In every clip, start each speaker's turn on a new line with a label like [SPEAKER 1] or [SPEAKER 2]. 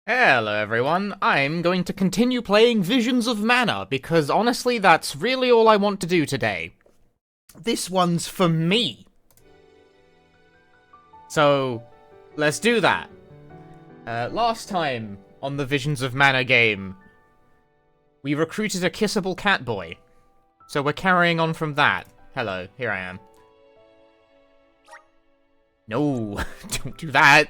[SPEAKER 1] Hello everyone, I'm going to continue playing Visions of Mana, because honestly that's really all I want to do today. This one's for me. So, let's do that. Last time on the Visions of Mana game, we recruited a kissable cat boy. So we're carrying on from that. Hello, here I am. No, don't do that.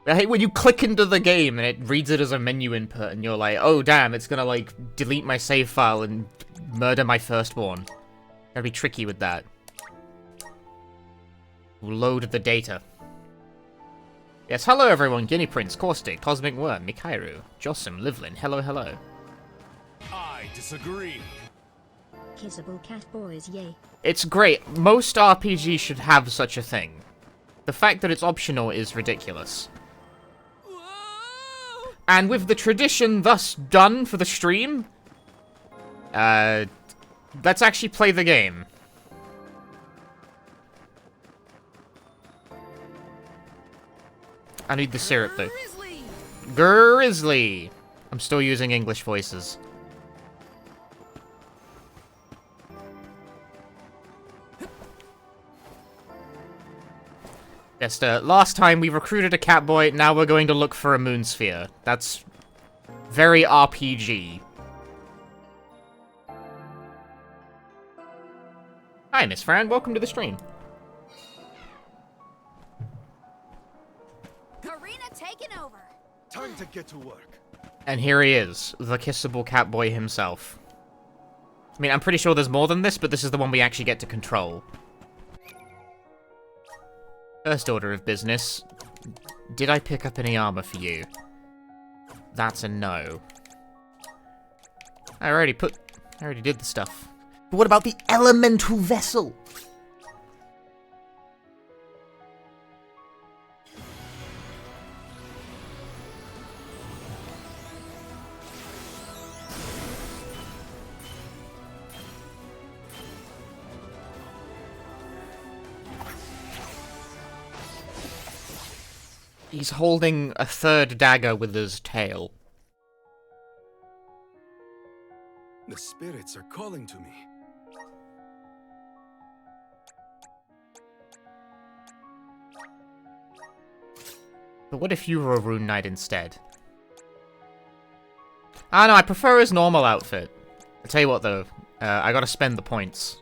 [SPEAKER 1] I hate when you click into the game and it reads it as a menu input and you're like, oh damn, it's gonna like delete my save file and murder my firstborn. Gotta be tricky with that. Load the data. Yes, hello everyone, Guinea Prince, Caustic, Cosmic Worm, Mikairu, Jossum, Livlin, hello.
[SPEAKER 2] I disagree.
[SPEAKER 3] Kissable cat boys, yay.
[SPEAKER 1] It's great. Most RPGs should have such a thing. The fact that it's optional is ridiculous. And with the tradition thus done for the stream, let's actually play the game. I need the syrup though. Grizzly! I'm still using English voices. Yes, last time we recruited a catboy, now we're going to look for a moon sphere. That's very RPG. Hi, Miss Fran, welcome to the stream.
[SPEAKER 4] Karina taking over.
[SPEAKER 2] Time to get to work.
[SPEAKER 1] And here he is, the kissable catboy himself. I mean, I'm pretty sure there's more than this, but this is the one we actually get to control. First order of business. Did I pick up any armor for you? That's a no. I already did the stuff. But what about the elemental vessel? He's holding a third dagger with his tail.
[SPEAKER 2] The spirits are calling to me.
[SPEAKER 1] But what if you were a Rune Knight instead? Ah no, I prefer his normal outfit. I'll tell you what though, I gotta spend the points.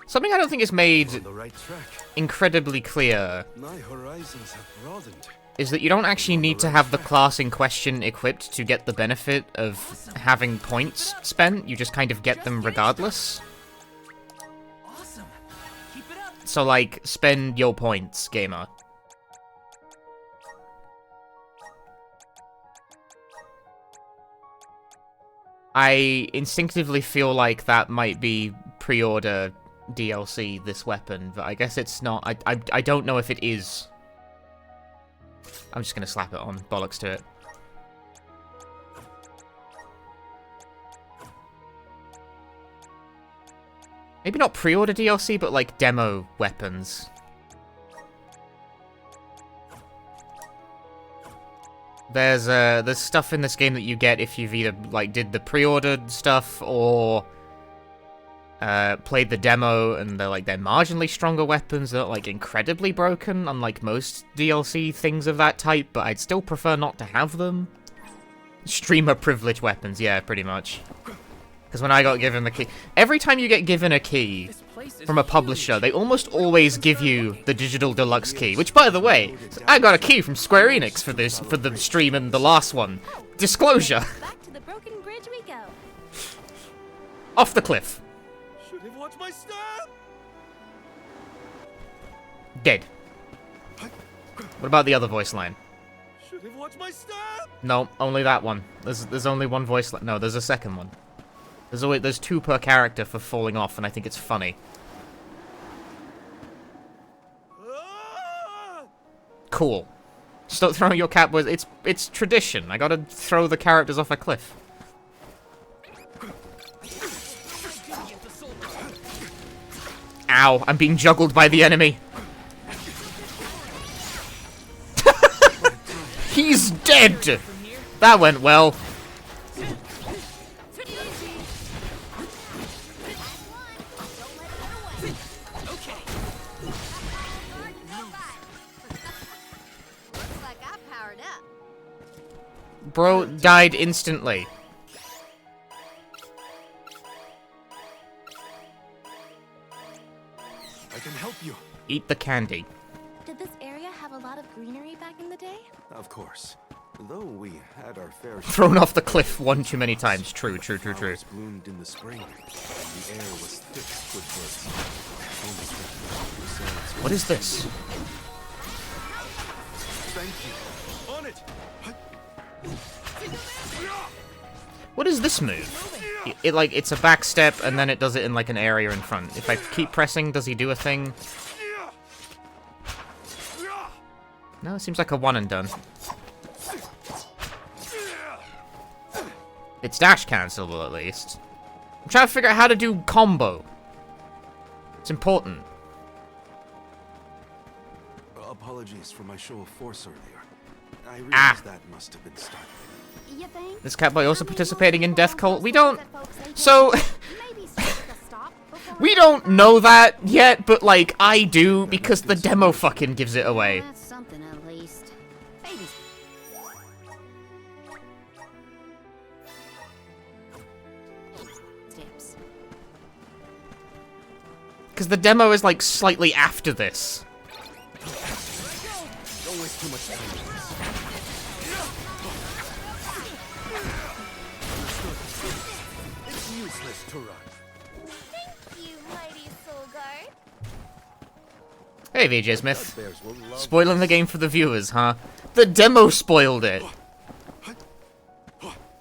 [SPEAKER 1] Something I don't think is made
[SPEAKER 2] On the right track.
[SPEAKER 1] incredibly clear
[SPEAKER 2] My horizons have broadened.
[SPEAKER 1] is that you don't actually need to have the class in question equipped to get the benefit of having points spent. You just kind of get them regardless.
[SPEAKER 4] Awesome. Keep it up.
[SPEAKER 1] So like, spend your points, gamer. I instinctively feel like that might be pre-order DLC, this weapon, but I guess it's not. I don't know if it is. I'm just gonna slap it on. Bollocks to it. Maybe not pre-order DLC, but like demo weapons. There's stuff in this game that you get if you've either like did the pre-ordered stuff or played the demo, and they're marginally stronger weapons. They're not like incredibly broken, unlike most DLC things of that type, but I'd still prefer not to have them. Streamer privilege weapons, yeah, pretty much. Because when I got given the key, every time you get given a key from a publisher, they almost always give you the digital deluxe key. Which, by the way, I got a key from Square Enix for the stream and the last one. Disclosure.
[SPEAKER 4] Back to the broken bridge we go.
[SPEAKER 1] Off the cliff.
[SPEAKER 2] Should have watched my step.
[SPEAKER 1] Dead. What about the other voice line?
[SPEAKER 2] Should have watched my step.
[SPEAKER 1] No, only that one. There's only one voice line. No, there's a second one. There's two per character for falling off, and I think it's funny.
[SPEAKER 2] Ah!
[SPEAKER 1] Cool. Stop throwing your catboys. It's tradition. I gotta throw the characters off a cliff. Ow, I'm being juggled by the enemy. He's dead! That went well.
[SPEAKER 4] Looks like I powered up.
[SPEAKER 1] Bro died instantly.
[SPEAKER 2] I can help you.
[SPEAKER 1] Eat the candy.
[SPEAKER 4] Did this area have a lot of greenery back in the day?
[SPEAKER 2] Of course. Though we had our fair
[SPEAKER 1] Thrown off the cliff one too many times. True.
[SPEAKER 2] flowers bloomed in the spring, and the air was thick with birds. Only the yourselves.
[SPEAKER 1] What is this?
[SPEAKER 2] Thank you. On it.
[SPEAKER 1] What is this move? It's a back step and then it does it in like an area in front. If I keep pressing, does he do a thing? No, it seems like a one and done. It's dash cancelable at least. I'm trying to figure out how to do combo. It's important.
[SPEAKER 2] Apologies for my show of force earlier. I realized that must have been startling.
[SPEAKER 4] You think?
[SPEAKER 1] This Catboy also participating in Death Cult? We don't... So... We don't know that yet, but like, I do, because the demo fucking gives it away.
[SPEAKER 3] That's something at least. Baby. Steps.
[SPEAKER 1] Because the demo is like slightly after this.
[SPEAKER 2] Don't waste too much time with this. It's useless to run.
[SPEAKER 4] Thank you, Lady Soulguard.
[SPEAKER 1] Hey, VJ Smith.
[SPEAKER 2] Bears will love
[SPEAKER 1] Spoiling the game for the viewers, huh? The demo spoiled it.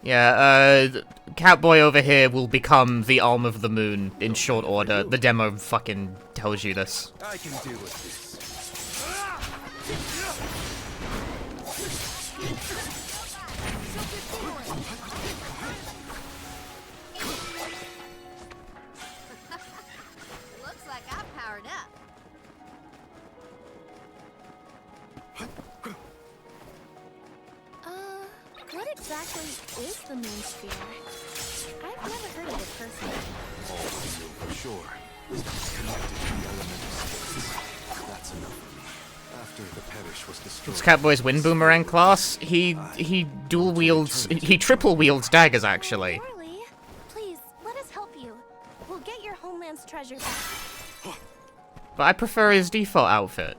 [SPEAKER 1] Yeah, Catboy over here will become the Arm of the Moon in short order. The demo fucking tells you this.
[SPEAKER 2] I can deal with this.
[SPEAKER 4] Looks like I powered up. What exactly is the moon sphere? I've never heard of it personally.
[SPEAKER 2] All I know for sure is that it's connected to the elemental spirits. That's enough for me. After the parish was destroyed,
[SPEAKER 1] It's Catboy's Wind Boomerang class. He dual wields... He triple wields daggers, actually.
[SPEAKER 4] Charlie, please, let us help you. We'll get your homeland's treasure back.
[SPEAKER 1] But I prefer his default outfit.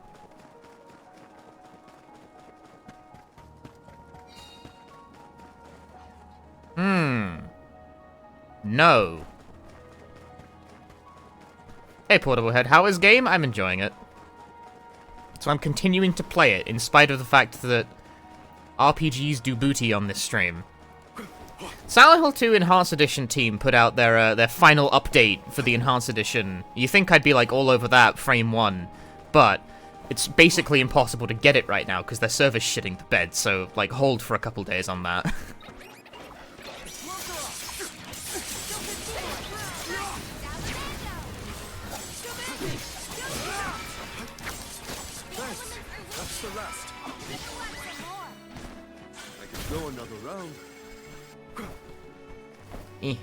[SPEAKER 1] No. Hey, Portable Head, how is game? I'm enjoying it. So I'm continuing to play it, in spite of the fact that RPGs do booty on this stream. Silent Hill 2 Enhanced Edition team put out their final update for the Enhanced Edition. You think I'd be like all over that, frame 1, but it's basically impossible to get it right now because their server's shitting the bed, so like hold for a couple days on that.
[SPEAKER 2] that's the last. I can go another round.
[SPEAKER 4] I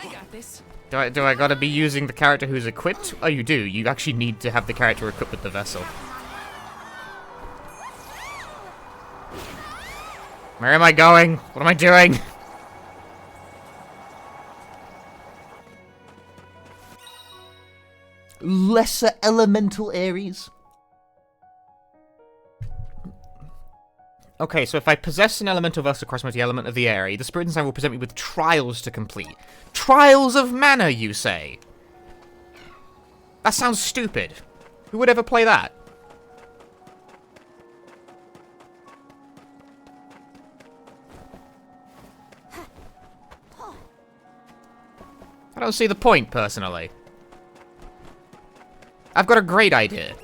[SPEAKER 4] got this.
[SPEAKER 1] Do I gotta be using the character who's equipped? Oh, you do. You actually need to have the character equipped with the vessel. Where am I going? What am I doing? Lesser elemental Ares. Okay, so if I possess an elemental vessel across multi-element of the area, the Spirit Inside will present me with trials to complete. Trials of mana, you say? That sounds stupid. Who would ever play that? I don't see the point, personally. I've got a great idea.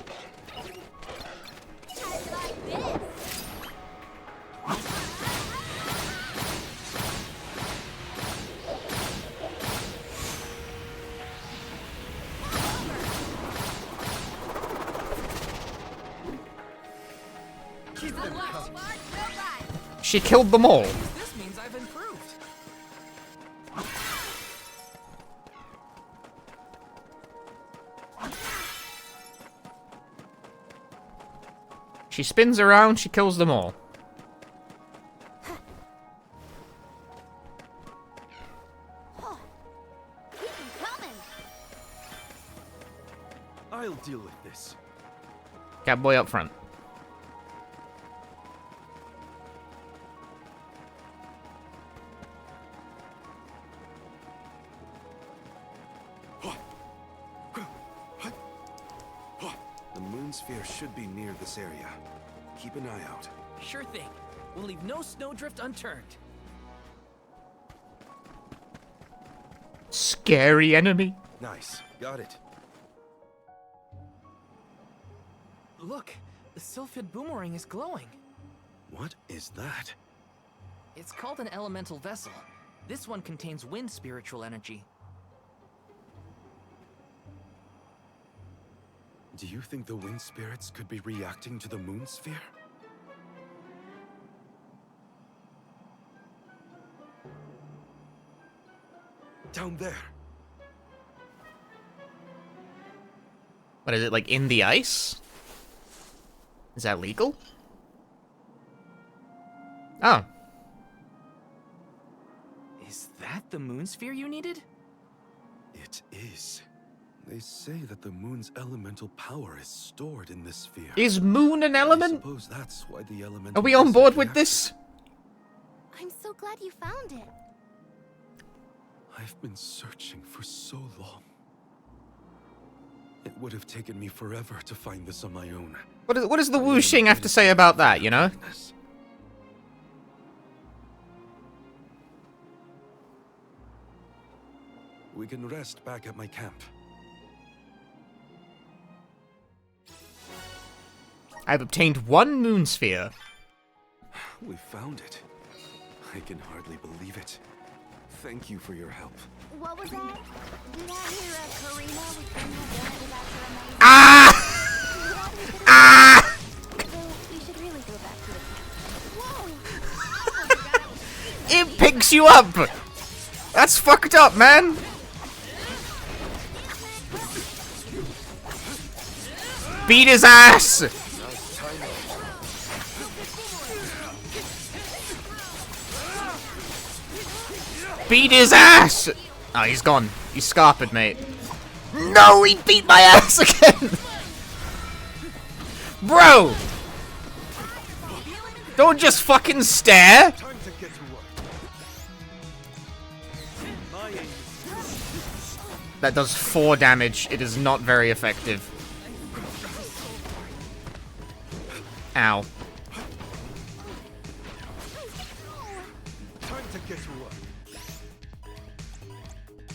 [SPEAKER 1] She killed them all.
[SPEAKER 5] This means I've improved.
[SPEAKER 1] She spins around, she kills them all.
[SPEAKER 2] I'll deal with this.
[SPEAKER 1] Catboy up front.
[SPEAKER 2] The moon sphere should be near this area. Keep an eye out.
[SPEAKER 5] Sure thing. We'll leave no snowdrift unturned.
[SPEAKER 1] Scary enemy.
[SPEAKER 2] Nice. Got it.
[SPEAKER 5] Look, the sylphid boomerang is glowing.
[SPEAKER 2] What is that?
[SPEAKER 5] It's called an elemental vessel. This one contains wind spiritual energy.
[SPEAKER 2] Do you think the wind spirits could be reacting to the moon sphere? Down there.
[SPEAKER 1] What is it, like in the ice? Is that legal? Oh.
[SPEAKER 5] Is that the moon sphere you needed?
[SPEAKER 2] It is. They say that the moon's elemental power is stored in this sphere.
[SPEAKER 1] Is moon an
[SPEAKER 2] I
[SPEAKER 1] element?
[SPEAKER 2] suppose that's why the elemental
[SPEAKER 1] Are we on
[SPEAKER 2] vessel
[SPEAKER 1] board with
[SPEAKER 2] reacted.
[SPEAKER 1] this?
[SPEAKER 4] I'm so glad you found it.
[SPEAKER 2] I've been searching for so long. It would have taken me forever to find this on my own.
[SPEAKER 1] What does the whooshing have to say about that, you know?
[SPEAKER 2] We can rest back at my camp.
[SPEAKER 1] I've obtained one moon sphere.
[SPEAKER 2] We found it. I can hardly believe it. Thank you for your help.
[SPEAKER 3] What was that? Did I hear a Karina was bringing a benefit after a maze?
[SPEAKER 1] Ah! Ah!
[SPEAKER 4] So we should really go back to the camp. Whoa!
[SPEAKER 1] It picks you up! That's fucked up, man! Beat his ass! Beat his ass! Oh, he's gone. He's scarpered, mate. No, he beat my ass again! Bro! Don't just fucking stare!
[SPEAKER 2] Time to get to work. My aim is
[SPEAKER 1] That does 4 damage. It is not very effective. Ow.
[SPEAKER 2] time to get to work.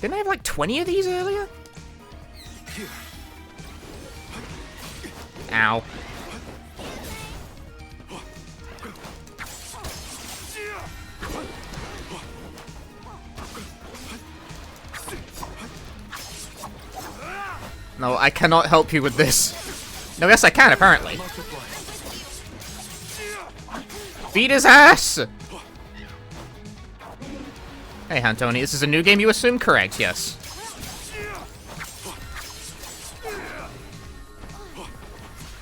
[SPEAKER 1] Didn't I have like 20 of these earlier?
[SPEAKER 2] Here.
[SPEAKER 1] Ow. No, I cannot help you with this. No, yes I can, apparently. Beat his ass! Hey, Antoni, this is a new game, you assume? Correct, yes.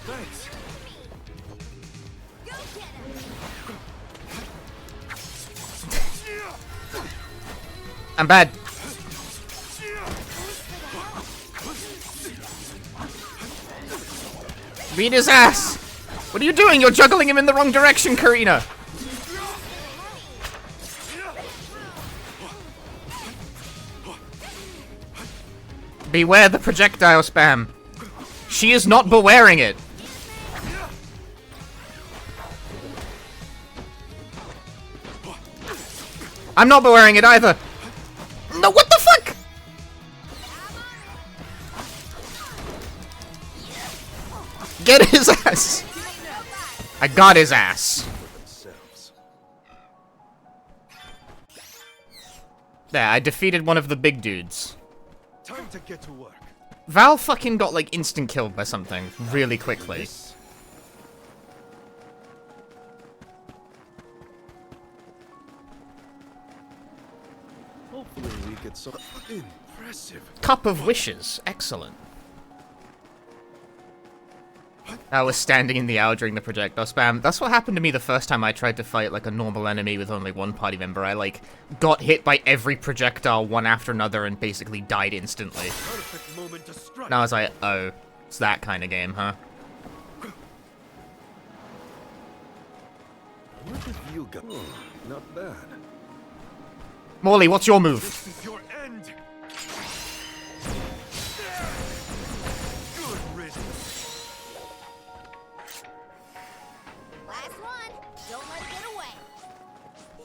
[SPEAKER 2] Thanks.
[SPEAKER 1] I'm bad. Beat his ass! What are you doing? You're juggling him in the wrong direction, Karina! Beware the projectile spam. She is not bewaring it. I'm not bewaring it either. No, what the fuck? Get his ass. I got his ass.
[SPEAKER 2] Themselves.
[SPEAKER 1] There, I defeated one of the big dudes.
[SPEAKER 2] Time to get to work.
[SPEAKER 1] Val fucking got like instant killed by something really quickly.
[SPEAKER 2] get so impressive.
[SPEAKER 1] Cup of Wishes. Excellent. I was standing in the aisle during the projectile spam. That's what happened to me the first time I tried to fight like a normal enemy with only one party member. I like got hit by every projectile one after another and basically died instantly.
[SPEAKER 2] Perfect moment to strike.
[SPEAKER 1] And I was like, oh, it's that kind of game, huh?
[SPEAKER 2] What have you got? Oh, not bad.
[SPEAKER 1] Morley, what's your move?
[SPEAKER 2] This is your end. Good riddance.
[SPEAKER 3] Last one. Don't let it get away.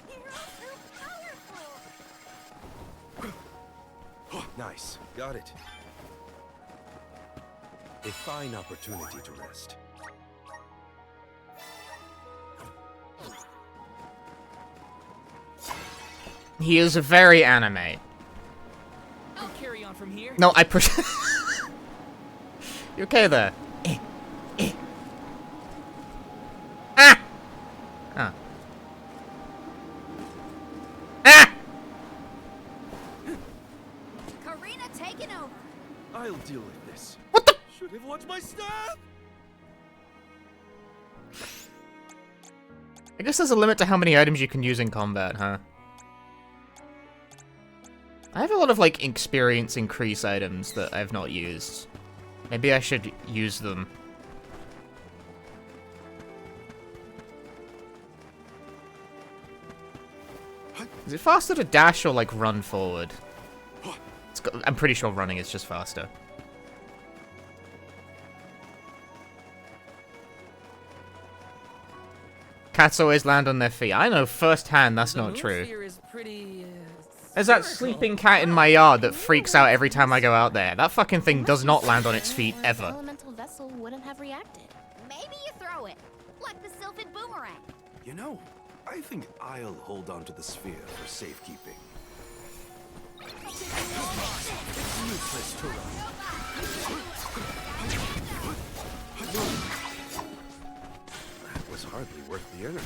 [SPEAKER 3] You're all so powerful.
[SPEAKER 2] Oh, nice. Got it. A fine opportunity to rest.
[SPEAKER 1] He is very anime.
[SPEAKER 5] I'll carry on from here.
[SPEAKER 1] No, I push. You okay there? Ah! Ah. Ah!
[SPEAKER 3] Karina taking over.
[SPEAKER 2] I'll deal with this.
[SPEAKER 1] What the?
[SPEAKER 2] Should have watched my step.
[SPEAKER 1] I guess there's a limit to how many items you can use in combat, huh? I have a lot of, like, experience increase items that I've not used. Maybe I should use them. Is it faster to dash or, like, run forward? I'm pretty sure running is just faster. Cats always land on their feet. I know firsthand that's
[SPEAKER 5] The
[SPEAKER 1] not true.
[SPEAKER 5] moonsphere is pretty,
[SPEAKER 1] There's that
[SPEAKER 5] spherical.
[SPEAKER 1] sleeping cat in my yard that freaks out every time I go out there. That fucking thing does not land on its feet,
[SPEAKER 4] The
[SPEAKER 1] ever.
[SPEAKER 4] elemental vessel wouldn't have reacted.
[SPEAKER 3] Maybe you throw it. Like the sylphid boomerang.
[SPEAKER 2] You know, I think I'll hold on to the sphere for safekeeping. It's useless to run. That was hardly worth the energy.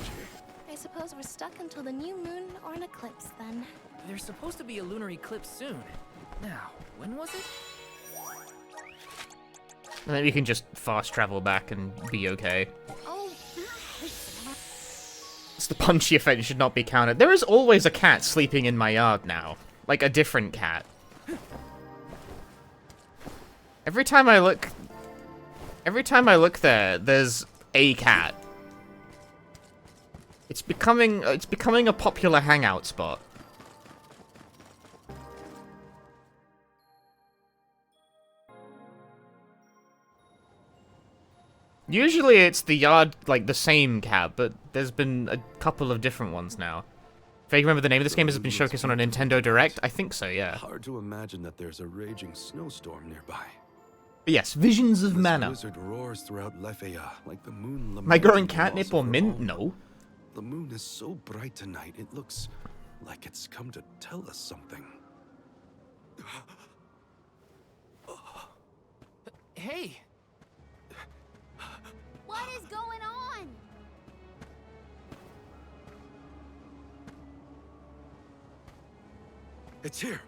[SPEAKER 4] I suppose we're stuck until the new moon or an eclipse then.
[SPEAKER 5] There's supposed to be a lunar eclipse soon. Now, when was it?
[SPEAKER 1] Maybe you can just fast travel back and be okay.
[SPEAKER 3] Oh,
[SPEAKER 1] It's the punchy effect should not be counted. There is always a cat sleeping in my yard now. Like a different cat. Every time I look there, there's a cat. It's becoming a popular hangout spot. Usually it's the yard, like, the same cat, but there's been a couple of different ones now. If I remember the name of this game has been showcased on a Nintendo Direct? I think so, yeah.
[SPEAKER 2] Hard to imagine that there's a raging snowstorm nearby.
[SPEAKER 1] But yes, Visions of
[SPEAKER 2] This
[SPEAKER 1] Mana.
[SPEAKER 2] blizzard roars throughout Lefeya like the moon.
[SPEAKER 1] Am I growing
[SPEAKER 2] lamenting the
[SPEAKER 1] catnip
[SPEAKER 2] loss
[SPEAKER 1] or
[SPEAKER 2] of her
[SPEAKER 1] mint?
[SPEAKER 2] own.
[SPEAKER 1] No.
[SPEAKER 2] The moon is so bright tonight, it looks like it's come to tell us something.
[SPEAKER 5] Hey,
[SPEAKER 3] what is going on?
[SPEAKER 2] It's here.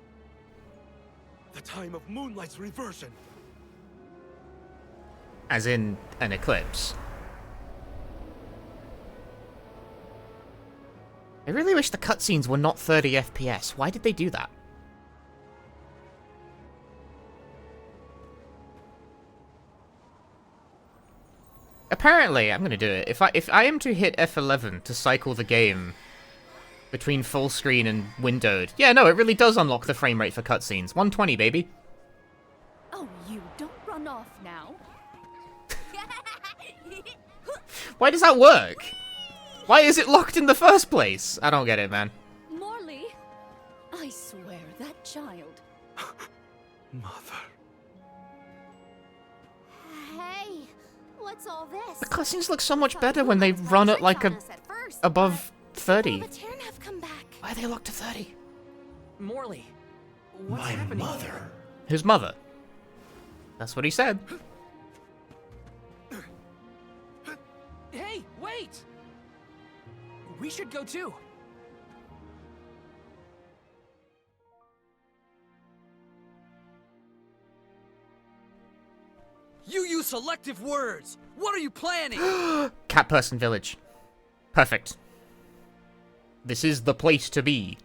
[SPEAKER 2] The time of moonlight's reversion.
[SPEAKER 1] As in an eclipse. I really wish the cutscenes were not 30 FPS. Why did they do that? Apparently, I'm gonna do it. If I am to hit F11 to cycle the game between full screen and windowed, yeah, no, it really does unlock the frame rate for cutscenes. 120, baby.
[SPEAKER 4] Oh, you don't run off now.
[SPEAKER 1] Why does that work? Why is it locked in the first place? I don't get it, man.
[SPEAKER 4] Morley, I swear that child.
[SPEAKER 2] Mother.
[SPEAKER 3] Hey, what's all this?
[SPEAKER 1] The cutscenes look so much better when they run at like a above 30.
[SPEAKER 4] The Terran have come back.
[SPEAKER 1] Why are they locked to 30?
[SPEAKER 5] Morley, what's happening?
[SPEAKER 1] His mother. That's what he said.
[SPEAKER 5] Hey, wait! We should go too.
[SPEAKER 6] use selective words. What are you planning?
[SPEAKER 1] Cat Person Village. Perfect. This is the place to be.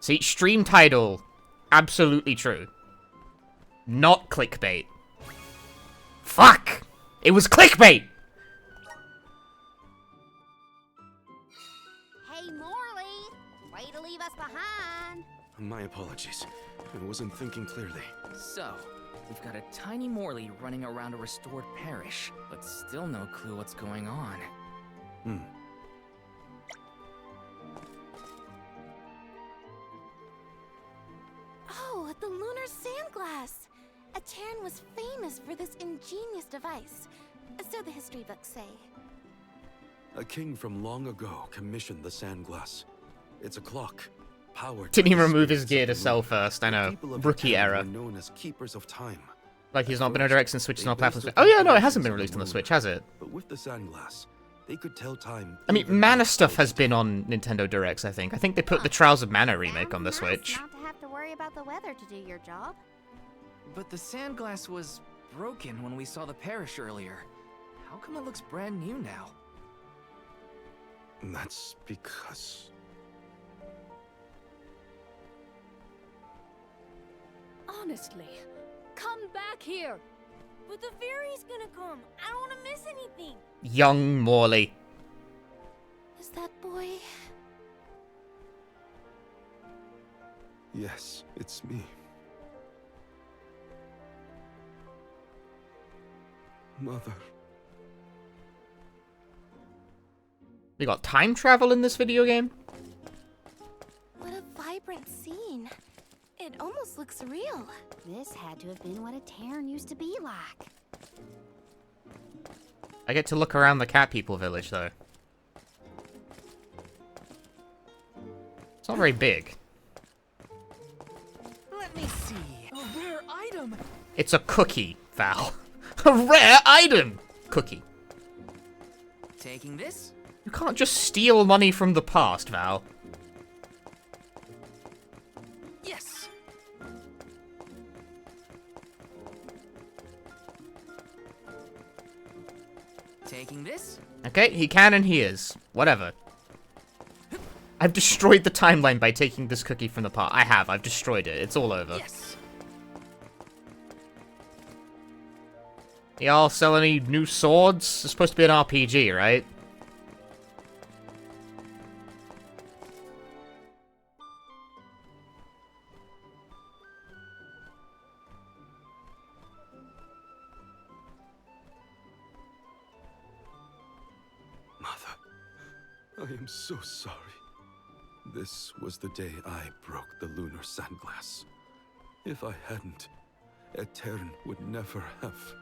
[SPEAKER 1] See, stream title. Absolutely true. Not clickbait. Fuck! It was clickbait!
[SPEAKER 3] Hey, Morley! Way to leave us behind.
[SPEAKER 2] My apologies. I wasn't thinking clearly.
[SPEAKER 5] So, we've got a tiny Morley running around a restored parish, but still no clue what's going on.
[SPEAKER 4] Oh, the lunar sandglass! Atern was famous for this ingenious device. So the history books say.
[SPEAKER 2] A king from long ago commissioned the sandglass. It's a clock. Powered
[SPEAKER 1] Didn't
[SPEAKER 2] by
[SPEAKER 1] even
[SPEAKER 2] the
[SPEAKER 1] remove his
[SPEAKER 2] spirits
[SPEAKER 1] gear
[SPEAKER 2] of
[SPEAKER 1] to
[SPEAKER 2] the
[SPEAKER 1] sell
[SPEAKER 2] moon.
[SPEAKER 1] first, I
[SPEAKER 2] The
[SPEAKER 1] know.
[SPEAKER 2] people of
[SPEAKER 1] Rookie
[SPEAKER 2] Atern
[SPEAKER 1] error.
[SPEAKER 2] were known as keepers of time.
[SPEAKER 1] Like he's
[SPEAKER 2] At
[SPEAKER 1] not been on
[SPEAKER 2] first,
[SPEAKER 1] direct since Switch is
[SPEAKER 2] they
[SPEAKER 1] not platform.
[SPEAKER 2] based
[SPEAKER 1] Oh
[SPEAKER 2] their
[SPEAKER 1] yeah, no, it hasn't
[SPEAKER 2] operations
[SPEAKER 1] been
[SPEAKER 2] on
[SPEAKER 1] released on the
[SPEAKER 2] moon.
[SPEAKER 1] Switch, has it?
[SPEAKER 2] But with the sandglass, they could tell time.
[SPEAKER 1] I mean,
[SPEAKER 2] even
[SPEAKER 1] Mana
[SPEAKER 2] without
[SPEAKER 1] stuff has been
[SPEAKER 2] television.
[SPEAKER 1] on Nintendo Directs, I think. I think they put the Trials of Mana remake on the
[SPEAKER 3] Sounds nice
[SPEAKER 1] Switch.
[SPEAKER 3] not to have to worry about the weather to do your job.
[SPEAKER 5] But the sandglass was broken when we saw the parish earlier. How come it looks brand new now?
[SPEAKER 2] That's because
[SPEAKER 7] Honestly, come back here. But the fairy's gonna come. I don't want to miss anything.
[SPEAKER 1] Young Morley.
[SPEAKER 4] Is that boy?
[SPEAKER 2] yes, it's me. Mother.
[SPEAKER 1] We got time travel in this video game?
[SPEAKER 4] What a vibrant scene. It almost looks real.
[SPEAKER 3] This had to have been what a Terran used to be like.
[SPEAKER 1] I get to look around the cat people village, though. It's not very big.
[SPEAKER 5] Let me see. A rare item.
[SPEAKER 1] It's a cookie, Val. A rare item! Cookie.
[SPEAKER 5] Taking this?
[SPEAKER 1] You can't just steal money from the past, Val.
[SPEAKER 5] Yes. Taking this?
[SPEAKER 1] Okay, he can and he is. Whatever. I've destroyed the timeline by taking this cookie from the past. I have. I've destroyed it. It's all over.
[SPEAKER 5] Yes.
[SPEAKER 1] Y'all sell any new swords? It's supposed to be an RPG, right?
[SPEAKER 2] Mother, I am so sorry. This was the day I broke the lunar sandglass. If I hadn't, Etern would never have.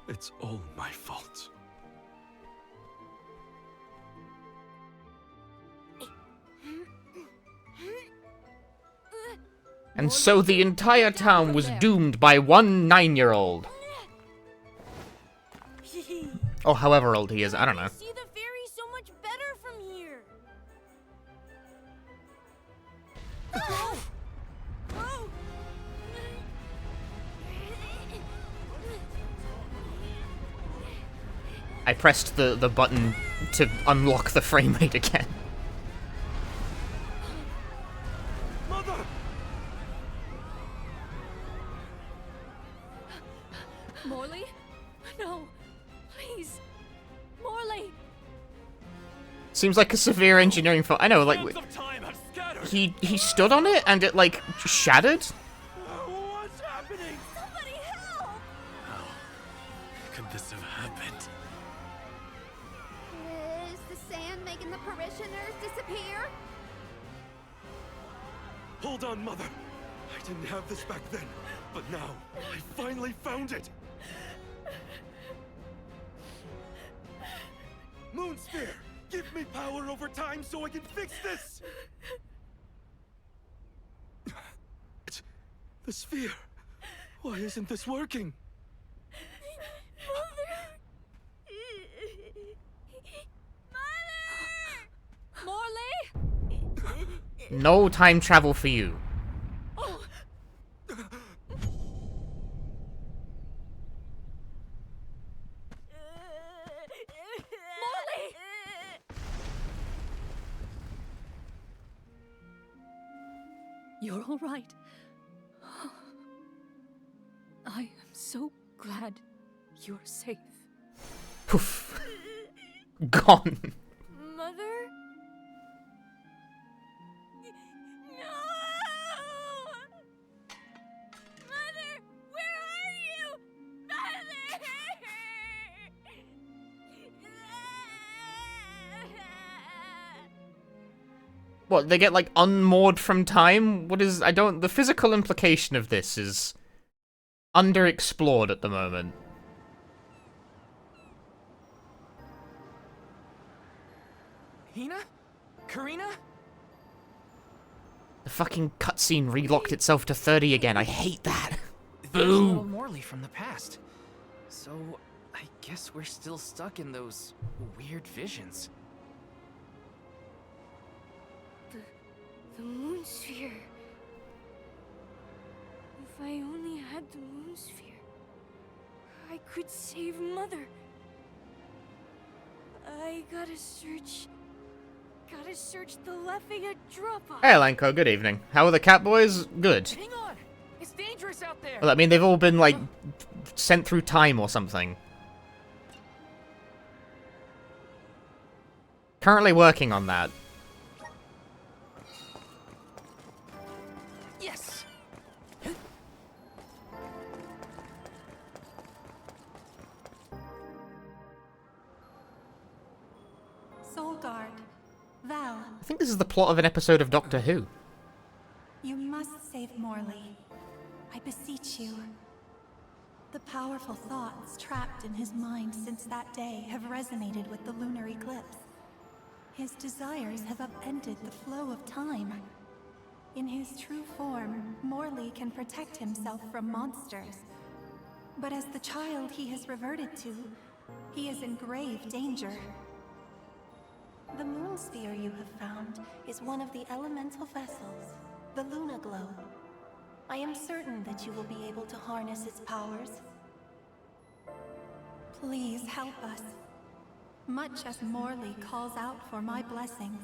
[SPEAKER 2] It's all my fault.
[SPEAKER 1] And so the entire town was doomed by one 9-year-old. Or however old he is, I don't know.
[SPEAKER 7] See the fairy so much better from here. Oh. Oh.
[SPEAKER 1] I pressed the button to unlock the frame rate again.
[SPEAKER 2] Mother!
[SPEAKER 7] Morley? No. Please. Morley.
[SPEAKER 1] Seems like a severe engineering fault. I know, like,
[SPEAKER 2] Sands of time have scattered!
[SPEAKER 1] he stood on it and it, like, shattered?
[SPEAKER 2] What's happening?
[SPEAKER 7] Somebody help!
[SPEAKER 2] Could this have happened?
[SPEAKER 3] Is the sand making the parishioners disappear?
[SPEAKER 2] Hold on, Mother. I didn't have this back then, but now I finally found it. Moonsphere, give me power over time so I can fix this. The sphere. Why isn't this working?
[SPEAKER 1] No time travel for you.
[SPEAKER 7] Molly! You're all right. I am so glad you're safe.
[SPEAKER 1] Poof. Gone.
[SPEAKER 7] Mother? No! Mother, where are you?
[SPEAKER 1] What, they get, like, unmoored from time? What is... the physical implication of this is underexplored at the moment.
[SPEAKER 5] Hina? Karina?
[SPEAKER 1] The fucking cutscene relocked itself to 30 again. I hate that.
[SPEAKER 5] There's little
[SPEAKER 1] Boo!
[SPEAKER 5] Morley from the past. So, I guess we're still stuck in those weird visions.
[SPEAKER 7] The moon sphere. If I only had the moon sphere, I could save Mother. I gotta search the Lafayette drop-off.
[SPEAKER 1] Hey, Lanko, good evening. How are the cat boys? Good.
[SPEAKER 5] Hang on! It's dangerous out there!
[SPEAKER 1] Well, I mean, they've all been, like, sent through time or something. Currently working on that.
[SPEAKER 5] Yes!
[SPEAKER 8] Soulguard, Val,
[SPEAKER 1] I think this is the plot of an episode of Doctor Who.
[SPEAKER 8] you must save Morley. I beseech you. The powerful thoughts trapped in his mind since that day have resonated with the lunar eclipse. His desires have upended the flow of time. In his true form, Morley can protect himself from monsters. But as the child he has reverted to, he is in grave danger. The moon sphere you have found is one of the elemental vessels, the Luna Globe. I am certain that you will be able to harness its powers. Please help us. Much as Morley calls out for my blessings,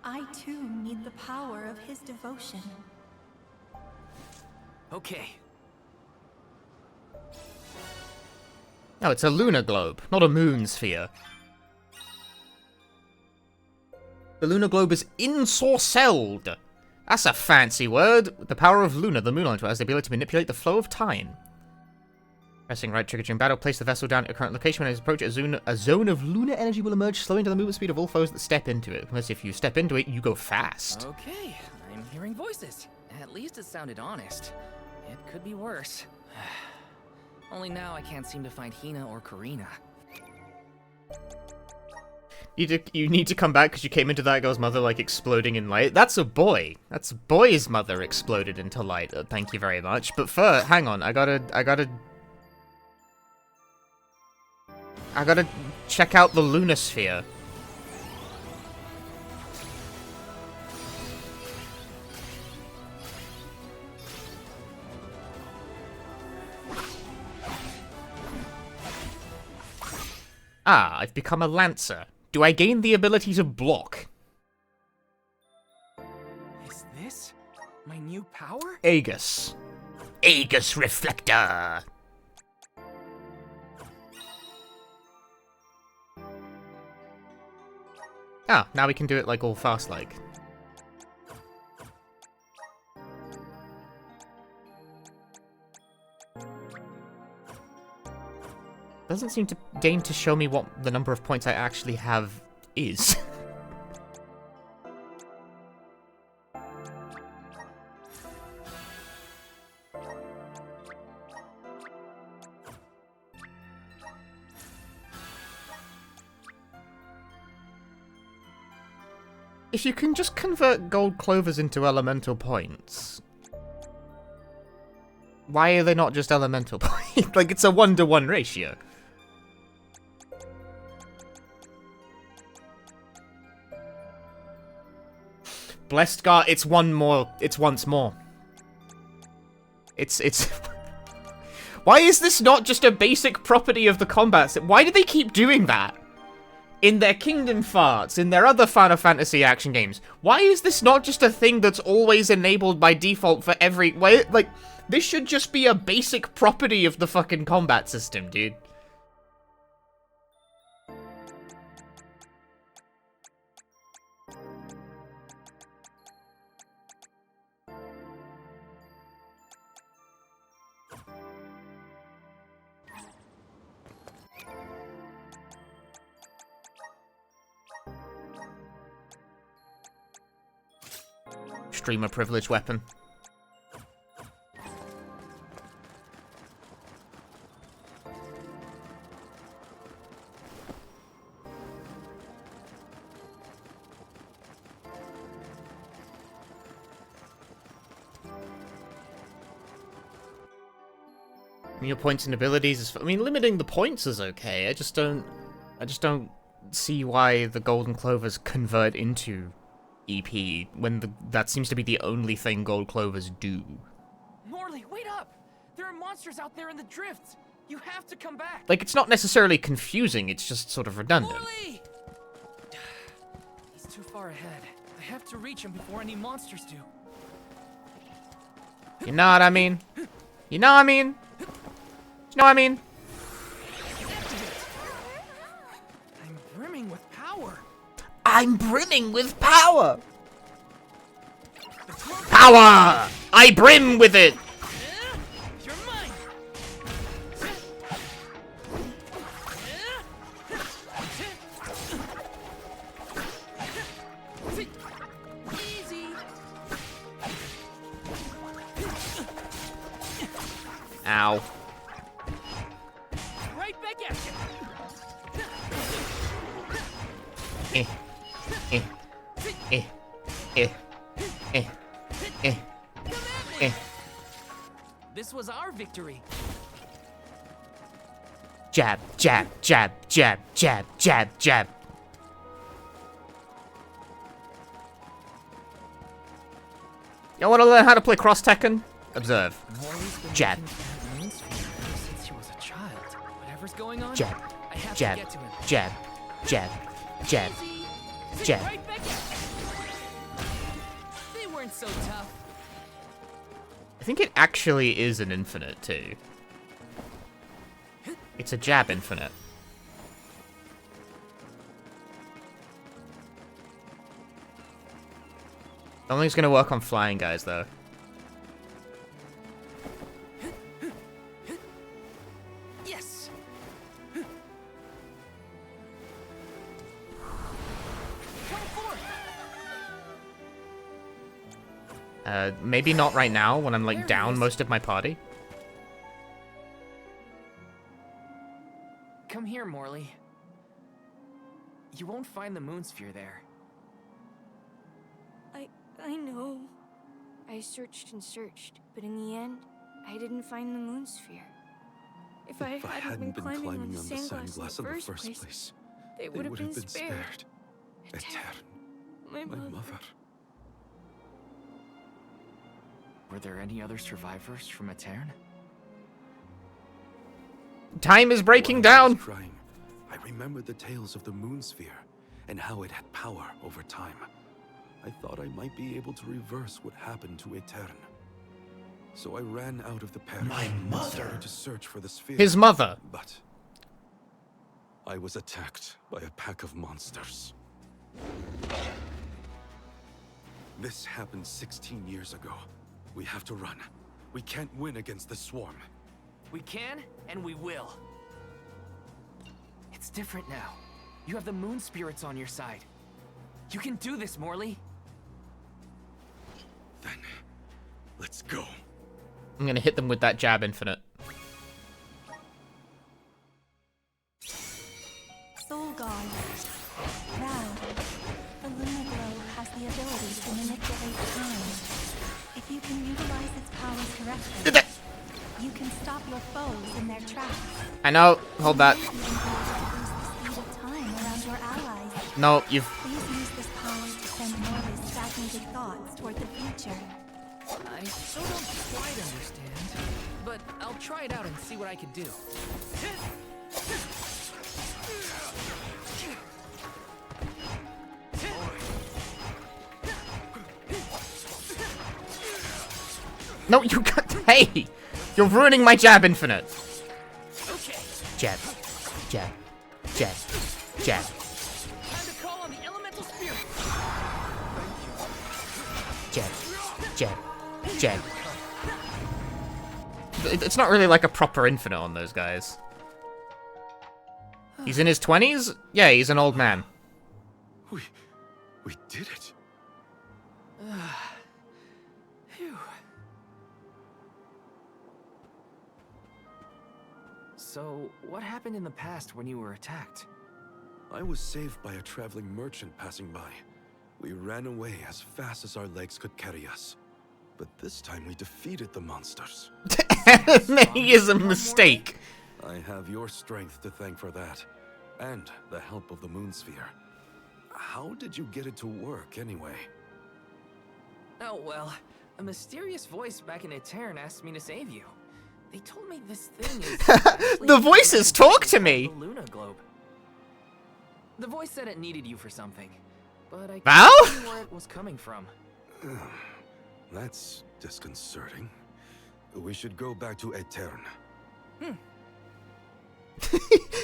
[SPEAKER 8] I too need the power of his devotion.
[SPEAKER 5] Okay.
[SPEAKER 1] Oh, it's a lunar globe, not a moon sphere. The lunar globe is ensorcelled. That's a fancy word. With the power of Luna, the moon element has the ability to manipulate the flow of time. Pressing right trigger during battle, place the vessel down at a current location. When it approaches a zone of lunar energy will emerge, slowing down the movement speed of all foes that step into it. Because if you step into it, you go fast.
[SPEAKER 5] Okay, I'm hearing voices. At least it sounded honest. It could be worse. Only now I can't seem to find Hina or Karina.
[SPEAKER 1] You need to come back because you came into that girl's mother like exploding in light. That's a boy. That's a boy's mother exploded into light. Thank you very much. But first, hang on. I gotta check out the lunar sphere. Ah, I've become a lancer. Do I gain the ability to block?
[SPEAKER 5] Is this my new power?
[SPEAKER 1] Aegis. Aegis Reflector. Ah, now we can do it like all fast like. Doesn't seem to deign to show me what the number of points I actually have is. If you can just convert gold clovers into elemental points, why are they not just elemental points? Like, it's a 1-to-1 ratio. Blessed Guard, it's one more. It's once more. It's... Why is this not just a basic property of the combat? Why do they keep doing that? In their Kingdom Farts, in their other Final Fantasy action games. Why is this not just a thing that's always enabled by default for every... Like, this should just be a basic property of the fucking combat system, dude. Streamer privilege weapon. Your points and abilities is... I mean, limiting the points is okay. I just don't see why the Golden Clovers convert into EP when that seems to be the only thing Gold Clovers do.
[SPEAKER 5] Morley, wait up! There are monsters out there in the drifts. You have to come back.
[SPEAKER 1] Like, it's not necessarily confusing, it's just sort of redundant.
[SPEAKER 5] Morley! He's too far ahead. I have to reach him before any monsters do.
[SPEAKER 1] You know what I mean? You know what I mean? You know what I mean?
[SPEAKER 5] I'm brimming with power.
[SPEAKER 1] I'm brimming with power! Power! I brim with it!
[SPEAKER 5] You're mine. Easy.
[SPEAKER 1] Ow.
[SPEAKER 5] Right back at you.
[SPEAKER 1] Eh. Eh. Eh. Eh. Eh. Eh. Eh.
[SPEAKER 5] This was our victory.
[SPEAKER 1] Jab, jab, jab, jab, jab, jab, jab. You wanna learn how to play Cross Tekken? Observe.
[SPEAKER 5] Morley's been
[SPEAKER 1] Jab.
[SPEAKER 5] looking for that moon sphere ever since she was a child. Whatever's going on,
[SPEAKER 1] Jab,
[SPEAKER 5] I have
[SPEAKER 1] jab,
[SPEAKER 5] to get to him.
[SPEAKER 1] jab, jab, jab,
[SPEAKER 5] Easy.
[SPEAKER 1] jab.
[SPEAKER 5] Right back at you. They weren't so tough.
[SPEAKER 1] I think it actually is an infinite, too. It's a jab infinite. I don't think it's gonna work on flying guys, though.
[SPEAKER 5] Yes.
[SPEAKER 1] Maybe not right now, when I'm, like, down most of my party.
[SPEAKER 5] Come here, Morley. You won't find the moon sphere there.
[SPEAKER 7] I know. I searched and searched, but in the end, I didn't find the moon sphere. If I hadn't been climbing on the sand glass in the first place, they would have been spared.
[SPEAKER 2] Etern,
[SPEAKER 7] My
[SPEAKER 2] my
[SPEAKER 7] mother.
[SPEAKER 2] mother.
[SPEAKER 5] Were there any other survivors from Etern?
[SPEAKER 1] Time is breaking
[SPEAKER 2] While I was
[SPEAKER 1] down!
[SPEAKER 2] crying, I remembered the tales of the moon sphere and how it had power over time. I thought I might be able to reverse what happened to Etern. So I ran out of the parish and started to search for the sphere.
[SPEAKER 1] His mother.
[SPEAKER 2] But I was attacked by a pack of monsters. This happened 16 years ago. We have to run. We can't win against the swarm.
[SPEAKER 5] We can, and we will. It's different now. You have the moon spirits on your side. You can do this, Morley.
[SPEAKER 2] Then, let's go.
[SPEAKER 1] I'm gonna hit them with that jab infinite.
[SPEAKER 8] Soul God. Thou, the lunar globe has the ability to manipulate time. If you can utilize its powers correctly, you can stop your foes in their tracks.
[SPEAKER 1] I know, hold that.
[SPEAKER 8] You can use the speed of time around your allies.
[SPEAKER 1] No, you've...
[SPEAKER 8] Please use this power to send Morley's stagnated thoughts
[SPEAKER 5] what I could do.
[SPEAKER 1] No, you got. Hey! You're ruining my jab infinite!
[SPEAKER 5] Okay.
[SPEAKER 1] Jab. Jab. Jab. Jab.
[SPEAKER 5] Time to call on the elemental spirit.
[SPEAKER 1] Jab. Jab. Jab. It's not really like a proper infinite on those guys. He's in his 20s? Yeah, he's an old man.
[SPEAKER 2] We did it.
[SPEAKER 5] Phew. So, what happened in the past when you were attacked?
[SPEAKER 2] I was saved by a traveling merchant passing by. We ran away as fast as our legs could carry us. But this time we defeated the monsters.
[SPEAKER 1] Anime is a mistake.
[SPEAKER 2] I have your strength to thank for that, and the help of the moon sphere. How did you get it to work, anyway?
[SPEAKER 5] Oh, well, a mysterious voice back in Aetern asked me to save you. They told me this thing is...
[SPEAKER 1] The voices talk to me!
[SPEAKER 5] The Luna Globe. The voice said it needed you for something, but I
[SPEAKER 1] Val?
[SPEAKER 5] couldn't see where it was coming from.
[SPEAKER 2] That's disconcerting. We should go back to Aetern.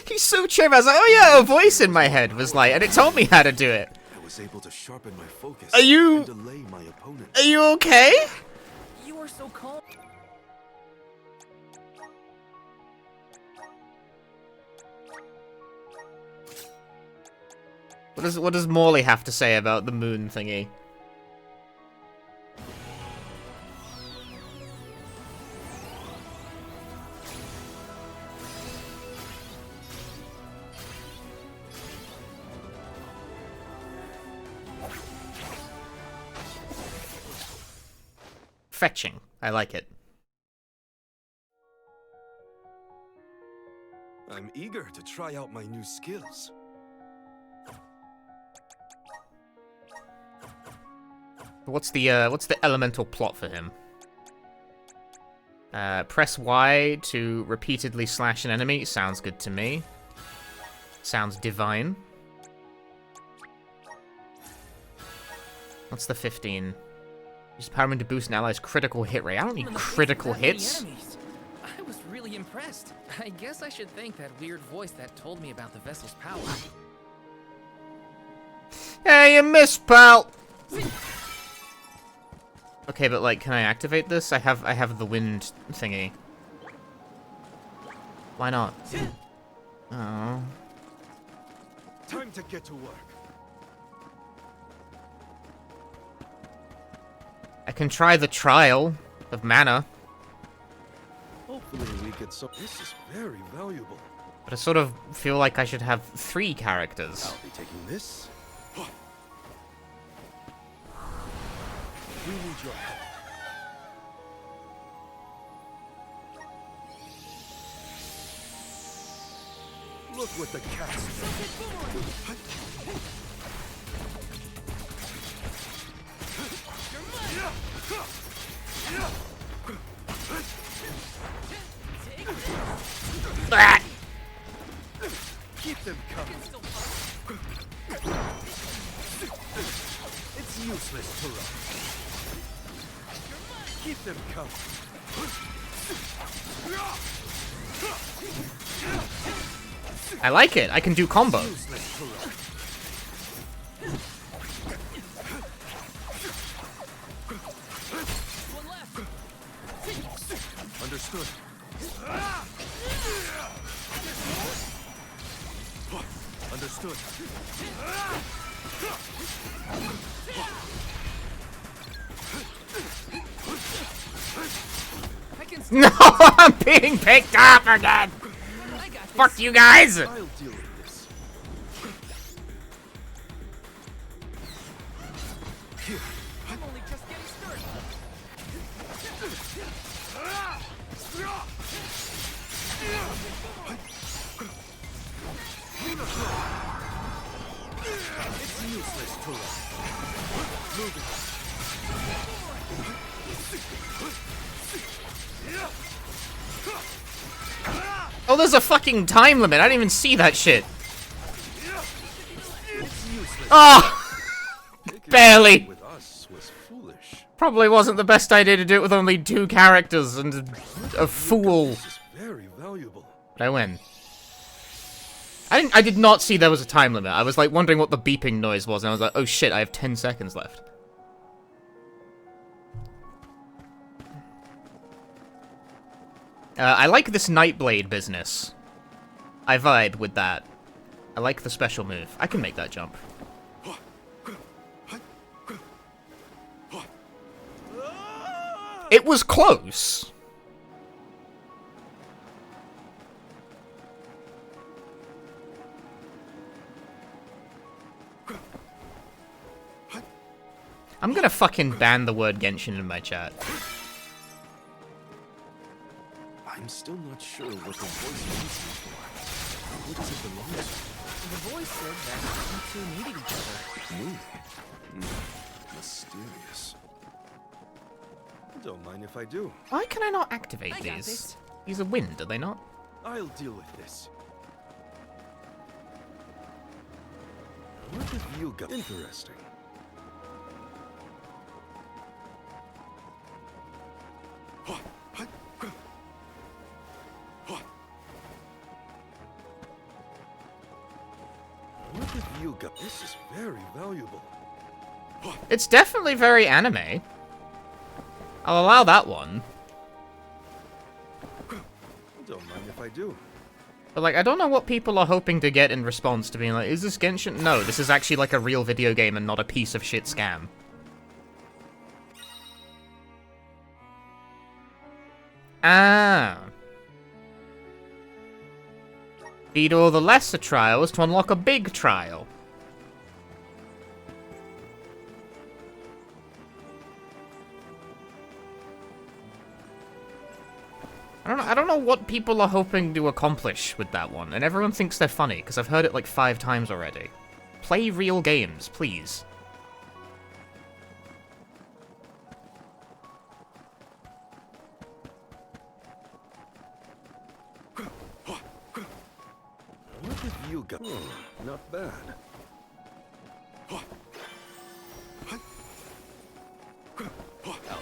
[SPEAKER 1] He's so chill. I was like, oh yeah, a voice in my head was like, and it told me how to do it.
[SPEAKER 2] I was able to sharpen my focus
[SPEAKER 1] Are you...
[SPEAKER 2] and delay my opponent.
[SPEAKER 1] Are you okay?
[SPEAKER 5] You are so calm.
[SPEAKER 1] What does Morley have to say about the moon thingy? Fetching. I like it.
[SPEAKER 2] I'm eager to try out my new skills.
[SPEAKER 1] What's the elemental plot for him? Press Y to repeatedly slash an enemy. Sounds good to me. Sounds divine. What's the 15? Use power to boost an ally's critical hit rate. I don't need critical hits.
[SPEAKER 5] I was really impressed. I guess I should thank that weird voice that told me about the vessel's power.
[SPEAKER 1] Hey, you missed, pal! Okay, but like, can I activate this? I have the wind thingy. Why not? Oh.
[SPEAKER 2] Time to get to work.
[SPEAKER 1] I can try the trial of mana,
[SPEAKER 2] Hopefully we get some. This is very valuable.
[SPEAKER 1] but I sort of feel like I should have 3 characters.
[SPEAKER 2] I'll be taking this. We need your help. Look what the cat's
[SPEAKER 1] Ah!
[SPEAKER 2] Keep them coming. It's useless to run. Keep them coming.
[SPEAKER 1] I like it. I can do combos.
[SPEAKER 2] Useless to run. Understood. Understood.
[SPEAKER 1] No, I'm being picked up again. Fuck you guys.
[SPEAKER 2] I'll deal with this. Here.
[SPEAKER 5] I'm only just getting started.
[SPEAKER 2] It's useless to run. Moving on.
[SPEAKER 1] Oh, there's a fucking time limit. I didn't even see that shit. Oh! Barely.
[SPEAKER 2] With us was foolish.
[SPEAKER 1] Probably wasn't the best idea to do it with only 2 characters and a fool.
[SPEAKER 2] This is very valuable.
[SPEAKER 1] But I win. I did not see there was a time limit. I was like wondering what the beeping noise was, and I was like, oh shit, I have 10 seconds left. I like this Nightblade business. I vibe with that. I like the special move. I can make that jump. It was close. I'm gonna fucking ban the word Genshin in my chat.
[SPEAKER 2] I'm still not sure what the voice means for. What does it belong to?
[SPEAKER 5] The voice said that you two needed each other.
[SPEAKER 2] Me? Mysterious. Don't mind if I do.
[SPEAKER 1] Why can I not activate
[SPEAKER 5] I got
[SPEAKER 1] these?
[SPEAKER 5] this.
[SPEAKER 1] These are wind, are they not?
[SPEAKER 2] I'll deal with this. What have you got? Interesting. What have you got? This is very valuable.
[SPEAKER 1] It's definitely very anime. I'll allow that one.
[SPEAKER 2] Don't mind if I do.
[SPEAKER 1] But like, I don't know what people are hoping to get in response to being like, is this Genshin? No, this is actually like a real video game and not a piece of shit scam. Ah. Beat all the lesser trials to unlock a big trial. I don't know what people are hoping to accomplish with that one, and everyone thinks they're funny, because I've heard it like 5 times already. Play real games, please.
[SPEAKER 2] What have you got? Not bad. I'll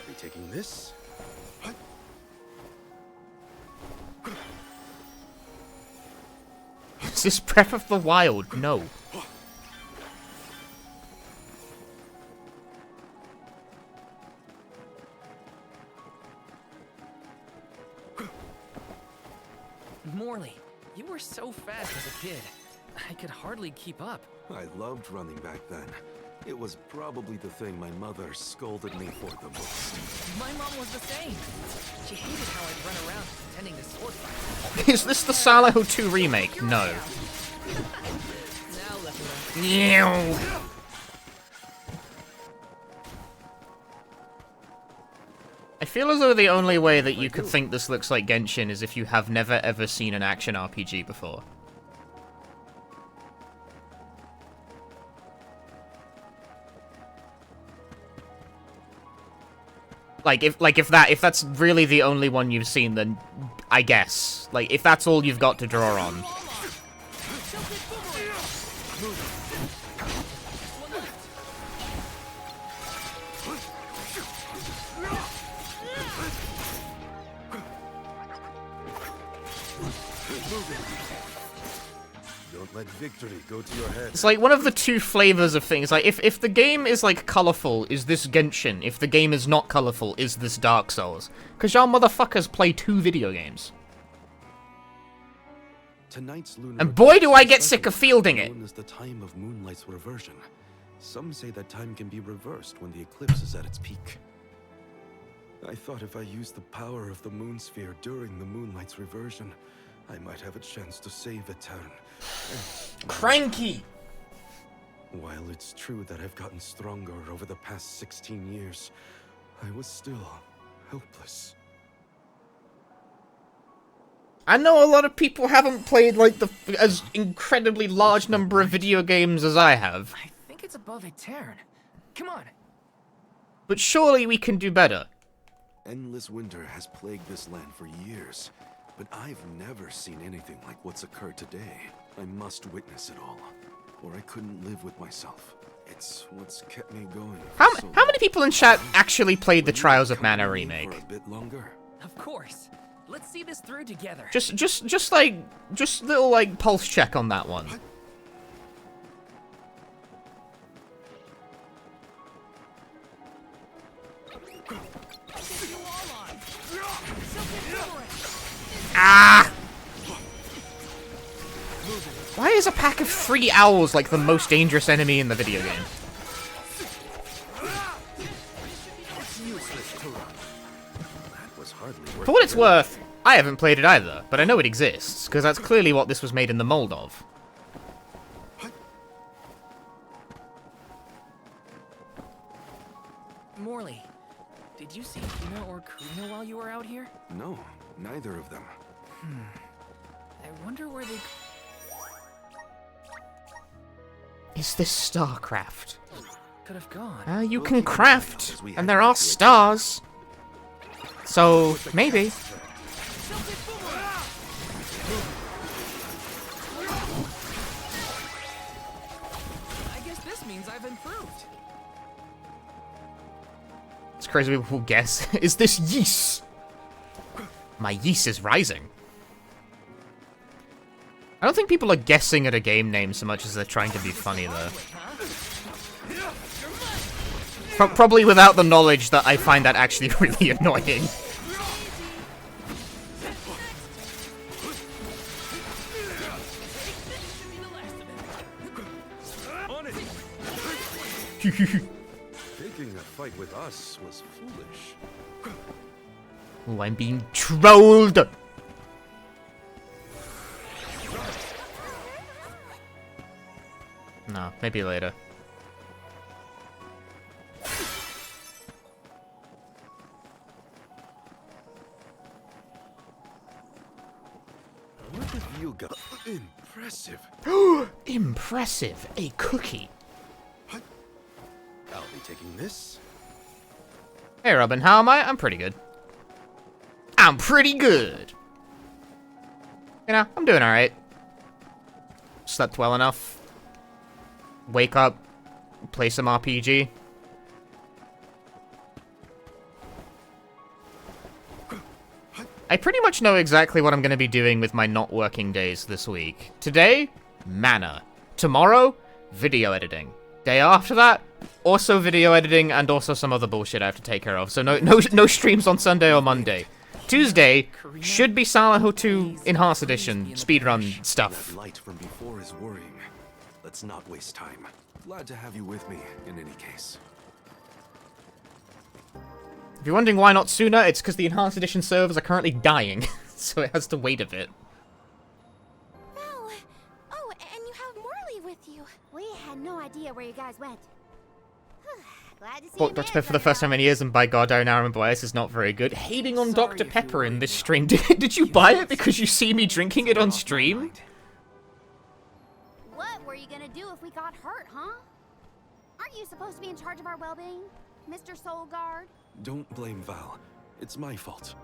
[SPEAKER 2] be taking this.
[SPEAKER 1] Is this Breath of the Wild? No.
[SPEAKER 5] Morley, you were so fast as a kid. I could hardly keep up.
[SPEAKER 2] I loved running back then. It was probably the thing my mother scolded me for the most.
[SPEAKER 5] My mom was the same. She hated how I'd run around pretending to sword fight.
[SPEAKER 1] Is this the Salo 2 remake? No.
[SPEAKER 5] Now let me know.
[SPEAKER 1] Meow. I feel as though the only way that you could think this looks like Genshin is if you have never ever seen an action RPG before. If that's really the only one you've seen, then I guess. Like, if that's all you've got to draw on.
[SPEAKER 2] Don't let victory go to your head.
[SPEAKER 1] It's like one of the 2 flavors of things. Like, if the game is, like, colorful, is this Genshin? If the game is not colorful, is this Dark Souls? Because y'all motherfuckers play 2 video games.
[SPEAKER 2] Tonight's lunar
[SPEAKER 1] And boy, do I get
[SPEAKER 2] special,
[SPEAKER 1] sick of fielding it.
[SPEAKER 2] known as the time of Moonlight's reversion. Some say that time can be reversed when the eclipse is at its peak. I thought if I used the power of the moon sphere during the Moonlight's reversion, I might have a chance to save Etern.
[SPEAKER 1] Cranky!
[SPEAKER 2] While it's true that I've gotten stronger over the past 16 years, I was still helpless.
[SPEAKER 1] I know a lot of people haven't played, like, as incredibly large number of video games as I have.
[SPEAKER 5] I think it's above Etern. Come on.
[SPEAKER 1] But surely we can do better.
[SPEAKER 2] Endless winter has plagued this land for years, but I've never seen anything like what's occurred today. I must witness it all, or I couldn't live with myself. It's what's kept me going.
[SPEAKER 1] How many people in chat actually played the Trials of Mana remake?
[SPEAKER 2] For a bit longer.
[SPEAKER 5] Of course. Let's see this through together.
[SPEAKER 1] Just little like pulse check on that one. Ah! Why is a pack of 3 owls like the most dangerous enemy in the video game? For what it's worth, I haven't played it either, but I know it exists, because that's clearly what this was made in the mold of.
[SPEAKER 5] Morley, did you see Hina or Karina while you were out here?
[SPEAKER 2] No, neither of them.
[SPEAKER 5] I wonder where they...
[SPEAKER 1] Is this StarCraft?
[SPEAKER 5] could have gone.
[SPEAKER 1] You can craft, and there are stars. So, maybe.
[SPEAKER 5] I guess this means I've improved.
[SPEAKER 1] It's crazy people will guess. Is this Ys? My Ys is rising. I don't think people are guessing at a game name so much as they're trying to be funny, though. Probably without the knowledge that I find that actually really annoying.
[SPEAKER 2] Taking a fight with us was foolish.
[SPEAKER 1] Ooh, I'm being trolled! No, maybe later.
[SPEAKER 2] What have you got? Impressive.
[SPEAKER 1] Impressive! A cookie.
[SPEAKER 2] I'll be taking this.
[SPEAKER 1] Hey Robin, how am I? I'm pretty good. I'm pretty good! You know, I'm doing alright. Slept well enough. Wake up, play some RPG. I pretty much know exactly what I'm going to be doing with my not working days this week. Today, mana. Tomorrow, video editing. Day after that, also video editing and also some other bullshit I have to take care of. So no streams on Sunday or Monday. Tuesday should be Silent Hill 2 Enhanced Edition speedrun stuff.
[SPEAKER 2] That light from before is worrying. Let's not waste time. Glad to have you with me in any case.
[SPEAKER 1] If you're wondering why not sooner, it's because the Enhanced Edition servers are currently dying, so it has to wait a bit.
[SPEAKER 4] Val! Oh, and you have Morley with you.
[SPEAKER 3] We had no idea where you guys went. Glad to see
[SPEAKER 1] Bought
[SPEAKER 3] you
[SPEAKER 1] Dr.
[SPEAKER 3] made
[SPEAKER 1] Pepper for the
[SPEAKER 3] it,
[SPEAKER 1] first time in years, and by God, I now remember why this is not very good. Hating on Dr. Pepper in this stream. Did you buy it because you see me drinking it on stream?
[SPEAKER 3] What were you gonna do if we got hurt, huh? Aren't you supposed to be in charge of our well-being, Mr. Soul Guard?
[SPEAKER 2] Don't blame Val. It's my fault.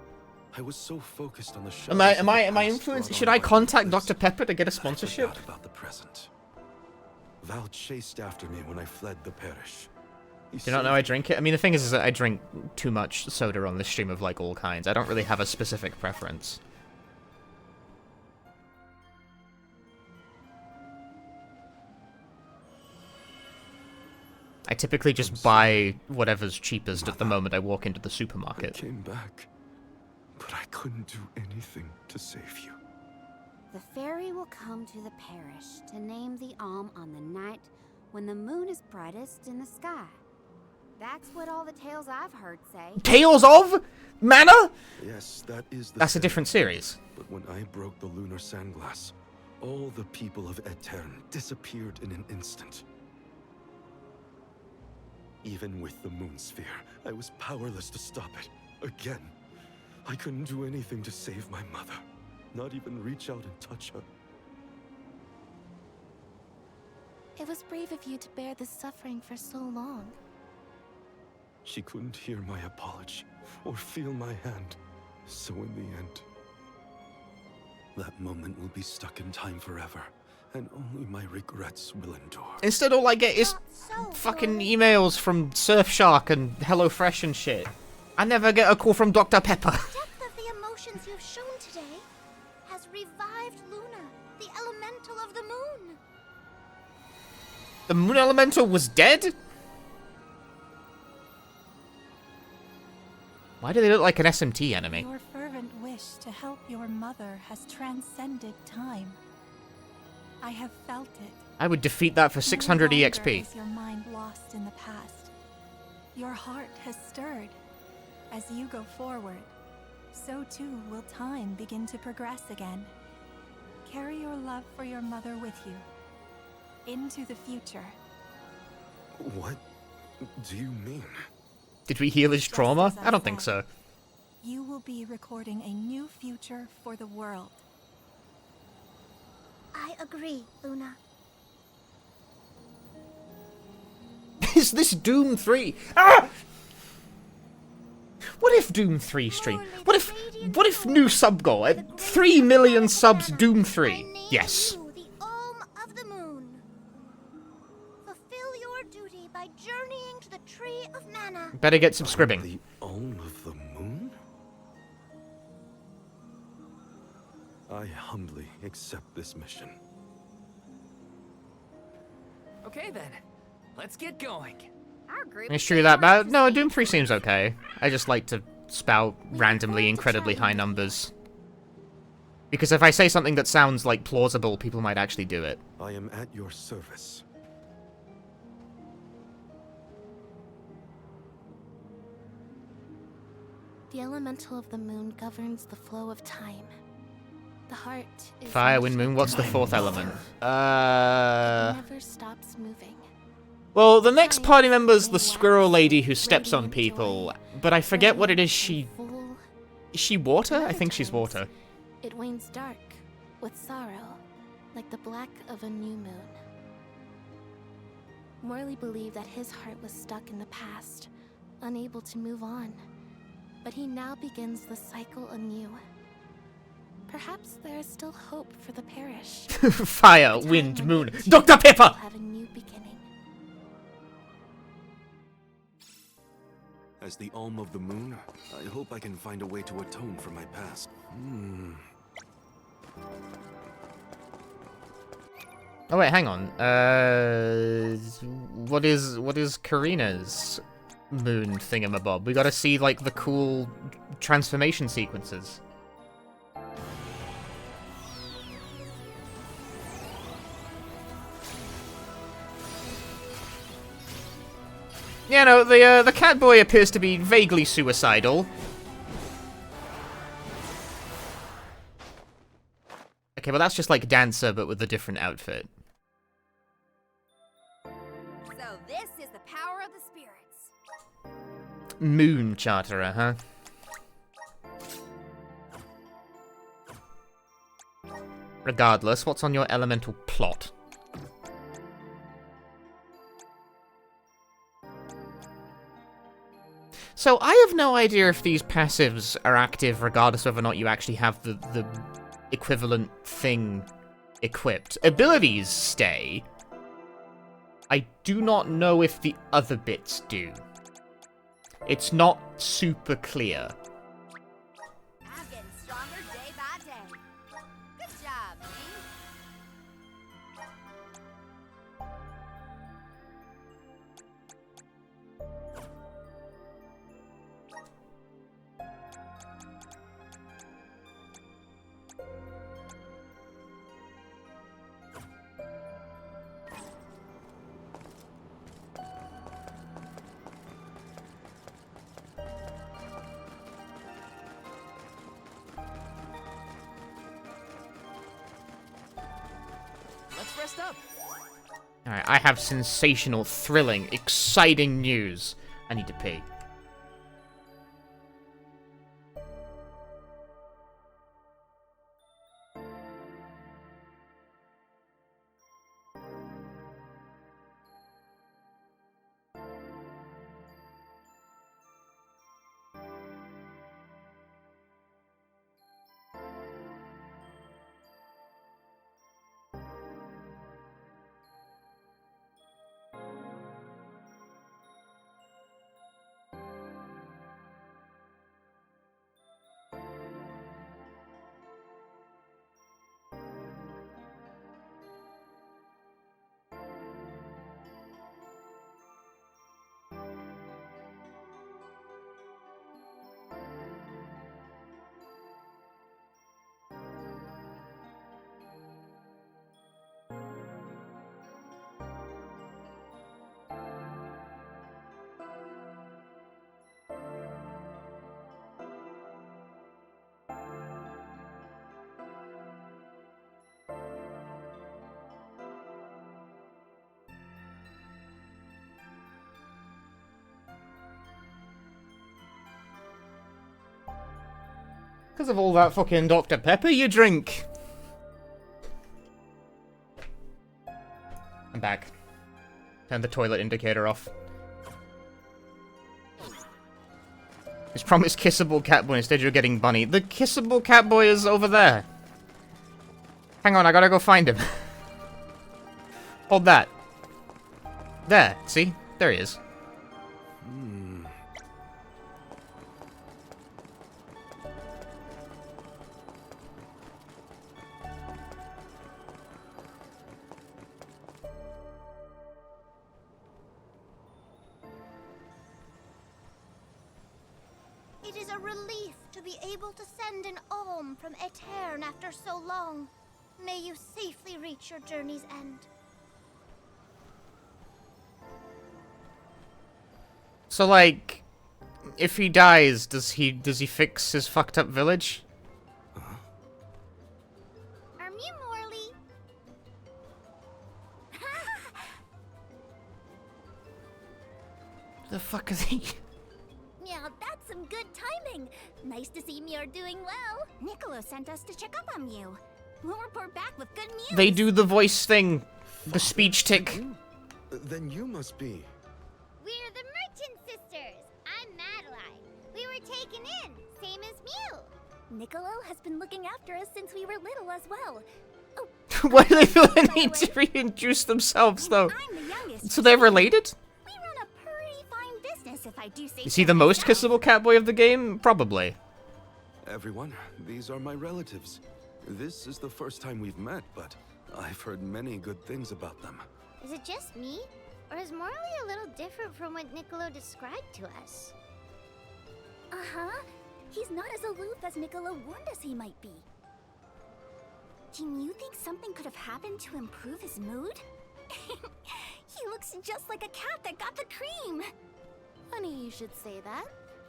[SPEAKER 2] I was so focused on the show.
[SPEAKER 1] Am I influenced? Should I contact Dr. Pepper to get a sponsorship?
[SPEAKER 2] I forgot about the present. Val chased after me when I fled the parish.
[SPEAKER 1] Do you not know I drink it? I mean, the thing is that I drink too much soda on this stream of, like, all kinds. I don't really have a specific preference. I typically just buy whatever's cheapest at the moment I walk into the supermarket.
[SPEAKER 2] I came back, but I couldn't do anything to save you.
[SPEAKER 3] The fairy will come to the parish to name the on the night when the moon is brightest in the sky. That's what all the tales I've heard say.
[SPEAKER 1] Tales of Mana?
[SPEAKER 2] Yes, that is the
[SPEAKER 1] That's a
[SPEAKER 2] same.
[SPEAKER 1] different series.
[SPEAKER 2] But when I broke the lunar sandglass, all the people of Aetern disappeared in an instant. Even with the moon sphere, I was powerless to stop it. Again, I couldn't do anything to save my mother. Not even reach out and touch her.
[SPEAKER 4] It was brave of you to bear this suffering for so long.
[SPEAKER 2] She couldn't hear my apology or feel my hand. So in the end, That moment will be stuck in time forever, and only my regrets will endure.
[SPEAKER 1] Instead, all I get is fucking emails from Surfshark and HelloFresh and shit. I never get a call from Dr. Pepper.
[SPEAKER 4] The depth of the emotions you've shown today has revived Luna, the elemental of the moon.
[SPEAKER 1] The moon elemental was dead? Why do they look like an SMT enemy?
[SPEAKER 8] Your fervent wish to help your mother has transcended time. I have felt it.
[SPEAKER 1] I would defeat that for 600
[SPEAKER 8] No longer
[SPEAKER 1] EXP.
[SPEAKER 8] is your mind lost in the past. Your heart has stirred. As you go forward, so too will time begin to progress again. Carry your love for your mother with you into the future.
[SPEAKER 2] What do you mean?
[SPEAKER 1] Did we heal his
[SPEAKER 8] Just
[SPEAKER 1] trauma?
[SPEAKER 8] as
[SPEAKER 1] I don't think
[SPEAKER 8] said,
[SPEAKER 1] so.
[SPEAKER 8] You will be recording a new future for the world.
[SPEAKER 4] I agree, Luna.
[SPEAKER 1] Is this Doom 3? Ah! What if Doom 3 stream? What if new sub goal at 3 million subs Doom 3? Yes.
[SPEAKER 4] You, the Om of the Moon. Fulfill your duty by journeying to the Tree of Mana.
[SPEAKER 1] Better get subscribing.
[SPEAKER 2] The Om of the Moon? I humbly accept this mission.
[SPEAKER 5] Okay then, let's get going.
[SPEAKER 3] Our group
[SPEAKER 1] It's true that bad. No, Doom 3 seems okay. I just like to spout randomly incredibly high numbers. Because if I say something that sounds like plausible, people might actually do it.
[SPEAKER 2] I am at your service.
[SPEAKER 4] The elemental of the moon governs the flow of time. The heart is
[SPEAKER 1] Fire, wind,
[SPEAKER 4] much
[SPEAKER 1] moon, what's the fourth element?
[SPEAKER 4] It never stops moving.
[SPEAKER 1] Well, the next party member's the squirrel lady who steps on people, but I forget what it is she... Is she water? I think she's water.
[SPEAKER 4] It wanes dark, with sorrow, like the black of a new moon. Morley believed that his heart was stuck in the past, unable to move on. But he now begins the cycle anew. Perhaps there is still hope for the parish.
[SPEAKER 1] Fire,
[SPEAKER 4] A time
[SPEAKER 1] wind,
[SPEAKER 4] when
[SPEAKER 1] moon.
[SPEAKER 4] they too
[SPEAKER 1] Dr. Pepper!
[SPEAKER 4] will have a new beginning.
[SPEAKER 2] As the Om of the Moon, I hope I can find a way to atone for my past.
[SPEAKER 1] Oh wait, hang on. What is Karina's moon thingamabob? We gotta see, like, the cool transformation sequences. Yeah, no, the cat boy appears to be vaguely suicidal. Okay, well that's just like Dancer, but with a different outfit.
[SPEAKER 3] So this is the power of the spirits.
[SPEAKER 1] Moon Charterer, huh? Regardless, what's on your elemental plot? So, I have no idea if these passives are active regardless of whether or not you actually have the equivalent thing equipped. Abilities stay. I do not know if the other bits do. It's not super clear.
[SPEAKER 3] I'm getting stronger day by day. Good job, me.
[SPEAKER 5] Let's rest up.
[SPEAKER 1] Alright, I have sensational, thrilling, exciting news. I need to pee. Because of all that fucking Dr. Pepper you drink. I'm back. Turn the toilet indicator off. It's promised kissable Catboy, instead you're getting Bunny. The kissable Catboy is over there. Hang on, I gotta go find him. Hold that. There, see? There he is.
[SPEAKER 9] It is a relief to be able to send an alm from Aetern after so long. May you safely reach your journey's end.
[SPEAKER 1] So, like, if he dies, does he fix his fucked up village?
[SPEAKER 9] Are you Morley?
[SPEAKER 1] The fuck is he?
[SPEAKER 9] Yeah, that's some good timing. Nice to see you're doing well. Niccolo sent us to check up on you. We'll report back with good news.
[SPEAKER 1] They do the voice thing. The speech tick.
[SPEAKER 2] Then you must be.
[SPEAKER 9] We're the Merchant Sisters. I'm Madeline. We were taken in, same as Mew. Niccolo has been looking after us since we were little as well. Oh,
[SPEAKER 1] Why do they feel the need to reintroduce themselves, though?
[SPEAKER 9] I'm the youngest.
[SPEAKER 1] So they're related?
[SPEAKER 9] We run a pretty fine business, if I do say so.
[SPEAKER 1] Is he the most
[SPEAKER 9] myself.
[SPEAKER 1] kissable Catboy of the game? Probably.
[SPEAKER 2] Everyone, these are my relatives. This is the first time we've met, but I've heard many good things about them.
[SPEAKER 9] Is it just me? Or is Morley a little different from what Niccolo described to us? Uh-huh. He's not as aloof as Niccolo warned us he might be. Do you think something could have happened to improve his mood? He looks just like a cat that got the cream.
[SPEAKER 4] Funny you should say that.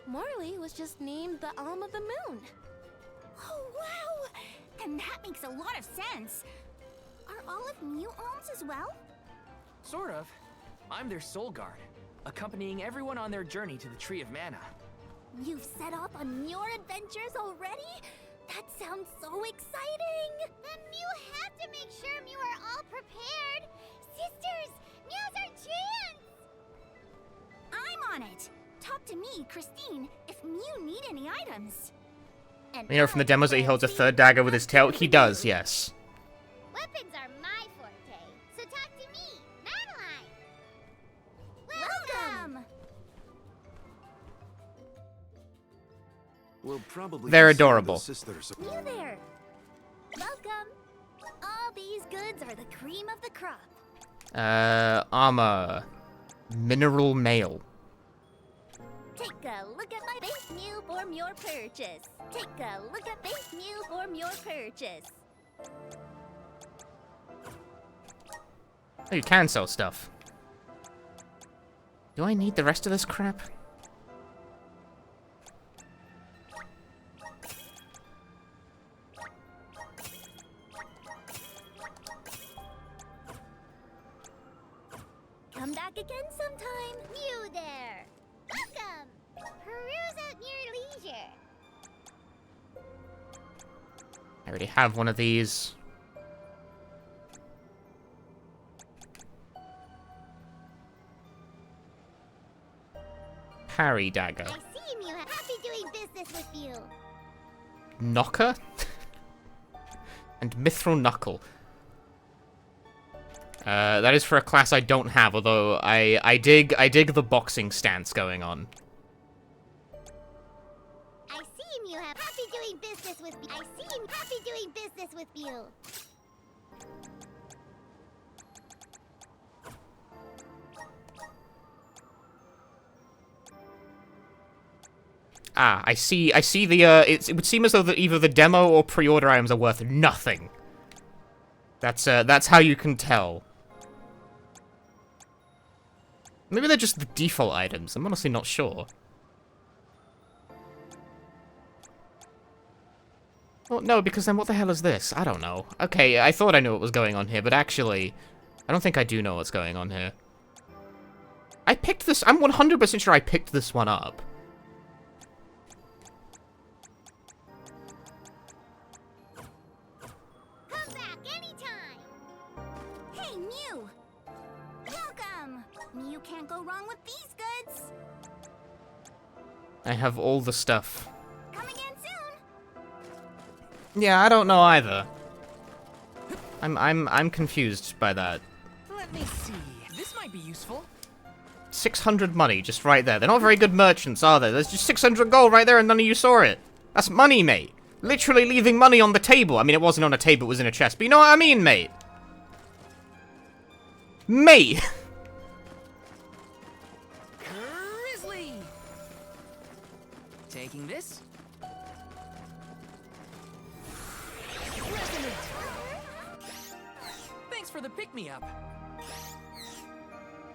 [SPEAKER 4] Morley was just named the Alm of the Moon.
[SPEAKER 9] Oh, wow! Then that makes a lot of sense. Are all of Mew alms as well?
[SPEAKER 5] Sort of. I'm their soul guard, accompanying everyone on their journey to the Tree of Mana.
[SPEAKER 9] You've set off on your adventures already? That sounds so exciting! Then Mew have to make sure Mew are all prepared! Sisters! Now's our chance! I'm on it! Talk to me, Christine, if Mew need any items. And
[SPEAKER 1] You know from the demos that he holds a third dagger with his tail? He does, yes.
[SPEAKER 9] Weapons are my forte, so talk to me, Madeline! Welcome!
[SPEAKER 2] We'll probably
[SPEAKER 1] They're
[SPEAKER 2] be some of the
[SPEAKER 1] adorable.
[SPEAKER 2] sisters.
[SPEAKER 9] You there! Welcome! All these goods are the cream of the crop.
[SPEAKER 1] Armor. Mineral mail.
[SPEAKER 9] Take a look at my base meal for your purchase. Take a look at base meal for your purchase.
[SPEAKER 1] Oh, you can sell stuff. Do I need the rest of this crap?
[SPEAKER 9] Come back again sometime. You there. Welcome. Peruse at your leisure.
[SPEAKER 1] I already have one of these. Parry dagger.
[SPEAKER 9] I see you. Happy doing business with you.
[SPEAKER 1] Knocker? And mithril knuckle. That is for a class I don't have, although I dig the boxing stance going on.
[SPEAKER 9] I see you. Happy doing business with me. I see you. Happy doing business with you.
[SPEAKER 1] Ah, I see the, it would seem as though that either the demo or pre-order items are worth nothing. That's how you can tell. Maybe they're just the default items, I'm honestly not sure. Well, no, because then what the hell is this? I don't know. Okay, I thought I knew what was going on here, but actually, I don't think I do know what's going on here. I picked this, I'm 100% sure I picked this one up.
[SPEAKER 9] You can't go wrong with these goods.
[SPEAKER 1] I have all the stuff.
[SPEAKER 9] Come again soon.
[SPEAKER 1] Yeah, I don't know either. I'm confused by that.
[SPEAKER 5] Let me see. This might be useful.
[SPEAKER 1] 600 money, just right there. They're not very good merchants, are they? There's just 600 gold right there and none of you saw it. That's money, mate. Literally leaving money on the table. I mean, it wasn't on a table, it was in a chest. But you know what I mean, mate? Mate!
[SPEAKER 5] Grizzly! Taking this. Resonant! Thanks for the pick-me-up.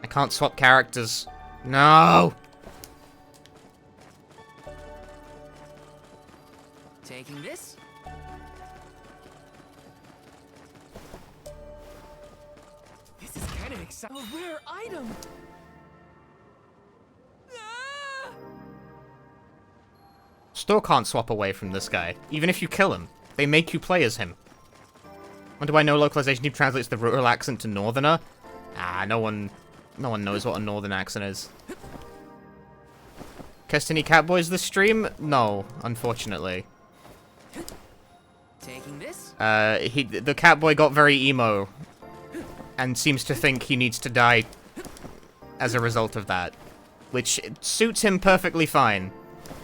[SPEAKER 1] I can't swap characters. No!
[SPEAKER 5] Taking this. This is kind of exciting. A rare item. Ah!
[SPEAKER 1] Still can't swap away from this guy, even if you kill him. They make you play as him. Wonder why no localization team translates the rural accent to northerner? Ah, no one knows what a northern accent is. Cast any Catboys this stream? No, unfortunately.
[SPEAKER 5] Taking this?
[SPEAKER 1] The Catboy got very emo, and seems to think he needs to die as a result of that, which suits him perfectly fine.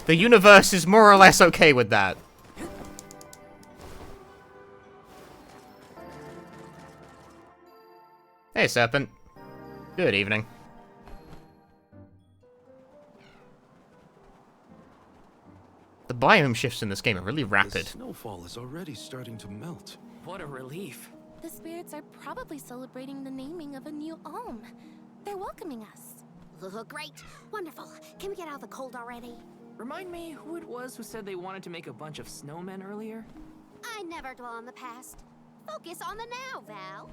[SPEAKER 1] The universe is more or less okay with that. Hey, Serpent. Good evening. The biome shifts in this game are really rapid.
[SPEAKER 2] The snowfall is already starting to melt.
[SPEAKER 5] What a relief.
[SPEAKER 4] The spirits are probably celebrating the naming of a new Alm. They're welcoming us.
[SPEAKER 3] Great. Wonderful. Can we get out of the cold already?
[SPEAKER 5] Remind me who it was who said they wanted to make a bunch of snowmen earlier?
[SPEAKER 3] I never dwell on the past. Focus on the now, Val.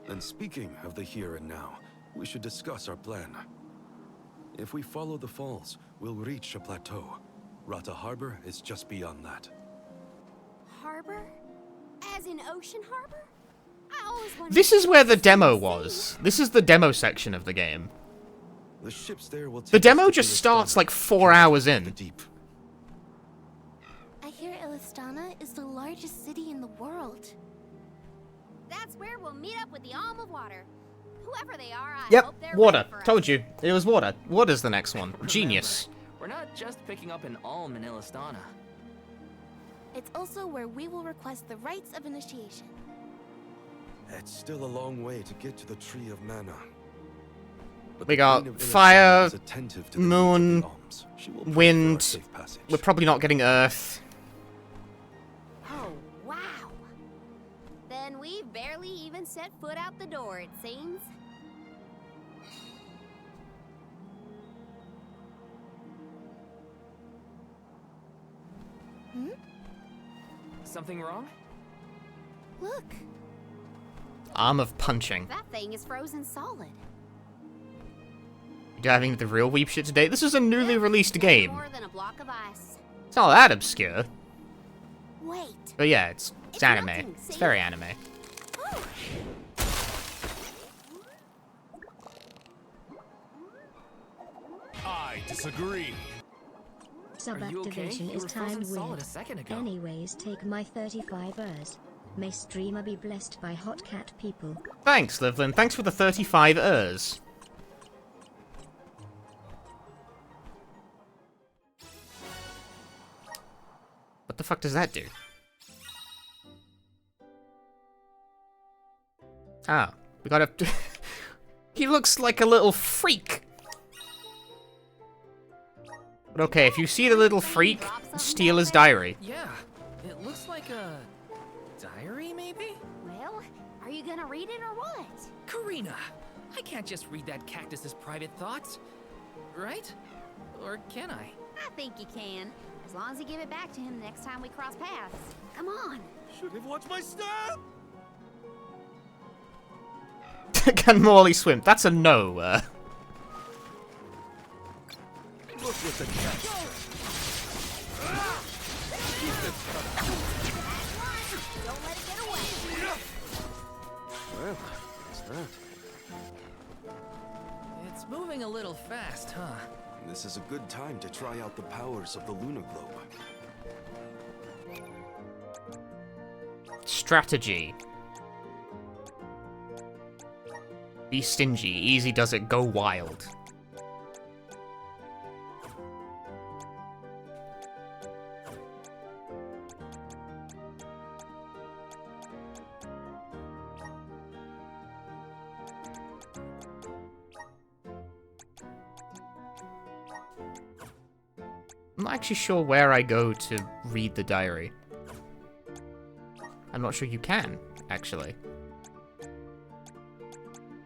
[SPEAKER 2] And speaking of the here and now, we should discuss our plan. If we follow the falls, we'll reach a plateau. Rata Harbor is just beyond that.
[SPEAKER 3] Harbor? As in Ocean Harbor? I always wondered.
[SPEAKER 1] This is where the demo was. This is the demo section of the game.
[SPEAKER 2] The ships there will
[SPEAKER 1] The
[SPEAKER 2] take
[SPEAKER 1] demo
[SPEAKER 2] us to
[SPEAKER 1] just
[SPEAKER 2] Ilistana,
[SPEAKER 1] starts like 4 hours
[SPEAKER 2] the
[SPEAKER 1] in.
[SPEAKER 2] deep.
[SPEAKER 4] I hear Ilistana is the largest city in the world.
[SPEAKER 3] That's where we'll meet up with the Alm of Water. Whoever they are, I
[SPEAKER 1] Yep,
[SPEAKER 3] hope they're
[SPEAKER 1] water.
[SPEAKER 3] ready for us.
[SPEAKER 1] Told you. It was water. Water's the next one. Genius.
[SPEAKER 5] We're not just picking up an Alm in Ilistana.
[SPEAKER 4] It's also where we will request the rites of initiation.
[SPEAKER 2] It's still a long way to get to the Tree of Mana. But
[SPEAKER 1] We
[SPEAKER 2] the
[SPEAKER 1] got
[SPEAKER 2] Queen of Ilistana
[SPEAKER 1] fire,
[SPEAKER 2] is attentive to the
[SPEAKER 1] moon,
[SPEAKER 2] needs of the Alms. She will pray for our
[SPEAKER 1] wind.
[SPEAKER 2] safe passage.
[SPEAKER 1] We're probably not getting Earth.
[SPEAKER 3] Oh, wow. Then we've barely even set foot out the door, it seems.
[SPEAKER 5] Something wrong?
[SPEAKER 4] Look,
[SPEAKER 1] Arm of punching.
[SPEAKER 3] That thing is frozen solid.
[SPEAKER 1] Diving into the real weep shit today. This is a newly released
[SPEAKER 3] Nothing
[SPEAKER 1] game.
[SPEAKER 3] More than a block of ice.
[SPEAKER 1] It's not that obscure.
[SPEAKER 3] Wait.
[SPEAKER 1] But yeah, it's
[SPEAKER 3] It's
[SPEAKER 1] anime.
[SPEAKER 3] melting,
[SPEAKER 1] It's
[SPEAKER 3] see?
[SPEAKER 1] very anime.
[SPEAKER 3] Oh.
[SPEAKER 10] I disagree.
[SPEAKER 5] Are you okay?
[SPEAKER 11] Sub-activation
[SPEAKER 5] You
[SPEAKER 11] is
[SPEAKER 5] were frozen
[SPEAKER 11] timed
[SPEAKER 5] solid a
[SPEAKER 11] with.
[SPEAKER 5] second ago.
[SPEAKER 11] Anyways, take my 35 Rs. May streamer be blessed by hot cat people.
[SPEAKER 1] Thanks, Livlin. Thanks for the 35 Rs. What the fuck does that do? Ah, we gotta... He looks like a little freak. But okay, if you see the little freak, steal his diary.
[SPEAKER 5] Yeah, it looks like a diary, maybe?
[SPEAKER 3] Well, are you gonna read it or what?
[SPEAKER 5] Karina, I can't just read that cactus's private thoughts, right? Or can I?
[SPEAKER 3] I think you can. As long as you give it back to him the next time we cross paths. Come on.
[SPEAKER 10] Should have watched my step.
[SPEAKER 1] Can Morley swim? That's a no.
[SPEAKER 10] Look with the catch.
[SPEAKER 3] Don't let it get away.
[SPEAKER 2] Well, what's that?
[SPEAKER 5] It's moving a little fast, huh?
[SPEAKER 2] This is a good time to try out the powers of the lunar globe.
[SPEAKER 1] Strategy. Be stingy. Easy does it, go wild. I'm not actually sure where I go to read the diary. I'm not sure you can, actually.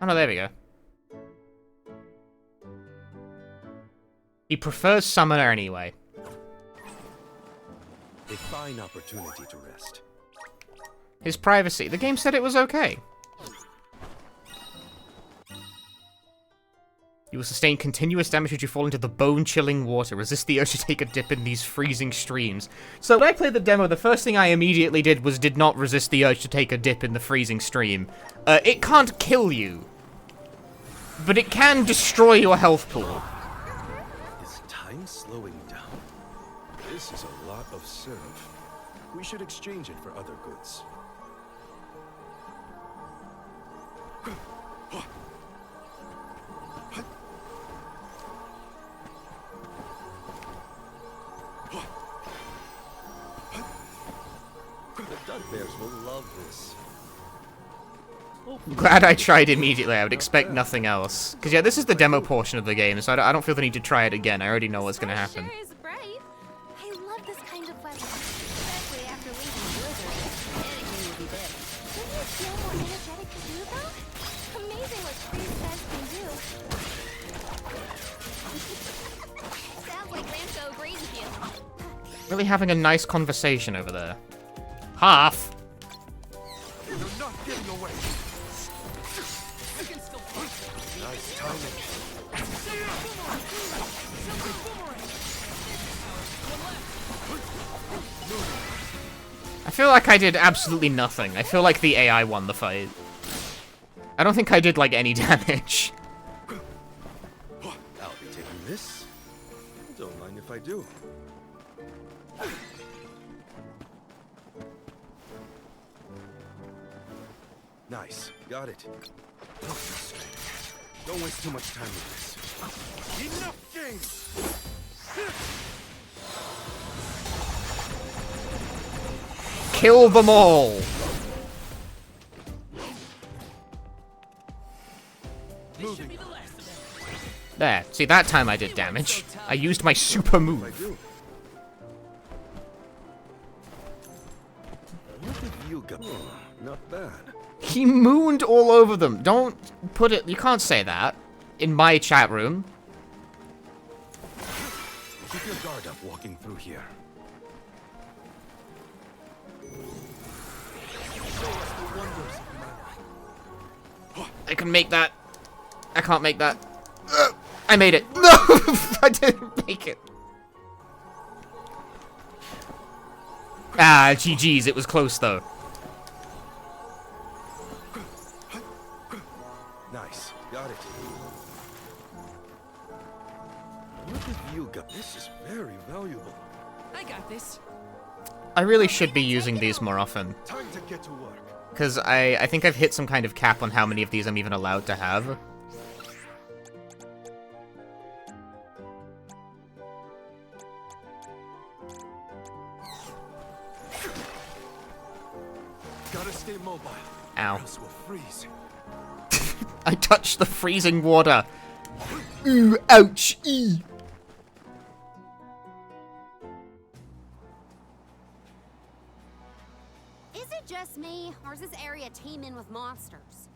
[SPEAKER 1] Oh no, there we go. He prefers Summoner anyway.
[SPEAKER 2] A fine opportunity to rest.
[SPEAKER 1] His privacy. The game said it was okay. You will sustain continuous damage should you fall into the bone-chilling water. Resist the urge to take a dip in these freezing streams. So when I played the demo, the first thing I immediately did was did not resist the urge to take a dip in the freezing stream. It can't kill you, but it can destroy your health pool.
[SPEAKER 2] Is time slowing down? This is a lot of syrup. We should exchange it for other goods. The duck bears will love this.
[SPEAKER 1] Glad I tried immediately. I would expect nothing else. Because, yeah, this is the demo portion of the game, so I don't feel the need to try it again. I already know what's going to happen.
[SPEAKER 4] Sure is brave. I love this kind of weather, especially after leaving Blizzard. Anything will be better. Don't you feel more energetic too, though? Amazing what freeze guys can do.
[SPEAKER 9] Sounds like Ramco agrees with you.
[SPEAKER 1] Really having a nice conversation over there. Half.
[SPEAKER 10] You're not getting away.
[SPEAKER 2] Nice timing.
[SPEAKER 1] I feel like I did absolutely nothing. I feel like the AI won the fight. I don't think I did, like, any damage.
[SPEAKER 2] I'll be taking this. Don't mind if I do. Nice. Got it. Don't waste too much time with this.
[SPEAKER 10] Enough games.
[SPEAKER 1] Kill them all!
[SPEAKER 10] Moving.
[SPEAKER 1] There. See, that time I did damage. I used my super move.
[SPEAKER 2] What have you got? Not bad.
[SPEAKER 1] He mooned all over them. Don't put it... You can't say that. In my chat room.
[SPEAKER 2] Keep your guard up walking through here.
[SPEAKER 1] I can make that. I can't make that. I made it. No! I didn't make it. Ah, GG's. It was close, though.
[SPEAKER 2] Nice. Got it. What have you got? This is very valuable.
[SPEAKER 5] I got this.
[SPEAKER 1] I really should be using these more often.
[SPEAKER 2] Time to get to work.
[SPEAKER 1] Because I think I've hit some kind of cap on how many of these I'm even allowed to have.
[SPEAKER 2] Gotta stay mobile.
[SPEAKER 1] Ow.
[SPEAKER 2] Or else we'll freeze.
[SPEAKER 1] I touched the freezing water. Ooh, ouch. Ee.
[SPEAKER 3] Is it just me, or is this area teeming with monsters?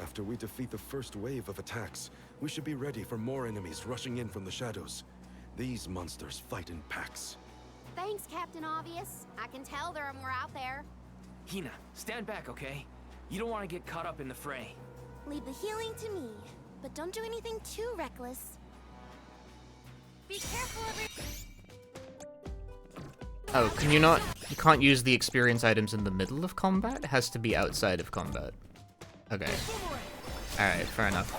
[SPEAKER 2] After we defeat the first wave of attacks, we should be ready for more enemies rushing in from the shadows. These monsters fight in packs.
[SPEAKER 3] Thanks, Captain Obvious. I can tell there are more out there.
[SPEAKER 5] Hina, stand back, okay? You don't want to get caught up in the fray.
[SPEAKER 4] Leave the healing to me, but don't do anything too reckless.
[SPEAKER 9] Be careful,
[SPEAKER 1] Oh, can you not? You can't use the experience items in the middle of combat? It has to be outside of combat. Okay. Alright, fair enough.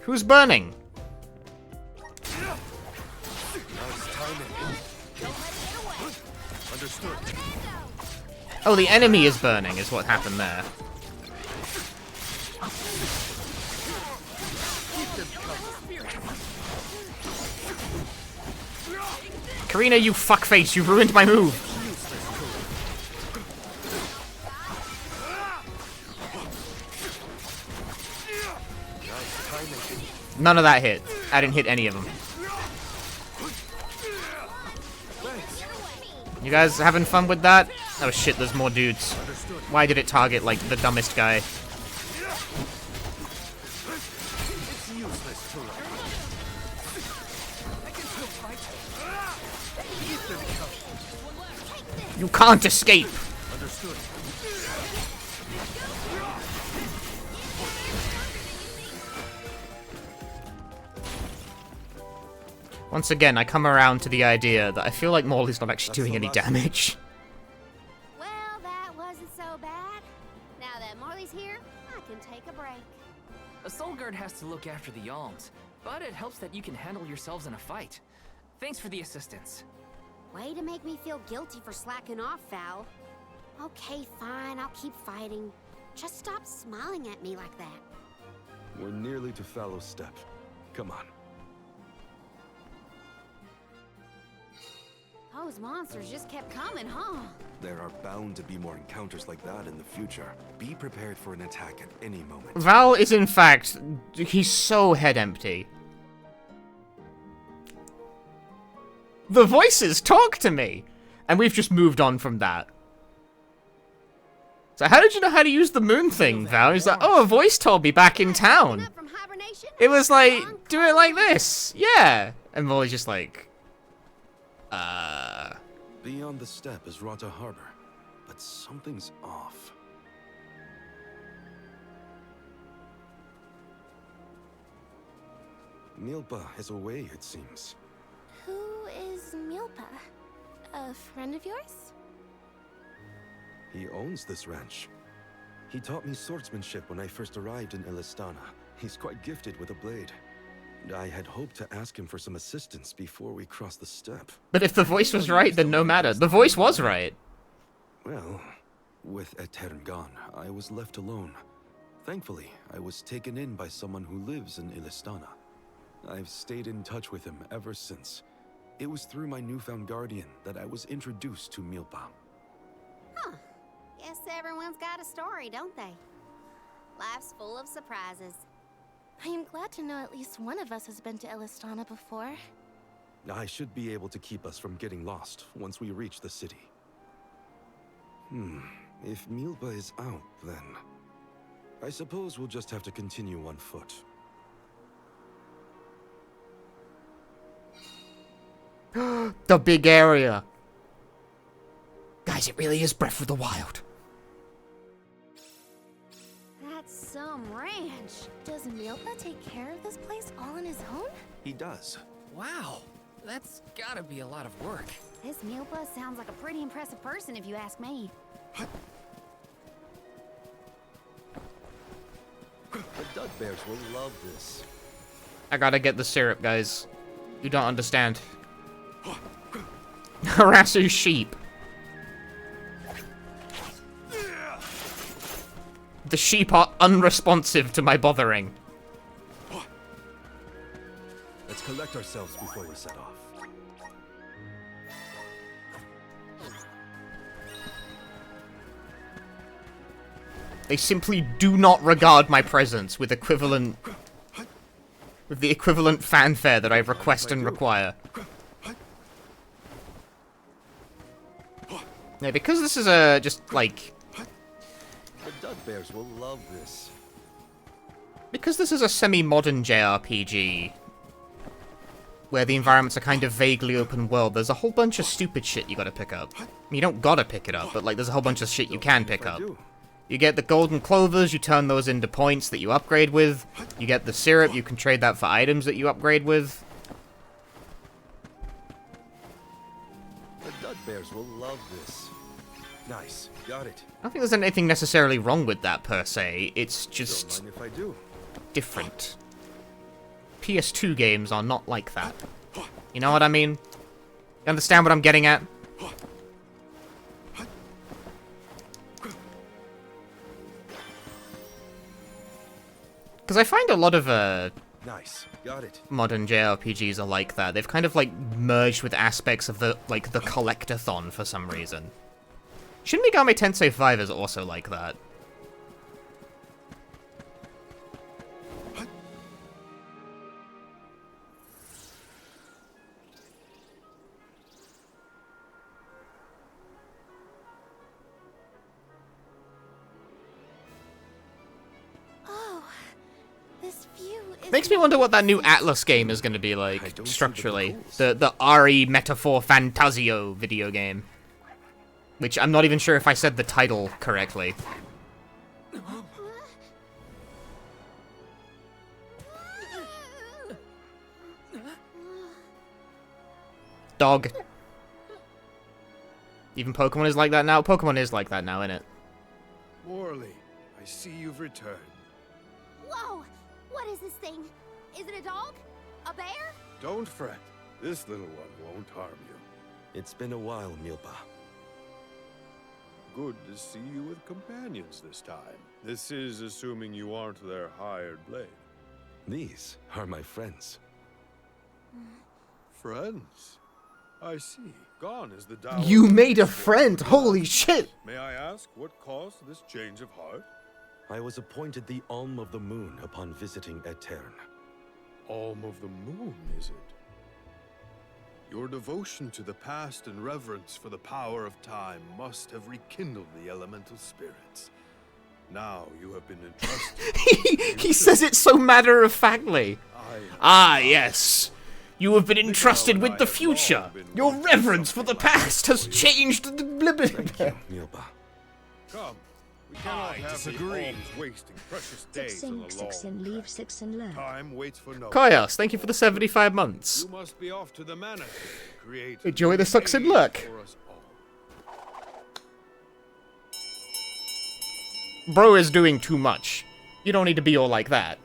[SPEAKER 1] Who's burning?
[SPEAKER 10] Understood.
[SPEAKER 1] Oh, the enemy is burning, is what happened there. Karina, you fuckface, you ruined my move. None of that hit. I didn't hit any of them. You guys having fun with that? Oh shit, there's more dudes. Why did it target, like, the dumbest guy? You can't escape! Once again, I come around to the idea that I feel like Morley's not actually doing any damage.
[SPEAKER 3] Well, that wasn't so bad. Now that Morley's here, I can take a break.
[SPEAKER 5] A soul guard has to look after the alms, but it helps that you can handle yourselves in a fight. Thanks for the assistance.
[SPEAKER 3] Way to make me feel guilty for slacking off, Val. Okay, fine, I'll keep fighting. Just stop smiling at me like that.
[SPEAKER 2] We're nearly to Fallow Step. Come on.
[SPEAKER 3] Those monsters just kept coming, huh?
[SPEAKER 2] There are bound to be more encounters like that in the future. Be prepared for an attack at any moment.
[SPEAKER 1] Val is, in fact, he's so head empty. The voices talk to me! And we've just moved on from that. So how did you know how to use the moon thing, Val? He's like, oh, a voice told me back in town. It was like, do it like this. Yeah. And Molly's just like,
[SPEAKER 2] Beyond the step is Rata Harbor, but something's off. Milpa is away, it seems.
[SPEAKER 4] Who is Milpa? A friend of yours?
[SPEAKER 2] He owns this ranch. He taught me swordsmanship when I first arrived in Elistana. He's quite gifted with a blade. I had hoped to ask him for some assistance before we crossed the step.
[SPEAKER 1] but if the voice was right, then no matter. The voice was right.
[SPEAKER 2] Well, with Etern gone, I was left alone. Thankfully, I was taken in by someone who lives in Elistana. I've stayed in touch with him ever since. It was through my newfound guardian that I was introduced to Milpa.
[SPEAKER 3] Huh. Guess everyone's got a story, don't they? Life's full of surprises.
[SPEAKER 4] I am glad to know at least one of us has been to Elistana before.
[SPEAKER 2] I should be able to keep us from getting lost once we reach the city. If Milpa is out, then I suppose we'll just have to continue on foot.
[SPEAKER 1] The big area. Guys, it really is Breath of the Wild.
[SPEAKER 3] That's some ranch.
[SPEAKER 4] Does Milpa take care of this place all on his own?
[SPEAKER 2] He does.
[SPEAKER 5] Wow, that's gotta be a lot of work.
[SPEAKER 3] This Milpa sounds like a pretty impressive person if you ask me.
[SPEAKER 2] The Dud Bears will love this.
[SPEAKER 1] I gotta get the syrup, guys. You don't understand. Harasser's sheep. The sheep are unresponsive to my bothering.
[SPEAKER 2] Let's collect ourselves before we set off.
[SPEAKER 1] They simply do not regard my presence with the equivalent fanfare that I request and require. Yeah, because this is a just like
[SPEAKER 2] The Dud Bears will love this.
[SPEAKER 1] because this is a semi-modern JRPG where the environments are kind of vaguely open world, there's a whole bunch of stupid shit you gotta pick up. I mean, you don't gotta pick it up, but like there's a whole bunch of shit you can pick up. You get the golden clovers, you turn those into points that you upgrade with. You get the syrup, you can trade that for items that you upgrade with.
[SPEAKER 2] The Dud Bears will love this. Nice. Got it.
[SPEAKER 1] I don't think there's anything necessarily wrong with that, per se. It's just
[SPEAKER 2] Don't mind if I do.
[SPEAKER 1] different. PS2 games are not like that. You know what I mean? You understand what I'm getting at? Because I find a lot of
[SPEAKER 2] Nice. Got it.
[SPEAKER 1] modern JRPGs are like that. They've kind of like merged with aspects of the collectathon for some reason. Shin Megami Tensei 5 is also like that. Makes me wonder what that new Atlas game is going to be like, structurally. The RE Metaphor Fantasio video game. Which I'm not even sure if I said the title correctly. Dog. Even Pokemon is like that now? Pokemon is like that now, innit?
[SPEAKER 10] Morley, I see you've returned.
[SPEAKER 3] Whoa! What is this thing? Is it a dog? A bear?
[SPEAKER 10] Don't fret. This little one won't harm you.
[SPEAKER 2] It's been a while, Milpa.
[SPEAKER 10] Good to see you with companions this time. This is assuming you aren't their hired blade.
[SPEAKER 2] These are my friends.
[SPEAKER 10] Friends? I see. Gone is the dower.
[SPEAKER 1] You made a friend! Holy shit!
[SPEAKER 10] May I ask what caused this change of heart?
[SPEAKER 2] I was appointed the Alm of the Moon upon visiting Aetern.
[SPEAKER 10] Alm of the Moon, is it? Your devotion to the past and reverence for the power of time must have rekindled the elemental spirits. Now you have been entrusted.
[SPEAKER 1] He says it so matter-of-factly. Ah, yes. You have been entrusted with the future. Your reverence for the past has changed the
[SPEAKER 2] Thank you, Milpa.
[SPEAKER 10] Come. We cannot disagree. Wasting precious days in the
[SPEAKER 11] Six
[SPEAKER 10] long
[SPEAKER 11] and leave, 6 and learn.
[SPEAKER 10] Time waits for no one.
[SPEAKER 1] Kaios, thank you for the 75 months.
[SPEAKER 10] You must be off to the manor to create
[SPEAKER 1] Enjoy the sucks and luck.
[SPEAKER 10] for us all.
[SPEAKER 1] Bro is doing too much. You don't need to be all like that.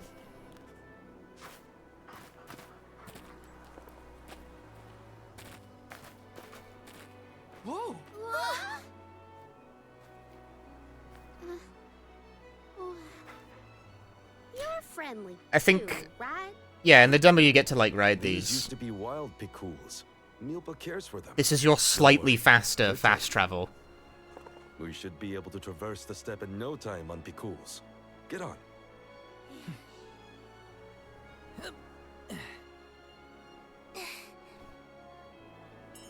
[SPEAKER 6] Whoa!
[SPEAKER 3] You're friendly.
[SPEAKER 1] I think-
[SPEAKER 3] too, right?
[SPEAKER 1] Yeah, in the demo you get to, like, ride
[SPEAKER 2] These
[SPEAKER 1] these.
[SPEAKER 2] used to be wild Picools. Milpa cares for them.
[SPEAKER 1] This is your slightly faster fast travel.
[SPEAKER 2] We should be able to traverse the steppe in no time on Picools. Get on.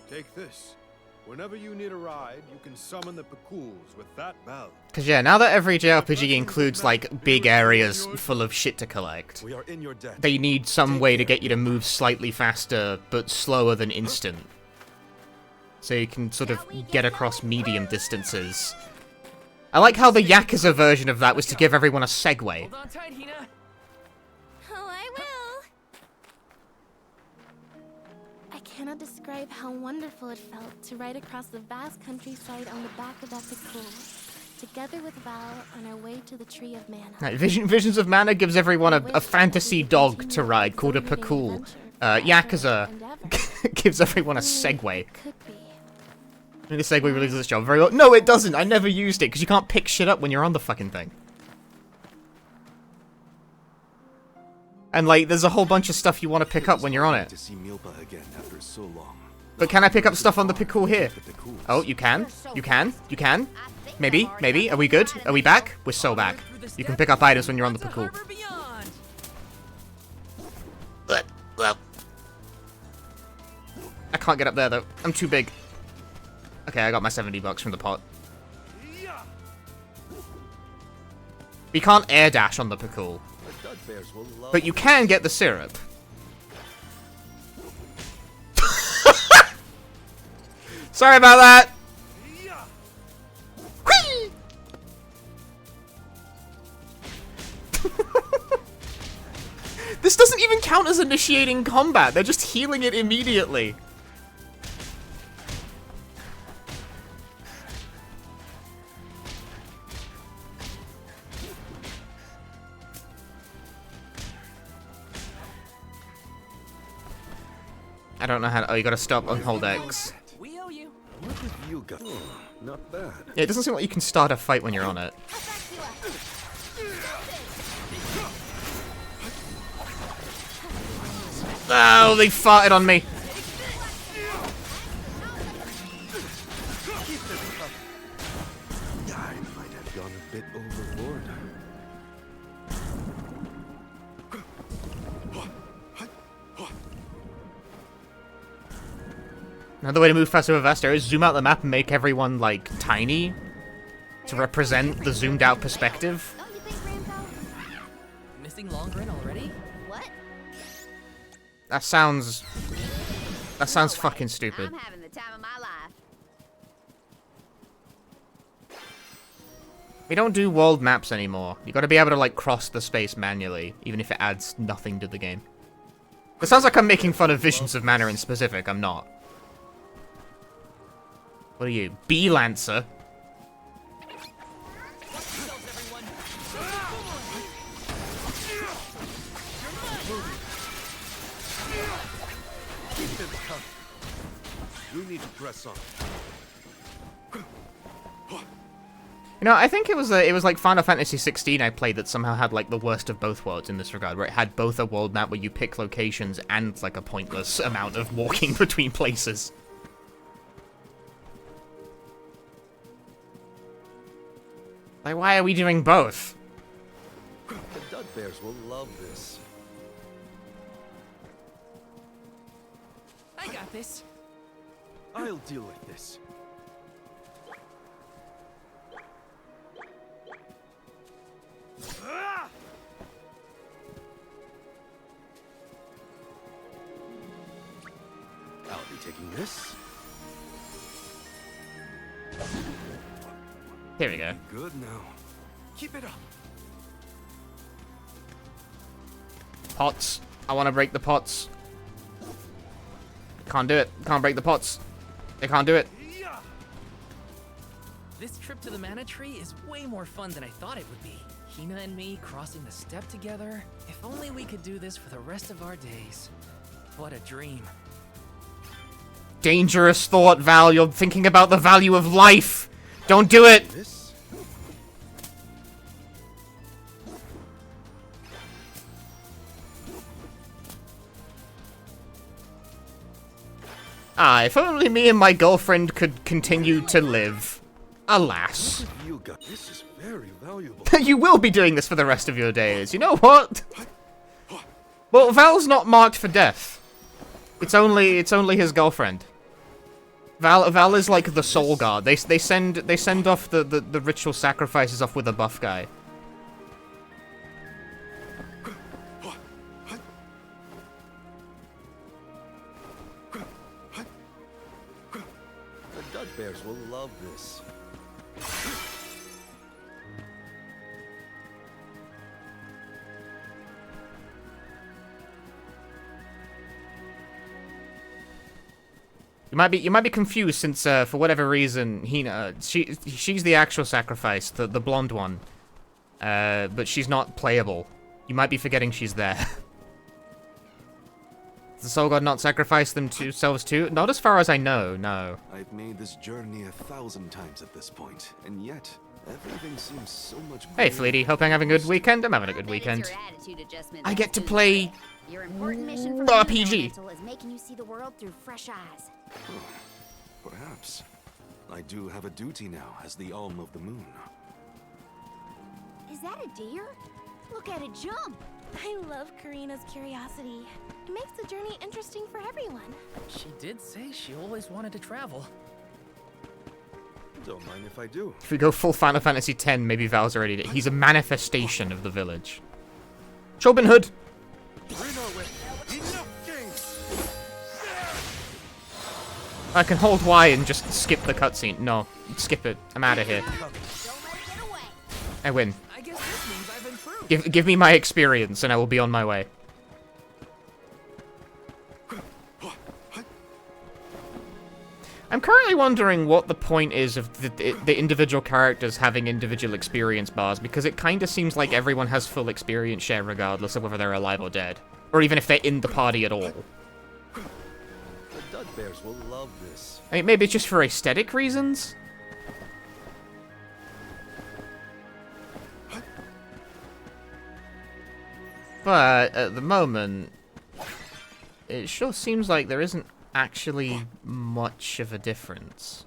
[SPEAKER 10] Take this. Whenever you need a ride, you can summon the Picools with that bell.
[SPEAKER 1] Because, yeah, now that every JRPG includes, like, big areas full of shit to collect,
[SPEAKER 2] We are in your debt.
[SPEAKER 1] they need some way to get you to move slightly faster, but slower than instant. So you can sort of get across medium distances. I like how the Yakuza version of that was to give everyone a segue.
[SPEAKER 5] Hold on tight, Hina.
[SPEAKER 4] Oh, I will. I cannot describe how wonderful it felt to ride across the vast countryside on the back of that Picool, together with Val on our way to the Tree of Mana.
[SPEAKER 1] Right, Visions of Mana gives everyone a fantasy dog to ride called a Picool. Yakuza gives everyone a Segway.
[SPEAKER 4] Could be.
[SPEAKER 1] I mean, the Segway really does its job very well. No, it doesn't. I never used it because you can't pick shit up when you're on the fucking thing. And like, there's a whole bunch of stuff you want to pick up when you're on it.
[SPEAKER 2] To see Milpa again after so long.
[SPEAKER 1] But can I pick up stuff on the Picool here? Oh, you can. You can. You can. Maybe. Maybe. Are we good? Are we back? We're so back. You can pick up items when you're on the Picool. I can't get up there though. I'm too big. Okay, I got my $70 from the pot. We can't air dash on the Picool. But you can get the syrup. Sorry about that! Whee! This doesn't even count as initiating combat, they're just healing it immediately. I don't know how to... Oh, you gotta stop and hold X.
[SPEAKER 5] We owe you.
[SPEAKER 2] What have you got? Oh, not bad.
[SPEAKER 1] Yeah, it doesn't seem like you can start a fight when you're on it. Oh, they farted on me.
[SPEAKER 2] I might have gone a bit overboard.
[SPEAKER 1] Another way to move faster with Vesta is zoom out the map and make everyone, like, tiny to represent the zoomed out perspective.
[SPEAKER 9] Don't you think, Rambo?
[SPEAKER 5] Missing Longren already?
[SPEAKER 9] What?
[SPEAKER 1] That sounds fucking stupid.
[SPEAKER 3] I'm having the time of my life.
[SPEAKER 1] We don't do world maps anymore. You gotta be able to, like, cross the space manually, even if it adds nothing to the game. It sounds like I'm making fun of Visions of Mana in specific. I'm not. What are you? Bee-Lancer?
[SPEAKER 2] We need to press on.
[SPEAKER 1] You know, I think it was like Final Fantasy 16 I played that somehow had like the worst of both worlds in this regard, where it had both a world map where you pick locations and like a pointless amount of walking between places. Like, why are we doing both?
[SPEAKER 2] The Dud Bears will love this.
[SPEAKER 5] I got this.
[SPEAKER 2] I'll deal with this. I'll be taking this.
[SPEAKER 1] Here we go.
[SPEAKER 2] Good now. Keep it up.
[SPEAKER 1] Pots. I want to break the pots. Can't do it. Can't break the pots. They can't do it.
[SPEAKER 5] This trip to the Mana Tree is way more fun than I thought it would be. Hina and me crossing the step together. If only we could do this for the rest of our days. What a dream.
[SPEAKER 1] Dangerous thought, Val. You're thinking about the value of life. Don't do it.
[SPEAKER 2] This.
[SPEAKER 1] Ah, if only me and my girlfriend could continue to live. Alas.
[SPEAKER 2] What have you got? This is very valuable.
[SPEAKER 1] You will be doing this for the rest of your days. You know what? Well, Val's not marked for death. It's only his girlfriend. Val is like the soul guard. They send off the ritual sacrifices off with a buff guy.
[SPEAKER 2] The Dud Bears will love this.
[SPEAKER 1] You might be confused since for whatever reason Hina she's the actual sacrifice, the blonde one, but she's not playable. You might be forgetting she's there. Does the soul god not sacrifice themselves too? Not as far as I know. No.
[SPEAKER 2] I've made this journey 1,000 times at this point, and yet everything seems so much.
[SPEAKER 1] Hey, Fleety. Hope I'm having a good weekend. I'm having a good weekend. I get to play
[SPEAKER 3] Your important mission from
[SPEAKER 1] RPG.
[SPEAKER 3] the is making you see the world through fresh eyes.
[SPEAKER 2] Perhaps. I do have a duty now as the Alm of the Moon.
[SPEAKER 3] Is that a deer? Look at it jump.
[SPEAKER 4] I love Karina's curiosity. It makes the journey interesting for everyone.
[SPEAKER 5] She did say she always wanted to travel.
[SPEAKER 2] Don't mind if I do.
[SPEAKER 1] If we go full Final Fantasy X, maybe Val's already. He's a manifestation of the village. Robin Hood. I can hold Y and just skip the cutscene. No, skip it. I'm out of here. I win.
[SPEAKER 5] I guess this means I've improved.
[SPEAKER 1] Give me my experience, and I will be on my way. I'm currently wondering what the point is of the individual characters having individual experience bars, because it kind of seems like everyone has full experience share regardless of whether they're alive or dead. Or even if they're in the party at all.
[SPEAKER 2] bears will love this.
[SPEAKER 1] I mean, maybe it's just for aesthetic reasons? But at the moment, it sure seems like there isn't actually much of a difference.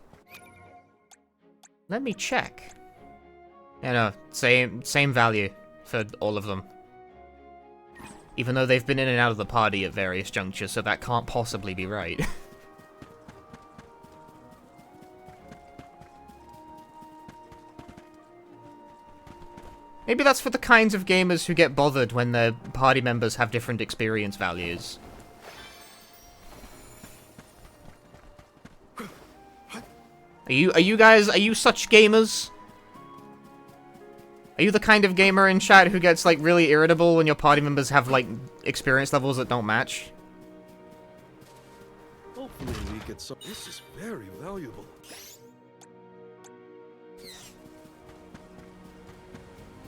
[SPEAKER 1] Let me check. Yeah, no, same value for all of them. Even though they've been in and out of the party at various junctures, so that can't possibly be right. Maybe that's for the kinds of gamers who get bothered when their party members have different experience values. Are you such gamers? Are you the kind of gamer in chat who gets, like, really irritable when your party members have, like, experience levels that don't match?
[SPEAKER 2] Hopefully we get some. This is very valuable.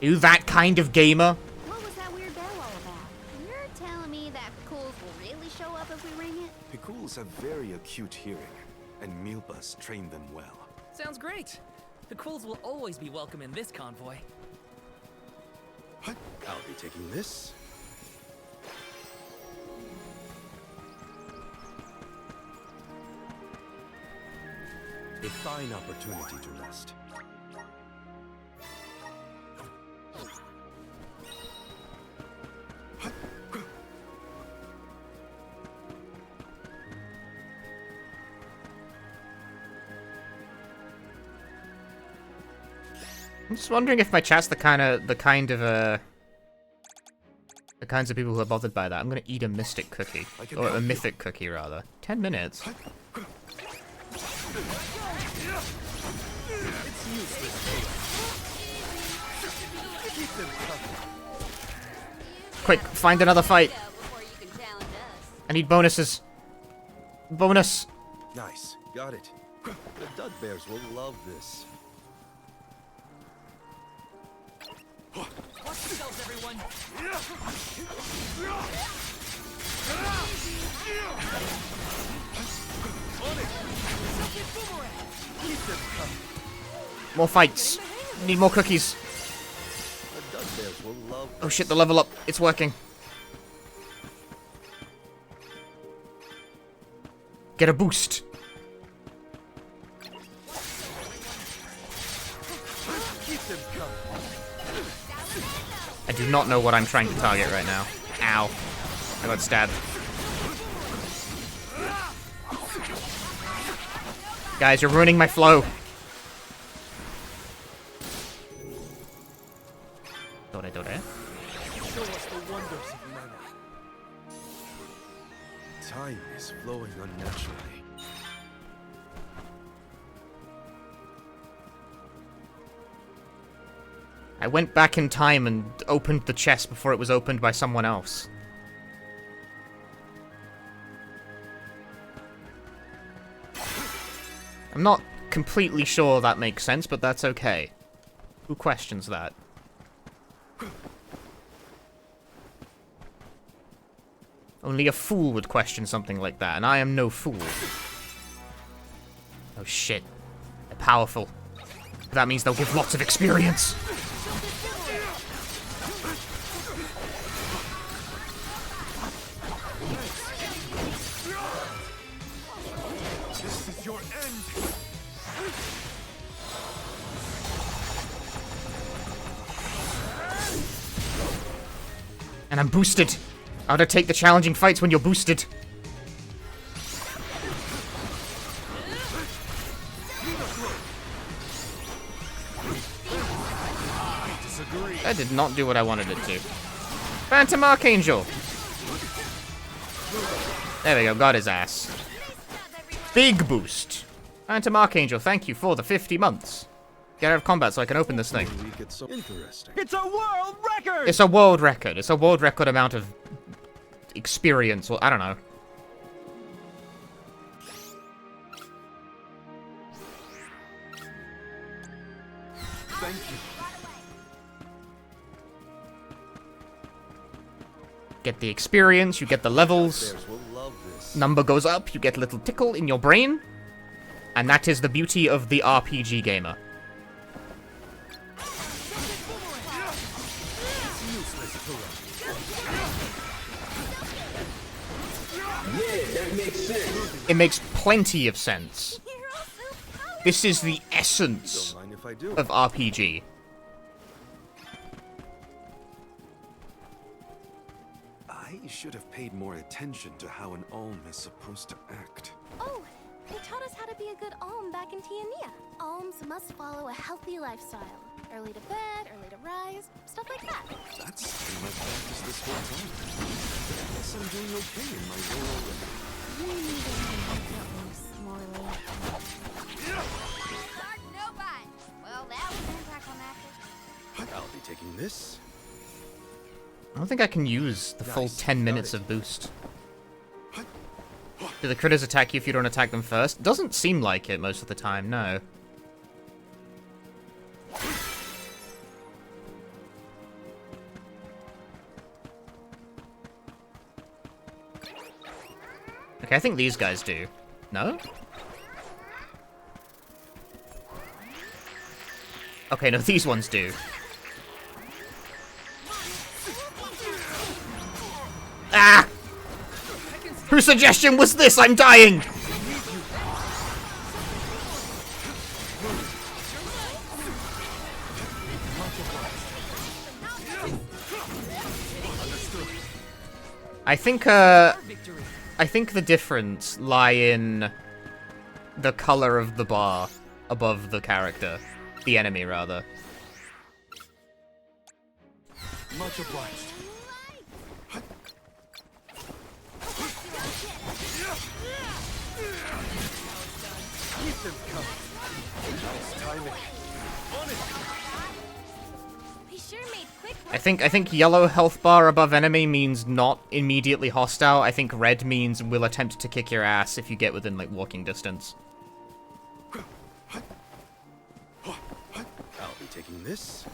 [SPEAKER 1] Are you that kind of gamer?
[SPEAKER 3] What was that weird bell all about? You're telling me that Picools will really show up if we ring it?
[SPEAKER 2] Picools have very acute hearing, and Milpas train them well.
[SPEAKER 5] Sounds great. The Cools will always be welcome in this convoy.
[SPEAKER 2] I'll be taking this. A fine opportunity to rest.
[SPEAKER 1] I'm just wondering if my chat's the kinds of people who are bothered by that. I'm gonna eat a mystic cookie. Or a mythic cookie, rather. 10 minutes. Quick, find another fight. I need bonuses. Bonus.
[SPEAKER 2] Nice, got it. The Dud Bears will love this.
[SPEAKER 5] Watch yourselves, everyone!
[SPEAKER 1] More fights. Need more cookies.
[SPEAKER 2] The Dud Bears will love
[SPEAKER 1] Oh shit, the level up. It's working. Get a boost. I do not know what I'm trying to target right now. Ow. I got stabbed. Guys, you're ruining my flow. Dore.
[SPEAKER 2] Show us the wonders of mana. Time is flowing unnaturally.
[SPEAKER 1] I went back in time and opened the chest before it was opened by someone else. I'm not completely sure that makes sense, but that's okay. Who questions that? Only a fool would question something like that, and I am no fool. Oh shit. They're powerful. That means they'll give lots of experience.
[SPEAKER 2] This is your end.
[SPEAKER 1] And I'm boosted. How to take the challenging fights when you're boosted. That did not do what I wanted it to. Phantom Archangel! There we go, got his ass. Big boost! Phantom Archangel, thank you for the 50 months. Get out of combat so I can open this thing.
[SPEAKER 2] Interesting.
[SPEAKER 6] It's a world record!
[SPEAKER 1] It's a world record. It's a world record amount of experience, or I don't know.
[SPEAKER 2] Thank you.
[SPEAKER 1] Get the experience, you get the levels.
[SPEAKER 2] Bears will love this.
[SPEAKER 1] number goes up, you get a little tickle in your brain. And that is the beauty of the RPG gamer. It makes plenty of sense. This is the essence of RPG.
[SPEAKER 2] I should have paid more attention to how an Alm is supposed to act.
[SPEAKER 4] Oh, they taught us how to be a good Alm back in Tiania. Alms must follow a healthy lifestyle. Early to bed, early to rise, stuff like that.
[SPEAKER 2] That's been my practice this whole time. I guess I'm doing okay in my role already.
[SPEAKER 3] You need to make your moves, Morley. Start nobody. Well, that was anticlimactic.
[SPEAKER 2] I'll be taking this.
[SPEAKER 1] I don't think I can use the full 10 minutes of boost. Do the critters attack you if you don't attack them first? Doesn't seem like it most of the time, no. Okay, I think these guys do. No? Okay, no, these ones do. Ah! Whose suggestion was this? I'm dying! I think the difference lie in the color of the bar above the character. The enemy, rather.
[SPEAKER 2] Much obliged. Keep them coming. Nice timing. On it.
[SPEAKER 4] We sure made quick work.
[SPEAKER 1] I think yellow health bar above enemy means not immediately hostile. I think red means will attempt to kick your ass if you get within, like, walking distance.
[SPEAKER 2] I'll be taking this.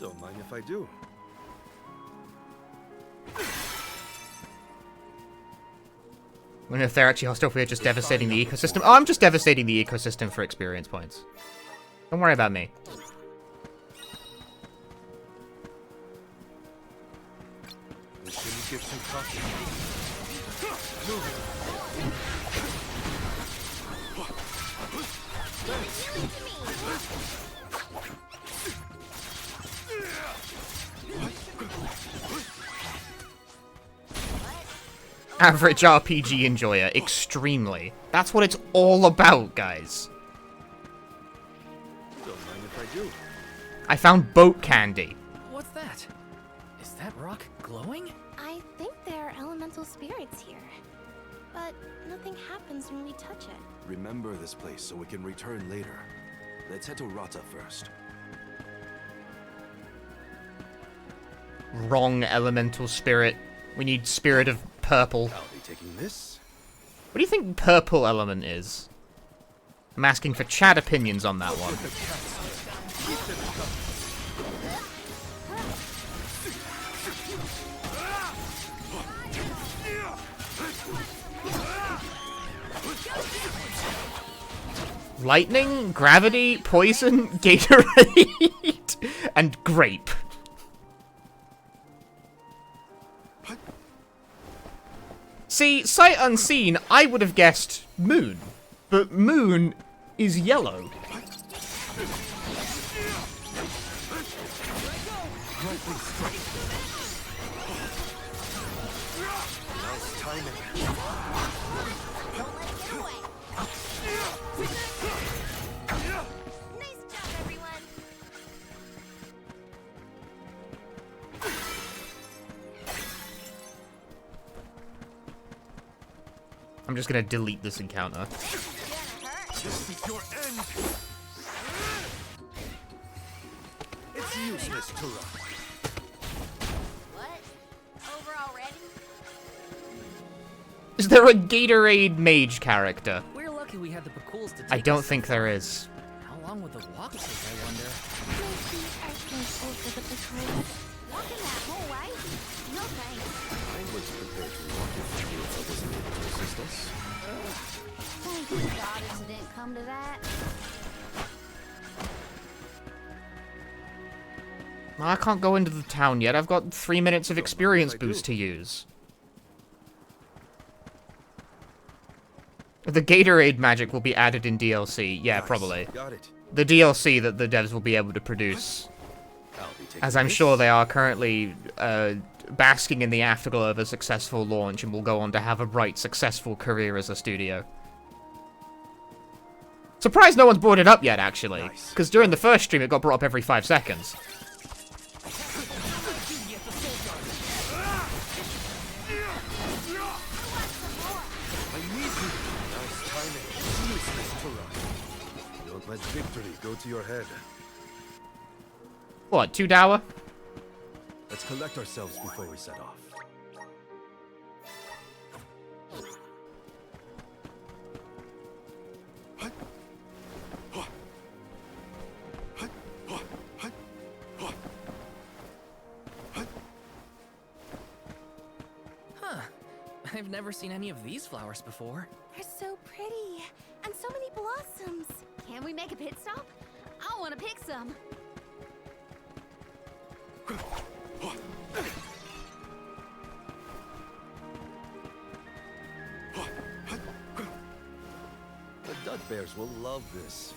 [SPEAKER 2] Don't mind if I do.
[SPEAKER 1] I wonder if they're actually hostile, if we're just devastating the ecosystem. Oh, I'm just devastating the ecosystem for experience points. Don't worry about me.
[SPEAKER 2] We shouldn't get too cocky.
[SPEAKER 1] Average RPG enjoyer, extremely. That's what it's all about, guys.
[SPEAKER 2] Don't mind if I do.
[SPEAKER 1] I found boat candy.
[SPEAKER 5] What's that? Is that rock glowing?
[SPEAKER 4] I think there are elemental spirits here. But nothing happens when we touch it.
[SPEAKER 2] Remember this place so we can return later. Let's head to Rata first.
[SPEAKER 1] Wrong elemental spirit. We need spirit of purple.
[SPEAKER 2] I'll be taking this.
[SPEAKER 1] What do you think purple element is? I'm asking for chat opinions on that one. Lightning, gravity, poison, Gatorade, and grape. See, sight unseen, I would have guessed moon. But moon is yellow.
[SPEAKER 2] Nice timing.
[SPEAKER 4] Nice job, everyone!
[SPEAKER 1] I'm just gonna delete this encounter.
[SPEAKER 2] This is your end. It's useless to run.
[SPEAKER 3] What? Over already?
[SPEAKER 1] Is there a Gatorade mage character?
[SPEAKER 5] We're lucky we had the Bakuls to take
[SPEAKER 1] I don't
[SPEAKER 5] us so
[SPEAKER 1] think there
[SPEAKER 5] far.
[SPEAKER 1] is.
[SPEAKER 5] How wrong with the walk stick, I wonder?
[SPEAKER 4] My feet are too old for the patrol.
[SPEAKER 3] Walking that whole way? No thanks.
[SPEAKER 2] I was prepared to walk if I wasn't able to assist us.
[SPEAKER 3] Thank God it didn't come to that.
[SPEAKER 1] I can't go into the town yet. I've got 3 minutes of experience boost to use. The Gatorade magic will be added in DLC. Yeah, probably.
[SPEAKER 2] Got it.
[SPEAKER 1] The DLC that the devs will be able to produce. As I'm sure they are currently basking in the afterglow of a successful launch and will go on to have a bright, successful career as a studio. Surprised no one's brought it up yet, actually. Because during the first stream, it got brought up every 5 seconds.
[SPEAKER 2] Don't let victory go to your head.
[SPEAKER 1] What, 2 dower?
[SPEAKER 2] Let's collect ourselves before we set off.
[SPEAKER 5] Huh. I've never seen any of these flowers before.
[SPEAKER 4] They're so pretty. And so many blossoms.
[SPEAKER 3] Can we make a pit stop? I want to pick some.
[SPEAKER 2] The duck bears will love this.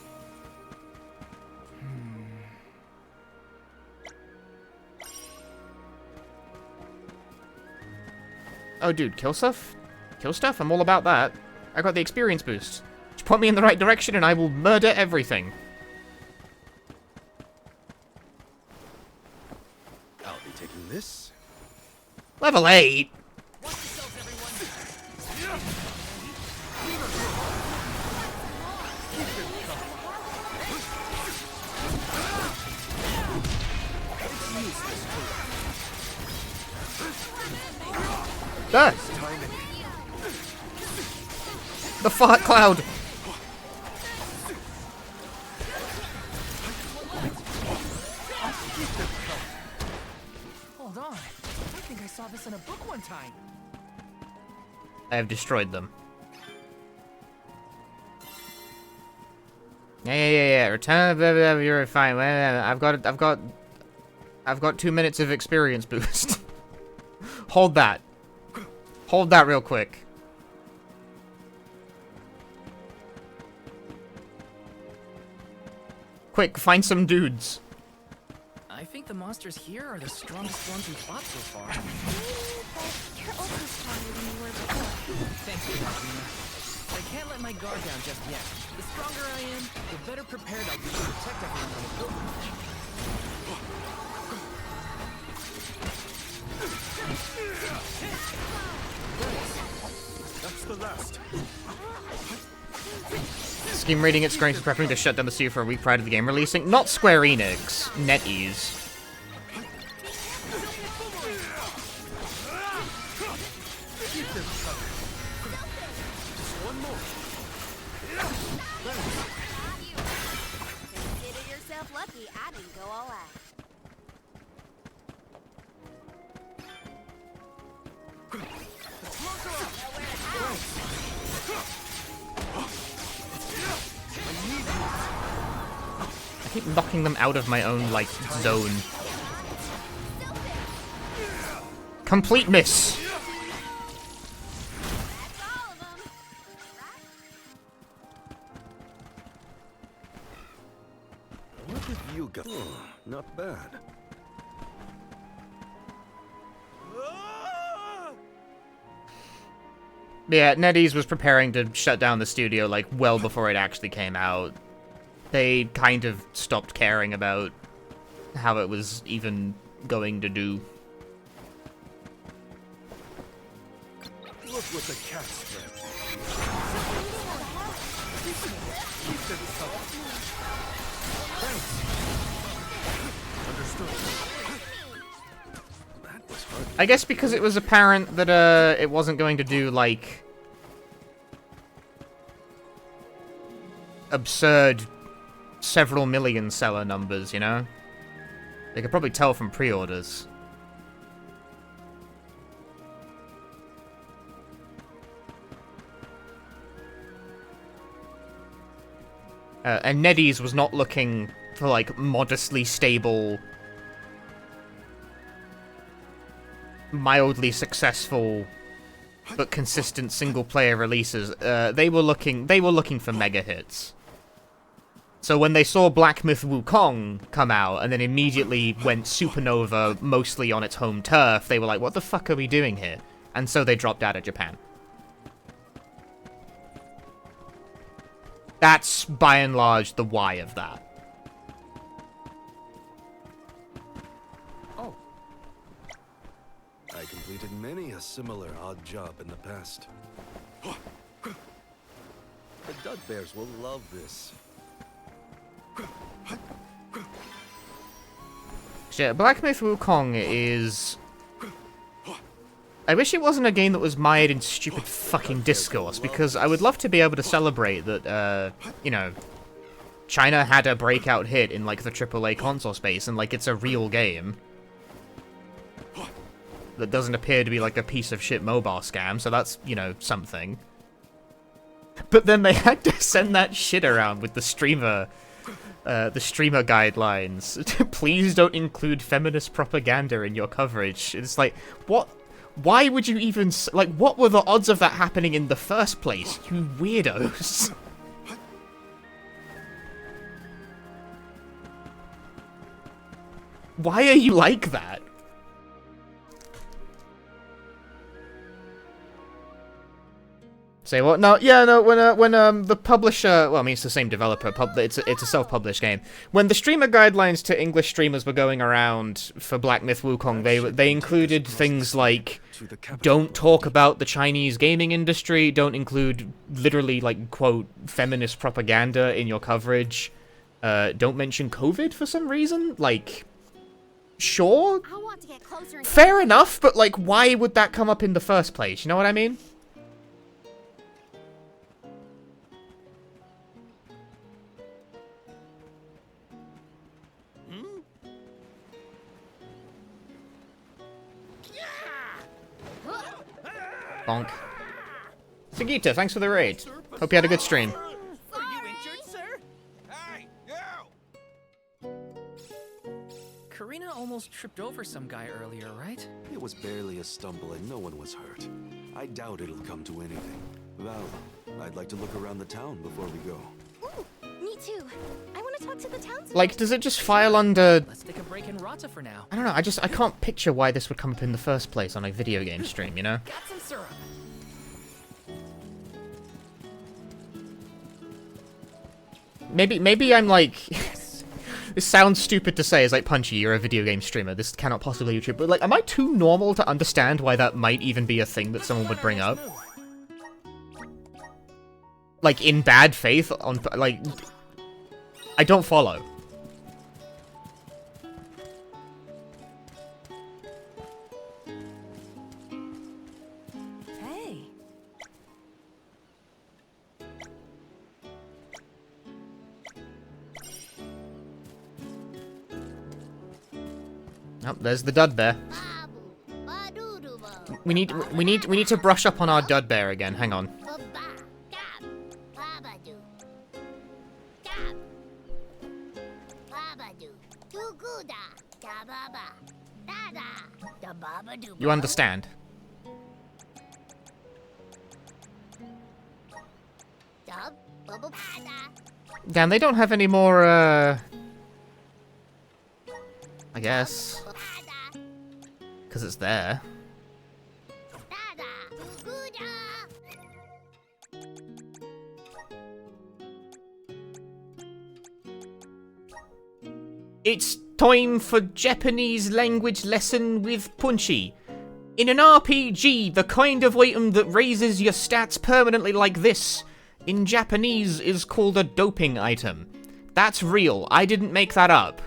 [SPEAKER 1] Oh, dude, kill stuff? Kill stuff? I'm all about that. I got the experience boost. Just point me in the right direction and I will murder everything.
[SPEAKER 2] I'll be taking this.
[SPEAKER 1] Level 8? There! The fart cloud!
[SPEAKER 5] Hold on. I think I saw this in a book one time.
[SPEAKER 1] I have destroyed them. Yeah. Return, blah, blah, blah, you're fine. I've got 2 minutes of experience boost. Hold that. Hold that real quick. Quick, find some dudes.
[SPEAKER 5] I think the monsters here are the strongest ones we've fought so far.
[SPEAKER 4] You're also stronger than you were before.
[SPEAKER 5] Thanks for that, Nina. I can't let my guard down just yet. The stronger I am, the better prepared I'll be to protect everyone on the pilgrimage.
[SPEAKER 2] That's the last.
[SPEAKER 1] Scheme rating its strength prepping to shut down the studio for a week prior to the game releasing. Not Square Enix. NetEase.
[SPEAKER 3] Consider yourself lucky I didn't go all out.
[SPEAKER 1] I keep knocking them out of my own, like, zone. Complete miss!
[SPEAKER 2] What have you got? Oh, not bad.
[SPEAKER 1] Yeah, NetEase was preparing to shut down the studio, like, well before it actually came out. They kind of stopped caring about how it was even going to do.
[SPEAKER 2] Look what the cat spread. That was hard.
[SPEAKER 1] I guess because it was apparent that, it wasn't going to do, like, absurd several million seller numbers, you know? They could probably tell from pre-orders. And Neddy's was not looking for, like, modestly stable, mildly successful, but consistent single-player releases. They were looking for mega hits. So when they saw Black Myth Wukong come out, and then immediately went supernova, mostly on its home turf, they were like, what the fuck are we doing here? And so they dropped out of Japan. That's, by and large, the why of that.
[SPEAKER 2] Oh. I completed many a similar odd job in the past. The Dud Bears will love this.
[SPEAKER 1] Shit, Black Myth Wukong is... I wish it wasn't a game that was mired in stupid fucking discourse, because I would love to be able to celebrate that, you know, China had a breakout hit in, like, the AAA console space, and, like, it's a real game that doesn't appear to be, like, a piece of shit mobile scam, so that's, you know, something. But then they had to send that shit around with the streamer guidelines. Please don't include feminist propaganda in your coverage. It's like, what? Why would you even... Like, what were the odds of that happening in the first place, you weirdos? Why are you like that? Say what? No, yeah, no. When the publisher, well, I mean, it's the same developer. It's a self-published game. When the streamer guidelines to English streamers were going around for Black Myth Wukong, they included things like, don't talk about the Chinese gaming industry. Don't include literally, like, quote, feminist propaganda in your coverage. Don't mention COVID for some reason. Like, sure, fair enough, but like, why would that come up in the first place? You know what I mean? Bonk. Sagita, thanks for the raid. Hope you had a good stream.
[SPEAKER 6] Are you injured, sir? Hey, you!
[SPEAKER 5] Karina almost tripped over some guy earlier, right?
[SPEAKER 2] It was barely a stumble and no one was hurt. I doubt it'll come to anything. Val, I'd like to look around the town before we go.
[SPEAKER 4] Ooh, me too. I want to talk to the townspeople.
[SPEAKER 1] Like, does it just file under...
[SPEAKER 5] Let's take a break in Rata for now.
[SPEAKER 1] I don't know, I can't picture why this would come up in the first place on a video game stream, you know?
[SPEAKER 5] Got some syrup.
[SPEAKER 1] Maybe I'm like... This sounds stupid to say, it's like, Punchy, you're a video game streamer, this cannot possibly be true, but like, am I too normal to understand why that might even be a thing that someone would bring up? Like, in bad faith, on, like... I don't follow.
[SPEAKER 4] Hey.
[SPEAKER 1] Oh, there's the dud bear. We need to brush up on our dud bear again. Hang on. You understand? Damn, they don't have any more, I guess. Because it's there. It's time for Japanese language lesson with Punchy. In an RPG, the kind of item that raises your stats permanently like this, in Japanese, is called a doping item. That's real. I didn't make that up.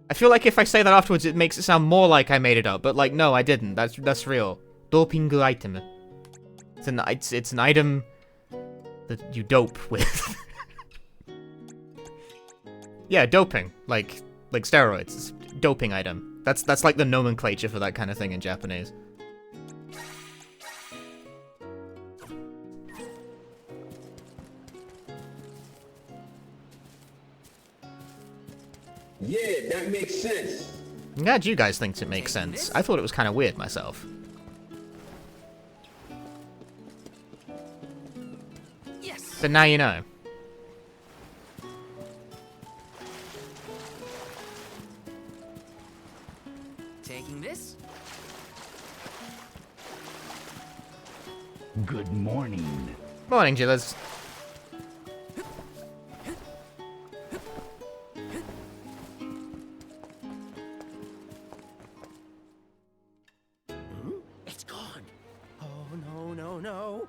[SPEAKER 1] I feel like if I say that afterwards, it makes it sound more like I made it up, but like, no, I didn't. That's real. Doping item. It's an item that you dope with. Yeah, doping. Like steroids. It's a doping item. That's like the nomenclature for that kind of thing in Japanese.
[SPEAKER 12] Yeah, that makes sense.
[SPEAKER 1] I'm glad you guys think it makes sense. I thought it was kind of weird myself.
[SPEAKER 5] Yes.
[SPEAKER 1] But now you know.
[SPEAKER 5] Taking this.
[SPEAKER 13] Good morning.
[SPEAKER 1] Morning, Jillers.
[SPEAKER 6] It's gone. Oh, no, no, no.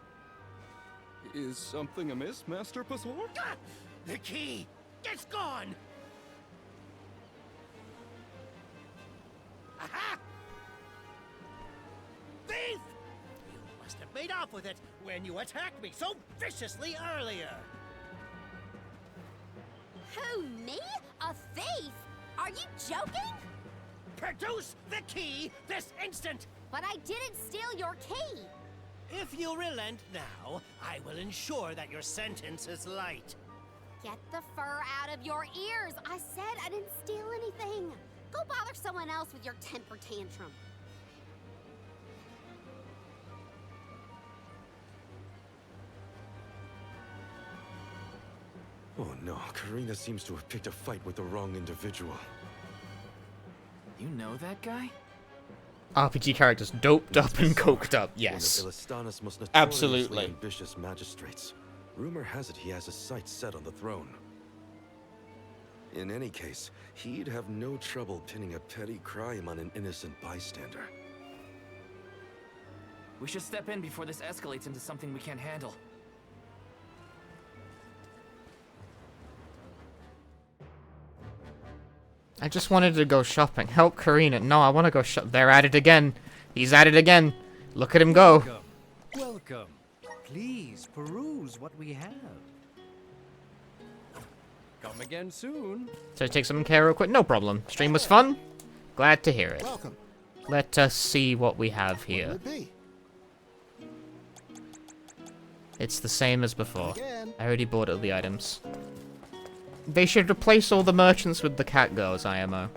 [SPEAKER 2] Is something amiss, Master Pasor?
[SPEAKER 6] Ah! The key! It's gone! Aha! Thief! You must have made off with it when you attacked me so viciously earlier.
[SPEAKER 3] Who, me? A thief? Are you joking?
[SPEAKER 6] Produce the key this instant!
[SPEAKER 3] But I didn't steal your key.
[SPEAKER 6] If you relent now, I will ensure that your sentence is light.
[SPEAKER 3] Get the fur out of your ears. I said I didn't steal anything. Go bother someone else with your temper tantrum.
[SPEAKER 2] Oh no, Karina seems to have picked a fight with the wrong individual.
[SPEAKER 5] You know that guy?
[SPEAKER 1] RPG characters doped up and coked up, yes.
[SPEAKER 2] One of Illistana's most notoriously
[SPEAKER 1] Absolutely.
[SPEAKER 2] ambitious magistrates. Rumor has it he has his sights set on the throne. In any case, he'd have no trouble pinning a petty crime on an innocent bystander.
[SPEAKER 5] We should step in before this escalates into something we can't handle.
[SPEAKER 1] I just wanted to go shopping. Help Karina. No, I want to go shop. They're at it again. He's at it again. Look at him go.
[SPEAKER 14] Welcome. Welcome. Please peruse what we have. Come again soon.
[SPEAKER 1] So take some care real quick. No problem. Stream was fun. Glad to hear it.
[SPEAKER 15] Welcome.
[SPEAKER 1] Let us see what we have
[SPEAKER 15] What
[SPEAKER 1] here.
[SPEAKER 15] would it be?
[SPEAKER 1] It's the same as before.
[SPEAKER 15] Again.
[SPEAKER 1] I already bought all the items. They should replace all the merchants with the cat girls, IMO.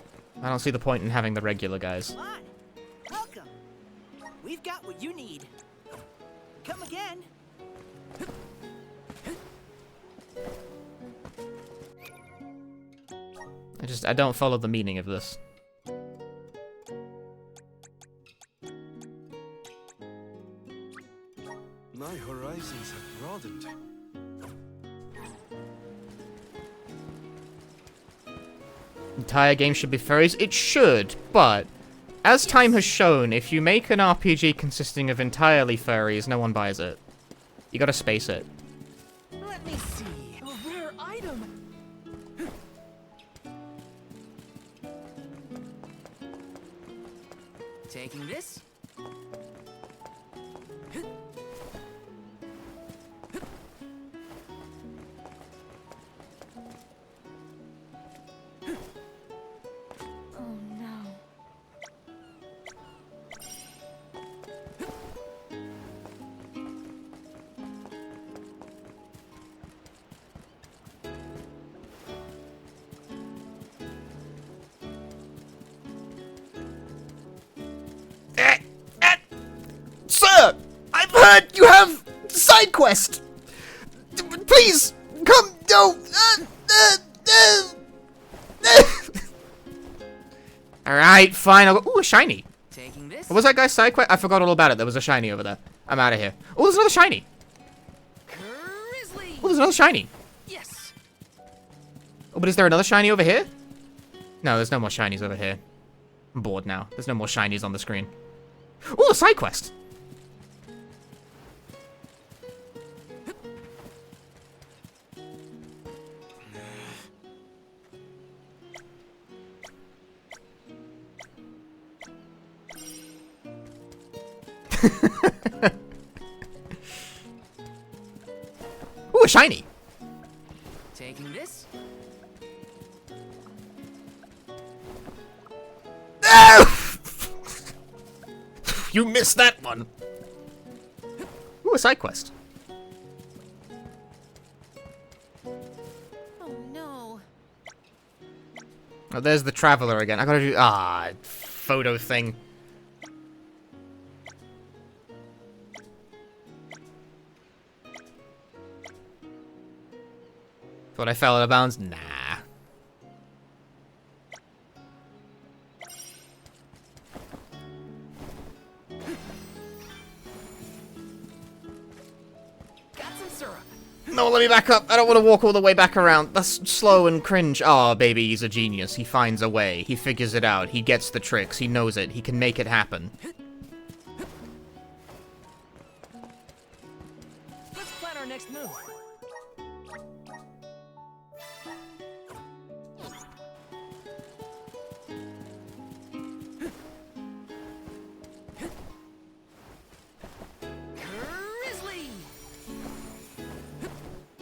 [SPEAKER 1] I don't see the point in having the regular guys.
[SPEAKER 16] Come on. Welcome. We've got what you need. Come again.
[SPEAKER 1] I don't follow the meaning of this.
[SPEAKER 2] My horizons have broadened.
[SPEAKER 1] Entire game should be furries? It should, but as time has shown, if you make an RPG consisting of entirely furries, no one buys it. You gotta space it.
[SPEAKER 5] Let me see. A rare item. Taking this.
[SPEAKER 7] Oh no.
[SPEAKER 1] Sir! I've heard you have side quest! Please, come, no! Alright, fine, I'll go. Ooh, a shiny.
[SPEAKER 5] Taking this.
[SPEAKER 1] What was that guy's side quest? I forgot all about it. There was a shiny over there. I'm out of here. Oh, there's another shiny.
[SPEAKER 5] Grizzly.
[SPEAKER 1] Oh, there's another shiny.
[SPEAKER 5] Yes.
[SPEAKER 1] Oh, but is there another shiny over here? No, there's no more shinies over here. I'm bored now. There's no more shinies on the screen. Oh, a side quest. Ooh, a shiny.
[SPEAKER 5] Taking this.
[SPEAKER 1] No! You missed that one. Ooh, a side quest.
[SPEAKER 5] Oh no.
[SPEAKER 1] Oh, there's the traveler again. I gotta do photo thing. Thought I fell out of bounds? Nah.
[SPEAKER 5] Got some syrup.
[SPEAKER 1] No, let me back up. I don't want to walk all the way back around. That's slow and cringe. Aw, baby, he's a genius. He finds a way. He figures it out. He gets the tricks. He knows it. He can make it happen.
[SPEAKER 5] Let's plan our next move.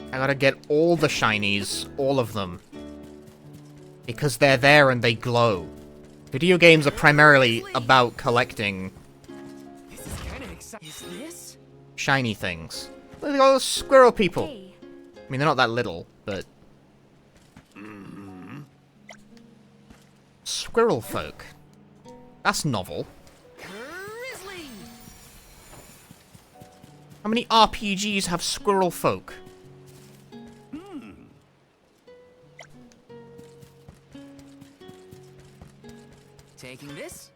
[SPEAKER 1] I gotta get all the shinies, all of them. Because they're there and they glow. Video games are primarily about collecting
[SPEAKER 5] This is kind of exciting. Is this?
[SPEAKER 1] shiny things. Look at all those squirrel people. I mean, they're not that little, but... Squirrel folk. That's novel. How many RPGs have squirrel folk?
[SPEAKER 5] Taking this?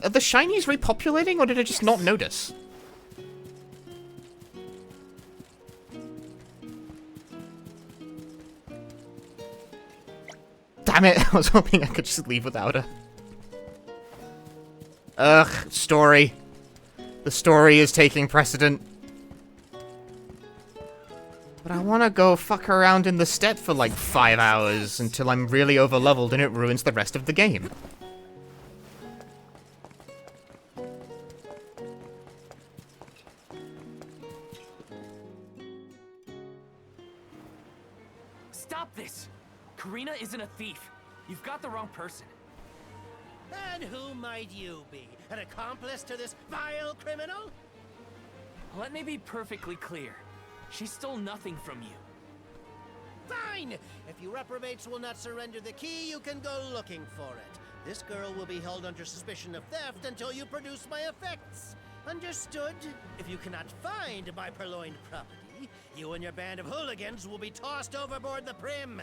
[SPEAKER 1] Are the shinies repopulating, or did I just not notice? Damn it, I was hoping I could just leave without her. Ugh, story. The story is taking precedent. But I wanna go fuck around in the steppe for like 5 hours until I'm really overleveled and it ruins the rest of the game.
[SPEAKER 5] Stop this! Karina isn't a thief. You've got the wrong person.
[SPEAKER 6] And who might you be? An accomplice to this vile criminal?
[SPEAKER 5] Let me be perfectly clear. She stole nothing from you.
[SPEAKER 6] Fine! If you reprobates will not surrender the key, you can go looking for it. This girl will be held under suspicion of theft until you produce my effects. Understood? If you cannot find my purloined property, you and your band of hooligans will be tossed overboard the Prim.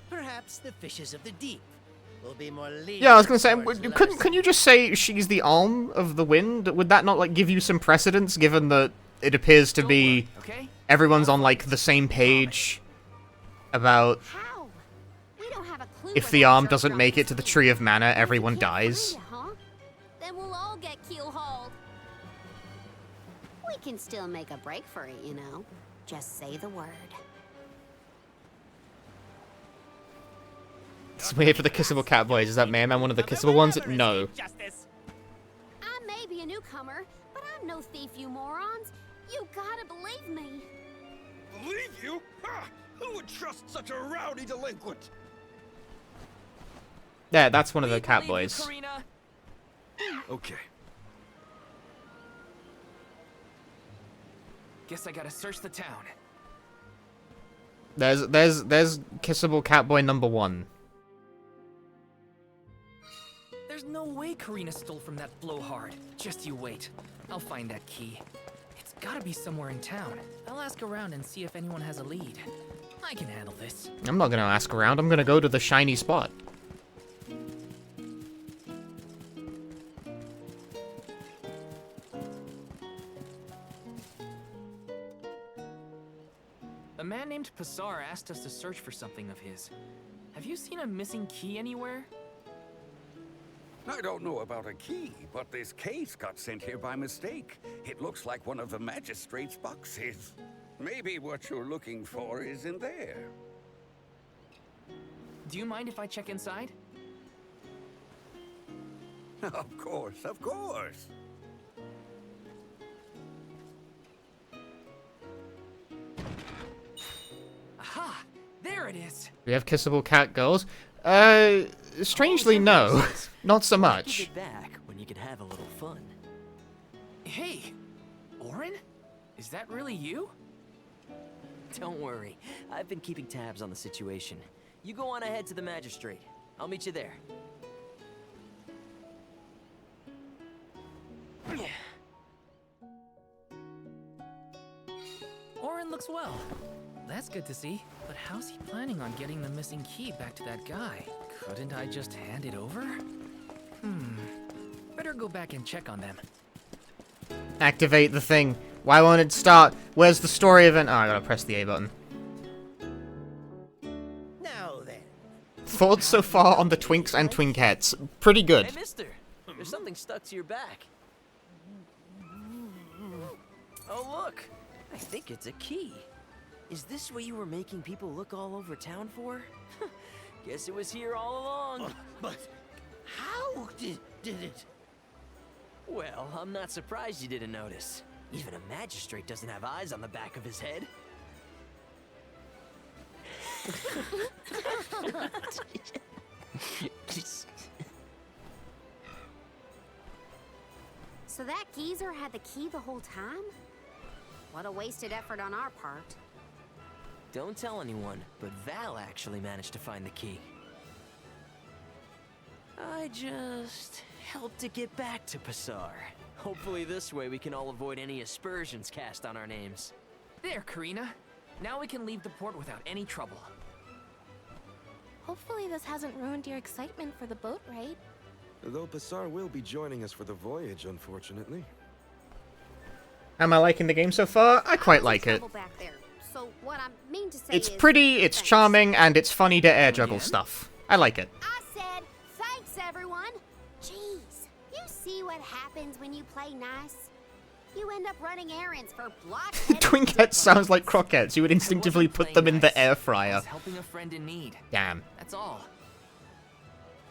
[SPEAKER 6] Perhaps the fishes of the deep will be more lenient.
[SPEAKER 1] Yeah, I was gonna say, couldn't you just say she's the Alm of the Wind? Would that not like give you some precedence, given that it appears to be everyone's on like the same page about if the arm doesn't make it to the Tree of Mana, everyone dies?
[SPEAKER 3] Then we'll all get keel-hauled. We can still make a break for it, you know. Just say the word.
[SPEAKER 1] Let's wait for the kissable cat boys. Is that Man one of the kissable ones? No.
[SPEAKER 3] I may be a newcomer, but I'm no thief, you morons. You gotta believe me.
[SPEAKER 13] Believe you? Ha! Who would trust such a rowdy delinquent?
[SPEAKER 1] Yeah, that's one of the cat boys.
[SPEAKER 10] Okay.
[SPEAKER 5] Guess I gotta search the town.
[SPEAKER 1] There's kissable cat boy number 1.
[SPEAKER 5] There's no way Karina stole from that blowhard. Just you wait. I'll find that key. It's gotta be somewhere in town. I'll ask around and see if anyone has a lead. I can handle this.
[SPEAKER 1] I'm not gonna ask around. I'm gonna go to the shiny spot.
[SPEAKER 5] A man named Passar asked us to search for something of his. Have you seen a missing key anywhere?
[SPEAKER 15] I don't know about a key, but this case got sent here by mistake. It looks like one of the magistrate's boxes. Maybe what you're looking for is in there.
[SPEAKER 5] Do you mind if I check inside?
[SPEAKER 15] Of course, of course.
[SPEAKER 5] Aha! There it is!
[SPEAKER 1] We have kissable cat girls. Strangely, no. Not so much.
[SPEAKER 17] Give it back when you could have a little fun.
[SPEAKER 5] Hey, Orin? Is that really you?
[SPEAKER 17] Don't worry, I've been keeping tabs on the situation. You go on ahead to the magistrate. I'll meet you there.
[SPEAKER 5] Orin looks well. That's good to see. But how's he planning on getting the missing key back to that guy? Couldn't I just hand it over? Better go back and check on them.
[SPEAKER 1] Activate the thing. Why won't it start? Where's the story event? Oh, I gotta press the A button.
[SPEAKER 6] Now then.
[SPEAKER 1] Thoughts so far on the Twinks and Twinkettes? Pretty good.
[SPEAKER 17] Hey, mister! There's something stuck to your back. Oh, look! I think it's a key. Is this what you were making people look all over town for? Guess it was here all along.
[SPEAKER 6] But how did it?
[SPEAKER 17] Well, I'm not surprised you didn't notice. Even a magistrate doesn't have eyes on the back of his head.
[SPEAKER 3] So that geezer had the key the whole time? What a wasted effort on our part.
[SPEAKER 17] Don't tell anyone, but Val actually managed to find the key. I just helped to get back to Passar. Hopefully this way we can all avoid any aspersions cast on our names.
[SPEAKER 5] There, Karina. Now we can leave the port without any trouble.
[SPEAKER 4] Hopefully this hasn't ruined your excitement for the boat ride.
[SPEAKER 2] Though Passar will be joining us for the voyage, unfortunately.
[SPEAKER 1] Am I liking the game so far? I quite like it.
[SPEAKER 3] Back there. So what I mean to say
[SPEAKER 1] It's
[SPEAKER 3] is,
[SPEAKER 1] pretty, it's charming, and it's funny to air juggle stuff. I like it.
[SPEAKER 3] I said thanks, everyone. Jeez, you see what happens when you play nice? You end up running errands for blockheaded
[SPEAKER 1] Twinkettes sounds like croquettes. You would instinctively put them in the air fryer.
[SPEAKER 5] Helping a friend in need.
[SPEAKER 1] Damn.
[SPEAKER 5] That's all.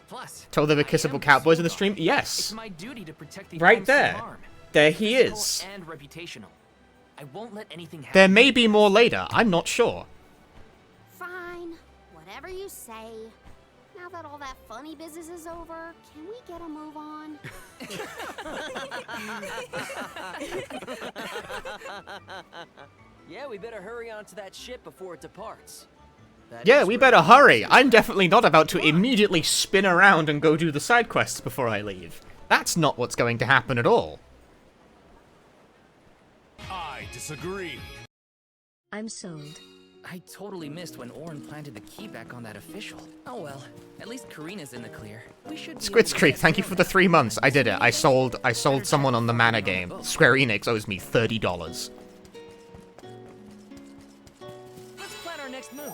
[SPEAKER 5] Plus,
[SPEAKER 1] Told there were kissable cowboys in the stream? Yes.
[SPEAKER 5] It's my duty to protect the
[SPEAKER 1] Right
[SPEAKER 5] homes from
[SPEAKER 1] there.
[SPEAKER 5] harm.
[SPEAKER 1] There he
[SPEAKER 5] Physical
[SPEAKER 1] is.
[SPEAKER 5] And reputational. I won't let anything happen.
[SPEAKER 1] There may be more later. I'm not sure.
[SPEAKER 3] Fine, whatever you say. Now that all that funny business is over, can we get a move on?
[SPEAKER 17] Yeah, we better hurry on to that ship before it departs.
[SPEAKER 1] Yeah, we better hurry. I'm definitely not about to immediately spin around and go do the side quests before I leave. That's not what's going to happen at all.
[SPEAKER 13] I disagree.
[SPEAKER 11] I'm sold.
[SPEAKER 5] I totally missed when Orin planted the key back on that official. Oh well, at least Karina's in the clear. We should
[SPEAKER 1] Squids Creek, thank you for the 3 months. I did it. I sold someone on the Mana game. Square Enix owes me $30.
[SPEAKER 5] Let's plan our next move.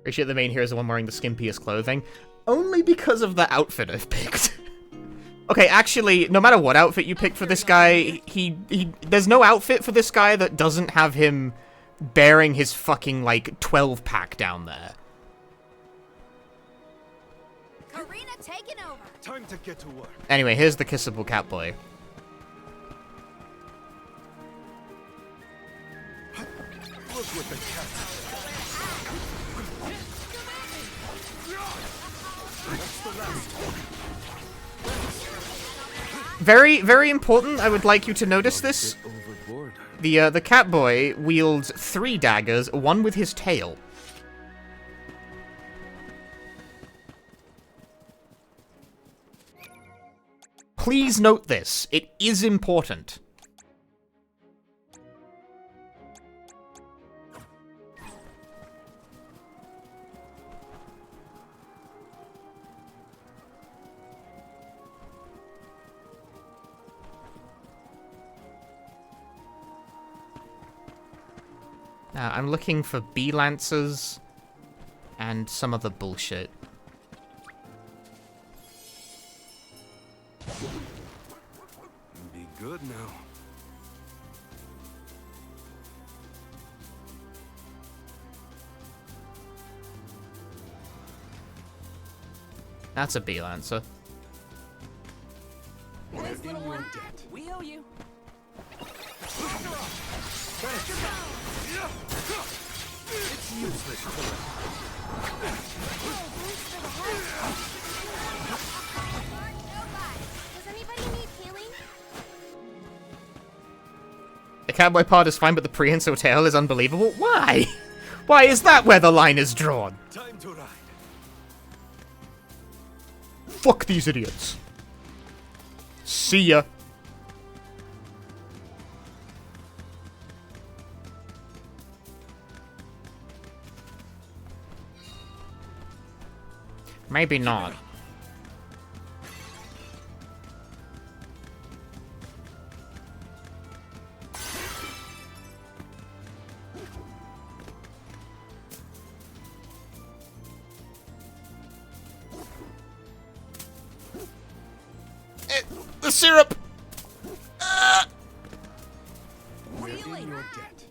[SPEAKER 1] Appreciate the main hero is the one wearing the skimpiest clothing. Only because of the outfit I've picked. Okay, actually, no matter what outfit you pick for this guy, there's no outfit for this guy that doesn't have him bearing his fucking, like, 12-pack down there.
[SPEAKER 3] Karina taking over.
[SPEAKER 10] Time to get to work.
[SPEAKER 1] Anyway, here's the kissable catboy.
[SPEAKER 10] Look what the cat. That's the last.
[SPEAKER 1] Very, very important. I would like you to notice this. The catboy wields 3 daggers, one with his tail. Please note this. It is important. I'm looking for bee lancers and some other bullshit.
[SPEAKER 2] Be good now.
[SPEAKER 1] That's a bee lancer.
[SPEAKER 2] Well,
[SPEAKER 16] Thanks, little one. We owe you.
[SPEAKER 13] It's useless to them.
[SPEAKER 9] Does anybody need healing?
[SPEAKER 1] The cowboy part is fine, but the prehensile tail is unbelievable. Why? Why is that where the line is drawn?
[SPEAKER 13] Time to ride.
[SPEAKER 1] Fuck these idiots. See ya. Maybe not. The syrup!
[SPEAKER 13] We're in your debt.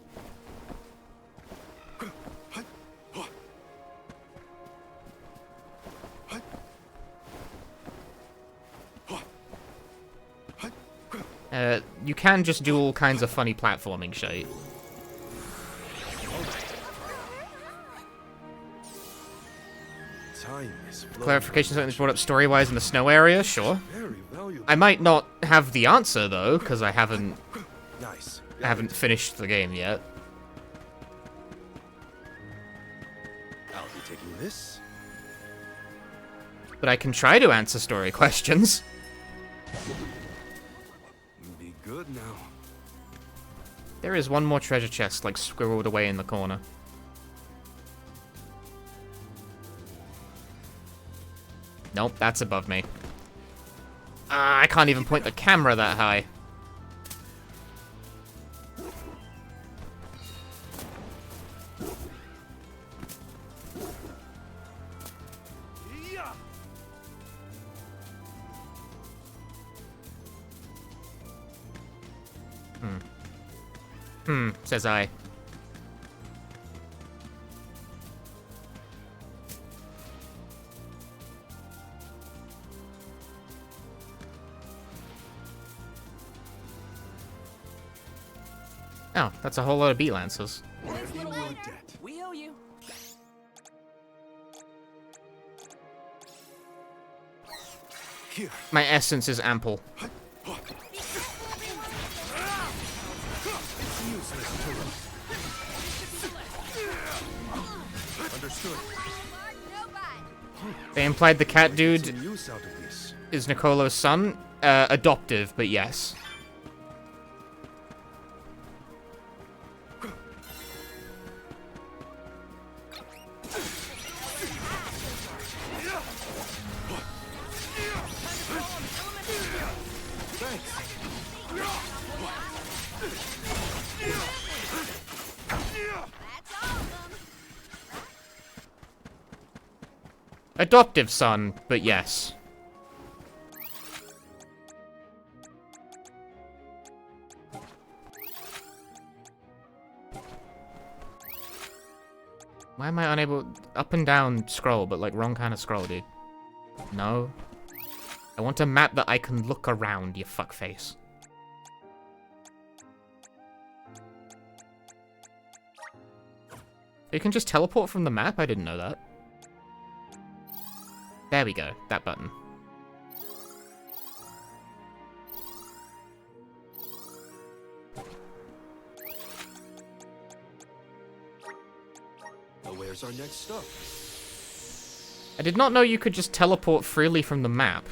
[SPEAKER 1] You can just do all kinds of funny platforming shit.
[SPEAKER 2] Time is
[SPEAKER 1] Clarification, something that's brought up story-wise in the snow area? Sure. I might not have the answer, though, because I haven't finished the game yet.
[SPEAKER 2] I'll be taking this.
[SPEAKER 1] But I can try to answer story questions.
[SPEAKER 2] Be good now.
[SPEAKER 1] There is one more treasure chest, like, squirreled away in the corner. Nope, that's above me. I can't even point the camera that high. Says I. Oh, that's a whole lot of beat lancers.
[SPEAKER 16] Thanks, little one. We owe you.
[SPEAKER 2] Here.
[SPEAKER 1] My essence is ample.
[SPEAKER 2] Understood.
[SPEAKER 1] They implied the cat dude is Nicolo's son. Adoptive, but yes. Adoptive son, but yes. Why am I unable... Up and down scroll, but like wrong kind of scroll, dude. No. I want a map that I can look around, you fuckface. You can just teleport from the map? I didn't know that. There we go, that button.
[SPEAKER 2] Well, where's our next stop?
[SPEAKER 1] I did not know you could just teleport freely from the map.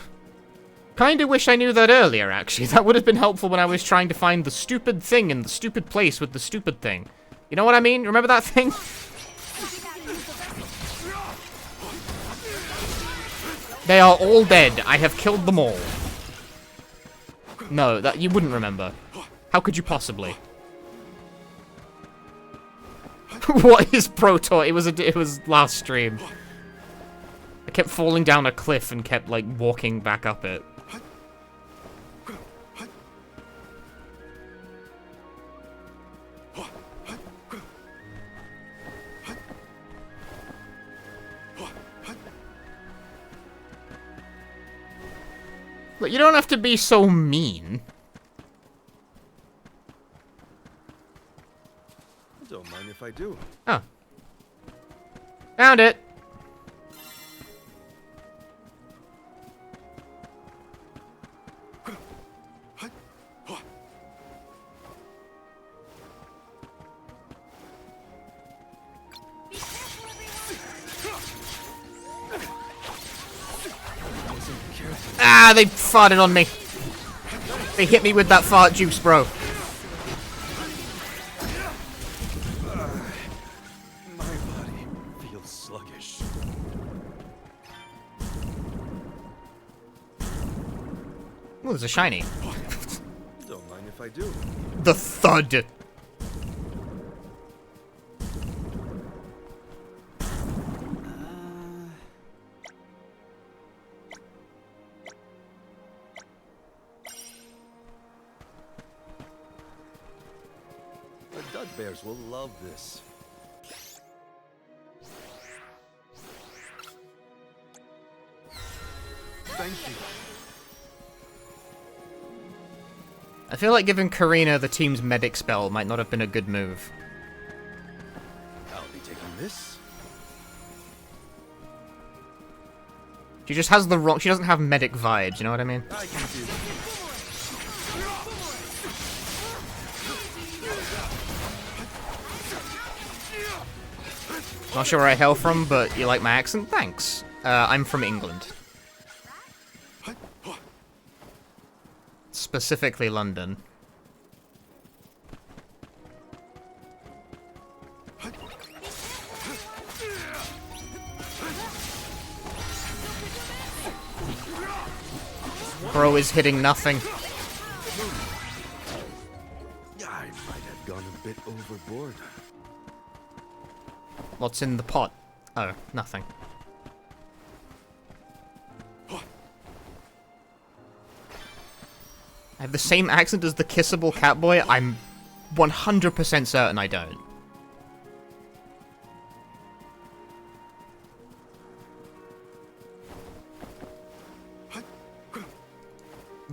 [SPEAKER 1] Kinda wish I knew that earlier, actually. That would have been helpful when I was trying to find the stupid thing in the stupid place with the stupid thing. You know what I mean? Remember that thing? They are all dead. I have killed them all. No, that you wouldn't remember. How could you possibly? What is Protor? It was last stream. I kept falling down a cliff and kept like walking back up it. Look, you don't have to be so mean.
[SPEAKER 2] Don't mind if I do.
[SPEAKER 1] Oh. Found it. Ah, they farted on me. They hit me with that fart juice, bro.
[SPEAKER 2] My body feels sluggish.
[SPEAKER 1] Ooh, there's a shiny.
[SPEAKER 2] Don't mind if I do.
[SPEAKER 1] The thud.
[SPEAKER 2] The Dugbears will love this. Thank you.
[SPEAKER 1] I feel like giving Karina the team's medic spell might not have been a good move.
[SPEAKER 2] I'll be taking this.
[SPEAKER 1] She just has the wrong. She doesn't have medic vibes. You know what I mean?
[SPEAKER 2] I can do this.
[SPEAKER 1] Not sure where I hail from, but you like my accent? Thanks. I'm from England. Specifically London. Bro is hitting nothing.
[SPEAKER 2] I might have gone a bit overboard.
[SPEAKER 1] What's in the pot? Oh, nothing. I have the same accent as the kissable catboy? I'm 100% certain I don't.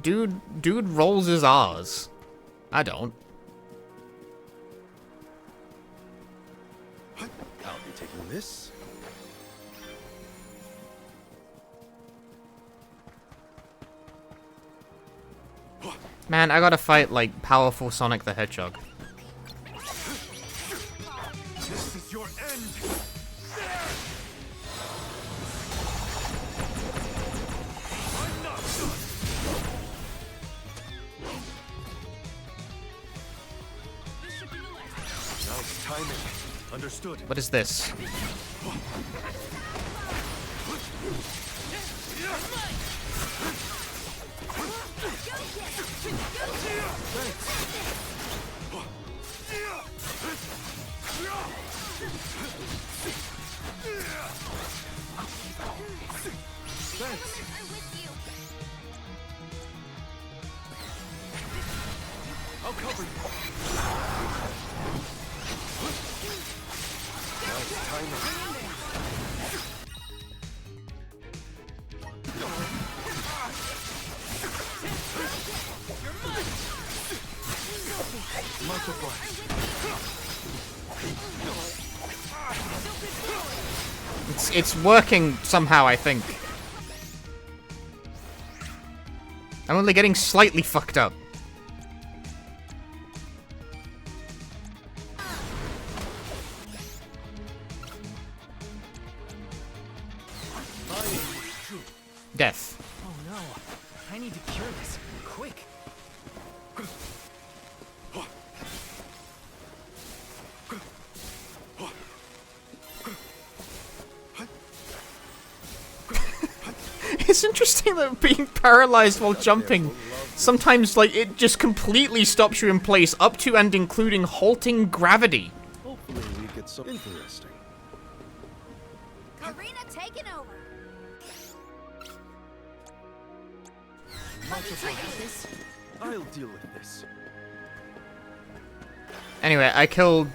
[SPEAKER 1] Dude rolls his R's. I don't.
[SPEAKER 2] I'll be taking this.
[SPEAKER 1] Man, I gotta fight, like, powerful Sonic the Hedgehog.
[SPEAKER 13] This is your end. I'm not done.
[SPEAKER 2] Now it's timing. Understood.
[SPEAKER 1] What is this?
[SPEAKER 2] I'll cover you. Now it's timing.
[SPEAKER 1] It's working somehow, I think. I'm only getting slightly fucked up. Death.
[SPEAKER 5] Oh no. I need to cure this. Quick.
[SPEAKER 1] It's interesting that being paralyzed while jumping, sometimes, like, it just completely stops you in place, up to and including halting gravity.
[SPEAKER 2] Hopefully we get some interesting.
[SPEAKER 3] Karina taking over.
[SPEAKER 2] I'll deal with this.
[SPEAKER 1] Anyway, I killed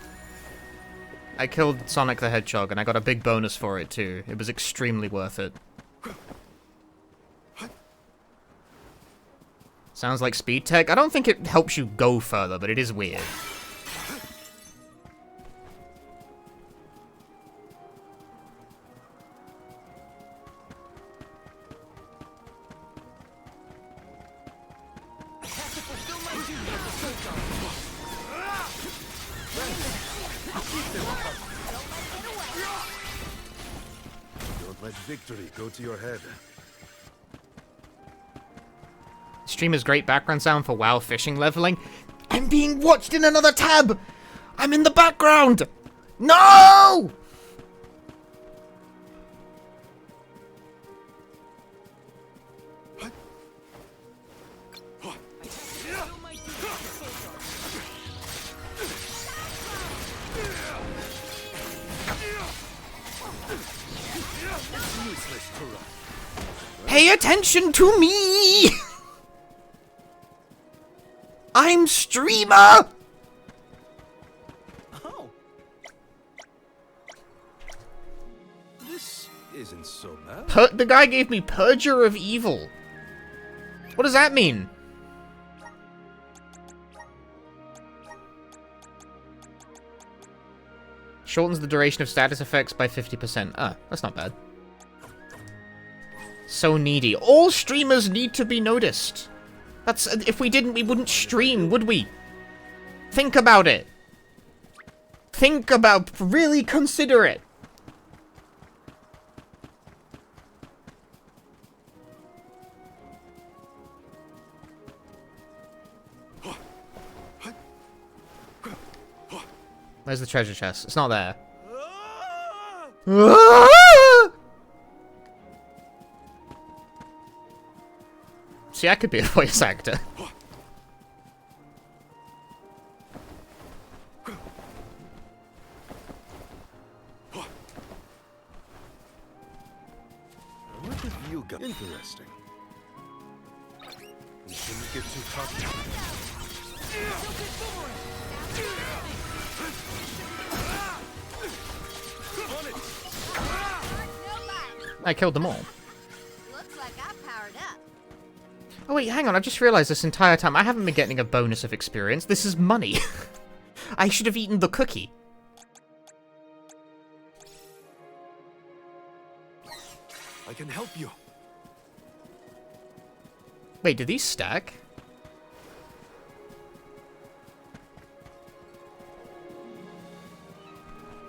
[SPEAKER 1] Sonic the Hedgehog, and I got a big bonus for it too. It was extremely worth it. Sounds like speed tech. I don't think it helps you go further, but it is weird.
[SPEAKER 2] Don't let victory go to your head.
[SPEAKER 1] Streamer's great background sound for WoW fishing leveling. I'm being watched in another tab! I'm in the background! No! Pay attention to me! I'm streamer!
[SPEAKER 2] Oh. This isn't so bad.
[SPEAKER 1] The guy gave me Purger of Evil. What does that mean? Shortens the duration of status effects by 50%. Ah, that's not bad. So needy. All streamers need to be noticed. That's, if we didn't, we wouldn't stream, would we? Think about it. Think about, really consider it. Where's the treasure chest? It's not there. See, I could be a voice actor.
[SPEAKER 2] What have you got? Interesting. We shouldn't get too cocky.
[SPEAKER 1] I killed them all.
[SPEAKER 3] Looks like I powered up.
[SPEAKER 1] Oh wait, hang on, I've just realized this entire time I haven't been getting a bonus of experience. This is money. I should have eaten the cookie.
[SPEAKER 2] I can help you.
[SPEAKER 1] Wait, did these stack?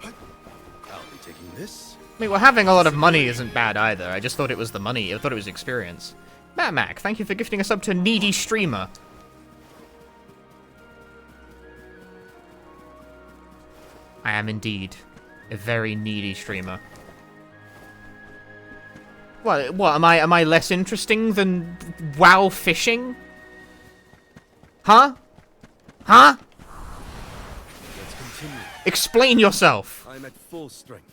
[SPEAKER 2] I'll be taking this.
[SPEAKER 1] I mean, well, having a lot of money isn't bad either. I just thought it was the money. I thought it was experience. Mac, thank you for gifting us up to Needy Streamer. I am indeed a very needy streamer. What am I less interesting than WoW fishing? Huh? Huh?
[SPEAKER 2] Let's continue.
[SPEAKER 1] Explain yourself.
[SPEAKER 2] I'm at full strength.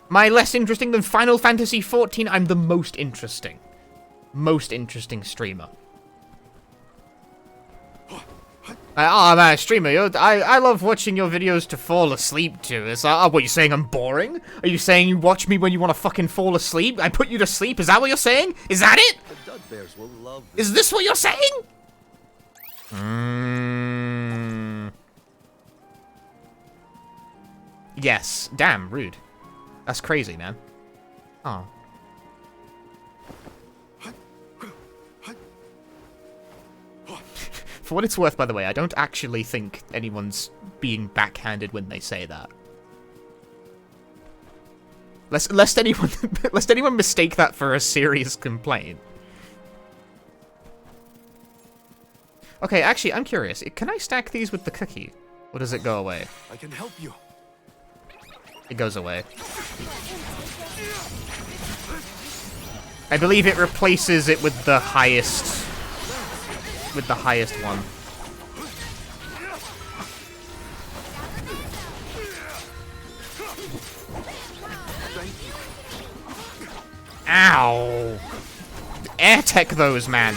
[SPEAKER 1] Am I less interesting than Final Fantasy XIV? I'm the most interesting. Most interesting streamer. Man, streamer, I love watching your videos to fall asleep to. It's like, what, you saying I'm boring? Are you saying you watch me when you want to fucking fall asleep? I put you to sleep? Is that what you're saying? Is that it?
[SPEAKER 2] The Dud Bears will love this.
[SPEAKER 1] Is this what you're saying? Yes. Damn, rude. That's crazy, man. Oh. For what it's worth, by the way, I don't actually think anyone's being backhanded when they say that. Lest anyone mistake that for a serious complaint. Okay, actually, I'm curious. Can I stack these with the cookie? Or does it go away?
[SPEAKER 2] I can help you.
[SPEAKER 1] It goes away. I believe it replaces it with the highest... with the highest one. Ow! Air tech those, man!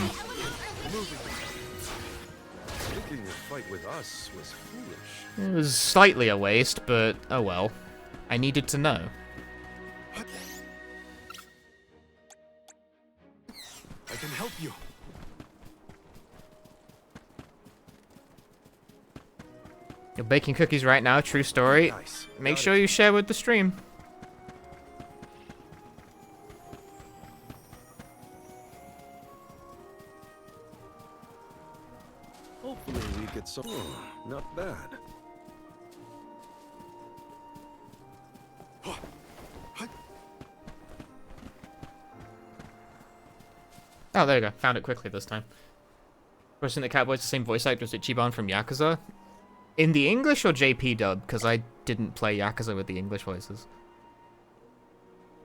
[SPEAKER 2] Taking the fight with us was foolish.
[SPEAKER 1] It was slightly a waste, but oh well. I needed to know.
[SPEAKER 2] I can help you.
[SPEAKER 1] You're baking cookies right now, true story.
[SPEAKER 2] Nice.
[SPEAKER 1] Make sure you share with the stream.
[SPEAKER 2] Hopefully we get some. Oh, not bad.
[SPEAKER 1] Oh, there you go. Found it quickly this time. Person that Catboy's the same voice actor as Ichiban from Yakuza. In the English or JP dub? Because I didn't play Yakuza with the English voices.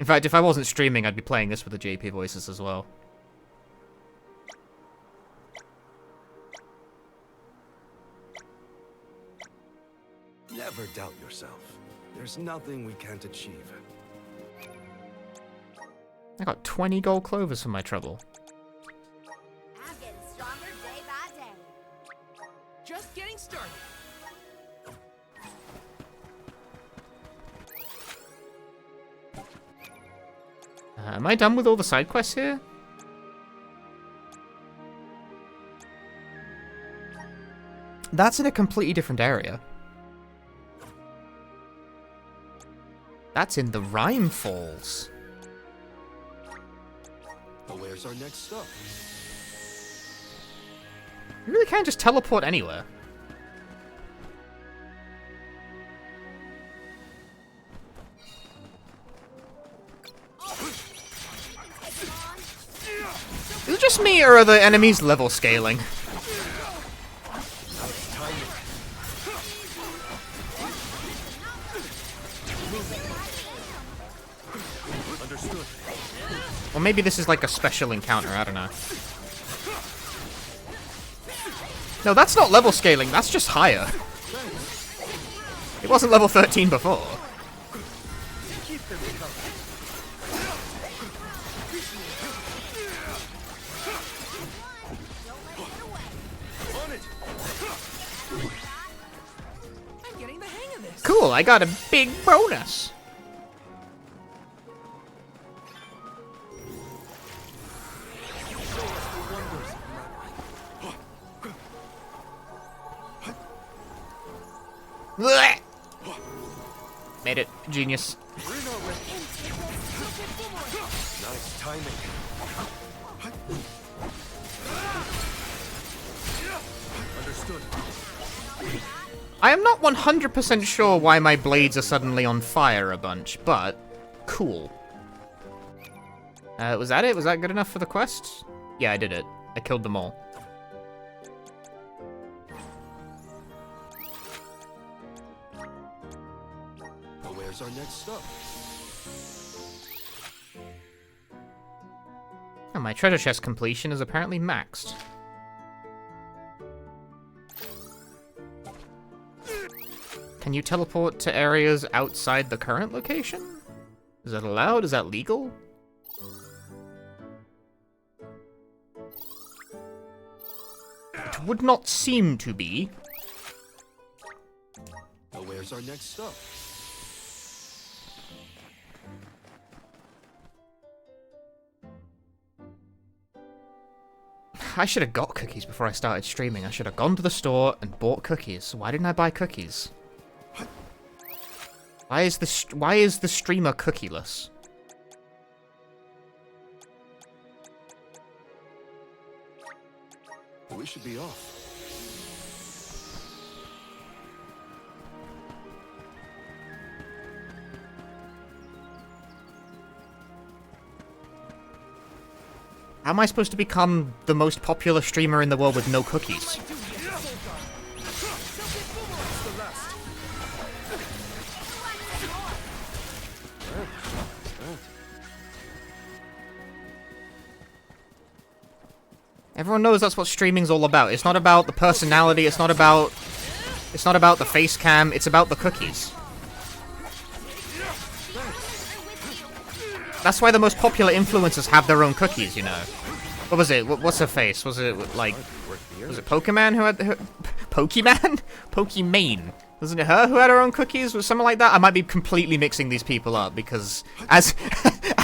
[SPEAKER 1] In fact, if I wasn't streaming, I'd be playing this with the JP voices as well.
[SPEAKER 2] Never doubt yourself. There's nothing we can't achieve.
[SPEAKER 1] I got 20 gold clovers for my trouble.
[SPEAKER 3] I'm getting stronger day by day.
[SPEAKER 5] Just getting started.
[SPEAKER 1] Am I done with all the side quests here? That's in a completely different area. That's in the Rhyme Falls.
[SPEAKER 2] But where's our next stop?
[SPEAKER 1] You really can't just teleport anywhere. Is it just me, or are the enemies level scaling?
[SPEAKER 2] Understood.
[SPEAKER 1] Or maybe this is like a special encounter, I don't know. No, that's not level scaling, that's just higher. It wasn't level 13 before.
[SPEAKER 5] I'm getting the hang of this.
[SPEAKER 1] Cool, I got a big bonus. Blech! Made it. Genius.
[SPEAKER 2] Nice timing. Understood.
[SPEAKER 1] I am not 100% sure why my blades are suddenly on fire a bunch, but cool. Was that it? Was that good enough for the quest? Yeah, I did it. I killed them all.
[SPEAKER 2] Where's our next stop?
[SPEAKER 1] Oh, my treasure chest completion is apparently maxed. Can you teleport to areas outside the current location? Is that allowed? Is that legal? It would not seem to be.
[SPEAKER 2] Where's our next stop?
[SPEAKER 1] I should have got cookies before I started streaming. I should have gone to the store and bought cookies. Why didn't I buy cookies? Why is the streamer cookieless?
[SPEAKER 2] We should be off.
[SPEAKER 1] How am I supposed to become the most popular streamer in the world with no cookies? Everyone knows that's what streaming's all about. It's not about the personality, it's not about the face cam, it's about the cookies. That's why the most popular influencers have their own cookies, you know. What was it? What's her face? Was it like... Was it Pokemon who had... Pokemon? Pokemon. Wasn't it her who had her own cookies? Was something like that? I might be completely mixing these people up because, as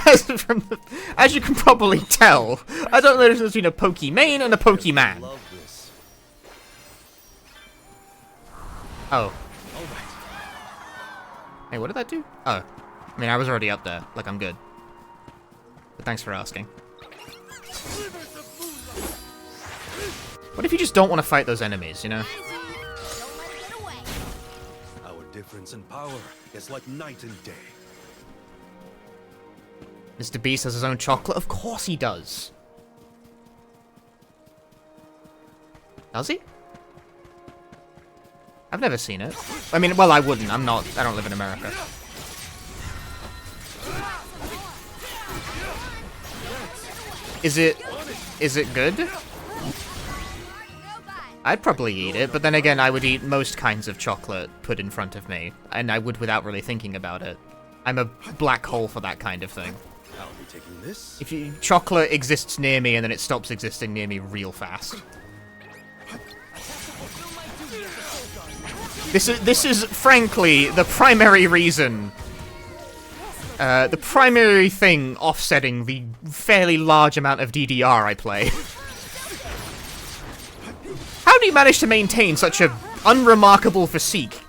[SPEAKER 1] as you can probably tell, I don't know the difference between a Pokimane and a Pokeman. Oh. Hey, what did that do? Oh. I mean, I was already up there. Like, I'm good. But thanks for asking. What if you just don't want to fight those enemies, you know?
[SPEAKER 2] Our difference in power is like night and day.
[SPEAKER 1] Mr. Beast has his own chocolate? Of course he does. Does he? I've never seen it. I mean, well, I wouldn't. I don't live in America. Is it good? I'd probably eat it, but then again, I would eat most kinds of chocolate put in front of me, and I would without really thinking about it. I'm a black hole for that kind of thing.
[SPEAKER 2] I'll be taking this.
[SPEAKER 1] Chocolate exists near me, and then it stops existing near me real fast. This is frankly the primary reason, the primary thing offsetting the fairly large amount of DDR I play. How do you manage to maintain such a unremarkable physique?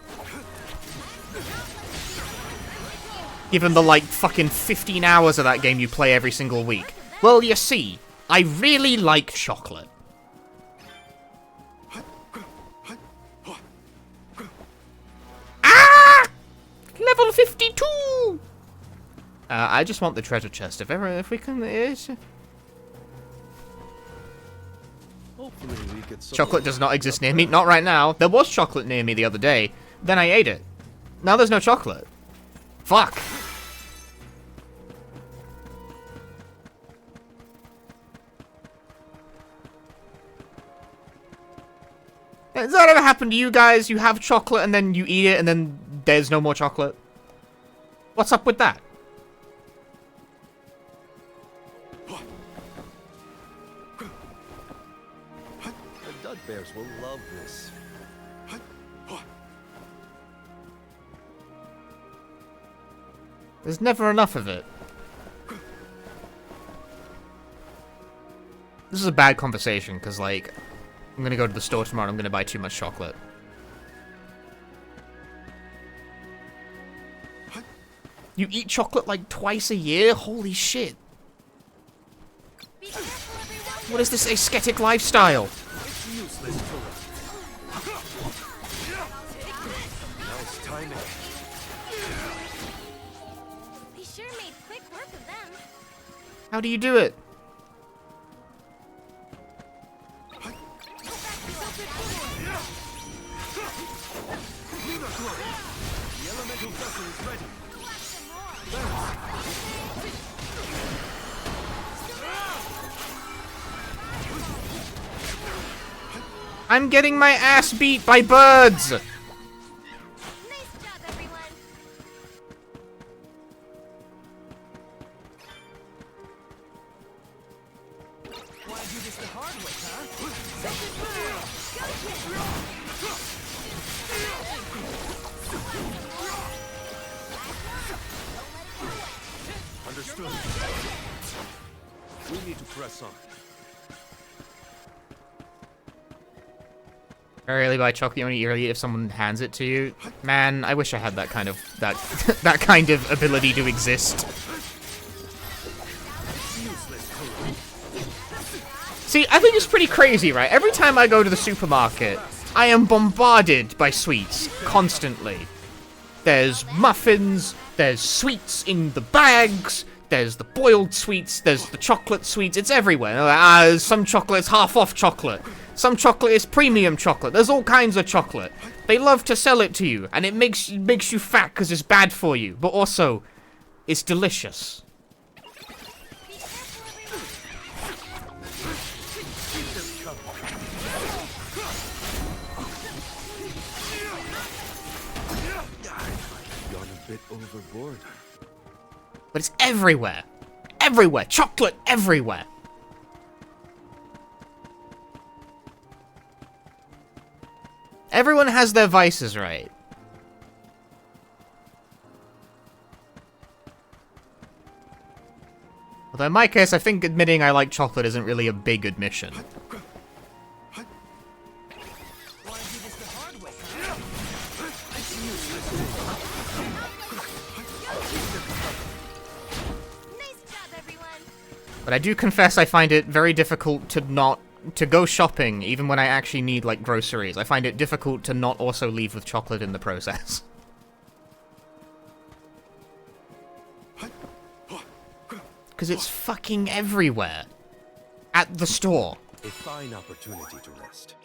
[SPEAKER 1] Given the, like, fucking 15 hours of that game you play every single week. Well, you see, I really like chocolate. Ah! Level 52! I just want the treasure chest. If we can... Chocolate does not exist near me. Not right now. There was chocolate near me the other day. Then I ate it. Now there's no chocolate. Fuck. Has that ever happened to you guys? You have chocolate and then you eat it and then there's no more chocolate? What's up with that?
[SPEAKER 2] The Dud Bears will love this.
[SPEAKER 1] There's never enough of it. This is a bad conversation, because, like, I'm gonna go to the store tomorrow and I'm gonna buy too much chocolate. You eat chocolate, like, twice a year? Holy shit. What is this ascetic lifestyle?
[SPEAKER 2] It's useless to nice timing.
[SPEAKER 4] They sure made quick work of them.
[SPEAKER 1] How do you do it?
[SPEAKER 2] The elemental vessel is ready.
[SPEAKER 1] I'm getting my ass beat by birds!
[SPEAKER 4] Nice job, everyone.
[SPEAKER 16] Wanna do this the hard way, huh?
[SPEAKER 2] Understood. We need to press on.
[SPEAKER 1] I really buy chocolate, you only really eat if someone hands it to you. Man, I wish I had that kind of that kind of ability to exist. See, I think it's pretty crazy, right? Every time I go to the supermarket, I am bombarded by sweets constantly. There's muffins, there's sweets in the bags, there's the boiled sweets, there's the chocolate sweets, it's everywhere. Some chocolate's half off chocolate. Some chocolate is premium chocolate. There's all kinds of chocolate. They love to sell it to you, and it makes you fat because it's bad for you. But also, it's delicious.
[SPEAKER 2] Gone a bit overboard.
[SPEAKER 1] But it's everywhere. Everywhere. Chocolate everywhere. Everyone has their vices, right? Although in my case, I think admitting I like chocolate isn't really a big admission. But I do confess I find it very difficult to go shopping, even when I actually need, like, groceries. I find it difficult to not also leave with chocolate in the process. Because it's fucking everywhere. At the store.
[SPEAKER 2] A fine opportunity to rest.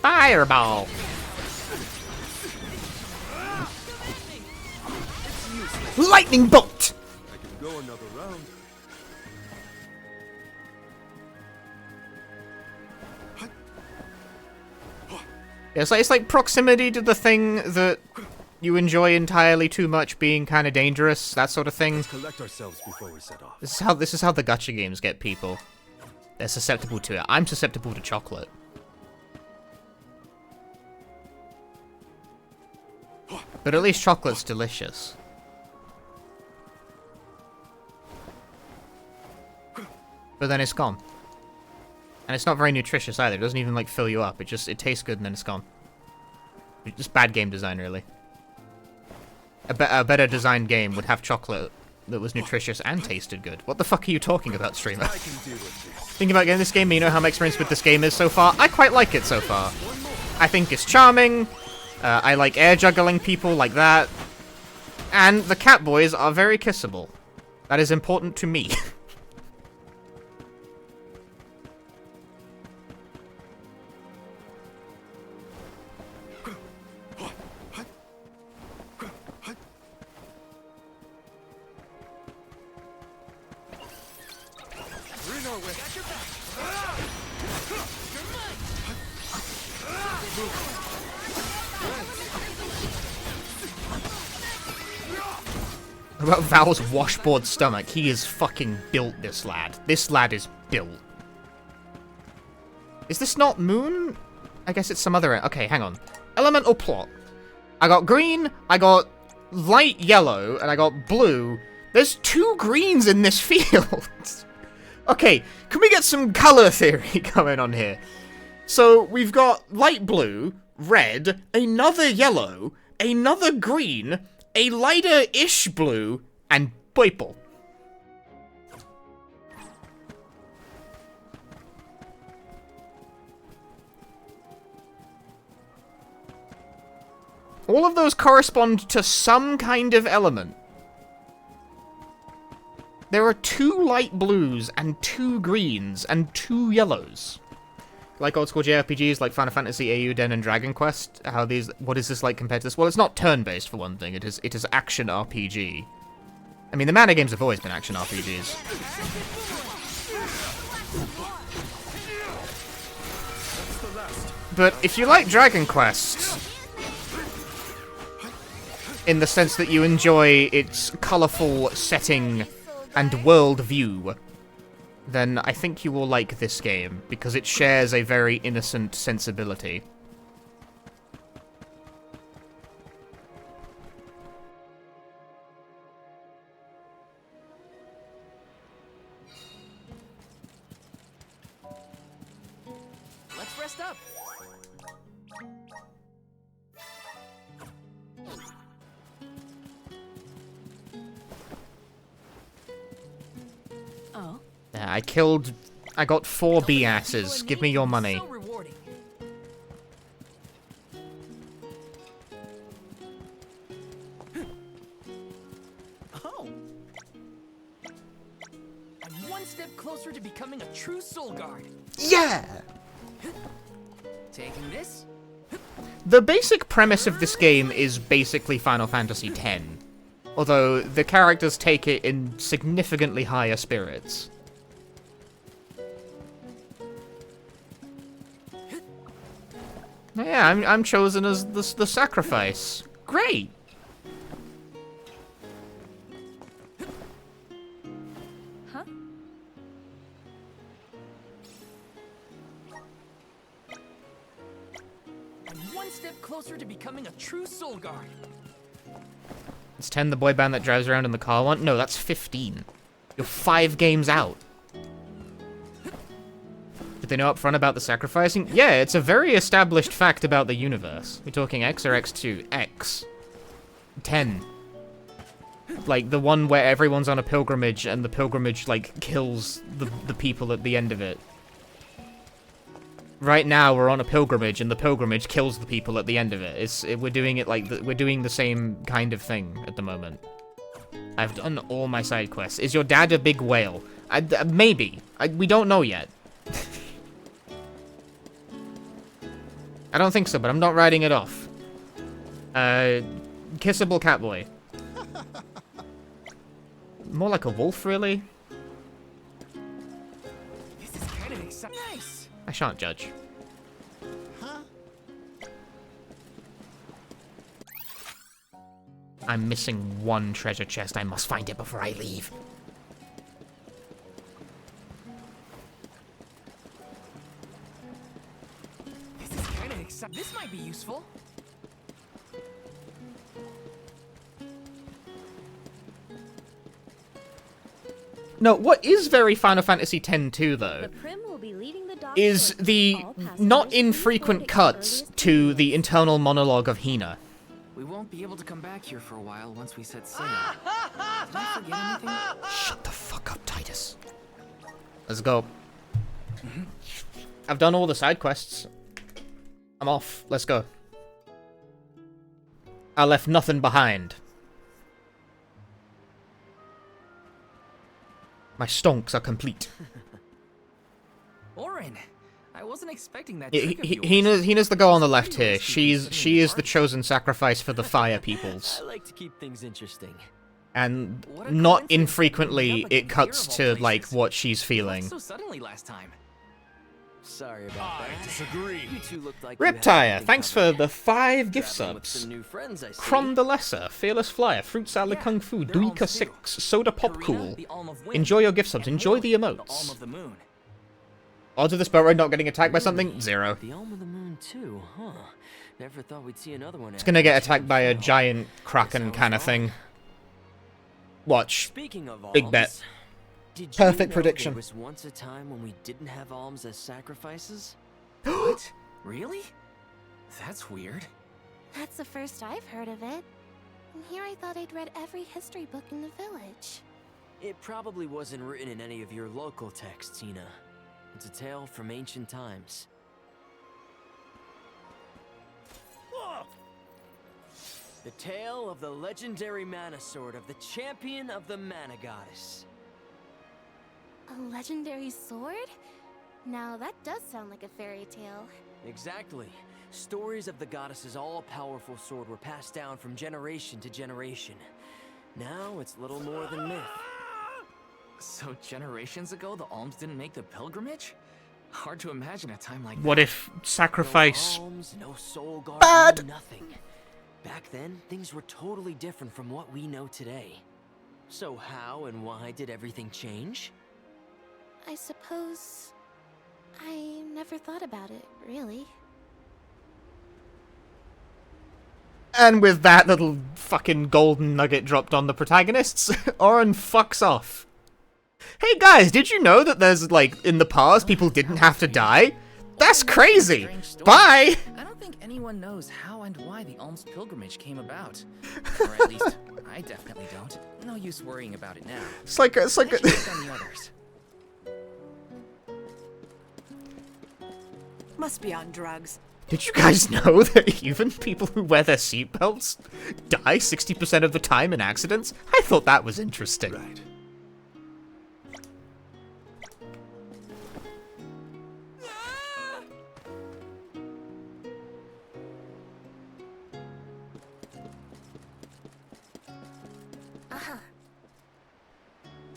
[SPEAKER 1] Fireball! Lightning bolt!
[SPEAKER 2] I can go another round.
[SPEAKER 1] Yeah, it's like proximity to the thing that you enjoy entirely too much being kind of dangerous, that sort of thing.
[SPEAKER 2] Let's collect ourselves before we set off.
[SPEAKER 1] This is how the gacha games get people. They're susceptible to it. I'm susceptible to chocolate. But at least chocolate's delicious. But then it's gone. And it's not very nutritious either. It doesn't even, like, fill you up. It tastes good and then it's gone. It's just bad game design, really. A better designed game would have chocolate that was nutritious and tasted good. What the fuck are you talking about, streamer? Thinking about getting this game, but you know how my experience with this game is so far? I quite like it so far. I think it's charming. I like air juggling people like that. And the cat boys are very kissable. That is important to me. About Val's washboard stomach, he is fucking built, this lad. This lad is built. Is this not Moon? I guess it's some other... Okay, hang on. Elemental plot. I got green, I got light yellow, and I got blue. There's 2 greens in this field. Okay, can we get some color theory going on here? So, we've got light blue, red, another yellow, another green, a lighter-ish blue, and purple. All of those correspond to some kind of element. There are 2 light blues and 2 greens and 2 yellows. Like old school JRPGs like Final Fantasy, Eiyuden, and Dragon Quest, how these... What is this like compared to this? Well, it's not turn-based, for one thing. It is action RPG. I mean, the mana games have always been action RPGs. But if you like Dragon Quest, in the sense that you enjoy its colourful setting and world view, then I think you will like this game, because it shares a very innocent sensibility.
[SPEAKER 16] Let's rest up.
[SPEAKER 8] Oh.
[SPEAKER 1] Yeah, I got 4 bee asses. Give me your money.
[SPEAKER 16] So rewarding. Oh. I'm one step closer to becoming a true soul guard.
[SPEAKER 1] Yeah!
[SPEAKER 16] Taking this?
[SPEAKER 1] The basic premise of this game is basically Final Fantasy X, although the characters take it in significantly higher spirits. Yeah, I'm chosen as the sacrifice. Great!
[SPEAKER 7] Huh?
[SPEAKER 5] one step closer to becoming a true soul guard.
[SPEAKER 1] It's 10, the boy band that drives around in the car one? No, that's 15. You're 5 games out. Did they know up front about the sacrificing? Yeah, it's a very established fact about the universe. We're talking X or X2? X. 10. Like, the one where everyone's on a pilgrimage and the pilgrimage, like, kills the people at the end of it. Right now, we're on a pilgrimage and the pilgrimage kills the people at the end of it. We're doing it like, we're doing the same kind of thing at the moment. I've done all my side quests. Is your dad a big whale? Maybe. We don't know yet. I don't think so, but I'm not writing it off. Kissable Catboy. More like a wolf, really?
[SPEAKER 5] This is kind of exciting. Nice.
[SPEAKER 1] I shan't judge.
[SPEAKER 6] Huh?
[SPEAKER 1] I'm missing one treasure chest. I must find it before I leave.
[SPEAKER 5] This is kind of exciting. This might be useful.
[SPEAKER 1] No, what is very Final Fantasy X too, though, is the not infrequent cuts to the internal monologue of Hina.
[SPEAKER 5] We won't be able to come back here for a while once we set sail. Did I forget anything?
[SPEAKER 1] Shut the fuck up, Titus. Let's go. I've done all the side quests. I'm off. Let's go. I left nothing behind. My stonks are complete.
[SPEAKER 5] Orin, I wasn't expecting that.
[SPEAKER 1] Hina's the girl on the left here. She is the chosen sacrifice for the fire peoples.
[SPEAKER 17] I like to keep things interesting.
[SPEAKER 1] And not infrequently, it cuts to like what she's feeling.
[SPEAKER 5] So suddenly last time.
[SPEAKER 17] Sorry about that.
[SPEAKER 13] I disagree.
[SPEAKER 17] You two looked like
[SPEAKER 1] Riptire, thanks for the 5 gift subs. Crom the Lesser, Fearless Flyer, Fruit Salad Kung Fu, Duika 6, Soda Pop Cool. Enjoy your gift subs, enjoy the emotes. Odds of this boat ride not getting attacked by something? 0.
[SPEAKER 17] The Alm of the Moon too, huh? Never thought we'd see another one.
[SPEAKER 1] It's gonna get attacked by a giant kraken kind of thing. Watch.
[SPEAKER 17] Speaking of
[SPEAKER 1] Big bet.
[SPEAKER 17] Did you
[SPEAKER 1] Perfect
[SPEAKER 17] know
[SPEAKER 1] prediction.
[SPEAKER 17] There was once a time when we didn't have alms as sacrifices?
[SPEAKER 5] What? Really? That's weird.
[SPEAKER 4] That's the first I've heard of it. And here I thought I'd read every history book in the village.
[SPEAKER 17] It probably wasn't written in any of your local texts, Tina. It's a tale from ancient times. The tale of the legendary mana sword of the champion of the mana goddess.
[SPEAKER 4] A legendary sword? Now that does sound like a fairy tale.
[SPEAKER 17] Exactly. Stories of the goddess's all-powerful sword were passed down from generation to generation. Now it's little more than myth.
[SPEAKER 5] So generations ago, the alms didn't make the pilgrimage? Hard to imagine a time like
[SPEAKER 1] What
[SPEAKER 5] that.
[SPEAKER 1] if sacrifice
[SPEAKER 17] No alms, no soul guard,
[SPEAKER 1] bad?
[SPEAKER 17] no nothing. Back then, things were totally different from what we know today. So how and why did everything change?
[SPEAKER 4] I suppose... I never thought about it, really.
[SPEAKER 1] And with that little fucking golden nugget dropped on the protagonists, Oren fucks off. Hey guys, did you know that there's, like, in the past, people didn't have to die? That's crazy! Bye!
[SPEAKER 5] I don't think anyone knows how and why the alms pilgrimage came about. Or at least, I definitely don't. No use worrying about it now.
[SPEAKER 1] It's like
[SPEAKER 5] I should check on the others.
[SPEAKER 18] Must be on drugs.
[SPEAKER 1] Did you guys know that even people who wear their seatbelts die 60% of the time in accidents? I thought that was interesting.
[SPEAKER 2] Right.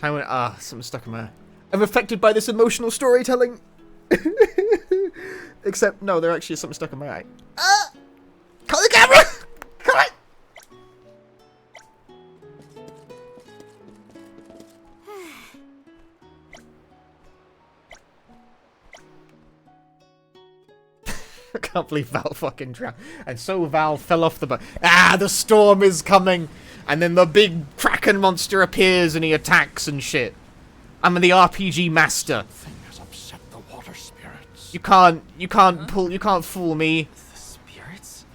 [SPEAKER 1] I went, something stuck in my eye. I'm affected by this emotional storytelling. Except, no, there actually is something stuck in my eye. Cut the camera! Come on! I can't believe Val fucking drowned. And so Val fell off the boat. Ah, the storm is coming! And then the big Kraken monster appears and he attacks and shit. I'm the RPG master.
[SPEAKER 2] Has upset the water spirits.
[SPEAKER 1] You can't fool me.
[SPEAKER 5] The spirits?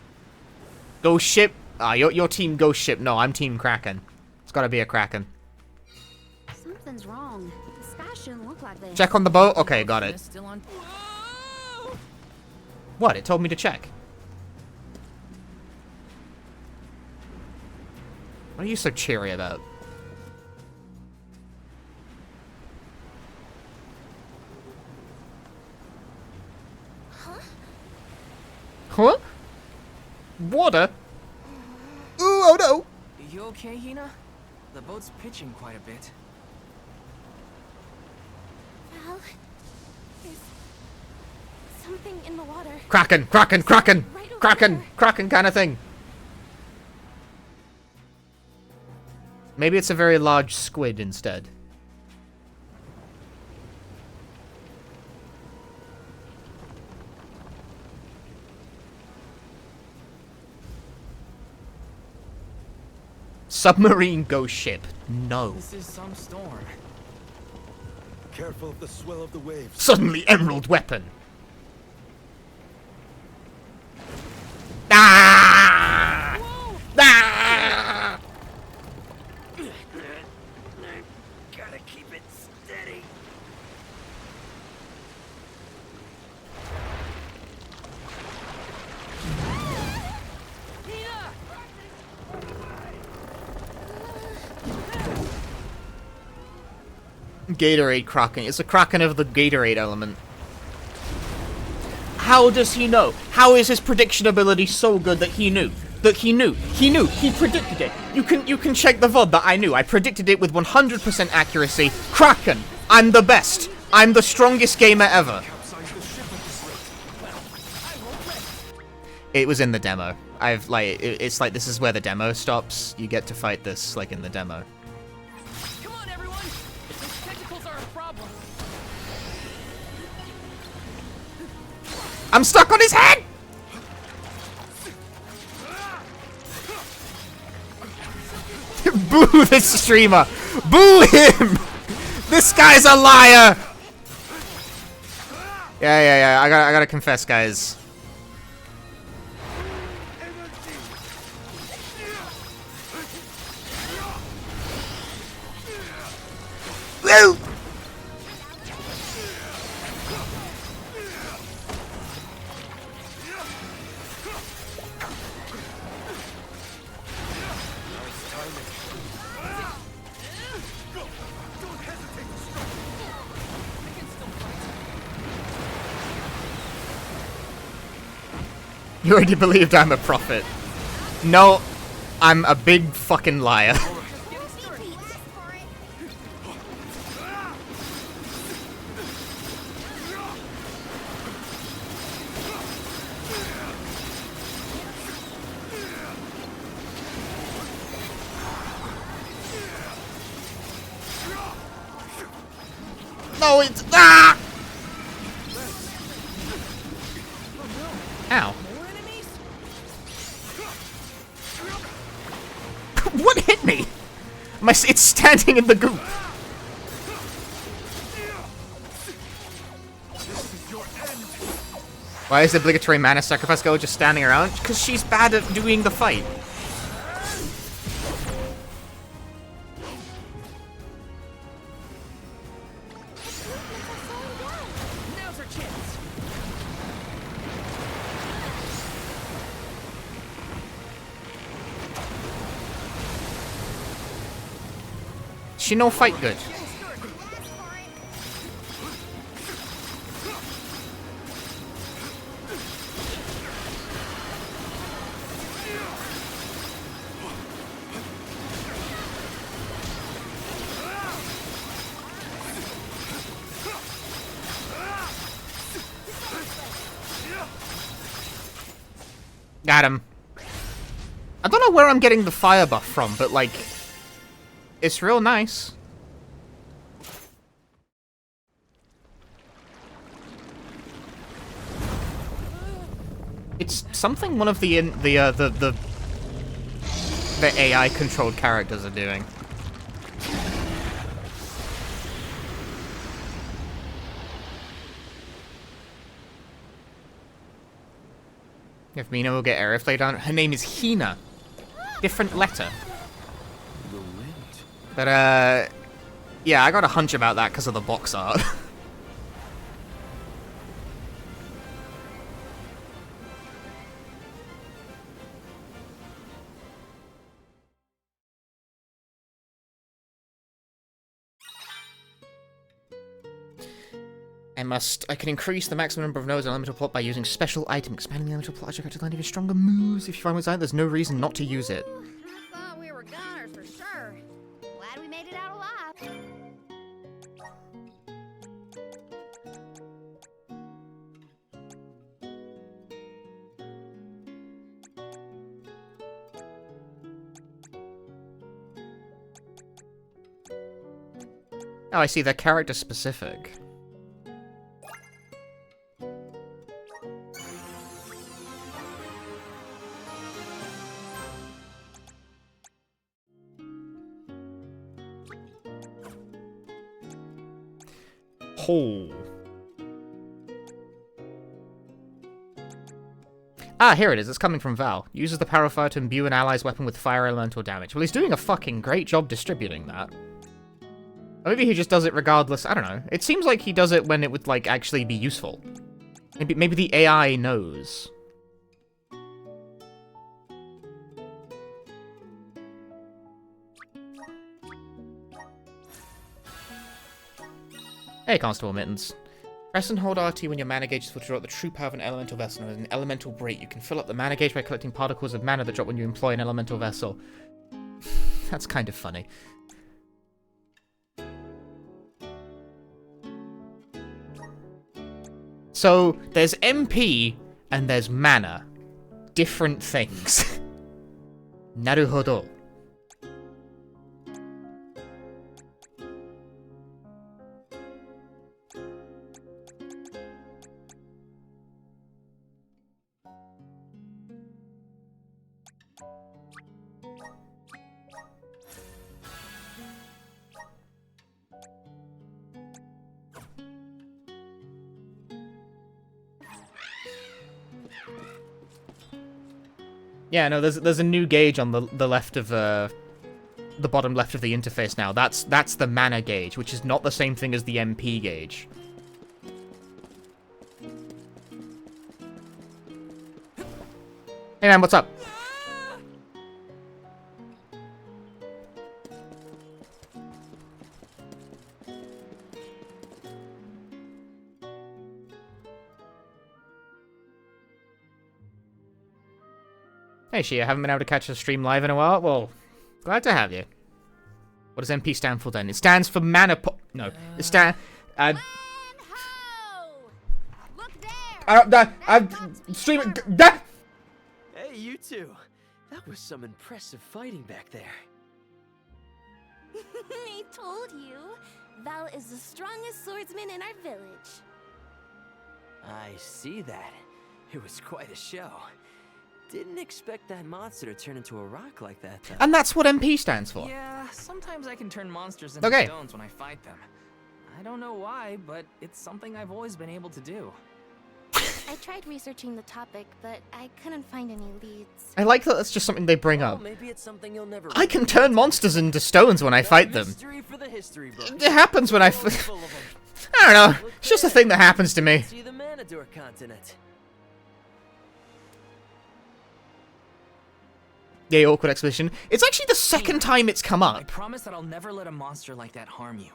[SPEAKER 1] Ghost ship? Ah, your team ghost ship. No, I'm team Kraken. It's gotta be a Kraken.
[SPEAKER 3] Something's wrong. The sky shouldn't look like this.
[SPEAKER 1] Check on the boat? Okay, got it.
[SPEAKER 5] Still on.
[SPEAKER 1] What? It told me to check. What are you so cheery about? Huh? Water? Ooh, oh no!
[SPEAKER 5] You okay, Hina? The boat's pitching quite a bit.
[SPEAKER 4] Val, there's something in the water.
[SPEAKER 1] Kraken! Kraken! Kraken!
[SPEAKER 4] Right over
[SPEAKER 1] Kraken!
[SPEAKER 4] there.
[SPEAKER 1] Kraken kind of thing. Maybe it's a very large squid instead. Submarine ghost ship. No.
[SPEAKER 5] This is some storm.
[SPEAKER 2] Careful of the swell of the waves.
[SPEAKER 1] Suddenly emerald weapon. Ah! Ah!
[SPEAKER 17] Gotta keep it steady.
[SPEAKER 1] Gatorade Kraken. It's a Kraken of the Gatorade element. How does he know? How is his prediction ability so good that he knew? That he knew. He knew. He predicted it. You can check the VOD that I knew. I predicted it with 100% accuracy. Kraken. I'm the best. I'm the strongest gamer ever. It was in the demo. It's like this is where the demo stops. You get to fight this like in the demo.
[SPEAKER 5] Come on, everyone! Those tentacles are a problem.
[SPEAKER 1] I'm stuck on his head! Boo this streamer! Boo him! This guy's a liar! Yeah. I gotta confess, guys. Woo! You already believed I'm a prophet. No, I'm a big fucking liar. No, it's ah! Ow. What hit me? It's standing in the goop. Why is the obligatory mana sacrifice girl just standing around? Because she's bad at doing the fight.
[SPEAKER 5] Now's our chance.
[SPEAKER 1] She no fight good. Got him. I don't know where I'm getting the fire buff from, but like, it's real nice. It's something one of the AI controlled characters are doing. If Mina will get airflay down, her name is Hina. Different letter.
[SPEAKER 2] The wind.
[SPEAKER 1] But yeah, I got a hunch about that because of the box art. I can increase the maximum number of nodes in elemental plot by using special item, expanding the elemental plot to land even stronger moves. If you find what's out, there's no reason not to use it.
[SPEAKER 3] I thought we were goners for sure. Glad we made it out alive.
[SPEAKER 1] Oh, I see, they're character specific. Oh. Ah, here it is. It's coming from Val. Uses the power of fire to imbue an ally's weapon with fire elemental damage. Well, he's doing a fucking great job distributing that. Or maybe he just does it regardless. I don't know. It seems like he does it when it would, like, actually be useful. Maybe the AI knows. Hey, Constable Mittens. Press and hold RT when your mana gauge is full to draw out the true power of an elemental vessel. With an elemental break, you can fill up the mana gauge by collecting particles of mana that drop when you employ an elemental vessel. That's kind of funny. So, there's MP and there's mana. Different things. Naruhodo. Yeah, no, there's a new gauge on the left of the bottom left of the interface now. That's the mana gauge, which is not the same thing as the MP gauge. Hey man, what's up? Hey, Shia, haven't been able to catch a stream live in a while? Well, glad to have you. What does MP stand for then? It stands for mana no, it stands... streaming...
[SPEAKER 17] Hey, you two. That was some impressive fighting back there.
[SPEAKER 4] I told you. Val is the strongest swordsman in our village.
[SPEAKER 17] I see that. It was quite a show. Didn't expect that monster to turn into a rock like that, though.
[SPEAKER 1] And that's what MP stands for.
[SPEAKER 5] Yeah, sometimes I can turn monsters into stones when I fight them. I don't know why, but it's something I've always been able to do.
[SPEAKER 4] I tried researching the topic, but I couldn't find any leads.
[SPEAKER 1] I like that that's just something they bring up.
[SPEAKER 17] Maybe it's something you'll never
[SPEAKER 1] I can turn monsters into stones when I fight them. It happens when I don't know. It's just a thing that happens to me.
[SPEAKER 17] See the Manador continent.
[SPEAKER 1] Yay, awkward expedition. It's actually the second time it's come up.
[SPEAKER 5] I promise that I'll never let a monster like that harm you.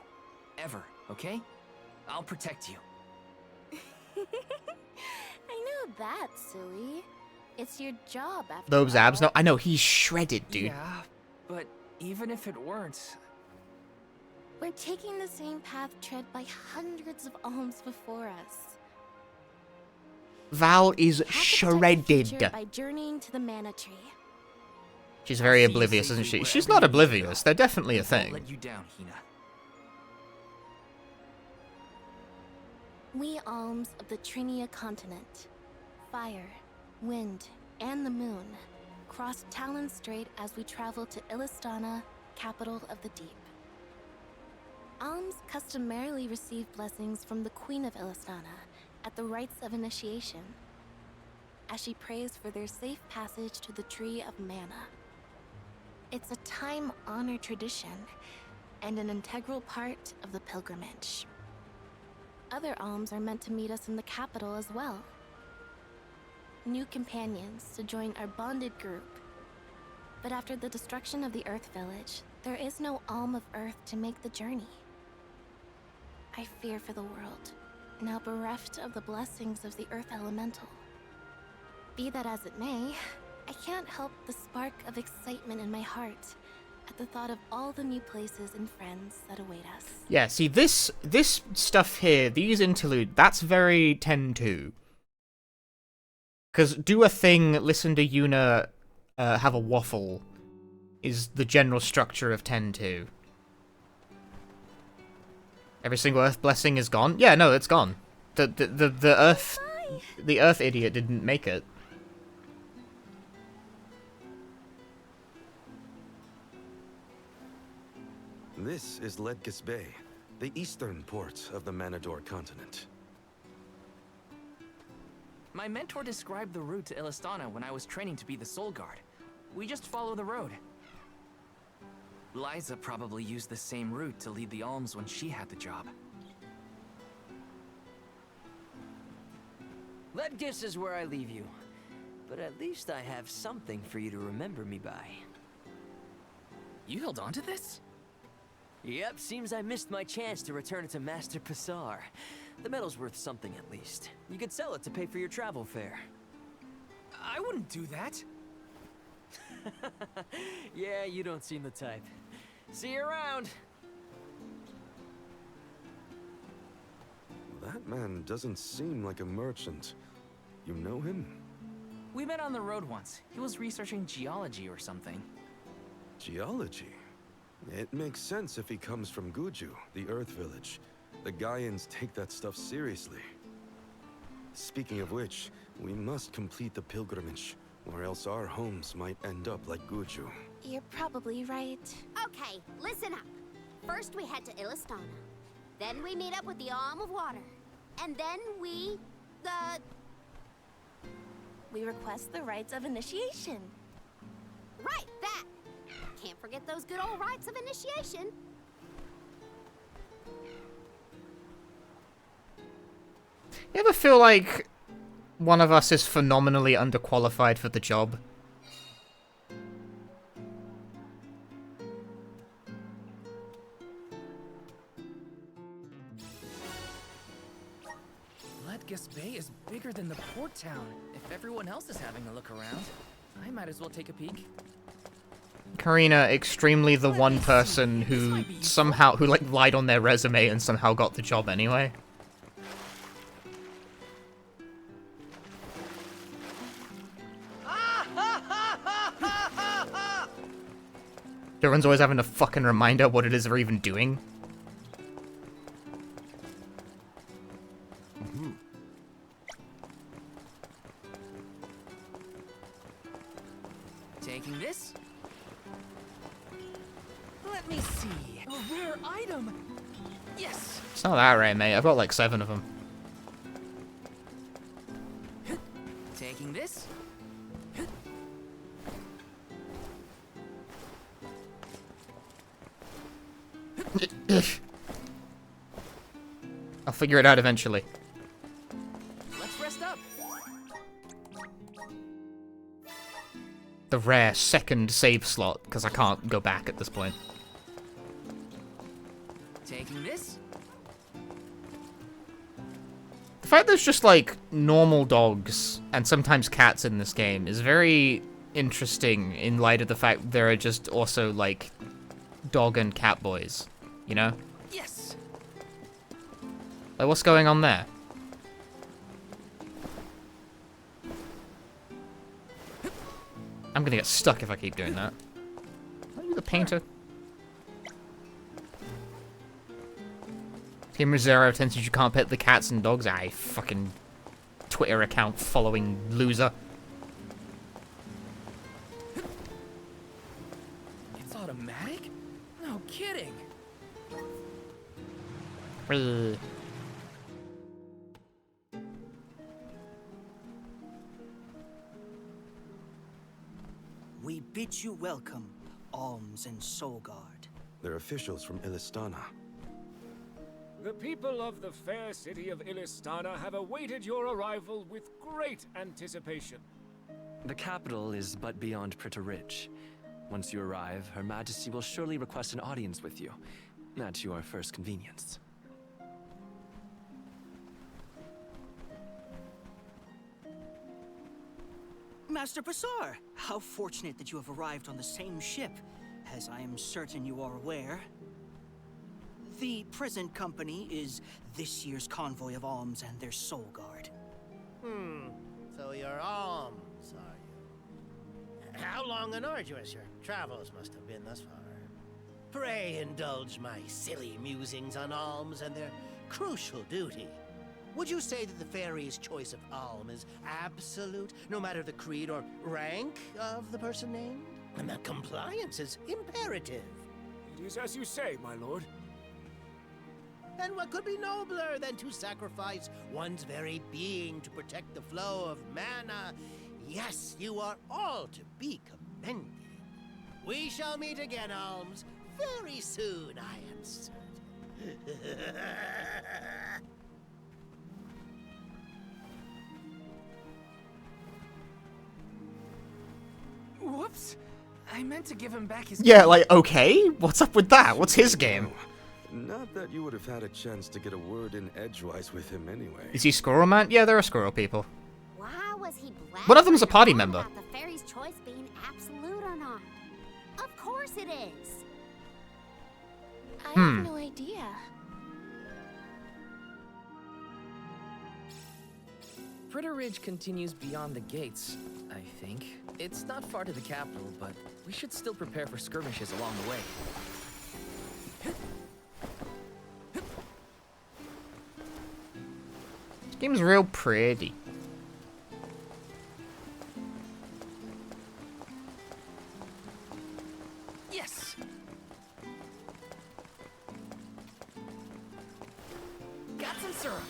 [SPEAKER 5] Ever, okay? I'll protect you.
[SPEAKER 4] I know that, silly. It's your job after
[SPEAKER 1] Those
[SPEAKER 4] all.
[SPEAKER 1] abs, no, I know, he's shredded, dude.
[SPEAKER 5] Yeah, but even if it weren't...
[SPEAKER 4] We're taking the same path tread by hundreds of alms before us.
[SPEAKER 1] Val is shredded.
[SPEAKER 4] By journeying to the mana tree.
[SPEAKER 1] She's very oblivious, isn't she? She's not oblivious. They're definitely a thing.
[SPEAKER 5] Let you down, Hina.
[SPEAKER 4] We alms of the Trinia continent. Fire, wind, and the moon cross Talon Strait as we travel to Illistana, capital of the deep. Alms customarily receive blessings from the Queen of Illistana at the rites of initiation, as she prays for their safe passage to the Tree of Mana. It's a time-honored tradition and an integral part of the pilgrimage. Other alms are meant to meet us in the capital as well. New companions to join our bonded group. But after the destruction of the Earth Village, there is no alm of Earth to make the journey. I fear for the world, now bereft of the blessings of the Earth Elemental. Be that as it may, I can't help the spark of excitement in my heart at the thought of all the new places and friends that await us.
[SPEAKER 1] Yeah, see, this stuff here, these interlude, that's very 10-2. Because do a thing, listen to Yuna have a waffle, is the general structure of 10-2. Every single Earth blessing is gone? Yeah, no, it's gone. The Earth idiot didn't make it.
[SPEAKER 2] This is Ledgis Bay, the eastern port of the Manador continent.
[SPEAKER 5] My mentor described the route to Illistana when I was training to be the Soul Guard. We just follow the road. Liza probably used the same route to lead the alms when she had the job.
[SPEAKER 17] Ledgis is where I leave you. But at least I have something for you to remember me by.
[SPEAKER 5] You held on to this?
[SPEAKER 17] Yep, seems I missed my chance to return it to Master Passar. The medal's worth something at least. You could sell it to pay for your travel fare.
[SPEAKER 5] I wouldn't do that.
[SPEAKER 17] Yeah, you don't seem the type. See you around.
[SPEAKER 2] That man doesn't seem like a merchant. You know him?
[SPEAKER 5] We met on the road once. He was researching geology or something.
[SPEAKER 2] Geology? It makes sense if he comes from Guju, the Earth Village. The Gaians take that stuff seriously. Speaking of which, we must complete the pilgrimage, or else our homes might end up like Guju.
[SPEAKER 4] You're probably right.
[SPEAKER 3] Okay, listen up. First we head to Illistana. Then we meet up with the Alm of Water. And then we
[SPEAKER 4] request the rites of initiation.
[SPEAKER 3] Right, that! Can't forget those good old rites of initiation.
[SPEAKER 1] You ever feel like one of us is phenomenally underqualified for the job?
[SPEAKER 5] Ledgis Bay is bigger than the port town. If everyone else is having a look around, I might as well take a peek.
[SPEAKER 1] Karina, extremely the one person who somehow, like, lied on their resume and somehow got the job anyway. Everyone's always having to fucking remind her what it is they're even doing.
[SPEAKER 5] Taking this? Let me see. A rare item. Yes.
[SPEAKER 1] It's not that rare, mate. I've got like 7 of them.
[SPEAKER 5] Taking this?
[SPEAKER 1] I'll figure it out eventually.
[SPEAKER 5] Let's rest up.
[SPEAKER 1] The rare second save slot, because I can't go back at this point.
[SPEAKER 5] Taking this?
[SPEAKER 1] The fact there's just, like, normal dogs and sometimes cats in this game is very interesting in light of the fact there are just also, like, dog and cat boys, you know?
[SPEAKER 5] Yes.
[SPEAKER 1] Like, what's going on there? I'm gonna get stuck if I keep doing that. Are you the painter? Team Zero attention you can't pet the cats and dogs. Aye, fucking Twitter account following loser. Whee.
[SPEAKER 16] We bid you welcome, Alms and Solgard.
[SPEAKER 2] They're officials from Illistana.
[SPEAKER 18] The people of the fair city of Illistana have awaited your arrival with great anticipation.
[SPEAKER 19] The capital is but beyond Pritta Ridge. Once you arrive, Her Majesty will surely request an audience with you, at your first convenience.
[SPEAKER 16] Master Bassar, how fortunate that you have arrived on the same ship. As I am certain you are aware, the present company is this year's convoy of Alms and their Soul Guard.
[SPEAKER 6] So you're Alms, are you? How long and arduous your travels must have been thus far. Pray indulge my silly musings on Alms and their crucial duty. Would you say that the fairy's choice of Alm is absolute, no matter the creed or rank of the person named? And that compliance is imperative.
[SPEAKER 18] It is as you say, my lord.
[SPEAKER 6] And what could be nobler than to sacrifice one's very being to protect the flow of mana? Yes, you are all to be commended. We shall meet again, Alms, very soon, I am certain.
[SPEAKER 5] Whoops. I meant to give him back his...
[SPEAKER 1] Yeah, like, okay? What's up with that? What's his game?
[SPEAKER 2] Not that you would have had a chance to get a word in edgewise with him anyway.
[SPEAKER 1] Is he Squirrel Man? Yeah, there are squirrel people.
[SPEAKER 3] Why was he black?
[SPEAKER 1] One of them's a party member.
[SPEAKER 3] About the fairy's choice being absolute or not? Of course it is.
[SPEAKER 4] I have no idea.
[SPEAKER 5] Pritta Ridge continues beyond the gates, I think. It's not far to the capital, but we should still prepare for skirmishes along the way.
[SPEAKER 1] This game's real pretty.
[SPEAKER 5] Yes! Got some syrup!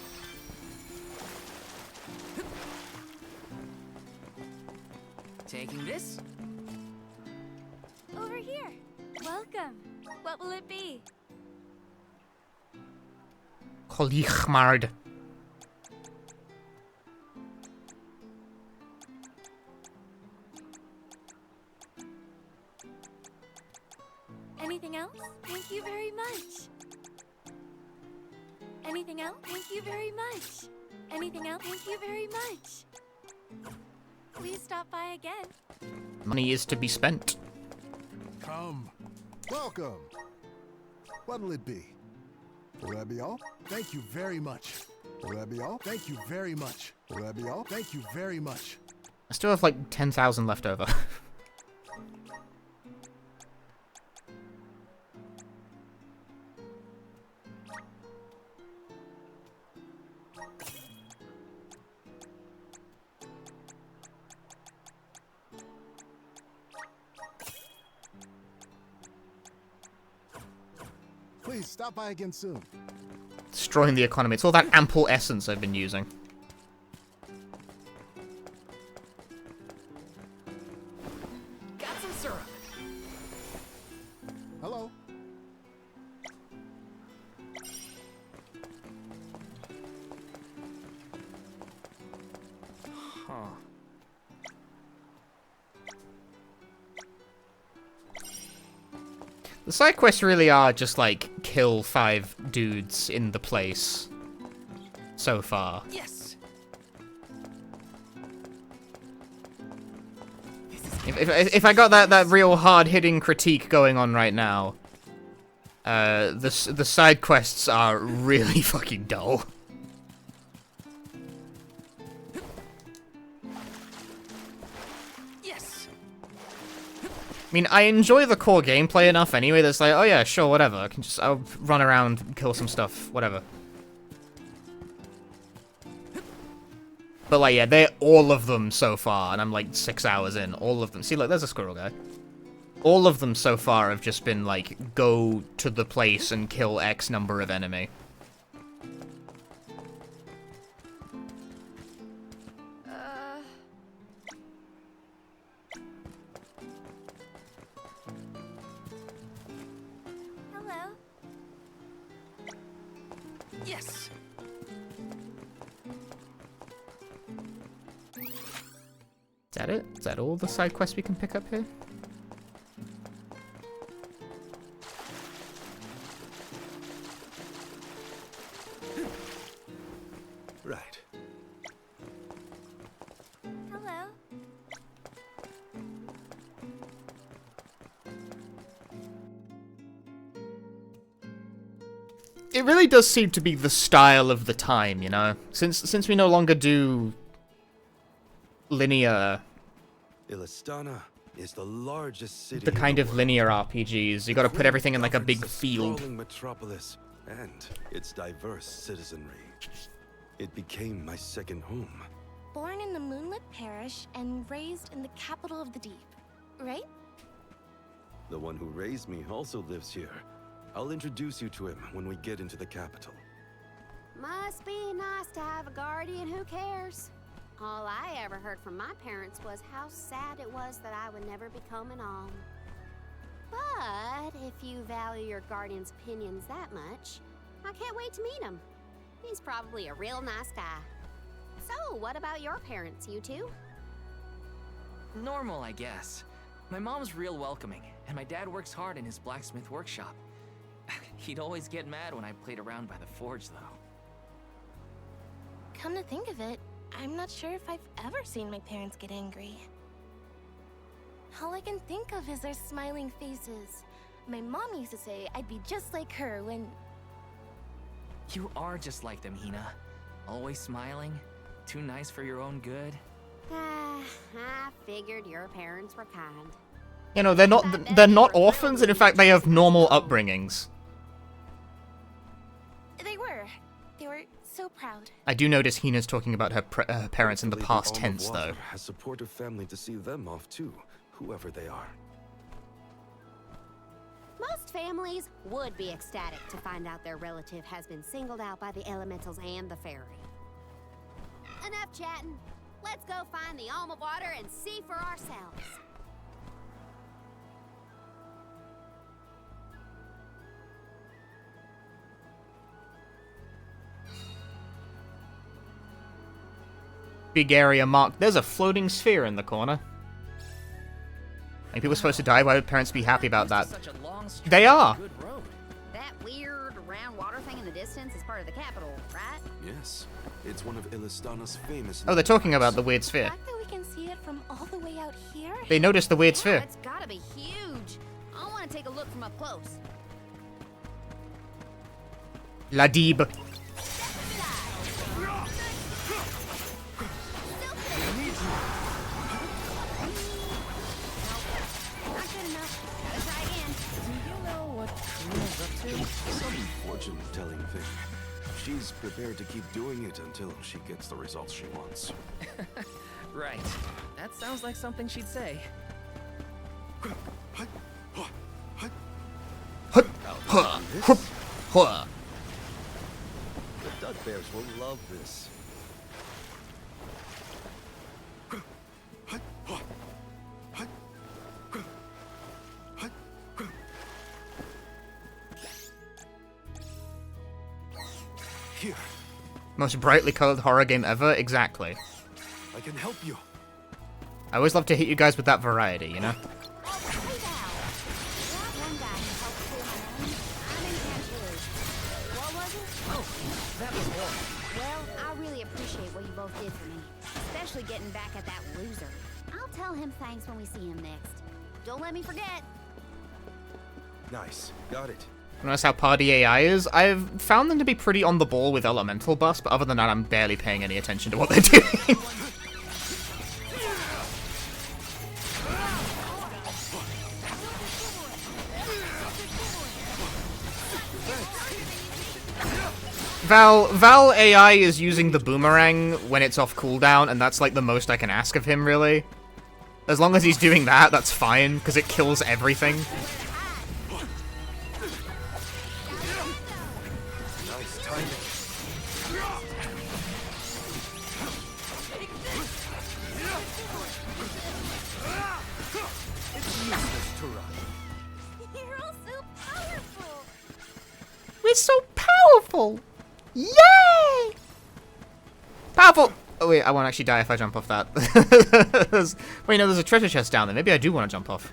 [SPEAKER 5] Taking this?
[SPEAKER 7] Over here. Welcome. What will it be?
[SPEAKER 1] Kolichmard.
[SPEAKER 7] Anything else? Thank you very much. Anything else? Thank you very much. Anything else? Thank you very much. Please stop by again.
[SPEAKER 1] Money is to be spent.
[SPEAKER 20] Come. Welcome. What'll it be? Will that be all? Thank you very much. Will that be all? Thank you very much. Will that be all? Thank you very much.
[SPEAKER 1] I still have like 10,000 left over.
[SPEAKER 20] Please stop by again soon.
[SPEAKER 1] Destroying the economy. It's all that ample essence I've been using.
[SPEAKER 5] Got some syrup.
[SPEAKER 20] Hello.
[SPEAKER 1] Huh. The side quests really are just like kill 5 dudes in the place so far.
[SPEAKER 5] Yes.
[SPEAKER 1] If I got that real hard hitting critique going on right now, the side quests are really fucking dull. I mean, I enjoy the core gameplay enough anyway that's like, oh yeah, sure, whatever. I'll run around, kill some stuff, whatever. But like, yeah, they're all of them so far, and I'm like 6 hours in, all of them. See, look, there's a squirrel guy. All of them so far have just been like, go to the place and kill X number of enemy. that it? Is that all the side quests we can pick up here?
[SPEAKER 2] Right.
[SPEAKER 9] Hello.
[SPEAKER 1] It really does seem to be the style of the time, you know? Since we no longer do linear...
[SPEAKER 2] Illistana is the largest city
[SPEAKER 1] the kind of linear RPGs. You gotta put everything in like a big field.
[SPEAKER 2] Metropolis and its diverse citizenry. It became my second home.
[SPEAKER 4] Born in the moonlit parish and raised in the capital of the deep, right?
[SPEAKER 2] The one who raised me also lives here. I'll introduce you to him when we get into the capital.
[SPEAKER 3] Must be nice to have a guardian who cares. All I ever heard from my parents was how sad it was that I would never become an Alm. But if you value your guardian's opinions that much, I can't wait to meet him. He's probably a real nice guy. So, what about your parents, you two?
[SPEAKER 5] Normal, I guess. My mom's real welcoming, and my dad works hard in his blacksmith workshop. He'd always get mad when I played around by the forge, though.
[SPEAKER 4] Come to think of it, I'm not sure if I've ever seen my parents get angry. All I can think of is their smiling faces. My mom used to say I'd be just like her when...
[SPEAKER 5] You are just like them, Hina. Always smiling, too nice for your own good.
[SPEAKER 3] I figured your parents were kind.
[SPEAKER 1] You know, they're not orphans, and in fact they have normal upbringings.
[SPEAKER 4] They were so proud.
[SPEAKER 1] I do notice Hina's talking about her parents in the past tense, though.
[SPEAKER 2] Has supportive family to see them off too, whoever they are.
[SPEAKER 3] Most families would be ecstatic to find out their relative has been singled out by the elementals and the fairy. Enough chatting. Let's go find the alma water and see for ourselves.
[SPEAKER 1] Big area marked. There's a floating sphere in the corner. And people are supposed to die. Why would parents be happy about that? They are.
[SPEAKER 3] That weird round water thing in the distance is part of the capital, right?
[SPEAKER 2] Yes, it's one of Illistana's famous.
[SPEAKER 1] Oh, they're talking about the weird sphere.
[SPEAKER 4] The fact that we can see it from all the way out here.
[SPEAKER 1] They noticed the weird sphere.
[SPEAKER 3] It's gotta be huge. I want to take a look from up close.
[SPEAKER 1] Ladib.
[SPEAKER 2] Some fortune-telling thing. She's prepared to keep doing it until she gets the results she wants.
[SPEAKER 5] Right. That sounds like something she'd say.
[SPEAKER 2] The duck bears will love this. Here.
[SPEAKER 1] Most brightly colored horror game ever? Exactly.
[SPEAKER 2] I can help you.
[SPEAKER 1] I always love to hit you guys with that variety, you know?
[SPEAKER 3] Well, I really appreciate what you both did for me, especially getting back at that loser. I'll tell him thanks when we see him next. Don't let me forget.
[SPEAKER 2] Nice. Got it.
[SPEAKER 1] Notice how party AI is? I've found them to be pretty on the ball with elemental buffs, but other than that, I'm barely paying any attention to what they're doing. Val AI is using the boomerang when it's off cooldown, and that's like the most I can ask of him, really. As long as he's doing that, that's fine, because it kills everything. We're so powerful! Yay! Powerful! Oh wait, I won't actually die if I jump off that. Wait, no, there's a treasure chest down there. Maybe I do want to jump off.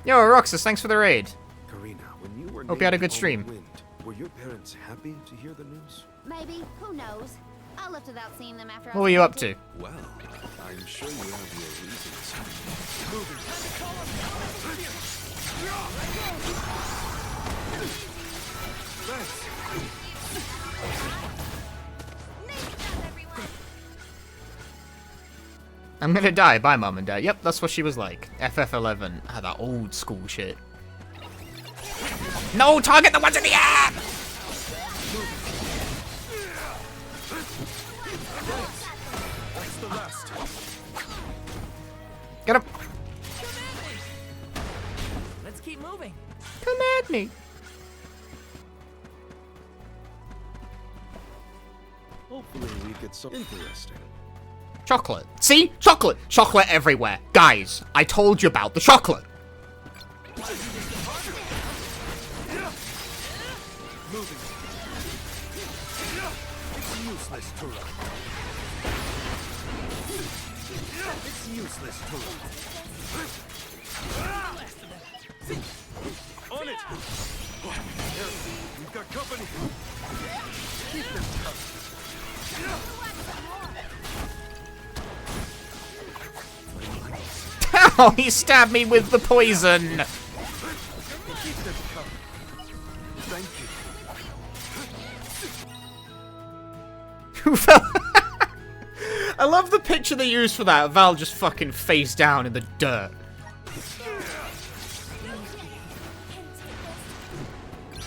[SPEAKER 1] Yo, Roxas, thanks for the raid.
[SPEAKER 2] Karina, when you were
[SPEAKER 1] Hope you had a good
[SPEAKER 2] named
[SPEAKER 1] stream.
[SPEAKER 2] on the Wind, were your parents happy to hear the news?
[SPEAKER 3] Maybe. Who knows? I left without seeing them after.
[SPEAKER 1] What were you up to?
[SPEAKER 2] Well, I'm sure you have your reasons.
[SPEAKER 1] I'm gonna die. Bye, Mom and Dad. Yep, that's what she was like. FF11. Ah, that old school shit. No, target the ones in the air!
[SPEAKER 2] That's the last.
[SPEAKER 1] Get him!
[SPEAKER 5] Let's keep moving.
[SPEAKER 1] Come at me.
[SPEAKER 2] Hopefully we get some interesting.
[SPEAKER 1] Chocolate. See? Chocolate! Chocolate everywhere. Guys, I told you about the chocolate.
[SPEAKER 2] Moving. It's useless to run. It's useless to run. On it! We've got company. Keep them coming.
[SPEAKER 1] Ow! He stabbed me with the poison!
[SPEAKER 2] Keep them coming. Thank you.
[SPEAKER 1] Who fell? I love the picture they used for that. Val just fucking face down in the dirt.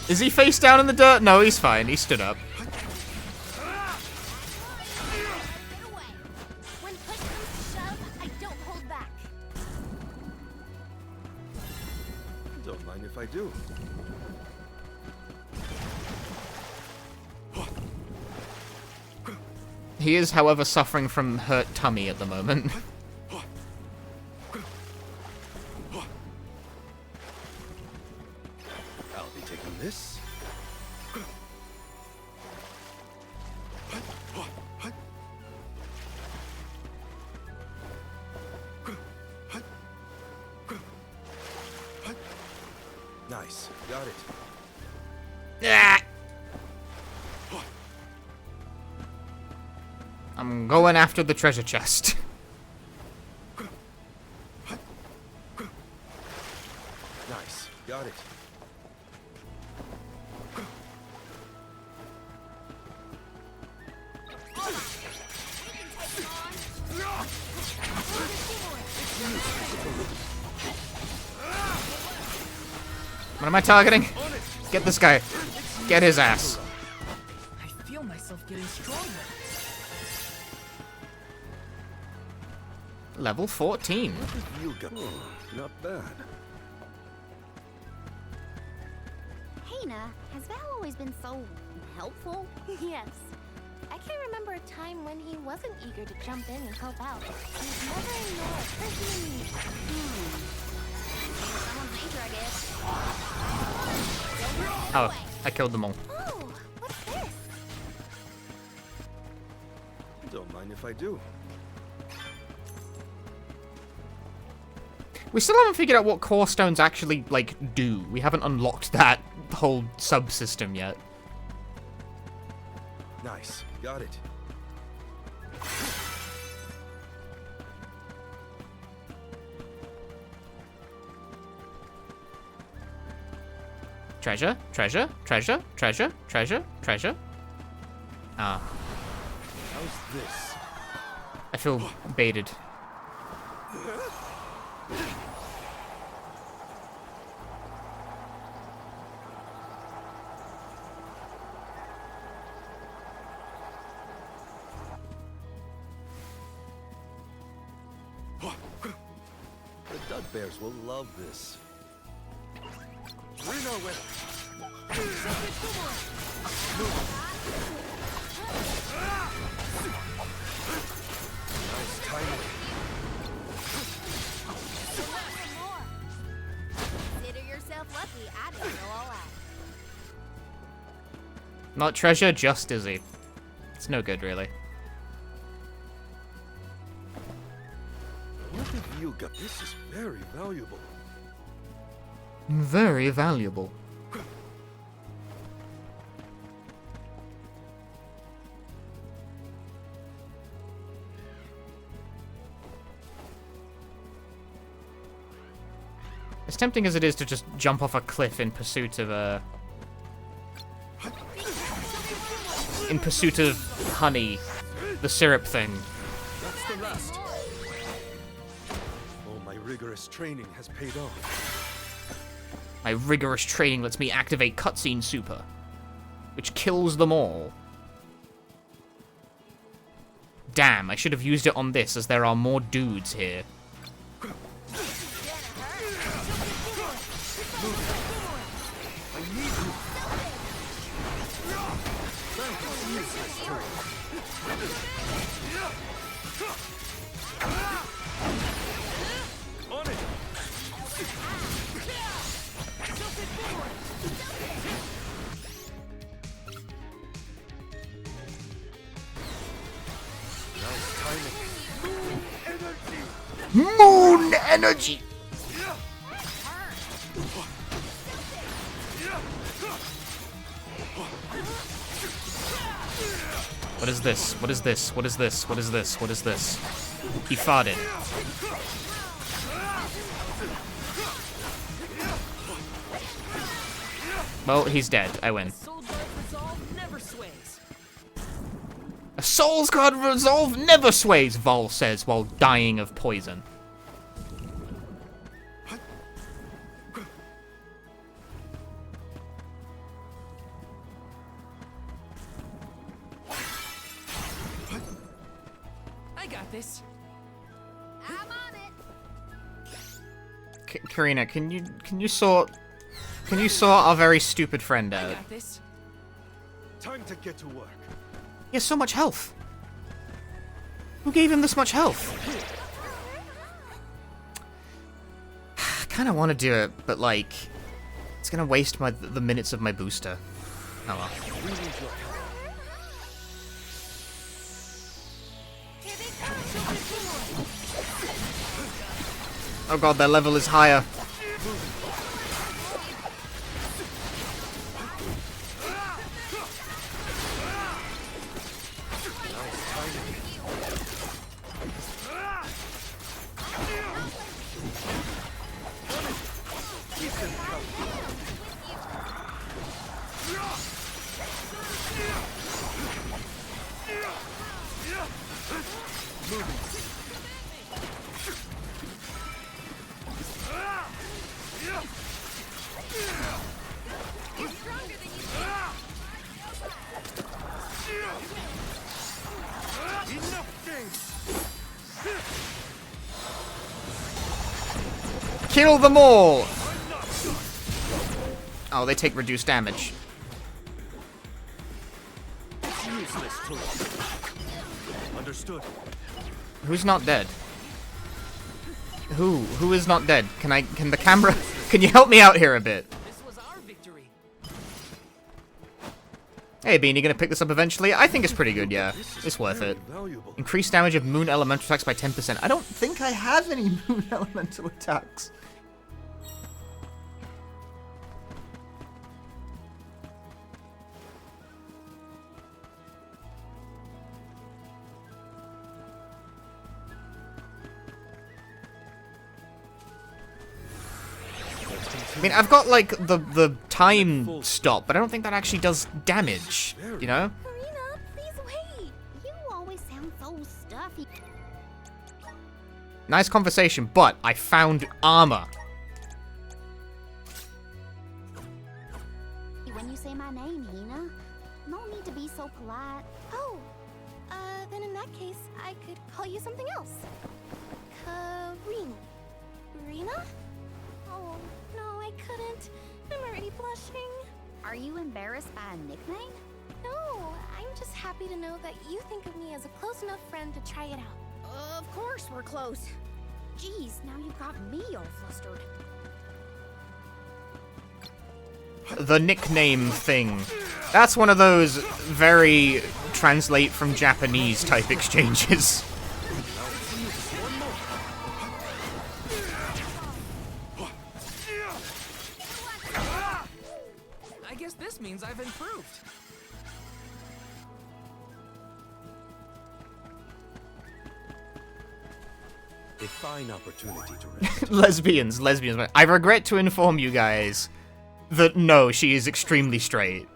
[SPEAKER 1] Is he face down in the dirt? No, he's fine. He stood up.
[SPEAKER 3] When push comes to shove, I don't hold back.
[SPEAKER 2] Don't mind if I do.
[SPEAKER 1] He is, however, suffering from hurt tummy at the moment.
[SPEAKER 2] I'll be taking this. Nice. Got it.
[SPEAKER 1] Ah! I'm going after the treasure chest.
[SPEAKER 2] Nice. Got it.
[SPEAKER 1] What am I targeting? Get this guy. Get his ass.
[SPEAKER 5] I feel myself getting stronger.
[SPEAKER 1] Level 14.
[SPEAKER 2] You got not bad.
[SPEAKER 3] Hey, Na, has Val always been so helpful?
[SPEAKER 4] Yes. I can't remember a time when he wasn't eager to jump in and help out. He's never ignored a person in need.
[SPEAKER 3] Someone's nature, I guess.
[SPEAKER 1] Oh, I killed them all.
[SPEAKER 4] Oh, what's this?
[SPEAKER 2] Don't mind if I do.
[SPEAKER 1] We still haven't figured out what core stones actually, like, do. We haven't unlocked that whole subsystem yet.
[SPEAKER 2] Nice. Got it.
[SPEAKER 1] Treasure, treasure, treasure, treasure, treasure, treasure. Ah.
[SPEAKER 2] How's this?
[SPEAKER 1] I feel baited.
[SPEAKER 2] The Dud Bears will love this. Reno with nice timing.
[SPEAKER 3] Consider yourself lucky I didn't go all out.
[SPEAKER 1] Not treasure, just dizzy. It's no good, really.
[SPEAKER 2] What have you got? This is very valuable.
[SPEAKER 1] Very valuable. As tempting as it is to just jump off a cliff in pursuit of honey, the syrup thing.
[SPEAKER 2] That's the last. Oh, my rigorous training has paid off.
[SPEAKER 1] My rigorous training lets me activate cutscene super, which kills them all. Damn, I should have used it on this, as there are more dudes here. Moon energy! What is this? What is this? What is this? What is this? What is this? He farted. Well, he's dead. I win. A Soul's Guard resolve never sways, Vol says while dying of poison.
[SPEAKER 5] I got this.
[SPEAKER 3] I'm on it.
[SPEAKER 1] Karina, can you sort our very stupid friend out?
[SPEAKER 5] I got this.
[SPEAKER 2] Time to get to work.
[SPEAKER 1] He has so much health. Who gave him this much health? I kind of want to do it, but like, it's gonna waste the minutes of my booster. Oh well. Oh god, their level is higher. Kill them all! Oh, they take reduced damage.
[SPEAKER 2] Understood.
[SPEAKER 1] Who's not dead? Who is not dead? Can the camera, can you help me out here a bit?
[SPEAKER 5] This was our victory.
[SPEAKER 1] Hey Bean, you gonna pick this up eventually? I think it's pretty good, yeah. It's worth it. Increased damage of moon elemental attacks by 10%. I don't think I have any moon elemental attacks. I mean, I've got, like, the time stop, but I don't think that actually does damage, you know?
[SPEAKER 3] Karina, please wait. You always sound so stuffy.
[SPEAKER 1] Nice conversation, but I found armor.
[SPEAKER 3] When you say my name, Hina, no need to be so polite.
[SPEAKER 4] Oh, then in that case, I could call you something else. Karina. Karina? Oh, no, I couldn't. I'm already blushing.
[SPEAKER 3] Are you embarrassed by a nickname?
[SPEAKER 4] No, I'm just happy to know that you think of me as a close enough friend to try it out.
[SPEAKER 3] Of course we're close. Jeez, now you've got me all flustered.
[SPEAKER 1] the nickname thing. That's one of those very translate from Japanese type exchanges.
[SPEAKER 5] I guess this means I've improved.
[SPEAKER 2] A fine opportunity to rest.
[SPEAKER 1] Lesbians. I regret to inform you guys that no, she is extremely straight.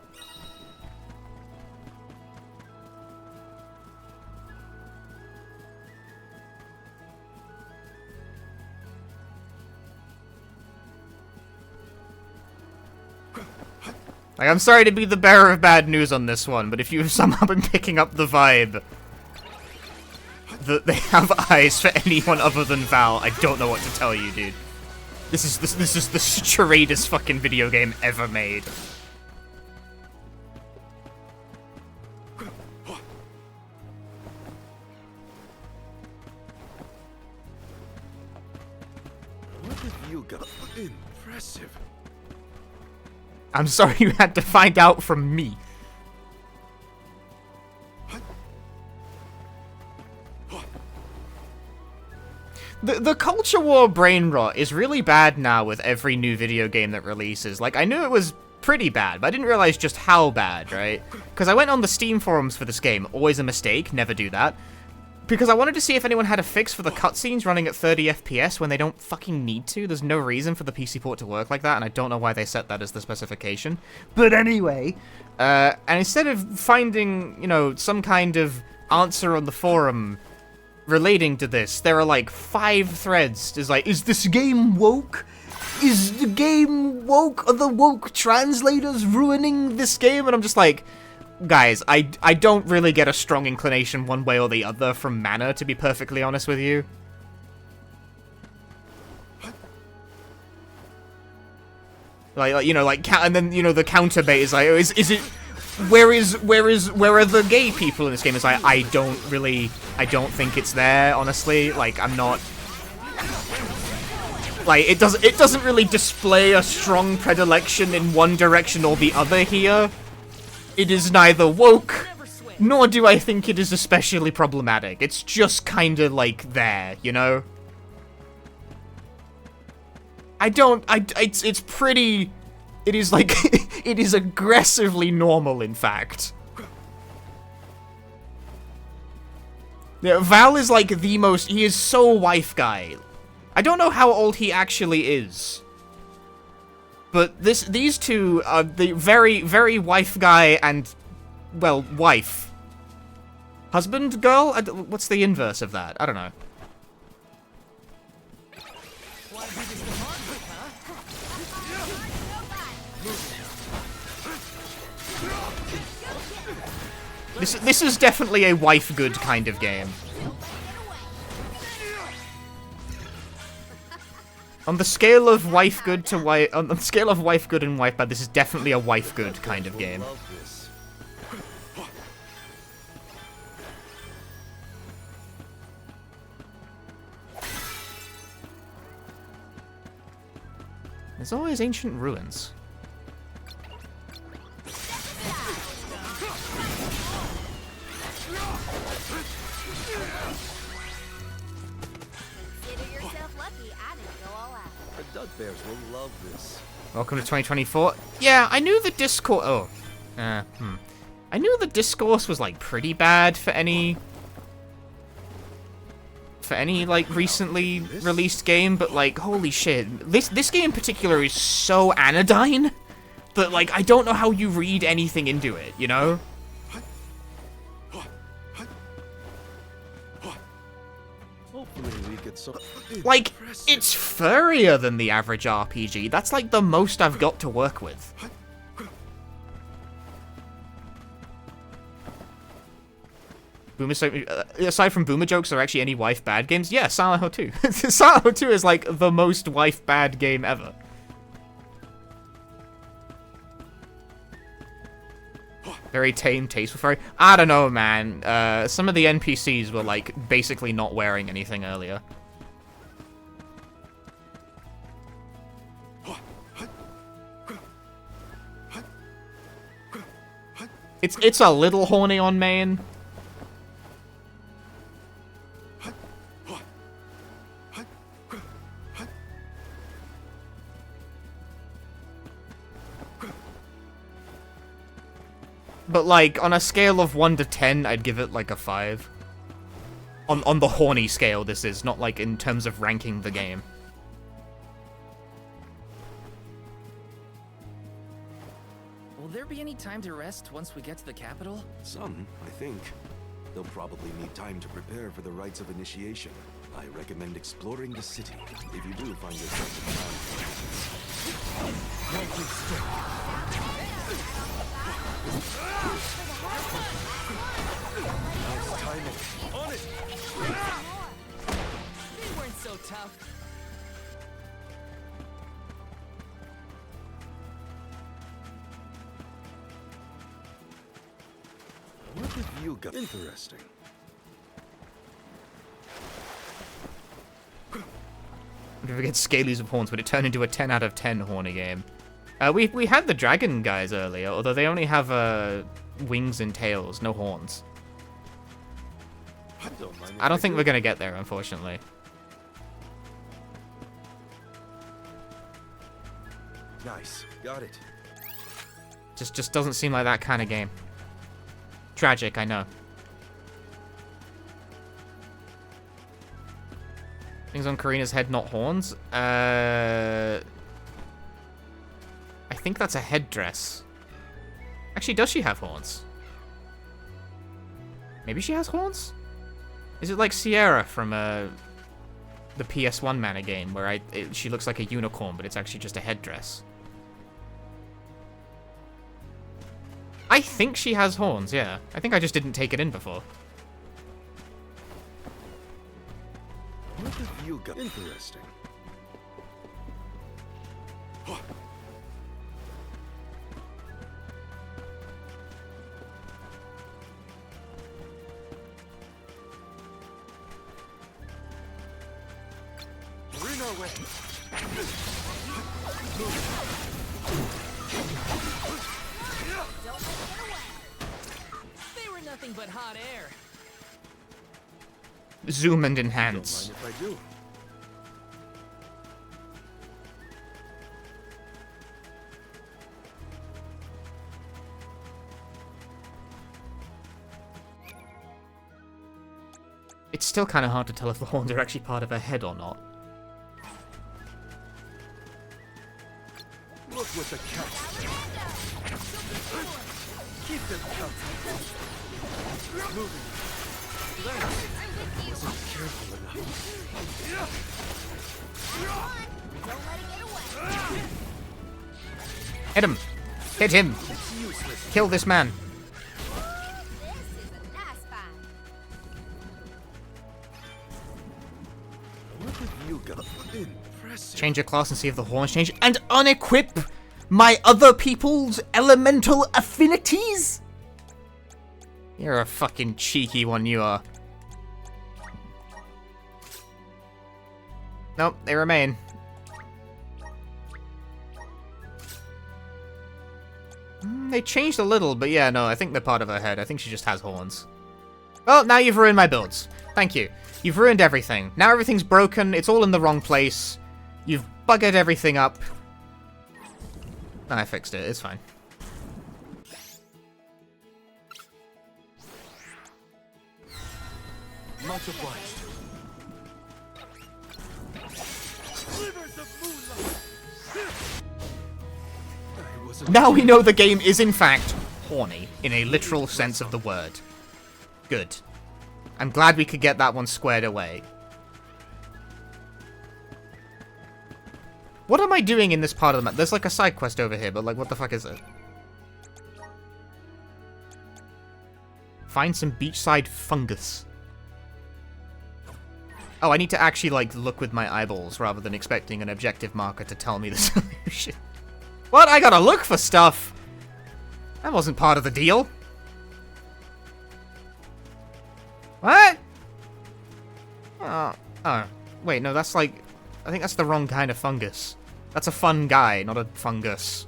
[SPEAKER 1] Like, I'm sorry to be the bearer of bad news on this one, but if you've somehow been picking up the vibe that they have eyes for anyone other than Val, I don't know what to tell you, dude. This is the straightest fucking video game ever made.
[SPEAKER 2] What have you got? Impressive.
[SPEAKER 1] I'm sorry you had to find out from me. The culture war brain rot is really bad now with every new video game that releases. Like, I knew it was pretty bad, but I didn't realize just how bad, right? Because I went on the Steam forums for this game. Always a mistake, never do that. Because I wanted to see if anyone had a fix for the cutscenes running at 30 FPS when they don't fucking need to. There's no reason for the PC port to work like that, and I don't know why they set that as the specification. But anyway, and instead of finding, you know, some kind of answer on the forum relating to this, there are like 5 threads. There's like, is this game woke? Is the game woke? Are the woke translators ruining this game? And I'm just like, guys, I don't really get a strong inclination one way or the other from Mana, to be perfectly honest with you. Like you know, like, and then, you know, the counter bait is like, oh, is it, where are the gay people in this game? It's like, I don't think it's there, honestly. Like, I'm not, like, it doesn't really display a strong predilection in one direction or the other here. It is neither woke, nor do I think it is especially problematic. It's just kinda like there, you know? It's pretty, it is like, it is aggressively normal, in fact. Yeah, Val is like the most, he is so wife guy. I don't know how old he actually is. But these two are the very, very wife guy and, well, wife. Husband, girl? What's the inverse of that? I don't know. This is definitely a wife good kind of game. On the scale of wife good to wife, on the scale of wife good and wife bad, this is definitely a wife good kind of game. There's always ancient ruins.
[SPEAKER 2] The Dugbears will love this.
[SPEAKER 1] Welcome to 2024. Yeah, I knew the Discord. Oh, I knew the discourse was like pretty bad for any like recently released game, but like, holy shit, this game in particular is so anodyne that like I don't know how you read anything into it, you know? Like, it's furrier than the average RPG. That's like the most I've got to work with. Aside from boomer jokes, are there actually any wife bad games? Yeah, Silent Hill 2. Silent Hill 2 is like the most wife bad game ever. Very tame, tasteful furry. I don't know, man. Some of the NPCs were like basically not wearing anything earlier. It's a little horny on main. But like on a scale of 1 to 10, I'd give it like a 5. On the horny scale, this is not like in terms of ranking the game.
[SPEAKER 5] Will there be any time to rest once we get to the capital?
[SPEAKER 2] Some, I think. They'll probably need time to prepare for the rites of initiation. I recommend exploring the city if you do find yourself
[SPEAKER 13] Nice timing. On it!
[SPEAKER 5] They weren't so tough.
[SPEAKER 2] What have you got? Interesting.
[SPEAKER 1] If we get Scalies of Horns, would it turn into a 10 out of 10 horny game? We had the dragon guys earlier, although they only have wings and tails, no horns. I don't think we're gonna get there, unfortunately.
[SPEAKER 2] Nice, got it.
[SPEAKER 1] Just doesn't seem like that kind of game. Tragic, I know. Things on Karina's head, not horns. I think that's a headdress. Actually, does she have horns? Maybe she has horns? Is it like Sierra from the PS1 mana game, where she looks like a unicorn, but it's actually just a headdress? I think she has horns, yeah. I think I just didn't take it in before.
[SPEAKER 2] What have you got? Interesting.
[SPEAKER 13] We're in our way.
[SPEAKER 5] They were nothing but hot air.
[SPEAKER 1] Zoom and enhance.
[SPEAKER 2] Don't mind if I do.
[SPEAKER 1] It's still kind of hard to tell if the horns are actually part of her head or not.
[SPEAKER 13] Look what the cat. Keep them coming. Moving.
[SPEAKER 2] Wasn't careful enough.
[SPEAKER 1] Hit him! Hit him! Kill this man!
[SPEAKER 2] What have you got? Impressive.
[SPEAKER 1] Change your class and see if the horns change. And unequip my other people's elemental affinities? You're a fucking cheeky one, you are. Nope, they remain. They changed a little, but yeah, no, I think they're part of her head. I think she just has horns. Well, now you've ruined my builds. Thank you. You've ruined everything. Now everything's broken, it's all in the wrong place. You've buggered everything up. I fixed it, it's fine.
[SPEAKER 13] Much obliged. Slivers of moonlight.
[SPEAKER 1] Now we know the game is in fact horny, in a literal sense of the word. Good. I'm glad we could get that one squared away. What am I doing in this part of the map? There's like a side quest over here, but like what the fuck is it? Find some beachside fungus. Oh, I need to actually like look with my eyeballs rather than expecting an objective marker to tell me the solution. What? I gotta look for stuff? That wasn't part of the deal. What? Oh, wait, no, that's like... I think that's the wrong kind of fungus. That's a fun guy, not a fungus.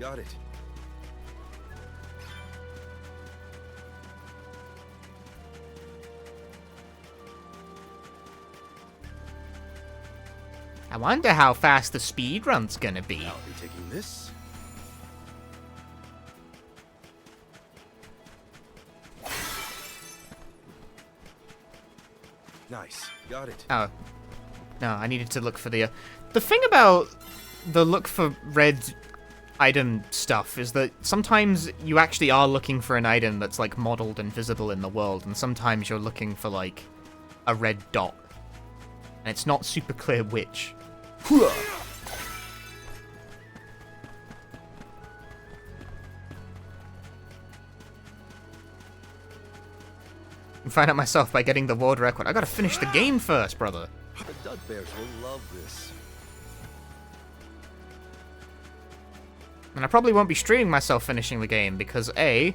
[SPEAKER 2] got it.
[SPEAKER 1] I wonder how fast the speed run's gonna be.
[SPEAKER 2] I'll be taking this. Nice, got it.
[SPEAKER 1] Oh. No, I needed to look for the thing about the look for red item stuff is that sometimes you actually are looking for an item that's, like, modeled and visible in the world, and sometimes you're looking for, like, a red dot. And it's not super clear which. I find out myself by getting the world record. I gotta finish the game first, brother.
[SPEAKER 2] The Duck Bears will love this.
[SPEAKER 1] And I probably won't be streaming myself finishing the game because A,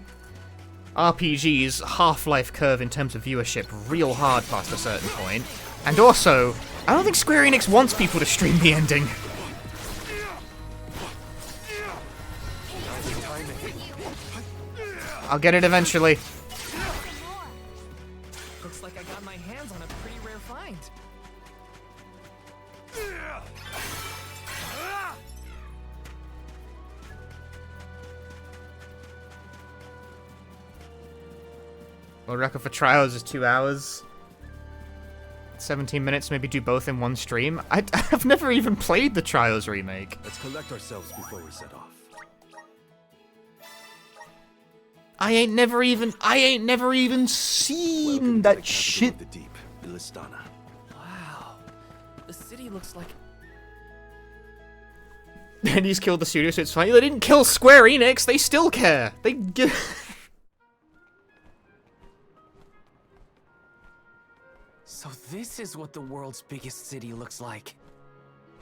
[SPEAKER 1] RPG's half-life curve in terms of viewership real hard past a certain point, and also, I don't think Square Enix wants people to stream the ending. I'll get it eventually.
[SPEAKER 5] Looks like I got my hands on a pretty rare find.
[SPEAKER 1] World record for trials is 2 hours. 17 minutes, maybe do both in one stream. I've never even played the Trials remake.
[SPEAKER 2] Let's collect ourselves before we set off.
[SPEAKER 1] I ain't never even seen that shit.
[SPEAKER 2] The deep, Illistana.
[SPEAKER 5] Wow. The city looks like...
[SPEAKER 1] And he's killed the studio, so it's fine. They didn't kill Square Enix, they still care. They
[SPEAKER 5] So this is what the world's biggest city looks like.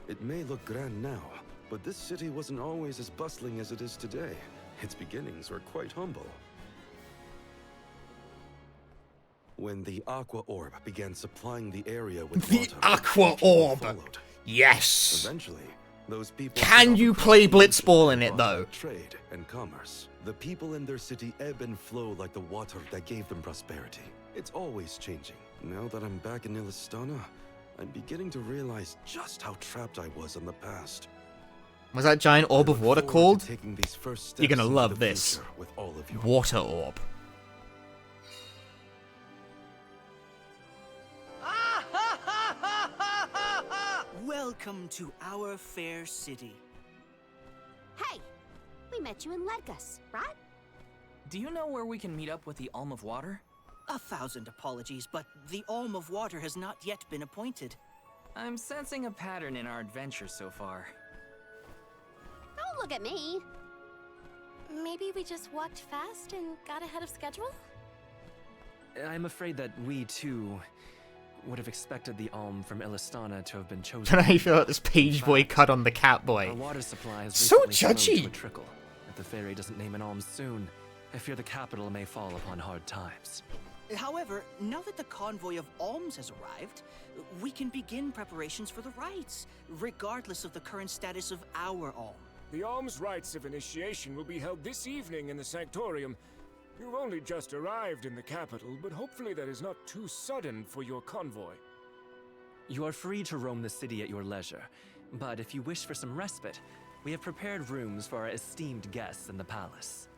[SPEAKER 2] It may look grand now, but this city wasn't always as bustling as it is today. Its beginnings were quite humble. When the Aqua Orb began supplying the area with
[SPEAKER 1] the
[SPEAKER 2] water,
[SPEAKER 1] Aqua Orb!
[SPEAKER 2] Followed.
[SPEAKER 1] Yes!
[SPEAKER 2] Eventually, those people...
[SPEAKER 1] Can you play Blitzball in it, though?
[SPEAKER 2] Trade and commerce. The people in their city ebb and flow like the water that gave them prosperity. It's always changing. Now that I'm back in Illistana, I'm beginning to realize just how trapped I was in the past.
[SPEAKER 1] Was that giant orb of water called? You're gonna love
[SPEAKER 2] the
[SPEAKER 1] this.
[SPEAKER 2] With all of you.
[SPEAKER 1] Water orb.
[SPEAKER 16] Welcome to our fair city.
[SPEAKER 3] Hey, we met you in Ledgus, right?
[SPEAKER 5] Do you know where we can meet up with the Alm of Water?
[SPEAKER 16] 1,000 apologies, but the Alm of Water has not yet been appointed.
[SPEAKER 5] I'm sensing a pattern in our adventure so far.
[SPEAKER 3] Don't look at me.
[SPEAKER 4] Maybe we just walked fast and got ahead of schedule?
[SPEAKER 19] I'm afraid that we, too, would have expected the Alm from Illistana to have been chosen.
[SPEAKER 1] And I feel like this page boy cut on the cat boy.
[SPEAKER 19] Our water supply has
[SPEAKER 1] so
[SPEAKER 19] recently slowed
[SPEAKER 1] judgy.
[SPEAKER 19] to a trickle. If the fairy doesn't name an Alm soon, I fear the capital may fall upon hard times.
[SPEAKER 16] However, now that the convoy of alms has arrived, we can begin preparations for the rites, regardless of the current status of our alm.
[SPEAKER 18] The alms rites of initiation will be held this evening in the Sanctorium. You've only just arrived in the capital, but hopefully that is not too sudden for your convoy.
[SPEAKER 19] You are free to roam the city at your leisure, but if you wish for some respite, we have prepared rooms for our esteemed guests in the palace.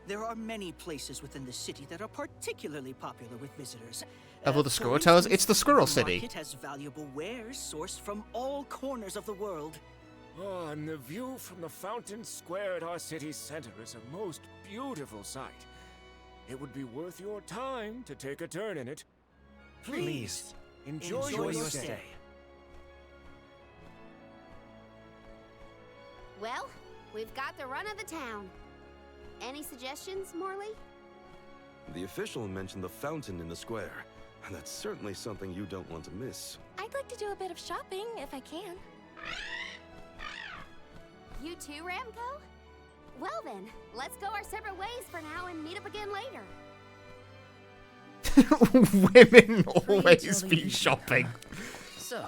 [SPEAKER 16] There are many places within the city that are particularly popular with visitors.
[SPEAKER 1] Level the Squirrel Towers? It's the Squirrel City.
[SPEAKER 16] The market has valuable wares sourced from all corners of the world.
[SPEAKER 18] Oh, and the view from the fountain square at our city center is a most beautiful sight. It would be worth your time to take a turn in it.
[SPEAKER 19] Please,
[SPEAKER 18] enjoy your stay.
[SPEAKER 3] Well, we've got the run of the town. Any suggestions, Morley?
[SPEAKER 2] The official mentioned the fountain in the square, and that's certainly something you don't want to miss.
[SPEAKER 4] I'd like to do a bit of shopping, if I can.
[SPEAKER 3] You too, Ramco? Well then, let's go our separate ways for now and meet up again later.
[SPEAKER 1] Women always be shopping.
[SPEAKER 5] So,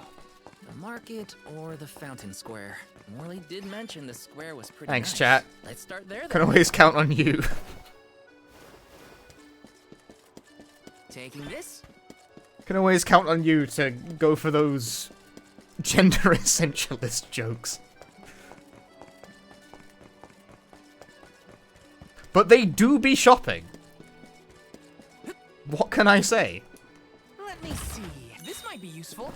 [SPEAKER 5] the market or the fountain square? Morley did mention the square was pretty
[SPEAKER 1] Thanks,
[SPEAKER 5] nice.
[SPEAKER 1] chat.
[SPEAKER 5] Let's start there.
[SPEAKER 1] Can
[SPEAKER 5] then.
[SPEAKER 1] always count on you.
[SPEAKER 5] Taking this?
[SPEAKER 1] Can always count on you to go for those gender essentialist jokes. But they do be shopping. What can I say?
[SPEAKER 5] Let me see. This might be useful.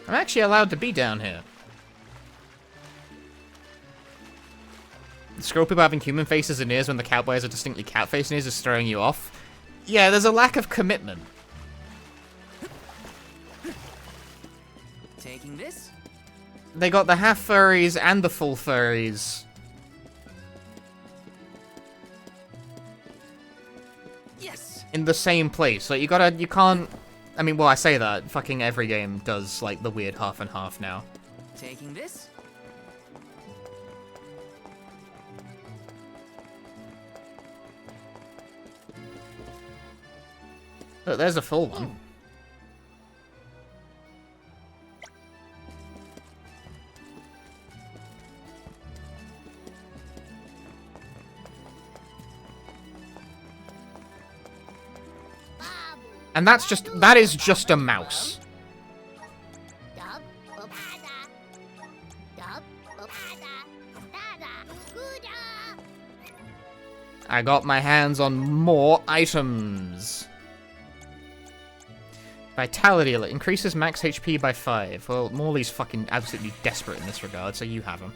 [SPEAKER 1] I'm actually allowed to be down here. The scroll people having human faces and ears when the cowboys are distinctly cat face and ears is throwing you off. Yeah, there's a lack of commitment.
[SPEAKER 5] Taking this?
[SPEAKER 1] They got the half furries and the full furries.
[SPEAKER 5] Yes.
[SPEAKER 1] In the same place. Like, you can't... I mean, well, I say that. Fucking every game does, like, the weird half and half now.
[SPEAKER 5] Taking this?
[SPEAKER 1] Look, there's a full one. And that is just a mouse. I got my hands on more items. Vitality alert increases max HP by 5. Well, Morley's fucking absolutely desperate in this regard, so you have him.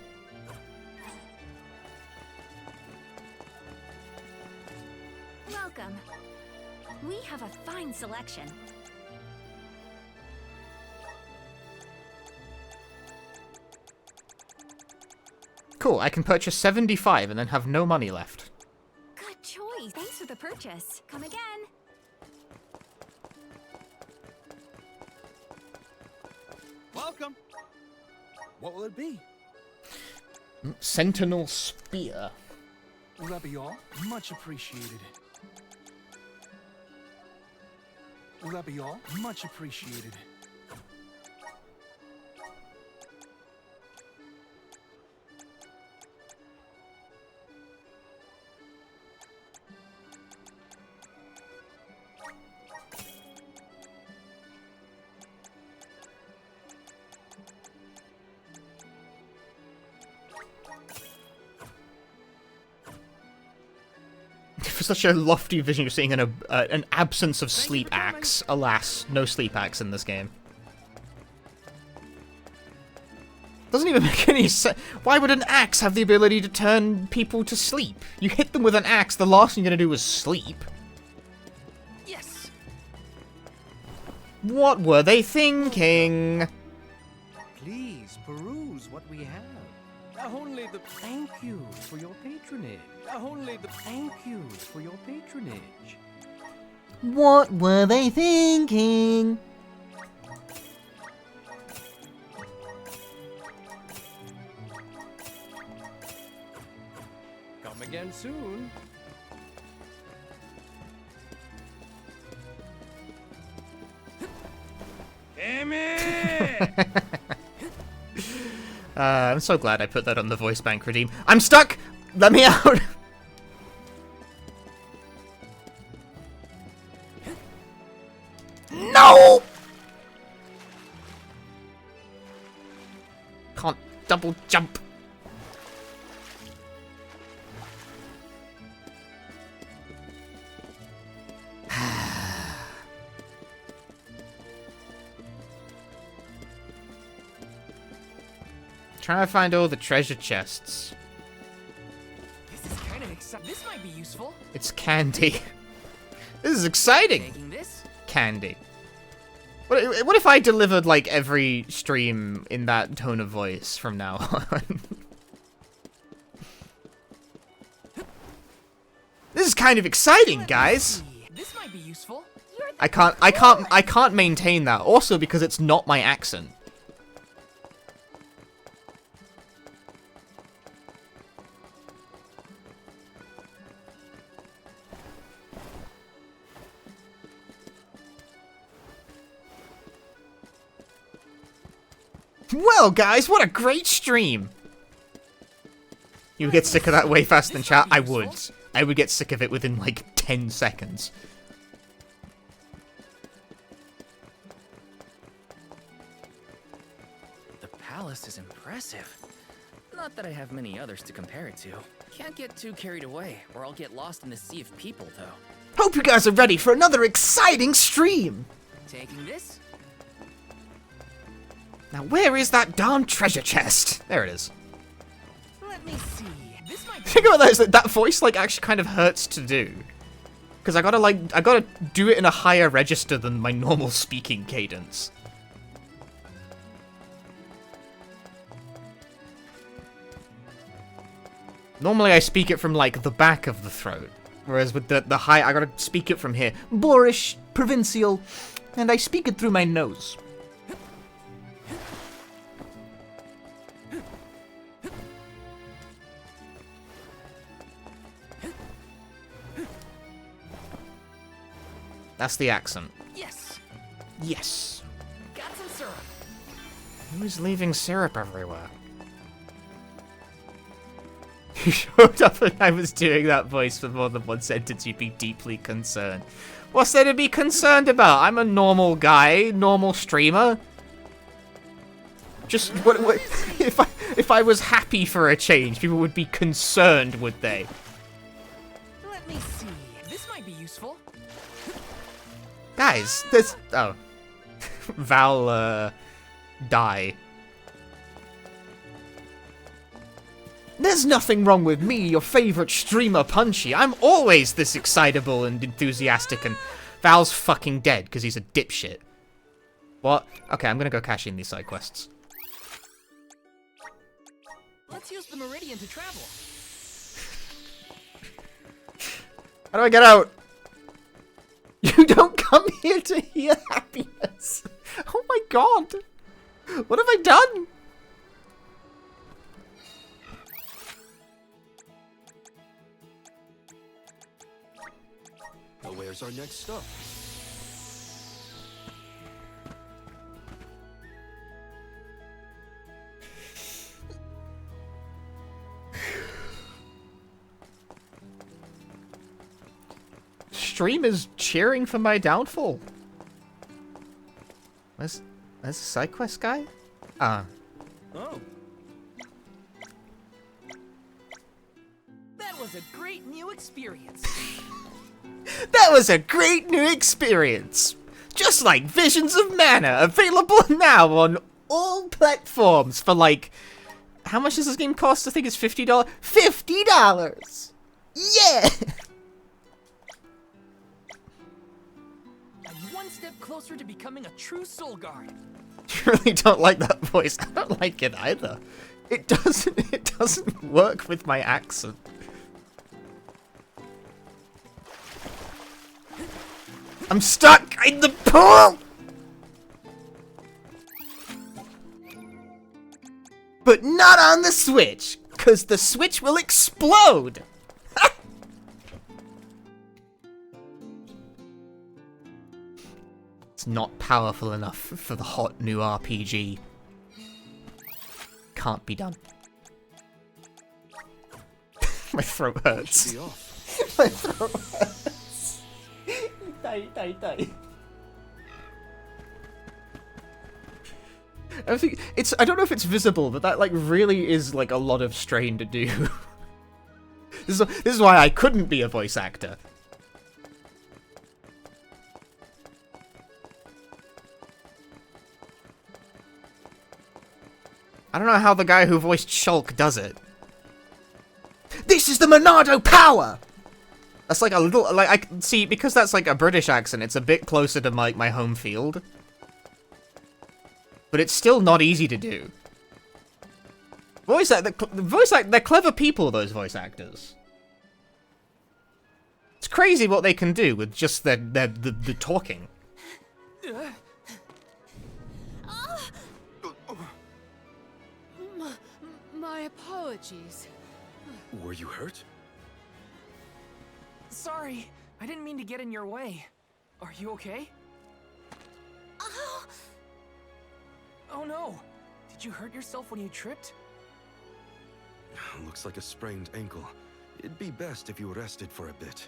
[SPEAKER 21] Welcome. We have a fine selection.
[SPEAKER 1] Cool, I can purchase 75 and then have no money left.
[SPEAKER 21] Good choice. Thanks for the purchase. Come again.
[SPEAKER 13] Welcome. What will it be?
[SPEAKER 1] Sentinel Spear.
[SPEAKER 13] Will that be all? Much appreciated. Will that be all? Much appreciated.
[SPEAKER 1] For such a lofty vision, you're seeing an absence of sleep axe. Alas, no sleep axe in this game. Doesn't even make any sense. Why would an axe have the ability to turn people to sleep? You hit them with an axe, the last thing you're gonna do is sleep.
[SPEAKER 5] Yes.
[SPEAKER 1] What were they thinking?
[SPEAKER 14] Please peruse what we have. Only the thank you for your patronage. Only the thank you for your patronage.
[SPEAKER 1] What were they thinking?
[SPEAKER 14] Come again soon.
[SPEAKER 13] Damn it!
[SPEAKER 1] I'm so glad I put that on the voice bank redeem. I'm stuck! Let me out! No! Can't double jump. Trying to find all the treasure chests.
[SPEAKER 5] This is kind of exciting. This might be useful.
[SPEAKER 1] It's candy. This is exciting.
[SPEAKER 5] Taking this?
[SPEAKER 1] Candy. What if I delivered, like, every stream in that tone of voice from now on? This is kind of exciting, guys.
[SPEAKER 5] This might be useful.
[SPEAKER 1] I can't maintain that. Also because it's not my accent. Well, guys, what a great stream! You would get sick of that way faster than chat? I would. I would get sick of it within, like, 10 seconds.
[SPEAKER 5] The palace is impressive. Not that I have many others to compare it to. Can't get too carried away, or I'll get lost in the sea of people, though.
[SPEAKER 1] Hope you guys are ready for another exciting stream!
[SPEAKER 5] Taking this?
[SPEAKER 1] Now, where is that darn treasure chest? There it is.
[SPEAKER 5] Let me see. This might
[SPEAKER 1] Think about that voice, like, actually kind of hurts to do. Because I gotta do it in a higher register than my normal speaking cadence. Normally I speak it from, like, the back of the throat. Whereas with the high, I gotta speak it from here. Boorish, provincial, and I speak it through my nose. That's the accent.
[SPEAKER 5] Yes.
[SPEAKER 1] Yes.
[SPEAKER 5] Got some syrup.
[SPEAKER 1] Who's leaving syrup everywhere? You showed up when I was doing that voice for more than one sentence, you'd be deeply concerned. What's there to be concerned about? I'm a normal guy, normal streamer. Just, what if I was happy for a change, people would be concerned, would they?
[SPEAKER 5] Let me see. This might be useful.
[SPEAKER 1] Guys, this... Oh. Val, die. There's nothing wrong with me, your favorite streamer Punchy. I'm always this excitable and enthusiastic, and Val's fucking dead because he's a dipshit. What? Okay, I'm gonna go cash in these side quests.
[SPEAKER 5] Let's use the meridian to travel.
[SPEAKER 1] How do I get out? You don't come here to hear happiness. Oh my god. What have I done?
[SPEAKER 2] Now where's our next stop?
[SPEAKER 1] Stream is cheering for my downfall. Where's the side quest guy? Ah.
[SPEAKER 5] Oh. That was a great new experience.
[SPEAKER 1] That was a great new experience. Just like Visions of Mana, available now on all platforms for like... How much does this game cost? I think it's $50. $50! Yeah!
[SPEAKER 5] I'm one step closer to becoming a true soul guard.
[SPEAKER 1] You really don't like that voice. I don't like it either. It doesn't work with my accent. I'm stuck in the pool! But not on the Switch, because the Switch will explode! It's not powerful enough for the hot new RPG. Can't be done. My throat hurts. My throat hurts. Die. I don't know if it's visible, but that like really is like a lot of strain to do. This is why I couldn't be a voice actor. I don't know how the guy who voiced Shulk does it. This is the Monado power! That's like a little, like, I can see, because that's like a British accent, it's a bit closer to my home field. But it's still not easy to do. They're clever people, those voice actors. It's crazy what they can do with just the talking.
[SPEAKER 12] My apologies.
[SPEAKER 2] Were you hurt?
[SPEAKER 5] Sorry, I didn't mean to get in your way. Are you okay? Oh no! Did you hurt yourself when you tripped?
[SPEAKER 2] Looks like a sprained ankle. It'd be best if you rested for a bit.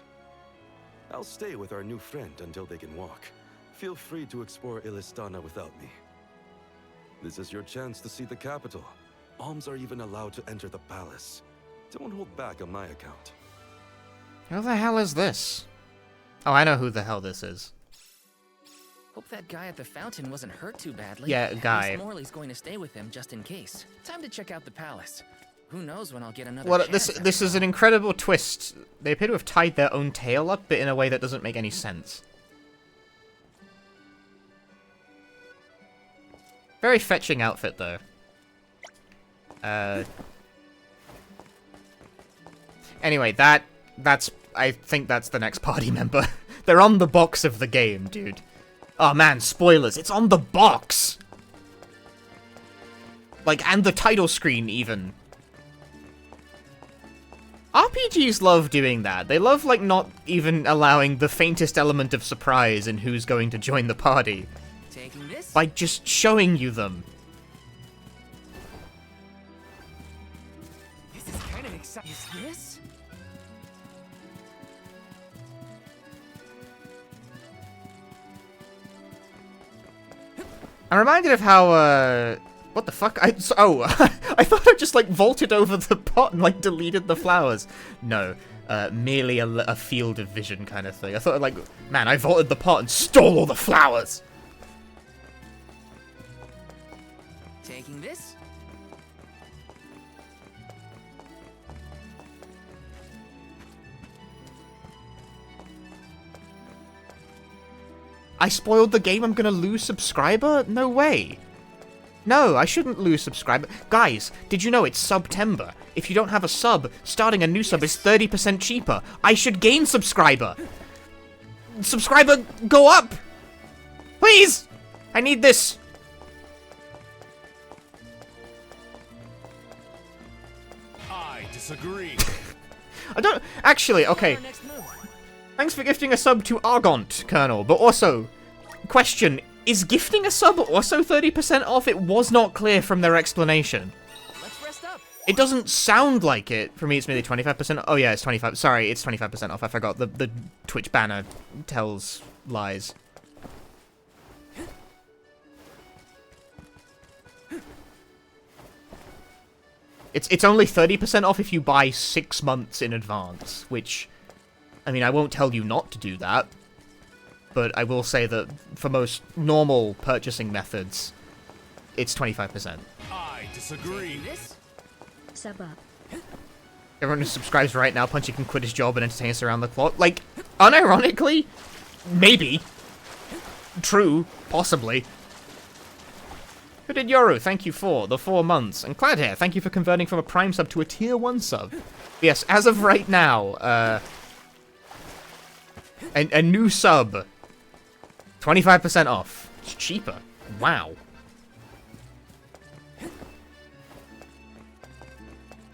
[SPEAKER 2] I'll stay with our new friend until they can walk. Feel free to explore Illistana without me. This is your chance to see the capital. Alms are even allowed to enter the palace. Don't hold back on my account.
[SPEAKER 1] Who the hell is this? Oh, I know who the hell this is.
[SPEAKER 5] Hope that guy at the fountain wasn't hurt too badly.
[SPEAKER 1] Yeah, guy.
[SPEAKER 5] At least Morley's going to stay with him just in case. Time to check out the palace. Who knows when I'll get another
[SPEAKER 1] Well,
[SPEAKER 5] chance
[SPEAKER 1] this is an incredible twist. They appear to have tied their own tail up, but in a way that doesn't make any sense. Very fetching outfit, though. Anyway, that's I think that's the next party member. They're on the box of the game, dude. Oh man, spoilers, it's on the box! Like, and the title screen, even. RPGs love doing that. They love, like, not even allowing the faintest element of surprise in who's going to join the party.
[SPEAKER 5] Taking this?
[SPEAKER 1] By just showing you them.
[SPEAKER 5] This is kind of exciting. Is this?
[SPEAKER 1] I'm reminded of how, what the fuck? I thought I just, like, vaulted over the pot and, like, deleted the flowers. No, merely a field of vision kind of thing. I thought, like, man, I vaulted the pot and stole all the flowers!
[SPEAKER 5] Taking this?
[SPEAKER 1] I spoiled the game, I'm gonna lose subscriber? No way. No, I shouldn't lose subscriber. Guys, did you know it's September? If you don't have a sub, starting a new sub is 30% cheaper. I should gain subscriber. Subscriber, go up! Please! I need this.
[SPEAKER 13] I disagree.
[SPEAKER 1] I don't... Actually, okay. Thanks for gifting a sub to Argont, Colonel, but also, question, is gifting a sub also 30% off? It was not clear from their explanation.
[SPEAKER 5] Let's rest up.
[SPEAKER 1] It doesn't sound like it. For me, it's merely 25%. Oh yeah, it's 25. Sorry, it's 25% off. I forgot. The Twitch banner tells lies. It's only 30% off if you buy 6 months in advance, which... I mean, I won't tell you not to do that, but I will say that for most normal purchasing methods, it's 25%.
[SPEAKER 13] I disagree.
[SPEAKER 11] Sub up.
[SPEAKER 1] Everyone who subscribes right now, Punchy can quit his job and entertain us around the clock. Like, unironically, maybe. True, possibly. Hooded Yoru, thank you for the 4 months. And Cladhair, thank you for converting from a Prime sub to a Tier 1 sub. Yes, as of right now, a new sub, 25% off. It's cheaper. Wow.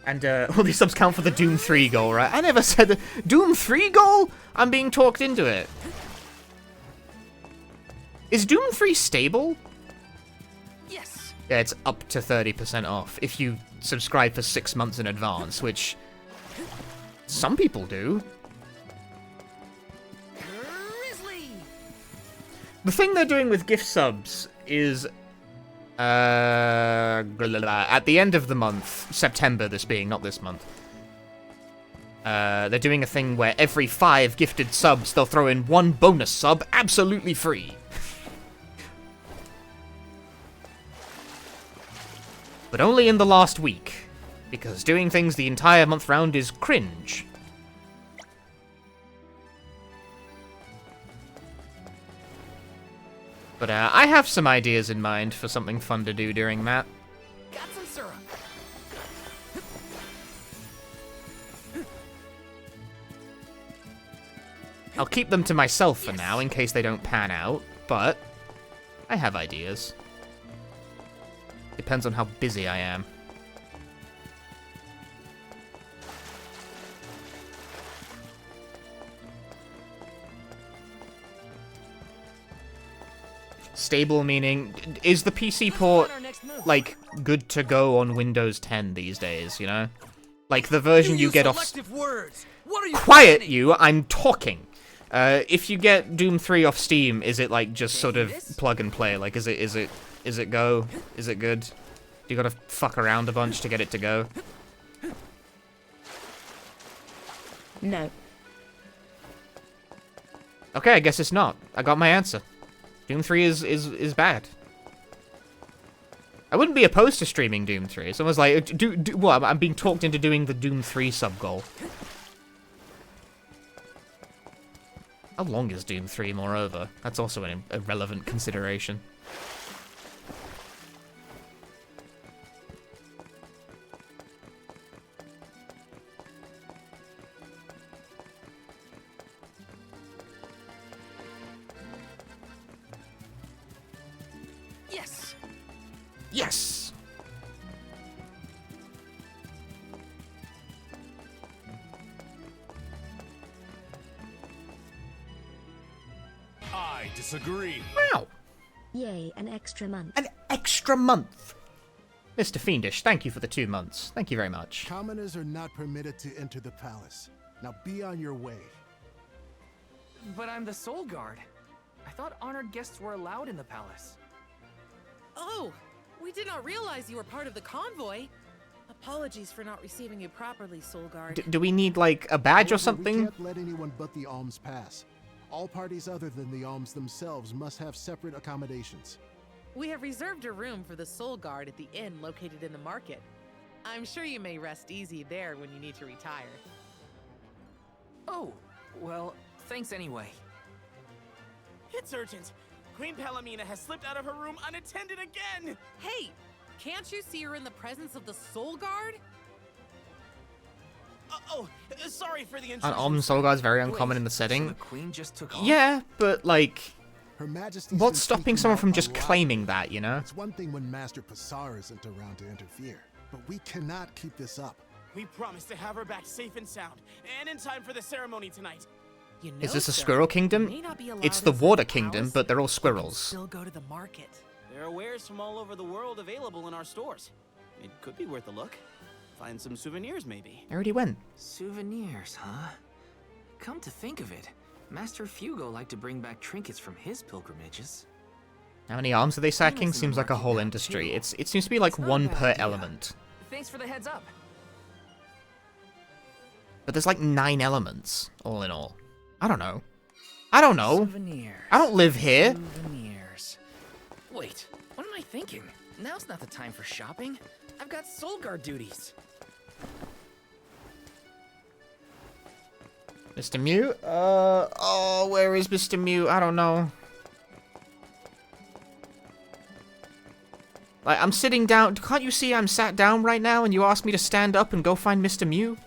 [SPEAKER 1] And all these subs count for the Doom 3 goal, right? I never said the Doom 3 goal? I'm being talked into it. Is Doom 3 stable?
[SPEAKER 5] Yes.
[SPEAKER 1] Yeah, it's up to 30% off if you subscribe for 6 months in advance, which some people do. The thing they're doing with gift subs is, at the end of the month, September this being, not this month, they're doing a thing where every 5 gifted subs, they'll throw in 1 bonus sub absolutely free. But only in the last week, because doing things the entire month round is cringe. But I have some ideas in mind for something fun to do during that.
[SPEAKER 5] Got some syrup.
[SPEAKER 1] I'll keep them to myself for now, in case they don't pan out, but I have ideas. Depends on how busy I am. Stable meaning, is the PC port, like, good to go on Windows 10 these days, you know? Like, the version you get off... Quiet, you! I'm talking! If you get Doom 3 off Steam, is it, like, just sort of plug and play? Like, is it go? Is it good? Do you gotta fuck around a bunch to get it to go?
[SPEAKER 15] No.
[SPEAKER 1] Okay, I guess it's not. I got my answer. Doom 3 is bad. I wouldn't be opposed to streaming Doom 3. Someone's like, well, I'm being talked into doing the Doom 3 sub-goal. How long is Doom 3, moreover? That's also a relevant consideration.
[SPEAKER 5] Yes!
[SPEAKER 1] Yes!
[SPEAKER 13] I disagree.
[SPEAKER 1] Wow!
[SPEAKER 11] Yay, an extra month.
[SPEAKER 1] An extra month! Mr. Fiendish, thank you for the 2 months. Thank you very much.
[SPEAKER 20] Commoners are not permitted to enter the palace. Now be on your way.
[SPEAKER 5] But I'm the Soul Guard. I thought honored guests were allowed in the palace.
[SPEAKER 12] Oh, we did not realize you were part of the convoy. Apologies for not receiving you properly, Soul Guard.
[SPEAKER 1] Do we need, like, a badge or something?
[SPEAKER 20] We can't let anyone but the alms pass. All parties other than the alms themselves must have separate accommodations.
[SPEAKER 12] We have reserved a room for the Soul Guard at the inn located in the market. I'm sure you may rest easy there when you need to retire.
[SPEAKER 5] Oh, well, thanks anyway.
[SPEAKER 22] It's urgent. Queen Palomina has slipped out of her room unattended again!
[SPEAKER 12] Hey, can't you see her in the presence of the Soul Guard?
[SPEAKER 22] Sorry for the
[SPEAKER 1] An
[SPEAKER 22] intrusion.
[SPEAKER 1] Soul Guard's very uncommon in the setting.
[SPEAKER 5] So the Queen just took off?
[SPEAKER 1] Yeah, but, like...
[SPEAKER 20] Her Majesty's
[SPEAKER 1] what's
[SPEAKER 20] been
[SPEAKER 1] stopping
[SPEAKER 20] speaking
[SPEAKER 1] someone
[SPEAKER 20] out
[SPEAKER 1] from
[SPEAKER 20] a
[SPEAKER 1] just
[SPEAKER 20] lot.
[SPEAKER 1] claiming that, you know?
[SPEAKER 20] It's one thing when Master Passar isn't around to interfere, but we cannot keep this up.
[SPEAKER 22] We promised to have her back safe and sound, and in time for the ceremony tonight.
[SPEAKER 12] You know,
[SPEAKER 1] Is this a
[SPEAKER 12] sir,
[SPEAKER 1] squirrel
[SPEAKER 12] you
[SPEAKER 1] kingdom?
[SPEAKER 12] may not be allowed
[SPEAKER 1] It's the
[SPEAKER 12] inside
[SPEAKER 1] Water
[SPEAKER 12] the
[SPEAKER 1] Kingdom,
[SPEAKER 12] palace,
[SPEAKER 1] but they're all
[SPEAKER 12] but you can
[SPEAKER 1] squirrels.
[SPEAKER 12] still go to the market.
[SPEAKER 22] There are wares from all over the world available in our stores. It could be worth a look. Find some souvenirs, maybe.
[SPEAKER 1] I already went.
[SPEAKER 5] Souvenirs, huh? Come to think of it, Master Fugo liked to bring back trinkets from his pilgrimages.
[SPEAKER 1] How many arms are they sacking?
[SPEAKER 5] in the
[SPEAKER 1] Seems like a
[SPEAKER 5] market
[SPEAKER 1] whole
[SPEAKER 5] now,
[SPEAKER 1] industry.
[SPEAKER 5] too.
[SPEAKER 1] It seems to be like
[SPEAKER 5] It's not a
[SPEAKER 1] one
[SPEAKER 5] bad
[SPEAKER 1] per
[SPEAKER 5] idea.
[SPEAKER 1] element.
[SPEAKER 5] Thanks for the heads up.
[SPEAKER 1] But there's like 9 elements, all in all. I don't know. I don't know.
[SPEAKER 5] Souvenirs.
[SPEAKER 1] I don't live here.
[SPEAKER 5] Souvenirs. Wait, what am I thinking? Now's not the time for shopping. I've got Soul Guard duties.
[SPEAKER 1] Mr. Mew? Oh, where is Mr. Mew? I don't know. Like, I'm sitting down. Can't you see I'm sat down right now and you ask me to stand up and go find Mr. Mew?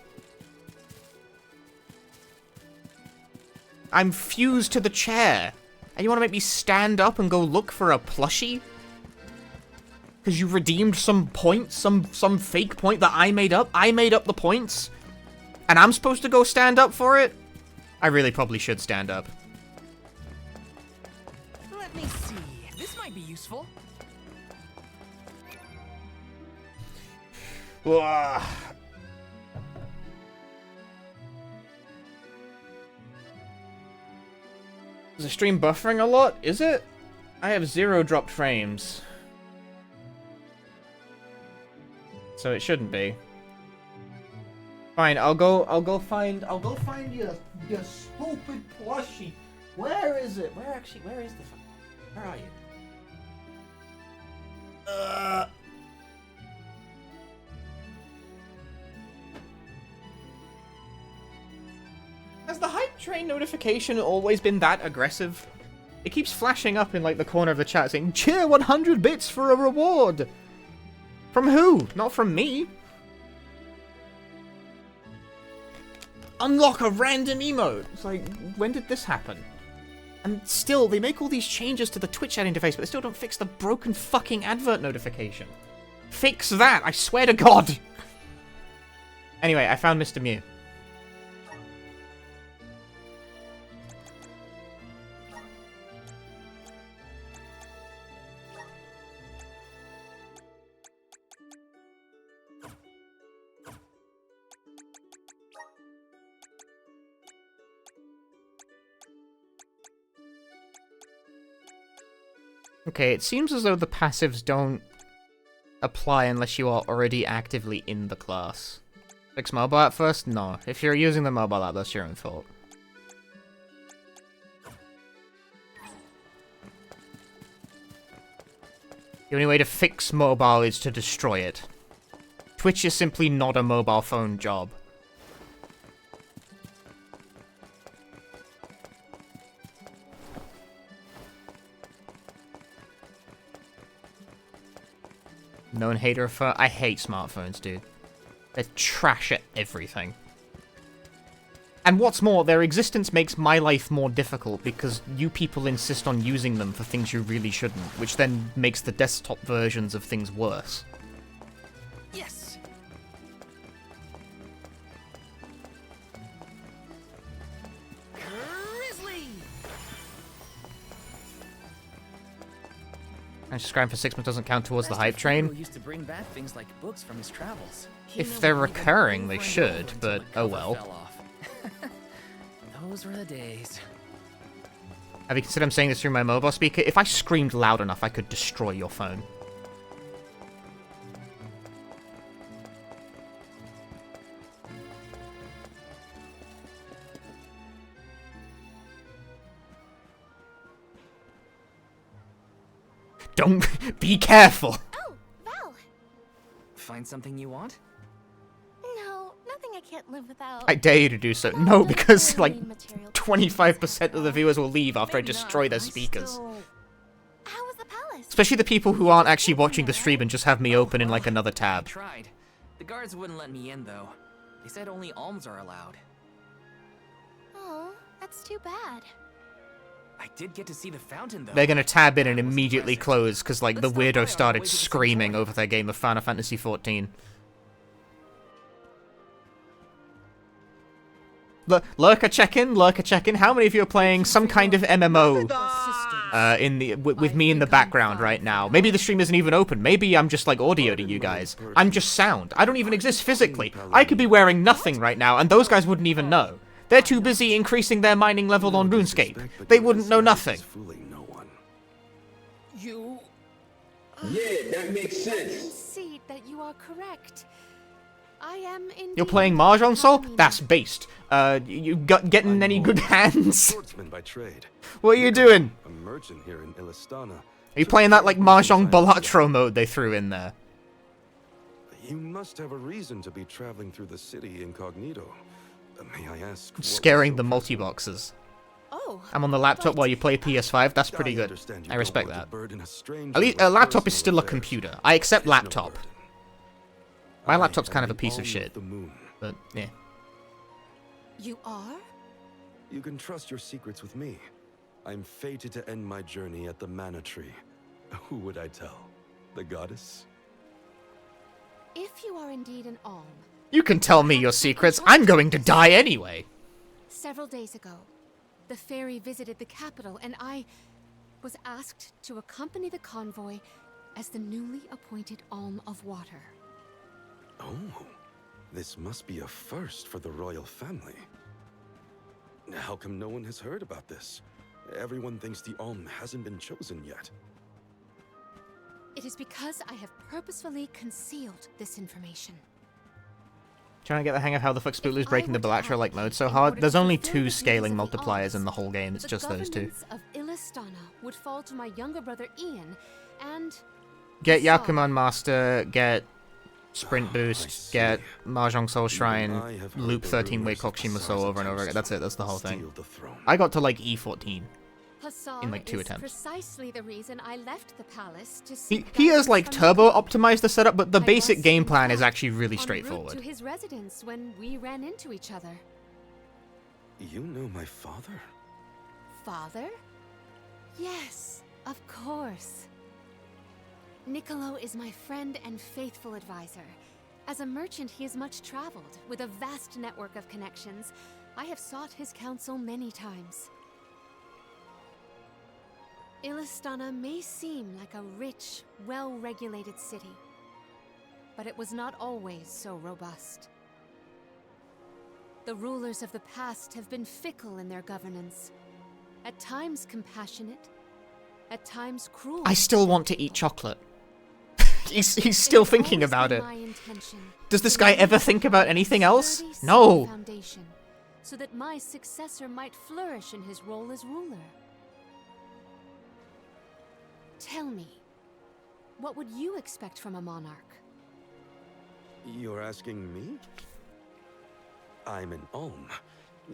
[SPEAKER 1] I'm fused to the chair. And you want to make me stand up and go look for a plushie? Because you redeemed some point, some fake point that I made up? I made up the points? And I'm supposed to go stand up for it? I really probably should stand up.
[SPEAKER 5] Let me see. This might be useful. Is the stream buffering a lot? Is it? I have 0 dropped frames. So it shouldn't be. Fine, I'll go find your stupid plushie. Where is it? Where is the where are you? Has the hype train notification always been that aggressive? It keeps flashing up in like the corner of the chat saying, cheer 100 bits for a reward! From who? Not from me. Unlock a random emote! It's like, when did this happen? And still, they make all these changes to the Twitch ad interface, but they still don't fix the broken fucking advert notification. Fix that, I swear to God! Anyway, I found Mr. Mew.
[SPEAKER 1] Okay, it seems as though the passives don't apply unless you are already actively in the class. Fix mobile app first? No. If you're using the mobile app, that's your own fault. The only way to fix mobile is to destroy it. Twitch is simply not a mobile phone job. Known hater of phone. I hate smartphones, dude. They're trash at everything. And what's more, their existence makes my life more difficult because you people insist on using them for things you really shouldn't, which then makes the desktop versions of things worse.
[SPEAKER 5] Yes. Grizzly.
[SPEAKER 1] And subscribing for 6 months doesn't count towards the hype train.
[SPEAKER 5] Used to bring back things like books from his travels.
[SPEAKER 1] If they're recurring, they should, but oh well.
[SPEAKER 5] Those were the days.
[SPEAKER 1] Have you considered I'm saying this through my mobile speaker? If I screamed loud enough, I could destroy your phone. Don't be careful.
[SPEAKER 4] Oh, Val.
[SPEAKER 5] Find something you want?
[SPEAKER 4] No, nothing I can't live without.
[SPEAKER 1] I dare you to do so. No, because like 25% of the viewers will leave after I destroy their speakers.
[SPEAKER 4] How was the palace?
[SPEAKER 1] Especially the people who aren't actually watching the stream and just have me open in like another tab.
[SPEAKER 5] I tried. The guards wouldn't let me in though. They said only alms are allowed.
[SPEAKER 4] Oh, that's too bad.
[SPEAKER 5] I did get to see the fountain though.
[SPEAKER 1] They're gonna tab in and immediately close because like the weirdo started screaming over their game of Final Fantasy XIV. Lurker check-in, Lurker check-in. How many of you are playing some kind of MMO with me in the background right now? Maybe the stream isn't even open. Maybe I'm just like audio to you guys. I'm just sound. I don't even exist physically. I could be wearing nothing right now and those guys wouldn't even know. They're too busy increasing their mining level on RuneScape. They wouldn't know nothing.
[SPEAKER 7] You...
[SPEAKER 8] Yeah, that makes sense.
[SPEAKER 7] I concede that you are correct. I am indeed...
[SPEAKER 1] You're playing Mahjong Soul? That's based. You getting any good hands?
[SPEAKER 2] Swordsman by trade.
[SPEAKER 1] What are you doing?
[SPEAKER 2] A merchant here in Illistana.
[SPEAKER 1] Are you playing that like Mahjong Balatro mode they threw in there?
[SPEAKER 2] You must have a reason to be traveling through the city incognito. May I ask?
[SPEAKER 1] Scaring the multi-boxes.
[SPEAKER 7] Oh,
[SPEAKER 1] I'm on the laptop while you play PS5. That's pretty good. I respect that. At least a laptop is still a computer. I accept laptop. My laptop's kind of a piece of shit. But, yeah.
[SPEAKER 7] You are?
[SPEAKER 2] You can trust your secrets with me. I'm fated to end my journey at the Mana Tree. Who would I tell? The goddess?
[SPEAKER 7] If you are indeed an alm...
[SPEAKER 1] You can tell me your secrets. I'm going to die anyway.
[SPEAKER 7] Several days ago, the fairy visited the capital, and I was asked to accompany the convoy as the newly appointed Alm of Water.
[SPEAKER 2] Oh, this must be a first for the royal family. How come no one has heard about this? Everyone thinks the Alm hasn't been chosen yet.
[SPEAKER 7] It is because I have purposefully concealed this information.
[SPEAKER 1] Trying to get the hang of how the fuck Spootlu's breaking the Balatro-like mode so hard. There's only 2 scaling multipliers in the whole game. It's just those 2.
[SPEAKER 7] The governance of Illistana would fall to my younger brother Ian, and...
[SPEAKER 1] Get Yakuman Master, get Sprint Boost, get Mahjong Soul Shrine, loop 13 Way Kokushima Soul over and over again. That's it, that's the whole thing. I got to like E14 in like 2 attempts.
[SPEAKER 7] Precisely the reason I left the palace to seek
[SPEAKER 1] He has like turbo optimized the setup, but the basic game plan is actually really straightforward.
[SPEAKER 7] To his residence when we ran into each other.
[SPEAKER 2] You know my father?
[SPEAKER 7] Father? Yes, of course. Niccolo is my friend and faithful advisor. As a merchant, he is much traveled, with a vast network of connections. I have sought his counsel many times. Illistana may seem like a rich, well-regulated city, but it was not always so robust. The rulers of the past have been fickle in their governance, at times compassionate,
[SPEAKER 10] at times cruel.
[SPEAKER 1] I still want to eat chocolate. He's still thinking about it. Does this guy ever think about anything else? No.
[SPEAKER 10] Foundation, so that my successor might flourish in his role as ruler. Tell me, what would you expect from a monarch?
[SPEAKER 2] You're asking me? I'm an Ohm.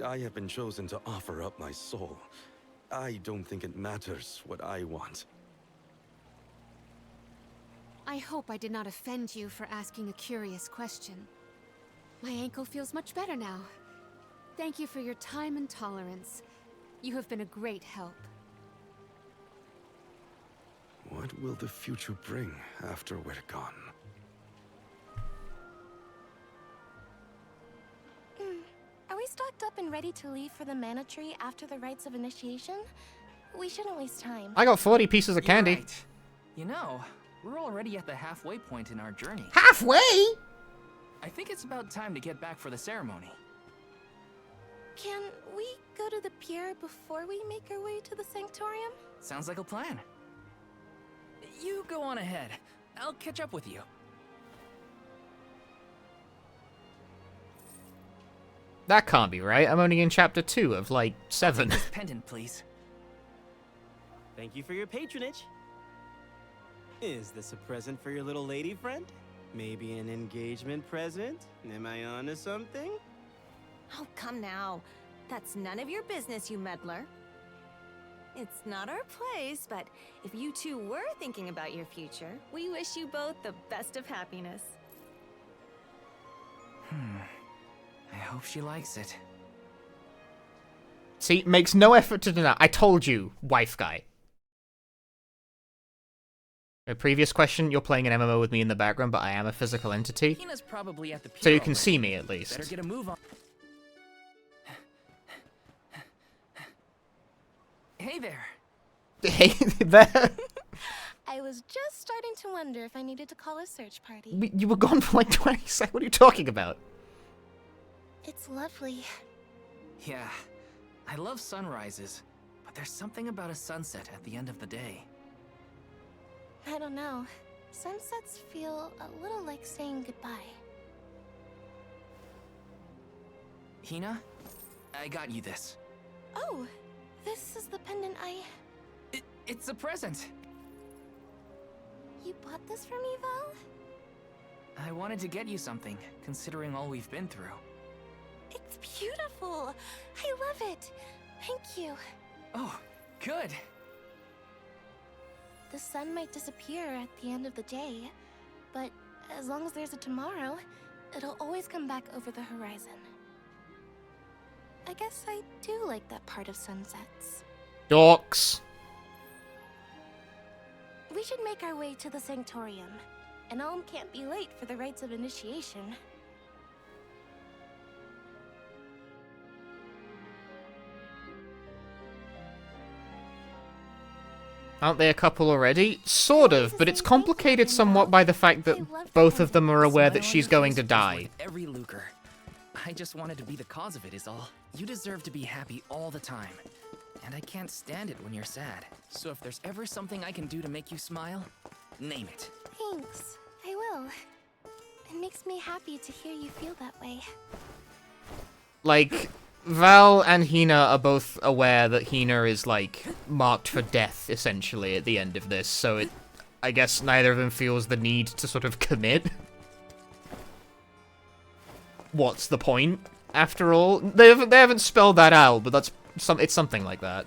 [SPEAKER 2] I have been chosen to offer up my soul. I don't think it matters what I want.
[SPEAKER 10] I hope I did not offend you for asking a curious question. My ankle feels much better now. Thank you for your time and tolerance. You have been a great help.
[SPEAKER 2] What will the future bring after we're gone?
[SPEAKER 4] Are we stocked up and ready to leave for the Mana Tree after the rites of initiation? We shouldn't waste time.
[SPEAKER 1] I got 40 pieces of candy.
[SPEAKER 5] Right. You know, we're already at the halfway point in our journey.
[SPEAKER 1] Halfway?
[SPEAKER 5] I think it's about time to get back for the ceremony.
[SPEAKER 4] Can we go to the pier before we make our way to the Sanctorium?
[SPEAKER 5] Sounds like a plan. You go on ahead. I'll catch up with you.
[SPEAKER 1] That can't be right. I'm only in chapter 2 of, like, 7.
[SPEAKER 5] This pendant, please.
[SPEAKER 22] Thank you for your patronage. Is this a present for your little lady friend? Maybe an engagement present? Am I onto something?
[SPEAKER 21] Oh, come now. That's none of your business, you meddler. It's not our place, but if you two were thinking about your future, we wish you both the best of happiness.
[SPEAKER 5] I hope she likes it.
[SPEAKER 1] See, makes no effort to deny. I told you, wife guy. A previous question, you're playing an MMO with me in the background, but I am a physical entity.
[SPEAKER 5] Hina's probably at the pier
[SPEAKER 1] So you can
[SPEAKER 5] already.
[SPEAKER 1] see me at least.
[SPEAKER 5] Better get a move on. Hey there.
[SPEAKER 1] Hey there.
[SPEAKER 4] I was just starting to wonder if I needed to call a search party.
[SPEAKER 1] You were gone for like 20 seconds. What are you talking about?
[SPEAKER 4] It's lovely.
[SPEAKER 5] Yeah, I love sunrises, but there's something about a sunset at the end of the day.
[SPEAKER 4] I don't know. Sunsets feel a little like saying goodbye.
[SPEAKER 5] Hina, I got you this.
[SPEAKER 4] Oh, this is the pendant
[SPEAKER 5] It's a present.
[SPEAKER 4] You bought this for me, Val?
[SPEAKER 5] I wanted to get you something, considering all we've been through.
[SPEAKER 4] It's beautiful. I love it. Thank you.
[SPEAKER 5] Oh, good.
[SPEAKER 4] The sun might disappear at the end of the day, but as long as there's a tomorrow, it'll always come back over the horizon. I guess I do like that part of sunsets.
[SPEAKER 1] Dorks.
[SPEAKER 4] We should make our way to the Sanctorium. An Alm can't be late for the rites of initiation.
[SPEAKER 1] Aren't they a couple already? Sort of, but it's complicated somewhat by the fact that both of them are aware that she's going to die.
[SPEAKER 5] Every lucre. I just wanted to be the cause of it is all. You deserve to be happy all the time. And I can't stand it when you're sad. So if there's ever something I can do to make you smile, name it.
[SPEAKER 4] Thanks. I will. It makes me happy to hear you feel that way.
[SPEAKER 1] Like, Val and Hina are both aware that Hina is, like, marked for death, essentially, at the end of this, so I guess neither of them feels the need to sort of commit. What's the point, after all? They haven't spelled that out, but it's something like that.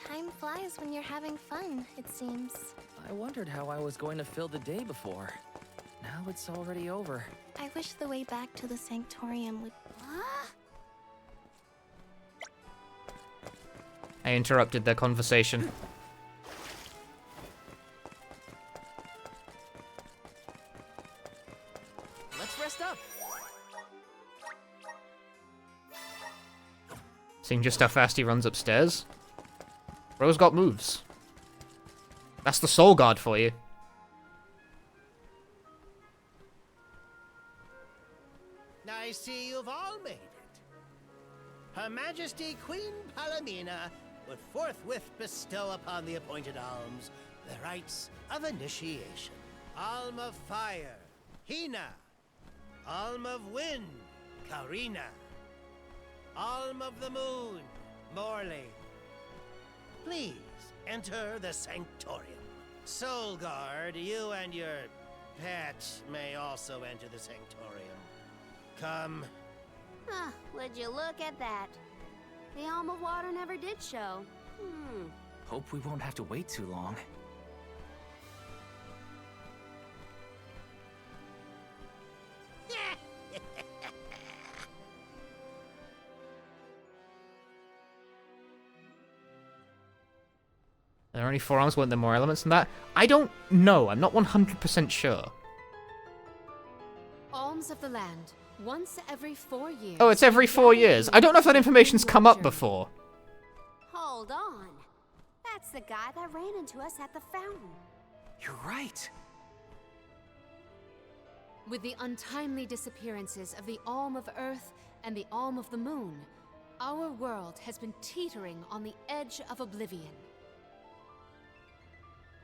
[SPEAKER 4] Time flies when you're having fun, it seems.
[SPEAKER 5] I wondered how I was going to fill the day before. Now it's already over.
[SPEAKER 4] I wish the way back to the Sanctorium would...
[SPEAKER 1] I interrupted their conversation.
[SPEAKER 5] Let's rest up.
[SPEAKER 1] Seeing just how fast he runs upstairs. Bro's got moves. That's the Soul Guard for you.
[SPEAKER 6] I see you've all made it. Her Majesty Queen Palamina would forthwith bestow upon the appointed alms the rites of initiation. Alm of Fire, Hina. Alm of Wind, Karina. Alm of the Moon, Morley. Please enter the Sanctorium. Soul Guard, you and your pet may also enter the Sanctorium. Come.
[SPEAKER 3] Huh, would you look at that? The Alm of Water never did show.
[SPEAKER 5] Hope we won't have to wait too long.
[SPEAKER 1] Are there only 4 arms? Weren't there more elements than that? I don't know. I'm not 100% sure.
[SPEAKER 10] Alms of the land. Once every 4 years.
[SPEAKER 1] Oh, it's every 4 years. I don't know if that information's come up before.
[SPEAKER 3] Hold on. That's the guy that ran into us at the fountain.
[SPEAKER 5] You're right.
[SPEAKER 10] With the untimely disappearances of the Alm of Earth and the Alm of the Moon, our world has been teetering on the edge of oblivion.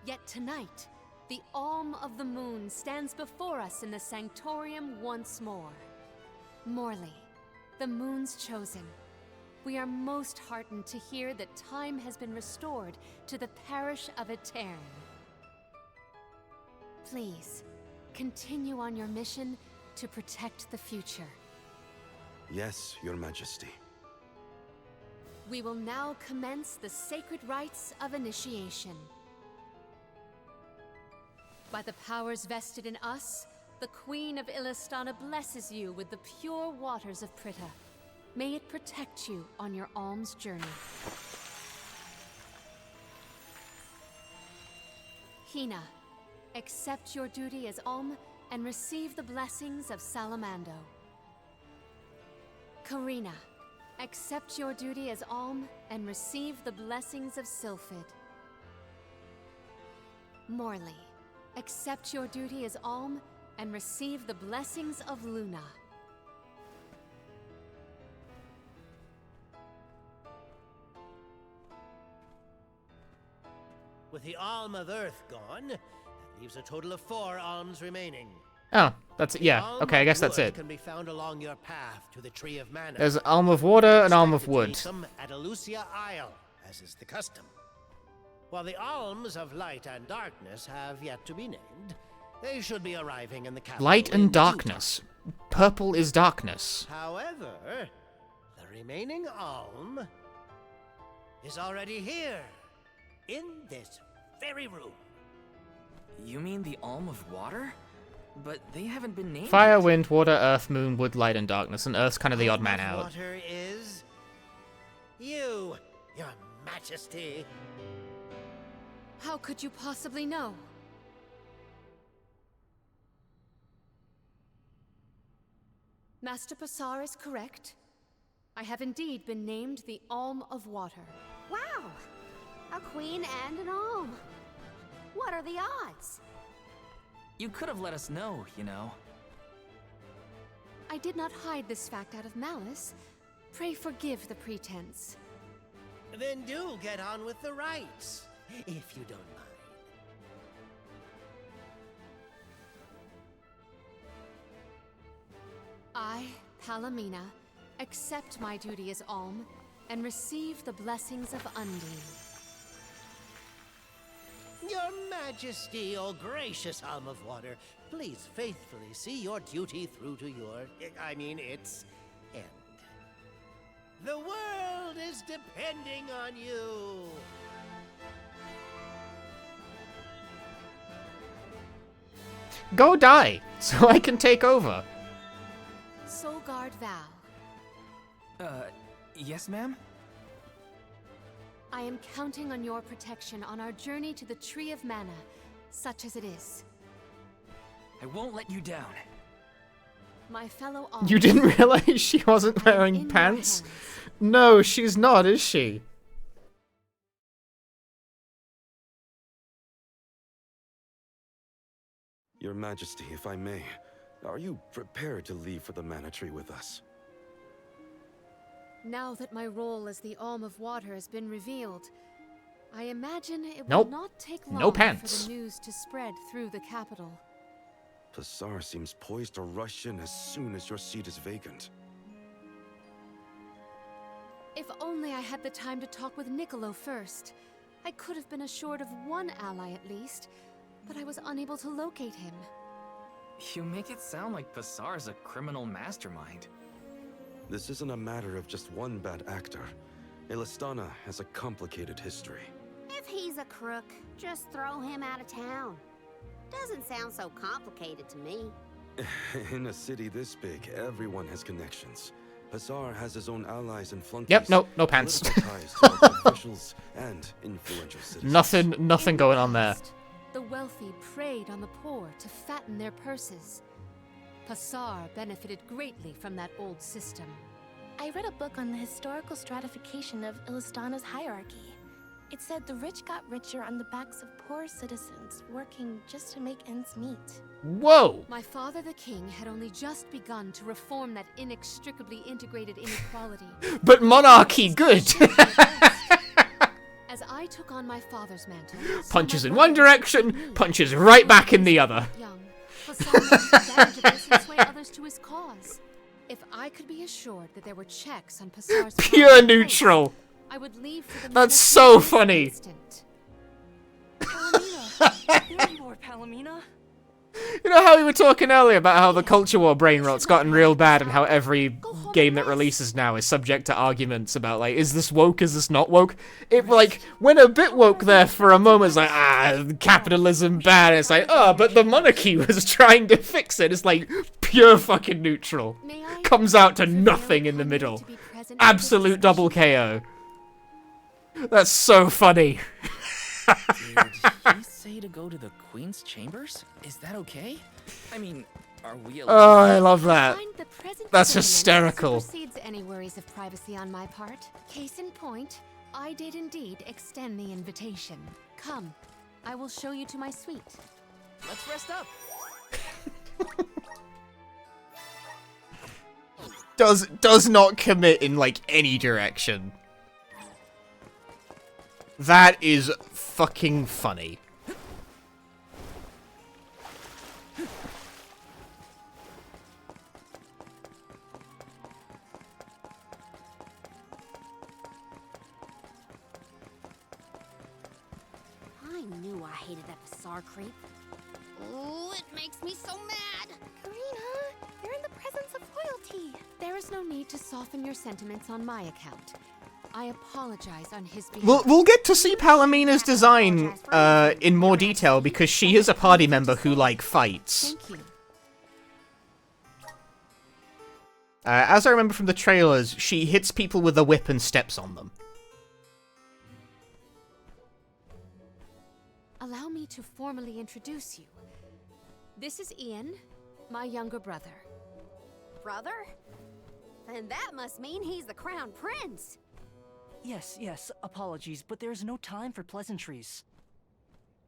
[SPEAKER 10] Yet tonight, the Alm of the Moon stands before us in the Sanctorium once more. Morley, the Moon's chosen. We are most heartened to hear that time has been restored to the parish of Aetern. Please, continue on your mission to protect the future.
[SPEAKER 2] Yes, Your Majesty.
[SPEAKER 10] We will now commence the sacred rites of initiation. By the powers vested in us, the Queen of Illistana blesses you with the pure waters of Pritta. May it protect you on your alms journey. Hina, accept your duty as alm and receive the blessings of Salamando. Karina, accept your duty as alm and receive the blessings of Sylphid. Morley, accept your duty as alm and receive the blessings of Luna.
[SPEAKER 6] With the Alm of Earth gone, that leaves a total of 4 alms remaining.
[SPEAKER 1] Oh, that's it. Yeah. Okay, I guess that's it.
[SPEAKER 6] Can be found along your path to the Tree of Mana.
[SPEAKER 1] There's Alm of Water and Alm of Wood.
[SPEAKER 6] At Elusia Isle, as is the custom. While the alms of Light and Darkness have yet to be named, they should be arriving in the capital.
[SPEAKER 1] Light and darkness. Purple is darkness.
[SPEAKER 6] However, the remaining alm is already here, in this very room.
[SPEAKER 5] You mean the Alm of Water? But they haven't been named.
[SPEAKER 1] Fire, wind, water, earth, moon, wood, light, and darkness. And earth's kind of the odd man out.
[SPEAKER 6] Water is you, Your Majesty.
[SPEAKER 10] How could you possibly know? Master Passar is correct. I have indeed been named the Alm of Water.
[SPEAKER 3] Wow! A queen and an alm. What are the odds?
[SPEAKER 5] You could have let us know, you know.
[SPEAKER 10] I did not hide this fact out of malice. Pray forgive the pretense.
[SPEAKER 6] Then do get on with the rites, if you don't mind.
[SPEAKER 10] I, Palomina, accept my duty as alm and receive the blessings of Undine.
[SPEAKER 6] Your Majesty, O gracious Alm of Water, please faithfully see your duty through to its end. The world is depending on you.
[SPEAKER 1] Go die, so I can take over.
[SPEAKER 10] Soul Guard Vow.
[SPEAKER 5] Yes, ma'am?
[SPEAKER 10] I am counting on your protection on our journey to the Tree of Mana, such as it is.
[SPEAKER 5] I won't let you down.
[SPEAKER 10] My fellow alms.
[SPEAKER 1] You didn't realize she wasn't wearing pants? No, she's not, is she?
[SPEAKER 2] Your Majesty, if I may, are you prepared to leave for the Mana Tree with us?
[SPEAKER 10] Now that my role as the Alm of Water has been revealed, I imagine it
[SPEAKER 1] Nope.
[SPEAKER 10] will not take
[SPEAKER 1] No
[SPEAKER 10] long
[SPEAKER 1] pants.
[SPEAKER 10] for the news to spread through the capital.
[SPEAKER 2] Pasar seems poised to rush in as soon as your seat is vacant.
[SPEAKER 10] If only I had the time to talk with Niccolo first. I could have been assured of one ally at least, but I was unable to locate him.
[SPEAKER 5] You make it sound like Pasar's a criminal mastermind.
[SPEAKER 2] This isn't a matter of just one bad actor. Elistana has a complicated history.
[SPEAKER 3] If he's a crook, just throw him out of town. Doesn't sound so complicated to me.
[SPEAKER 2] In a city this big, everyone has connections. Pasar has his own allies and flunkies.
[SPEAKER 1] Yep, no pants.
[SPEAKER 2] Political ties to local officials and influential citizens.
[SPEAKER 1] Nothing going on there.
[SPEAKER 10] The wealthy preyed on the poor to fatten their purses. Pasar benefited greatly from that old system.
[SPEAKER 4] I read a book on the historical stratification of Ilistana's hierarchy. It said the rich got richer on the backs of poor citizens working just to make ends meet.
[SPEAKER 1] Whoa!
[SPEAKER 10] My father the king had only just begun to reform that inextricably integrated inequality.
[SPEAKER 1] But monarchy, good!
[SPEAKER 10] As I took on my father's mantle,
[SPEAKER 1] Punches in one direction, punches right back in the other.
[SPEAKER 10] Young, Pasar to sway others to his cause. If I could be assured that there were checks on Pasar's
[SPEAKER 1] Pure neutral.
[SPEAKER 10] I would leave for the
[SPEAKER 1] That's so funny.
[SPEAKER 7] There you are, Palomina.
[SPEAKER 1] You know how we were talking earlier about how the culture war brain rot's gotten real bad and how every game that releases now is subject to arguments about, like, is this woke, is this not woke? It, like, went a bit woke there for a moment. It's like, capitalism bad. It's like, but the monarchy was trying to fix it. It's like, pure fucking neutral. Comes out to nothing in the middle. Absolute double KO. That's so funny.
[SPEAKER 5] Did he say to go to the Queen's chambers? Is that okay? I mean, are we allowed?
[SPEAKER 1] Oh, I love that. That's hysterical.
[SPEAKER 10] Supersedes any worries of privacy on my part. Case in point, I did indeed extend the invitation. Come, I will show you to my suite.
[SPEAKER 5] Let's rest up.
[SPEAKER 1] Does not commit in, like, any direction. That is fucking funny.
[SPEAKER 3] I knew I hated that Pasar creep. Oh, it makes me so mad.
[SPEAKER 4] Karina, you're in the presence of royalty.
[SPEAKER 10] There is no need to soften your sentiments on my account. I apologize on his behalf.
[SPEAKER 1] We'll get to see Palomina's design in more detail because she is a party member who, like, fights.
[SPEAKER 10] Thank you.
[SPEAKER 1] As I remember from the trailers, she hits people with a whip and steps on them.
[SPEAKER 10] Allow me to formally introduce you. This is Ian, my younger brother.
[SPEAKER 3] Brother? Then that must mean he's the crown prince.
[SPEAKER 9] Yes, apologies, but there's no time for pleasantries.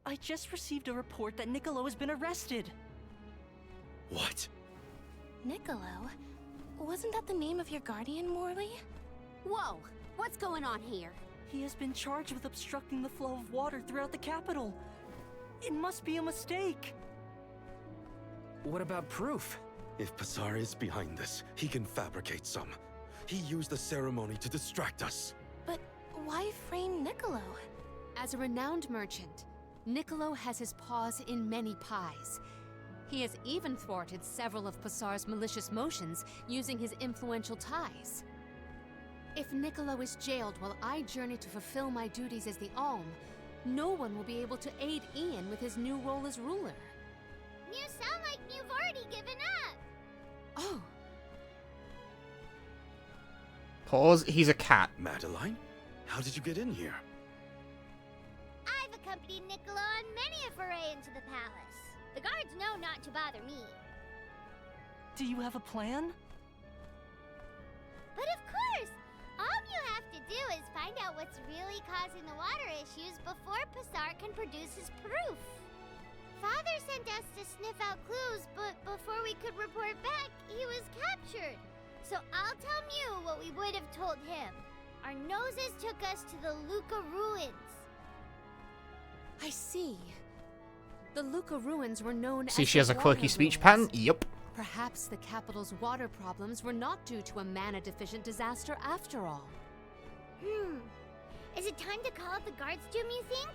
[SPEAKER 9] I just received a report that Niccolo has been arrested.
[SPEAKER 2] What?
[SPEAKER 4] Niccolo? Wasn't that the name of your guardian, Morley?
[SPEAKER 3] Whoa, what's going on here?
[SPEAKER 9] He has been charged with obstructing the flow of water throughout the capital. It must be a mistake.
[SPEAKER 5] What about proof?
[SPEAKER 2] If Pasar is behind this, he can fabricate some. He used the ceremony to distract us.
[SPEAKER 4] But why frame Niccolo?
[SPEAKER 10] As a renowned merchant, Niccolo has his paws in many pies. He has even thwarted several of Pasar's malicious motions using his influential ties. If Niccolo is jailed while I journey to fulfill my duties as the Alm, no one will be able to aid Ian with his new role as ruler.
[SPEAKER 3] You sound like you've already given up.
[SPEAKER 10] Oh.
[SPEAKER 1] Pause, he's a cat.
[SPEAKER 2] Madeline? How did you get in here?
[SPEAKER 17] I've accompanied Niccolo on many a foray into the palace. The guards know not to bother me.
[SPEAKER 9] Do you have a plan?
[SPEAKER 17] But of course! All you have to do is find out what's really causing the water issues before Pasar can produce his proof. Father sent us to sniff out clues, but before we could report back, he was captured. So I'll tell Mew what we would have told him. Our noses took us to the Luca ruins.
[SPEAKER 10] I see. The Luca ruins were known
[SPEAKER 1] See,
[SPEAKER 10] as
[SPEAKER 1] she has
[SPEAKER 10] the
[SPEAKER 1] a quirky
[SPEAKER 10] water
[SPEAKER 1] speech
[SPEAKER 10] ruins.
[SPEAKER 1] pattern? Yup.
[SPEAKER 10] Perhaps the capital's water problems were not due to a mana-deficient disaster after all.
[SPEAKER 17] Is it time to call up the guards, Doom, you think?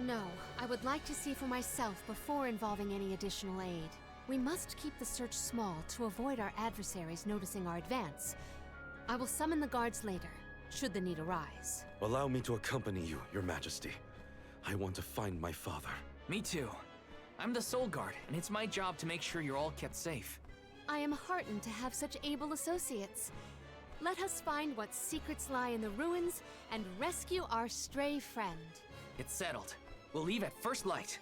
[SPEAKER 10] No, I would like to see for myself before involving any additional aid. We must keep the search small to avoid our adversaries noticing our advance. I will summon the guards later, should the need arise.
[SPEAKER 2] Allow me to accompany you, Your Majesty. I want to find my father.
[SPEAKER 5] Me too. I'm the Soul Guard, and it's my job to make sure you're all kept safe.
[SPEAKER 10] I am heartened to have such able associates. Let us find what secrets lie in the ruins and rescue our stray friend.
[SPEAKER 5] It's settled. We'll leave at first light.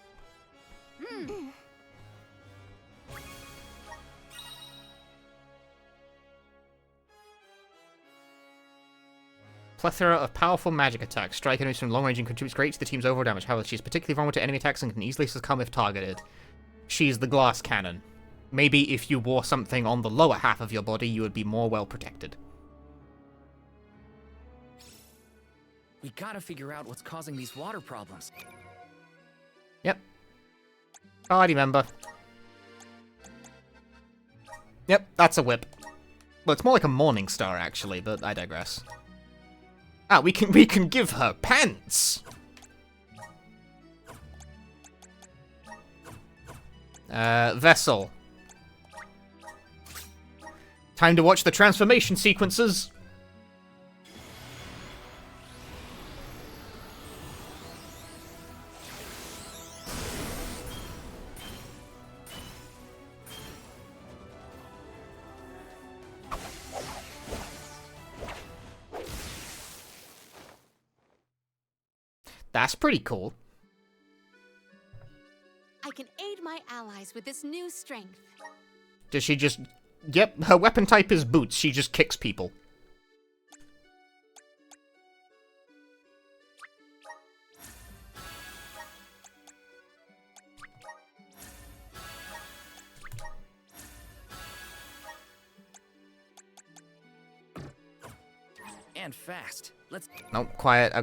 [SPEAKER 1] Plethora of powerful magic attacks. Strike enemies from long range and contributes great to the team's overall damage. However, she's particularly vulnerable to enemy attacks and can easily succumb if targeted. She's the glass cannon. Maybe if you wore something on the lower half of your body, you would be more well protected.
[SPEAKER 5] We gotta figure out what's causing these water problems.
[SPEAKER 1] Yep. Party member. Yep, that's a whip. Well, it's more like a morning star, actually, but I digress. Ah, we can give her pants! Vessel. Time to watch the transformation sequences! That's pretty cool.
[SPEAKER 10] I can aid my allies with this new strength.
[SPEAKER 1] Does she just... Yep, her weapon type is boots. She just kicks people.
[SPEAKER 5] And fast. Let's...
[SPEAKER 1] Nope, quiet.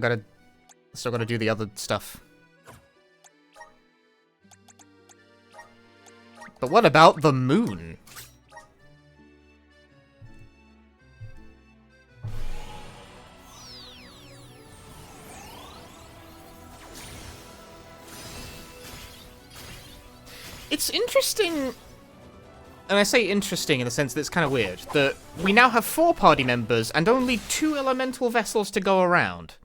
[SPEAKER 1] Still gotta do the other stuff. But what about the moon? It's interesting, and I say interesting in the sense that it's kind of weird, that we now have 4 party members and only 2 elemental vessels to go around.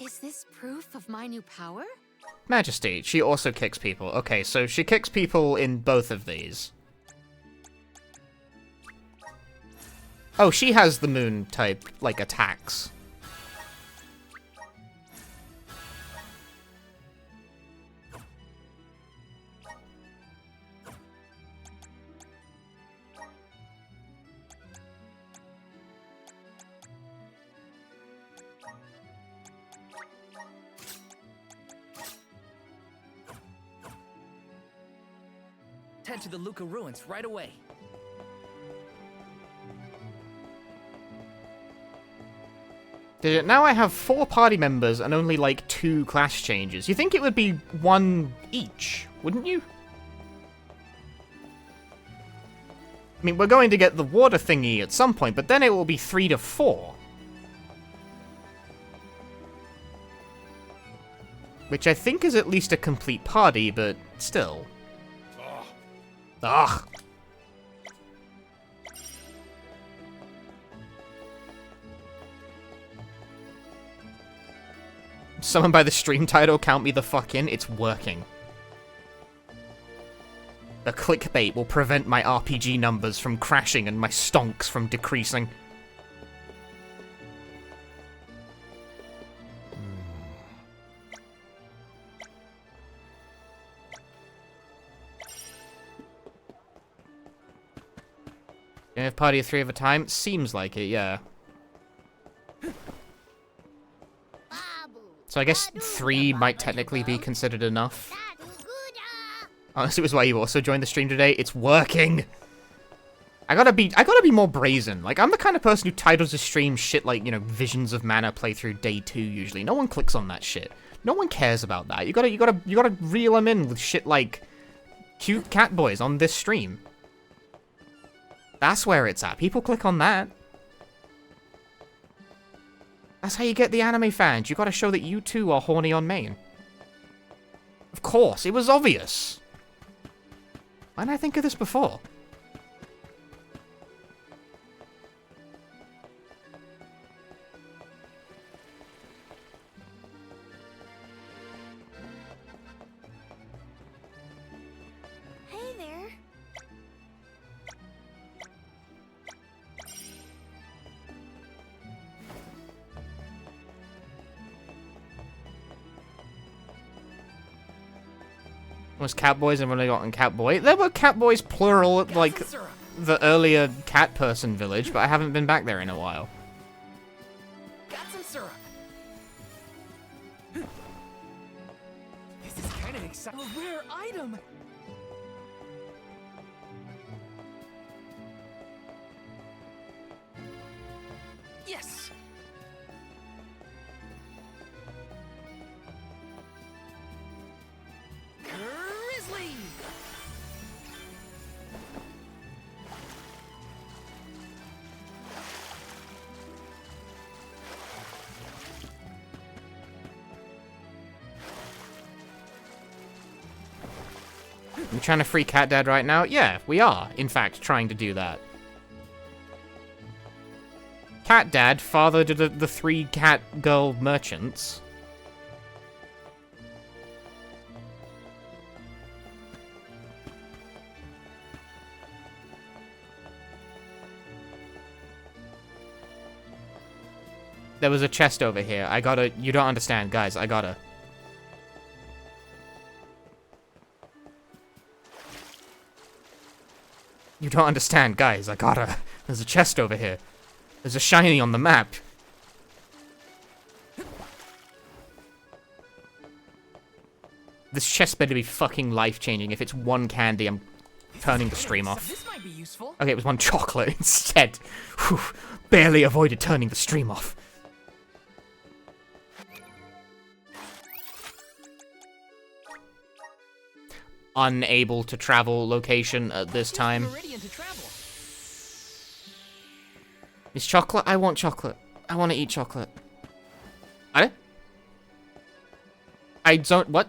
[SPEAKER 10] Is this proof of my new power?
[SPEAKER 1] Majesty, she also kicks people. Okay, so she kicks people in both of these. Oh, she has the moon type, like, attacks.
[SPEAKER 5] Head to the Luca ruins right away.
[SPEAKER 1] Now I have 4 party members and only, like, 2 class changes. You think it would be 1 each, wouldn't you? I mean, we're going to get the water thingy at some point, but then it will be 3 to 4. Which I think is at least a complete party, but still. Ugh. Summoned by the stream title, count me the fuck in. It's working. The clickbait will prevent my RPG numbers from crashing and my stonks from decreasing. You have party of 3 at a time? Seems like it, yeah. So I guess 3 might technically be considered enough. Honestly, it was why you also joined the stream today. It's working. I gotta be more brazen. Like, I'm the kind of person who titles a stream shit like, you know, Visions of Mana playthrough day 2 usually. No one clicks on that shit. No one cares about that. You gotta reel them in with shit like cute cat boys on this stream. That's where it's at. People click on that. That's how you get the anime fans. You gotta show that you too are horny on main. Of course, it was obvious. Why didn't I think of this before?
[SPEAKER 21] Hey there.
[SPEAKER 1] Was Catboys and when I got in Catboy? There were Catboys plural at, like, the earlier cat person village, but I haven't been back there in a while.
[SPEAKER 5] Got some syrup. This is kind of exciting. A rare item. Yes. Grizzly.
[SPEAKER 1] Are we trying to free Cat Dad right now? Yeah, we are, in fact, trying to do that. Cat Dad, father to the 3 cat girl merchants. There was a chest over here. I gotta... You don't understand, guys. I gotta... You don't understand, guys. I gotta... There's a chest over here. There's a shiny on the map. This chest better be fucking life-changing. If it's 1 candy, I'm turning the stream off.
[SPEAKER 5] This might be useful.
[SPEAKER 1] Okay, it was 1 chocolate instead. Whew, barely avoided turning the stream off. Unable to travel location at this time. Is chocolate? I want chocolate. I want to eat chocolate. I don't... What?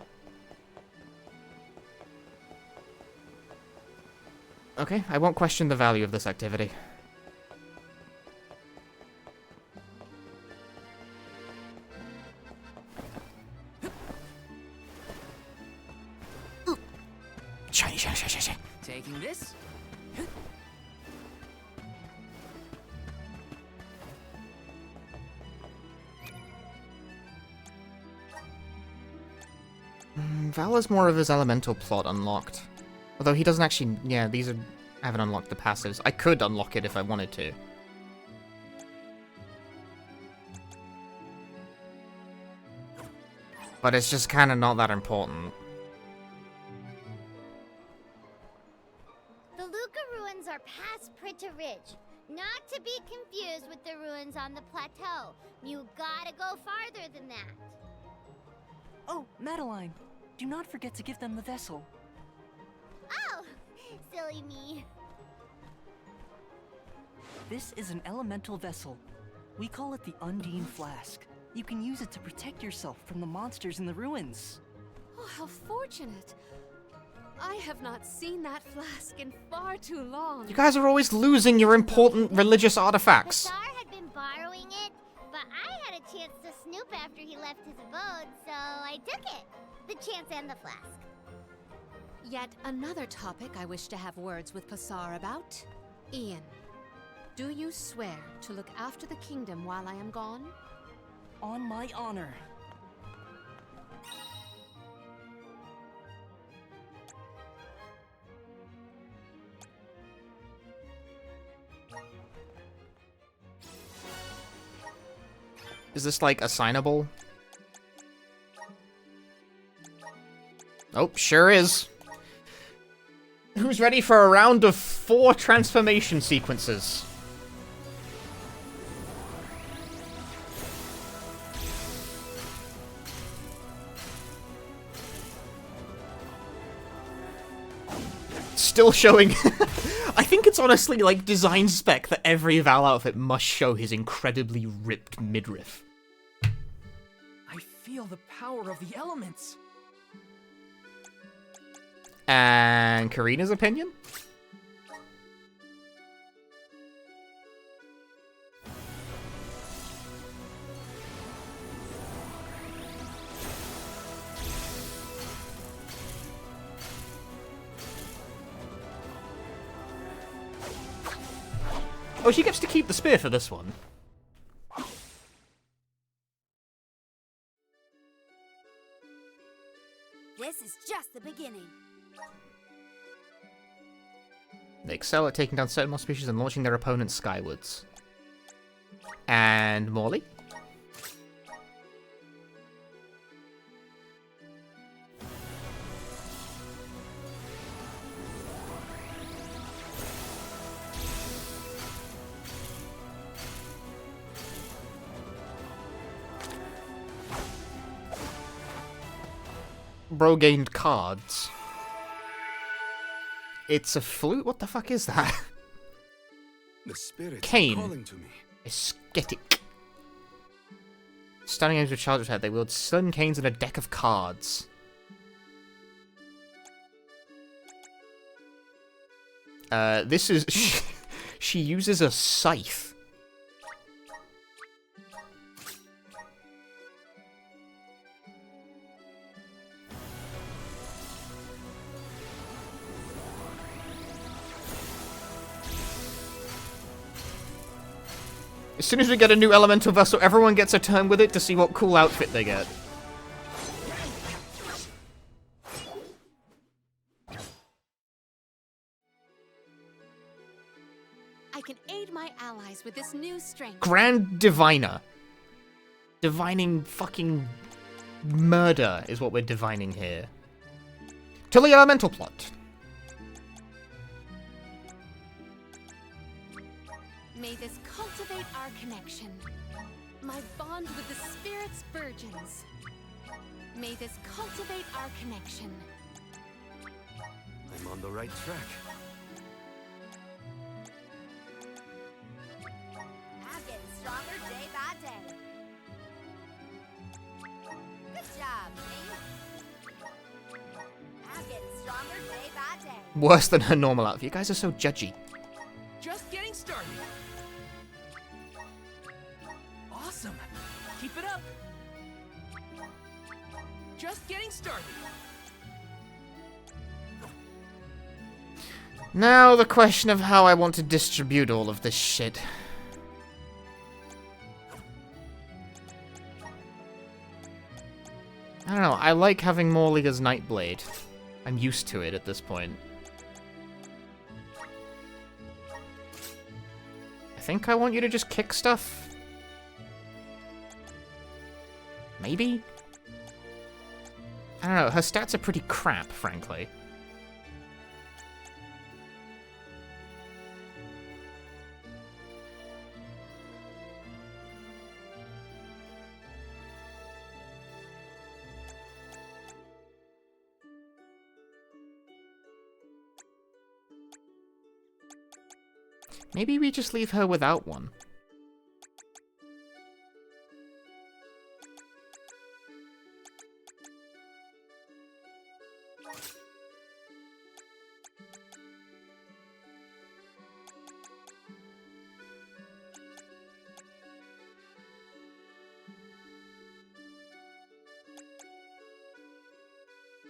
[SPEAKER 1] Okay, I won't question the value of this activity. Shiny, shiny, shiny, shiny.
[SPEAKER 5] Taking this.
[SPEAKER 1] Val is more of his elemental plot unlocked. Although he doesn't actually... Yeah, these are... I haven't unlocked the passives. I could unlock it if I wanted to. But it's just kind of not that important.
[SPEAKER 17] The Luca ruins are past Prita Ridge. Not to be confused with the ruins on the plateau. You gotta go farther than that.
[SPEAKER 9] Oh, Madeline, do not forget to give them the vessel.
[SPEAKER 17] Oh, silly me.
[SPEAKER 9] This is an elemental vessel. We call it the Undine Flask. You can use it to protect yourself from the monsters in the ruins.
[SPEAKER 10] Oh, how fortunate. I have not seen that flask in far too long.
[SPEAKER 1] You guys are always losing your important religious artifacts.
[SPEAKER 17] Bazaar had been borrowing it, but I had a chance to snoop after he left his abode, so I took it. The chance and the flask.
[SPEAKER 10] Yet another topic I wish to have words with Passar about. Ian, do you swear to look after the kingdom while I am gone?
[SPEAKER 9] On my honor.
[SPEAKER 1] Is this, like, assignable? Oh, sure is. Who's ready for a round of 4 transformation sequences? Still showing... I think it's honestly, like, design spec that every Val outfit must show his incredibly ripped midriff.
[SPEAKER 5] I feel the power of the elements.
[SPEAKER 1] And Karina's opinion? Oh, she gets to keep the spear for this one.
[SPEAKER 3] This is just the beginning.
[SPEAKER 1] They excel at taking down certain more species and launching their opponents skywards. And Morley? Bro gained cards. It's a flute? What the fuck is that?
[SPEAKER 2] The spirits
[SPEAKER 1] Cane.
[SPEAKER 2] calling to me.
[SPEAKER 1] Ascetic. Stunning aims with Child's Head. They wield slim canes and a deck of cards. This is... she uses a scythe. As soon as we get a new elemental vessel, everyone gets a turn with it to see what cool outfit they get.
[SPEAKER 10] I can aid my allies with this new strength.
[SPEAKER 1] Grand Diviner. Divining fucking murder is what we're divining here. To the elemental plot.
[SPEAKER 10] May this cultivate our connection. My bond with the spirit's virgins. May this cultivate our connection.
[SPEAKER 2] I'm on the right track.
[SPEAKER 3] I'm getting stronger day by day. Good job, me. I'm getting stronger day by day.
[SPEAKER 1] Worse than her normal outfit. You guys are so judgy.
[SPEAKER 5] Just getting started. Awesome. Keep it up. Just getting started.
[SPEAKER 1] Now the question of how I want to distribute all of this shit. I don't know, I like having Morley as Nightblade. I'm used to it at this point. I think I want you to just kick stuff. Maybe? I don't know, her stats are pretty crap, frankly. Maybe we just leave her without one.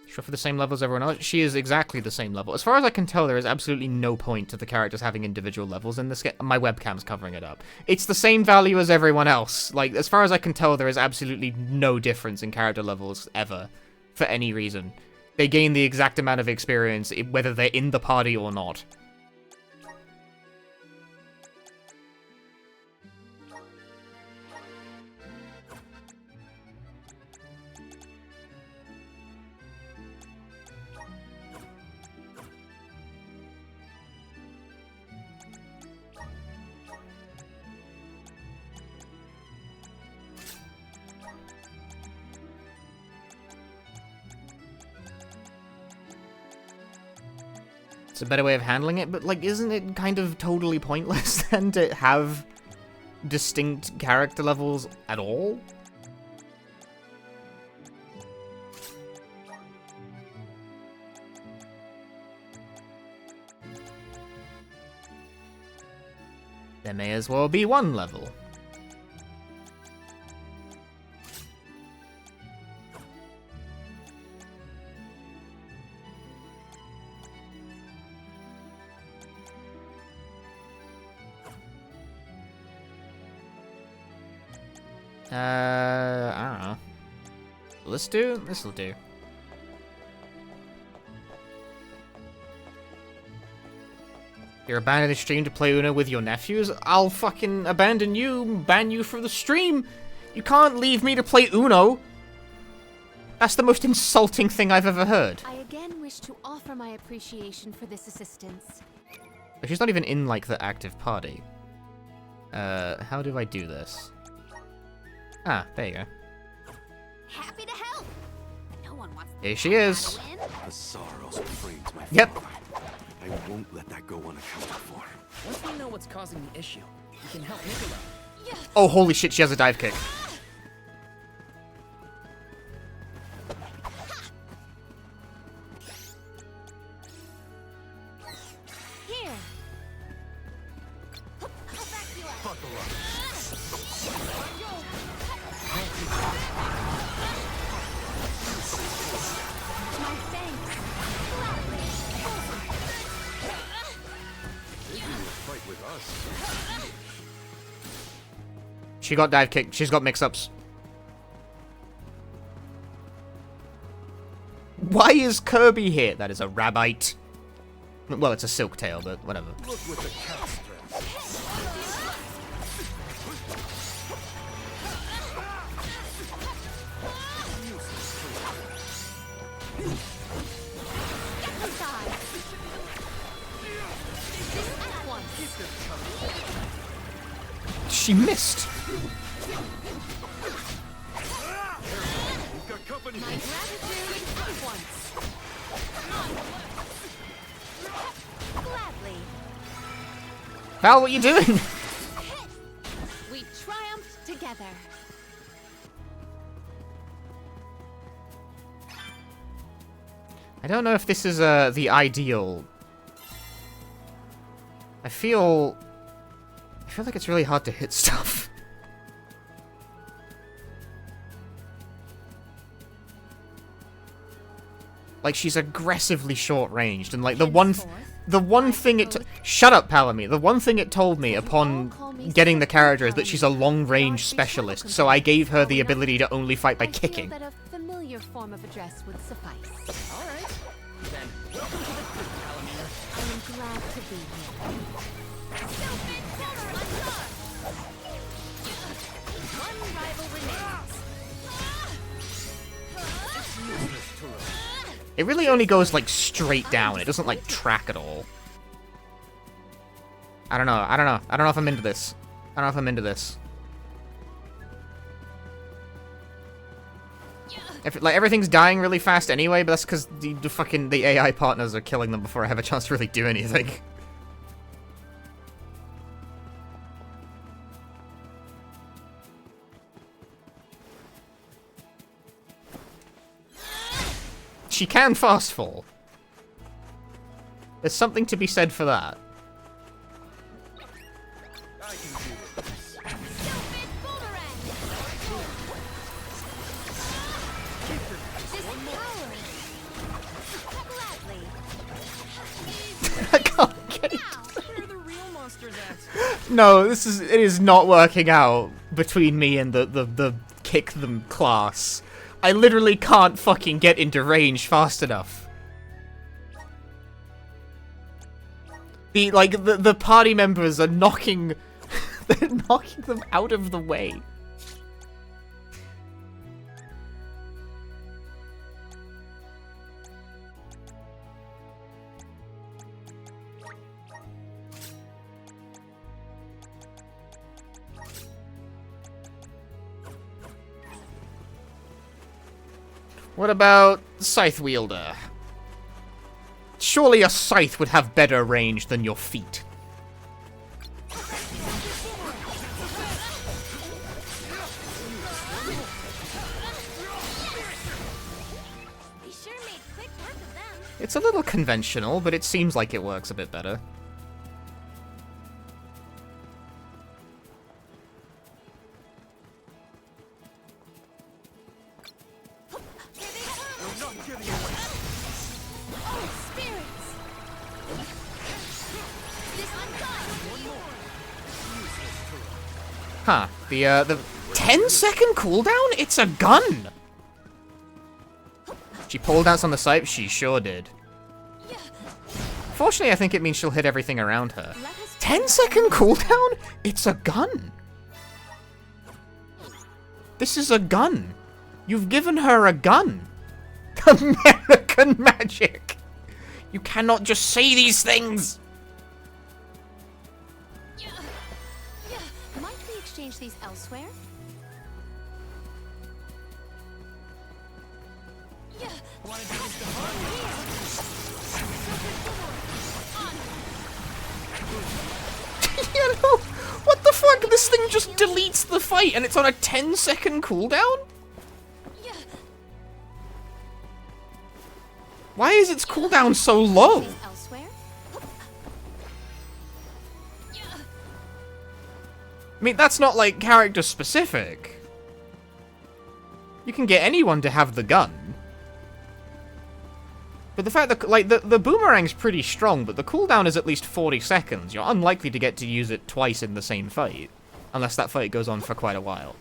[SPEAKER 1] Sure, for the same level as everyone else? She is exactly the same level. As far as I can tell, there is absolutely no point to the characters having individual levels in this game. My webcam's covering it up. It's the same value as everyone else. Like, as far as I can tell, there is absolutely no difference in character levels ever, for any reason. They gain the exact amount of experience, whether they're in the party or not. It's a better way of handling it, but, like, isn't it kind of totally pointless then to have distinct character levels at all? There may as well be one level. I don't know. This'll do. You're abandoning the stream to play Uno with your nephews? I'll fucking abandon you, ban you from the stream! You can't leave me to play Uno! That's the most insulting thing I've ever heard.
[SPEAKER 10] I again wish to offer my appreciation for this assistance.
[SPEAKER 1] She's not even in, like, the active party. How do I do this? Ah, there you go.
[SPEAKER 3] Happy to help. No one wants
[SPEAKER 1] Here she is.
[SPEAKER 2] The sorrows framed my
[SPEAKER 1] Yep.
[SPEAKER 2] father. I won't let that go unaccounted for.
[SPEAKER 5] Once we know what's causing the issue, we can help Nicola.
[SPEAKER 1] Oh, holy shit, she has a dive kick.
[SPEAKER 3] Here. I'll back you up.
[SPEAKER 2] Buckle up.
[SPEAKER 3] My thanks.
[SPEAKER 2] Maybe you'll fight with us.
[SPEAKER 1] She got dive kicked. She's got mix-ups. Why is Kirby here? That is a rabbite. Well, it's a silk tail, but whatever.
[SPEAKER 2] Look with the cat's
[SPEAKER 1] She missed.
[SPEAKER 2] We've got company.
[SPEAKER 3] My gratitude at once. Gladly.
[SPEAKER 1] Val, what are you doing?
[SPEAKER 10] We triumphed together.
[SPEAKER 1] I don't know if this is the ideal. I feel like it's really hard to hit stuff. Like, she's aggressively short-ranged, and like the one thing it shut up, Palamy. The one thing it told me upon getting the character is that she's a long-range specialist, so I gave her the ability to only fight by kicking.
[SPEAKER 10] That a familiar form of address would suffice.
[SPEAKER 5] All right. Then, welcome to the group, Palamina.
[SPEAKER 10] I am glad to be here.
[SPEAKER 3] One rival remains.
[SPEAKER 1] It really only goes like straight down. It doesn't like track at all. I don't know. I don't know if I'm into this. I don't know if I'm into this. If, like, everything's dying really fast anyway, but that's because the AI partners are killing them before I have a chance to really do anything. She can fast fall. There's something to be said for that.
[SPEAKER 2] I can do this.
[SPEAKER 1] I can't get it.
[SPEAKER 5] Where are the real monsters at?
[SPEAKER 1] No, it is not working out between me and the kick them class. I literally can't fucking get into range fast enough. The party members are knocking they're knocking them out of the way. What about Scythe Wielder? Surely a scythe would have better range than your feet. It's a little conventional, but it seems like it works a bit better. Huh, the 10-second cooldown? It's a gun! She pulled out on the site? She sure did. Fortunately, I think it means she'll hit everything around her. 10-second cooldown? It's a gun! This is a gun! You've given her a gun! American magic! You cannot just say these things!
[SPEAKER 10] Might we exchange these elsewhere?
[SPEAKER 1] You know, what the fuck? This thing just deletes the fight and it's on a 10-second cooldown? Why is its cooldown so low? I mean, that's not, like, character specific. You can get anyone to have the gun. But the fact that, like, the boomerang's pretty strong, but the cooldown is at least 40 seconds. You're unlikely to get to use it twice in the same fight. Unless that fight goes on for quite a while.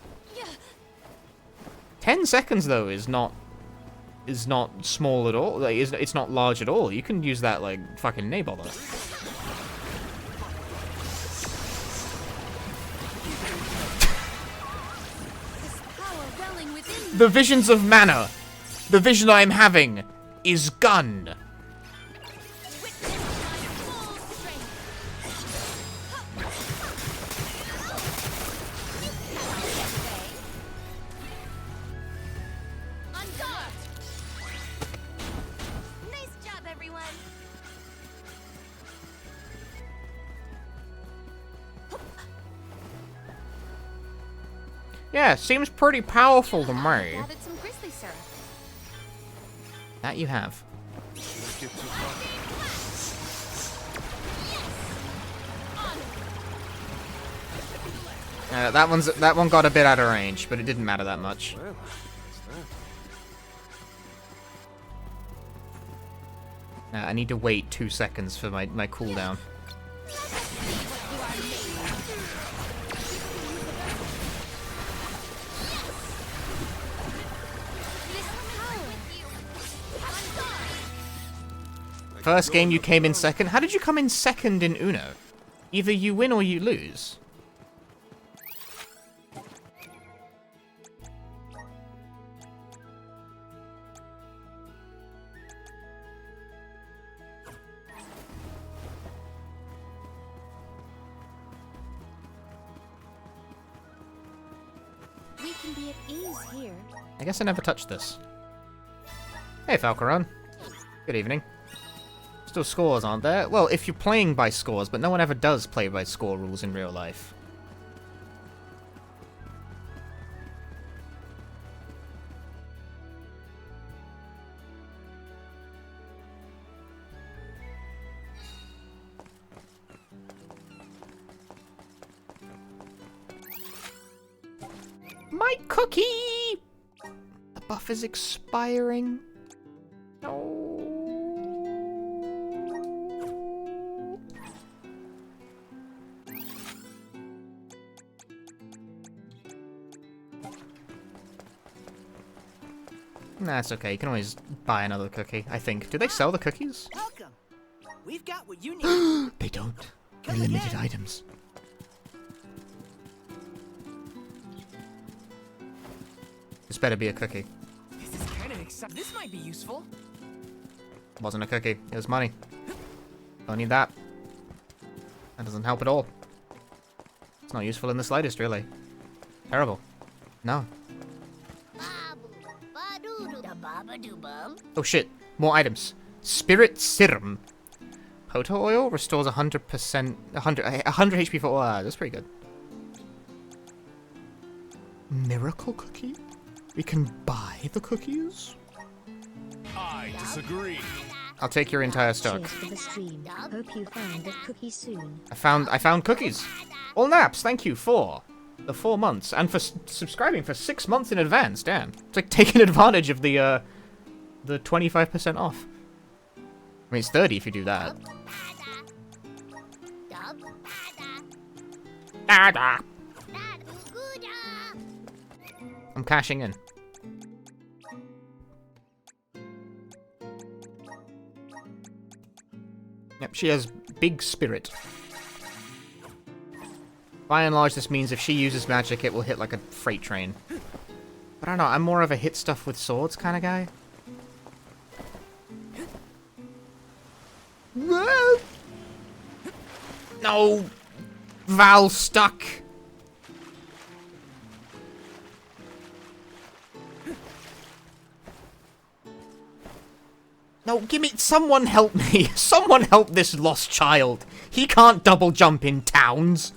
[SPEAKER 1] 10 seconds, though, is not small at all. Like, it's not large at all. You can use that, like, fucking naybother. The visions of mana. The vision I'm having is gun.
[SPEAKER 21] Nice job, everyone.
[SPEAKER 1] Yeah, seems pretty powerful to me.
[SPEAKER 10] Added some grizzly syrup.
[SPEAKER 1] That you have. That one got a bit out of range, but it didn't matter that much. I need to wait 2 seconds for my cooldown. First game you came in second? How did you come in second in Uno? Either you win or you lose.
[SPEAKER 10] We can be at ease here.
[SPEAKER 1] I guess I never touched this. Hey, Falcaron. Good evening. Still scores, aren't there? Well, if you're playing by scores, but no one ever does play by score rules in real life. My cookie! The buff is expiring. No. Nah, it's okay. You can always buy another cookie, I think. Do they sell the cookies?
[SPEAKER 16] Welcome. We've got what you need.
[SPEAKER 1] They don't. They're limited items. This better be a cookie.
[SPEAKER 5] This is kind of exciting. This might be useful.
[SPEAKER 1] Wasn't a cookie. It was money. Don't need that. That doesn't help at all. It's not useful in the slightest, really. Terrible. No. Oh shit. More items. Spirit Serum. Poto oil restores 100%, 100 HP for oil. That's pretty good. Miracle cookie? We can buy the cookies?
[SPEAKER 13] I disagree.
[SPEAKER 1] I'll take your entire stock.
[SPEAKER 11] Cheers for the stream. Hope you find that cookie soon.
[SPEAKER 1] I found cookies. All naps, thank you for the 4 months and for subscribing for 6 months in advance. Damn, it's like taking advantage of the 25% off. I mean, it's 30 if you do that. Dada. I'm cashing in. Yep, she has big spirit. By and large, this means if she uses magic, it will hit like a freight train. But I don't know, I'm more of a hit stuff with swords kind of guy. No! Val stuck! No, gimme- someone help me! Someone help this lost child! He can't double jump in towns!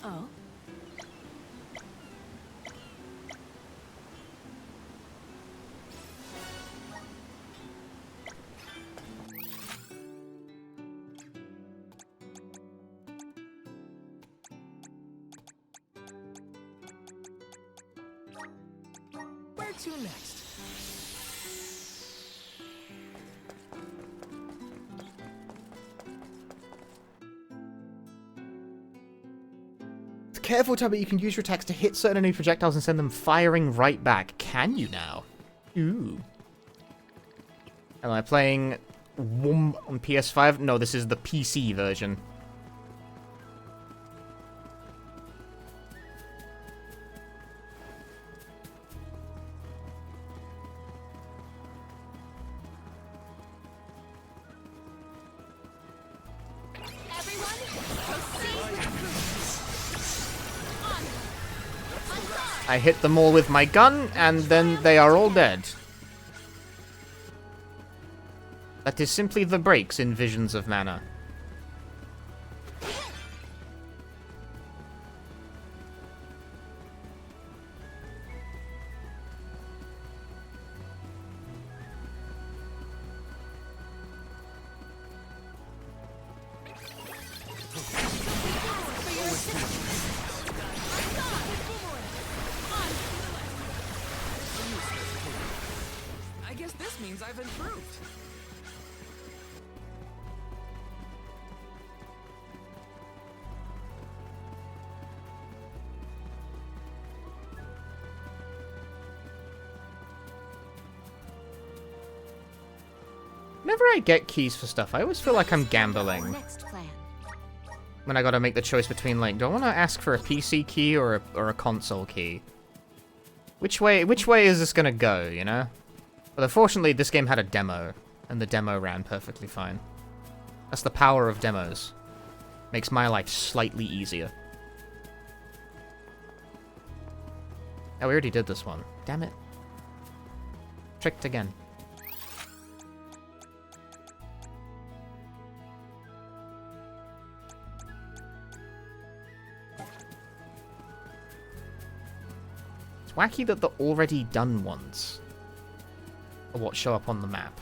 [SPEAKER 21] Oh?
[SPEAKER 5] Where to next?
[SPEAKER 1] Careful, Tubby, you can use your attacks to hit certain enemy projectiles and send them firing right back. Can you now? Ooh. Am I playing WOM on PS5? No, this is the PC version. I hit them all with my gun, and then they are all dead. That is simply the breaks in Visions of Mana.
[SPEAKER 5] I guess this means I've improved.
[SPEAKER 1] Whenever I get keys for stuff, I always feel like I'm gambling.
[SPEAKER 10] Next plan.
[SPEAKER 1] When I gotta make the choice between, like, do I want to ask for a PC key or a console key? Which way is this gonna go, you know? But unfortunately, this game had a demo, and the demo ran perfectly fine. That's the power of demos. Makes my life slightly easier. Oh, we already did this one. Damn it. Tricked again. It's wacky that the already done ones are what show up on the map.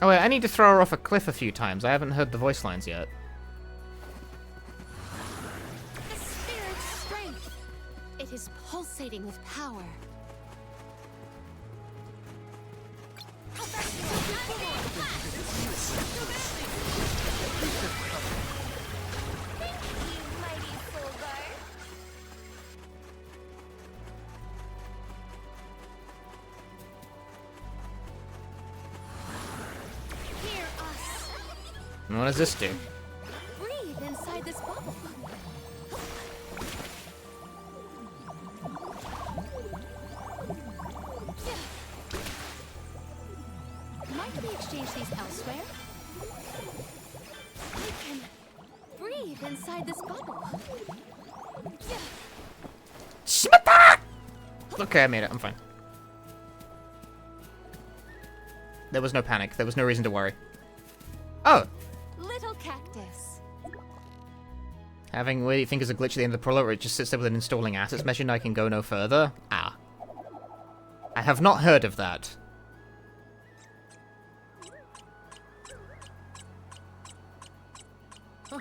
[SPEAKER 1] Oh wait, I need to throw her off a cliff a few times. I haven't heard the voice lines yet.
[SPEAKER 10] The spirit's strength. It is pulsating with power.
[SPEAKER 1] And what does this do?
[SPEAKER 10] Breathe inside this bubble. Might we exchange these elsewhere? I can breathe inside this bubble.
[SPEAKER 1] Shimata! Okay, I made it. I'm fine. There was no panic. There was no reason to worry. Oh.
[SPEAKER 10] Little cactus.
[SPEAKER 1] Having what you think is a glitch at the end of the prologue where it just sits there with an installing assets mesh and I can go no further? Ah. I have not heard of that.
[SPEAKER 10] Huh.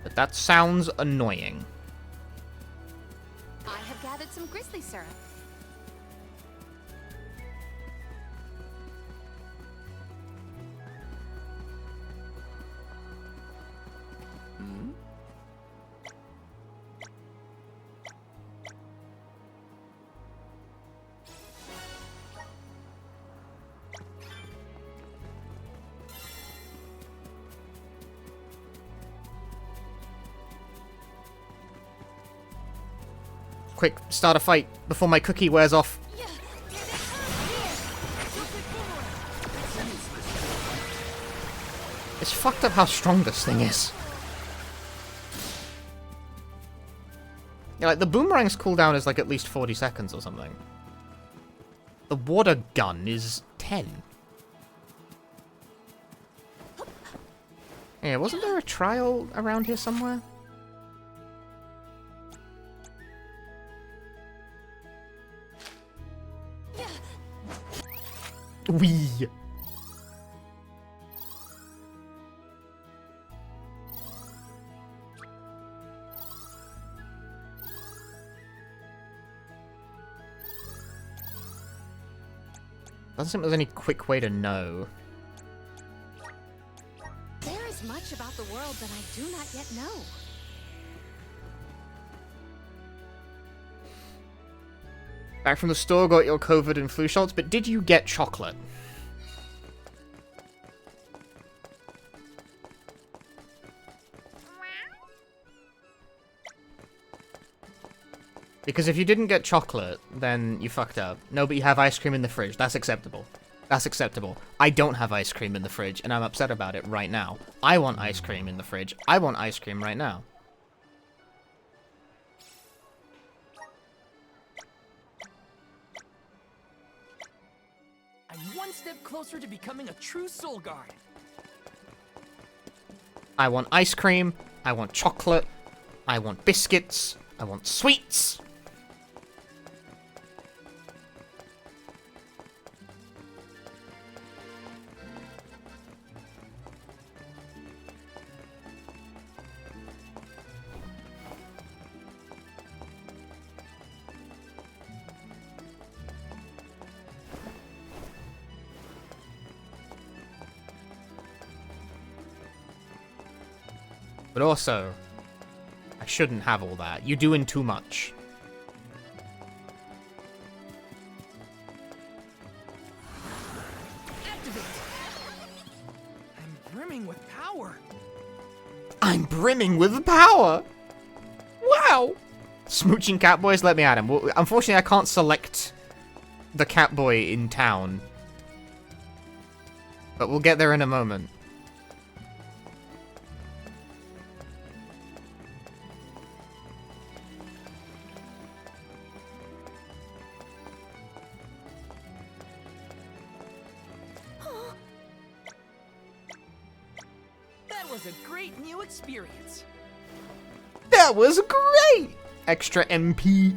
[SPEAKER 1] But that sounds annoying.
[SPEAKER 10] I have gathered some grizzly syrup.
[SPEAKER 1] Quick, start a fight before my cookie wears off. It's fucked up how strong this thing is. Yeah, like, the boomerang's cooldown is like at least 40 seconds or something. The water gun is 10. Yeah, wasn't there a trial around here somewhere? Wee. Doesn't seem there's any quick way to know.
[SPEAKER 10] There is much about the world that I do not yet know.
[SPEAKER 1] Back from the store, got your COVID and flu shots, but did you get chocolate? Because if you didn't get chocolate, then you fucked up. No, but you have ice cream in the fridge. That's acceptable. That's acceptable. I don't have ice cream in the fridge, and I'm upset about it right now. I want ice cream in the fridge. I want ice cream right now.
[SPEAKER 5] I'm one step closer to becoming a true soul guard.
[SPEAKER 1] I want ice cream. I want chocolate. I want biscuits. I want sweets. But also, I shouldn't have all that. You're doing too much.
[SPEAKER 5] Activate. I'm brimming with power.
[SPEAKER 1] I'm brimming with power! Wow! Smooching Catboys, let me at him. Well, unfortunately, I can't select the Catboy in town. But we'll get there in a moment.
[SPEAKER 5] That was a great new experience.
[SPEAKER 1] That was great! Extra MP.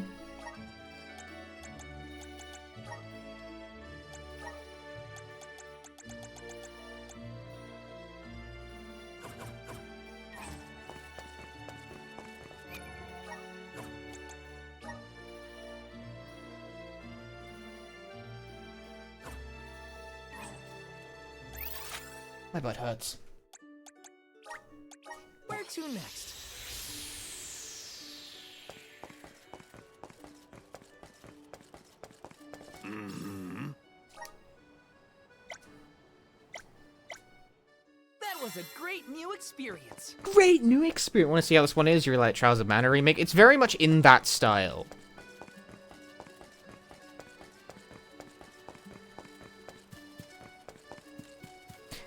[SPEAKER 1] My butt hurts.
[SPEAKER 5] Where to next? That was a great new experience.
[SPEAKER 1] Great new experience. Want to see how this one is? Your like Trials of Mana remake. It's very much in that style.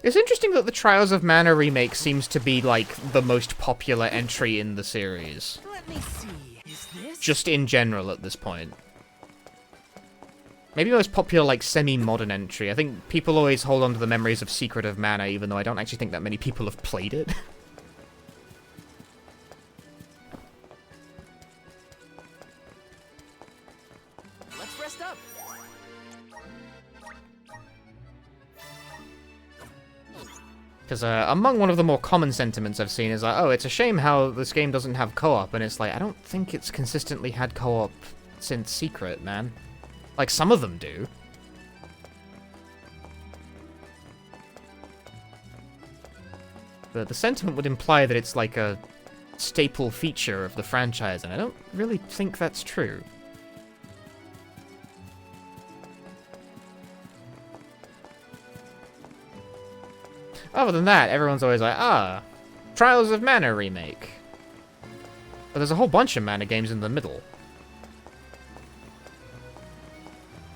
[SPEAKER 1] It's interesting that the Trials of Mana remake seems to be, like, the most popular entry in the series.
[SPEAKER 5] Let me see. Is this?
[SPEAKER 1] Just in general at this point. Maybe most popular, like, semi-modern entry. I think people always hold on to the memories of Secret of Mana, even though I don't actually think that many people have played it.
[SPEAKER 5] Let's rest up.
[SPEAKER 1] Because among one of the more common sentiments I've seen is like, oh, it's a shame how this game doesn't have co-op, and it's like, I don't think it's consistently had co-op since Secret, man. Like, some of them do. But the sentiment would imply that it's like a staple feature of the franchise, and I don't really think that's true. Other than that, everyone's always like, ah, Trials of Mana remake. But there's a whole bunch of Mana games in the middle.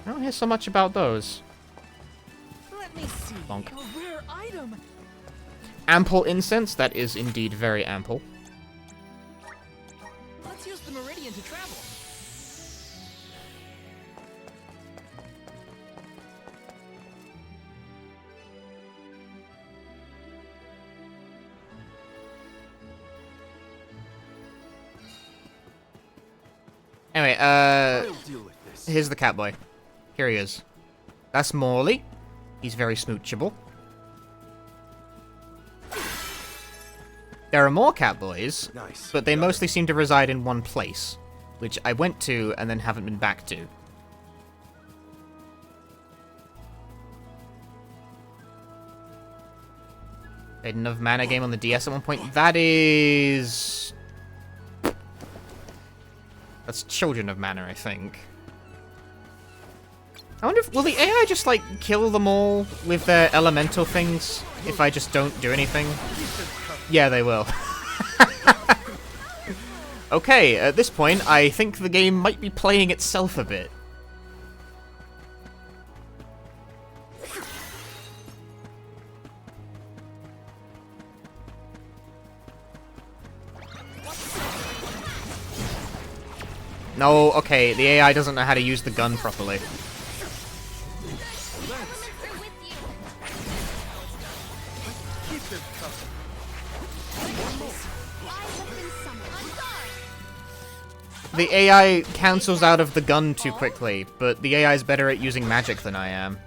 [SPEAKER 1] I don't hear so much about those.
[SPEAKER 5] Let me see.
[SPEAKER 1] Bonk.
[SPEAKER 5] A rare item.
[SPEAKER 1] Ample incense, that is indeed very ample.
[SPEAKER 5] Let's use the meridian to travel.
[SPEAKER 1] Anyway, here's the Catboy. Here he is. That's Morley. He's very smoochable. There are more Catboys, but they mostly seem to reside in one place, which I went to and then haven't been back to. Maiden of Mana game on the DS at one point. That is... That's Children of Mana, I think. I wonder if... Will the AI just, like, kill them all with their elemental things if I just don't do anything? Yeah, they will. Okay, at this point, I think the game might be playing itself a bit. No, okay, the AI doesn't know how to use the gun properly. The AI cancels out of the gun too quickly, but the AI is better at using magic than I am.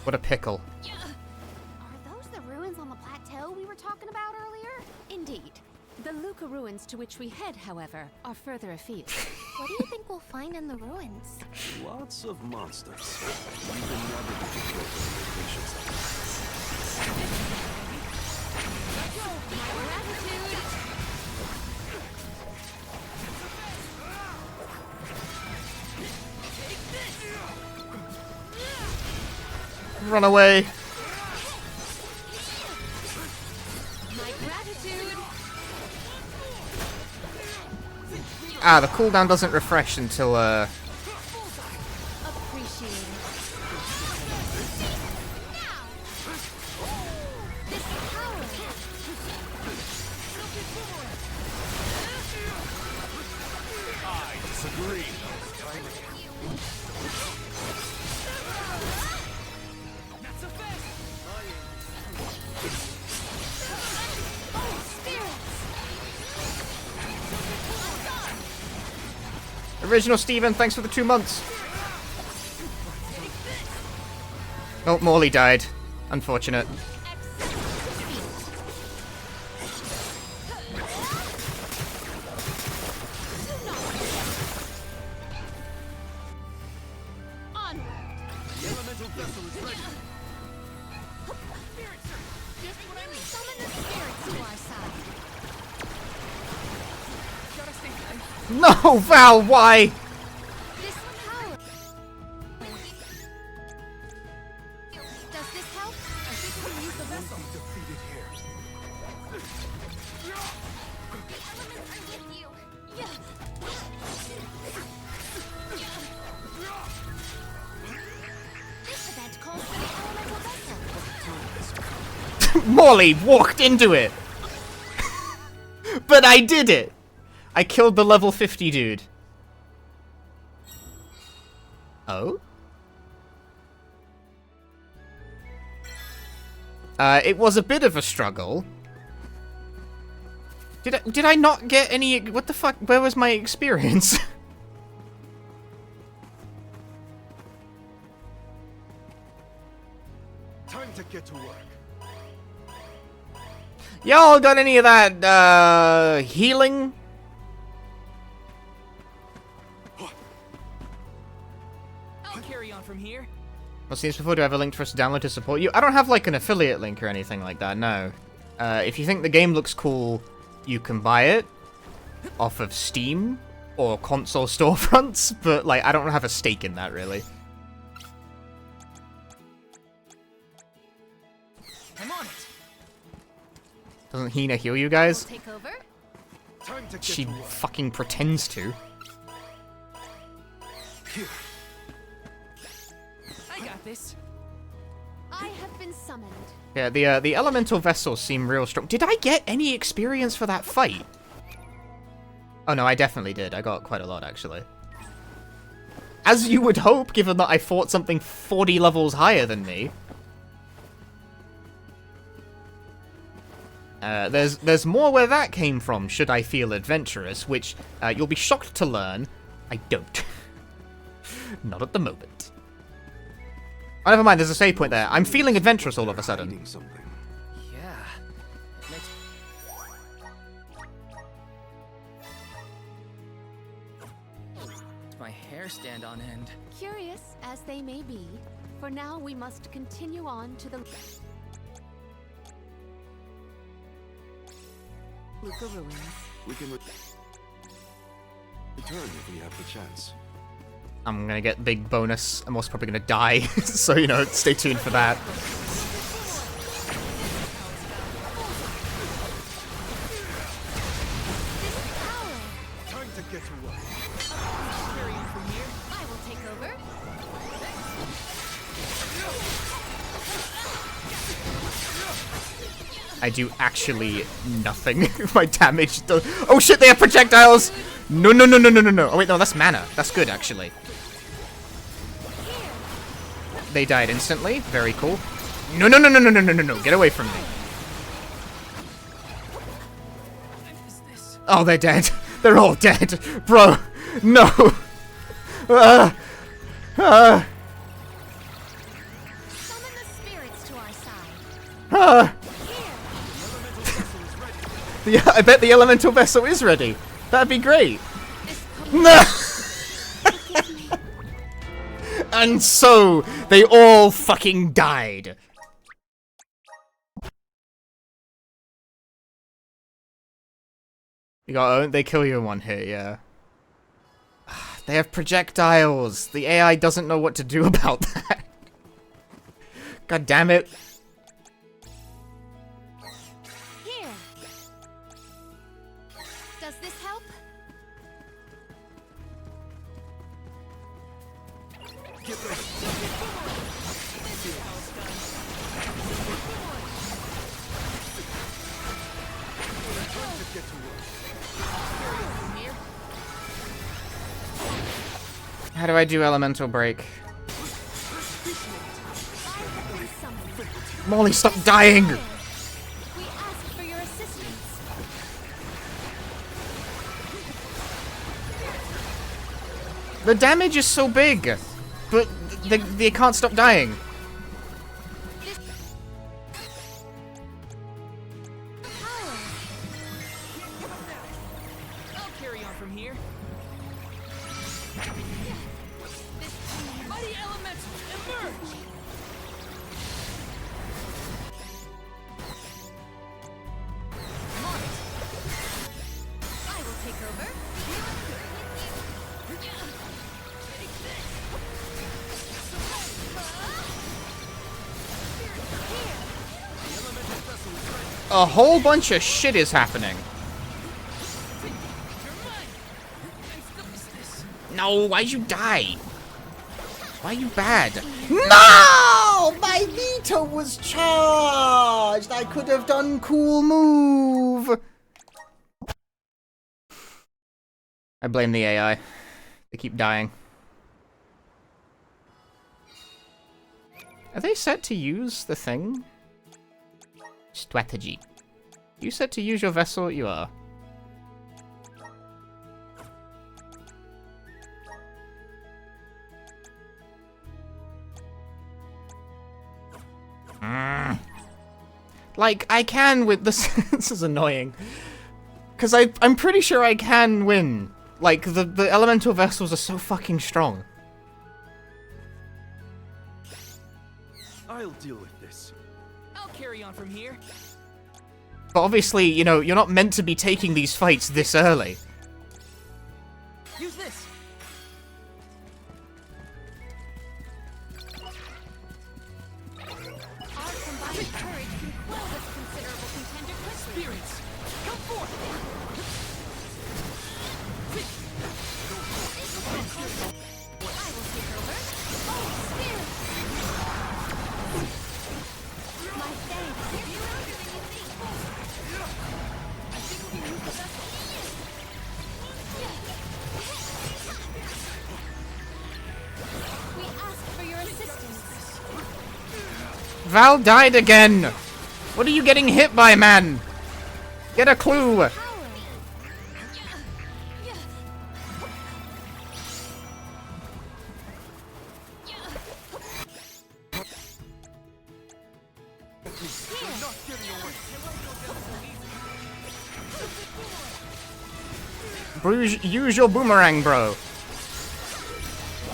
[SPEAKER 1] What a pickle.
[SPEAKER 3] Are those the ruins on the plateau we were talking about earlier?
[SPEAKER 10] Indeed. The Luca ruins to which we head, however, are further afield.
[SPEAKER 4] What do you think we'll find in the ruins?
[SPEAKER 2] Lots of monsters. You can never get to kill their patience.
[SPEAKER 1] Run away! Ah, the cooldown doesn't refresh until,
[SPEAKER 13] I disagree.
[SPEAKER 1] Original Steven, thanks for the 2 months. Oh, Morley died. Unfortunate. No, Val, why?
[SPEAKER 3] Does this help? I think we can use the vessel.
[SPEAKER 13] Defeated here.
[SPEAKER 17] The elements are with you.
[SPEAKER 3] This event calls for the elemental
[SPEAKER 1] Morley walked into it! But I did it! I killed the level 50 dude. Oh? It was a bit of a struggle. Did I not get any... What the fuck? Where was my experience?
[SPEAKER 20] Time to get to work.
[SPEAKER 1] Y'all got any of that, healing?
[SPEAKER 5] I'll carry on from here.
[SPEAKER 1] What's this before? Do I have a link for us to download to support you? I don't have, like, an affiliate link or anything like that, no. If you think the game looks cool, you can buy it off of Steam or console storefronts, but, like, I don't have a stake in that, really.
[SPEAKER 5] I'm on it.
[SPEAKER 1] Doesn't Hina heal you guys?
[SPEAKER 10] Take over?
[SPEAKER 20] Time to get
[SPEAKER 1] She
[SPEAKER 20] to work.
[SPEAKER 1] fucking pretends to.
[SPEAKER 20] Here.
[SPEAKER 5] I got this.
[SPEAKER 10] I have been summoned.
[SPEAKER 1] Yeah, the elemental vessels seem real strong. Did I get any experience for that fight? Oh no, I definitely did. I got quite a lot, actually. As you would hope, given that I fought something 40 levels higher than me. There's more where that came from, should I feel adventurous, which you'll be shocked to learn I don't. Not at the moment. Oh, never mind, there's a save point there. I'm feeling adventurous all of a sudden.
[SPEAKER 5] Yeah. It makes... My hair stand on end.
[SPEAKER 10] Curious as they may be, for now we must continue on to the...
[SPEAKER 2] Luca ruins. We can return if we have the chance.
[SPEAKER 1] I'm gonna get big bonus. I'm also probably gonna die, so, you know, stay tuned for that.
[SPEAKER 20] Time to get to work.
[SPEAKER 10] Carry on from here. I will take over.
[SPEAKER 1] I do actually nothing. My damage does... Oh shit, they have projectiles! No, no, no, no, no, no, no. Oh wait, no, that's mana. That's good, actually. They died instantly. Very cool. No, no, no, no, no, no, no, no, no. Get away from me. Oh, they're dead. They're all dead. Bro, no.
[SPEAKER 10] Summon the spirits to our side.
[SPEAKER 1] Yeah, I bet the elemental vessel is ready. That'd be great. No! And so, they all fucking died. You got they kill you in one hit, yeah. They have projectiles. The AI doesn't know what to do about that. God damn it.
[SPEAKER 10] Here. Does this help?
[SPEAKER 20] Get ready. Time to get to work.
[SPEAKER 1] How do I do elemental break? Molly, stop dying!
[SPEAKER 10] We ask for your assistance.
[SPEAKER 1] The damage is so big, but they can't stop dying.
[SPEAKER 5] I'll carry on from here. Mighty elements emerge!
[SPEAKER 10] I will take over.
[SPEAKER 1] A whole bunch of shit is happening. No, why'd you die? Why are you bad? No! Oh, my veto was charged! I could have done cool move! I blame the AI. They keep dying. Are they set to use the thing? Strategy. You set to use your vessel? You are. Like, I can win this. This is annoying. Because I'm pretty sure I can win. Like, the elemental vessels are so fucking strong.
[SPEAKER 2] I'll deal with this.
[SPEAKER 5] I'll carry on from here.
[SPEAKER 1] But obviously, you know, you're not meant to be taking these fights this early.
[SPEAKER 5] Use this.
[SPEAKER 10] Our combined courage can quell this considerable contender quickly.
[SPEAKER 5] Spirits, come forth.
[SPEAKER 10] I will take over. Oh, spirit! My thanks.
[SPEAKER 5] I think we can use the vessel.
[SPEAKER 10] We ask for your assistance.
[SPEAKER 1] Val died again! What are you getting hit by, man? Get a clue! Bruges, use your boomerang, bro.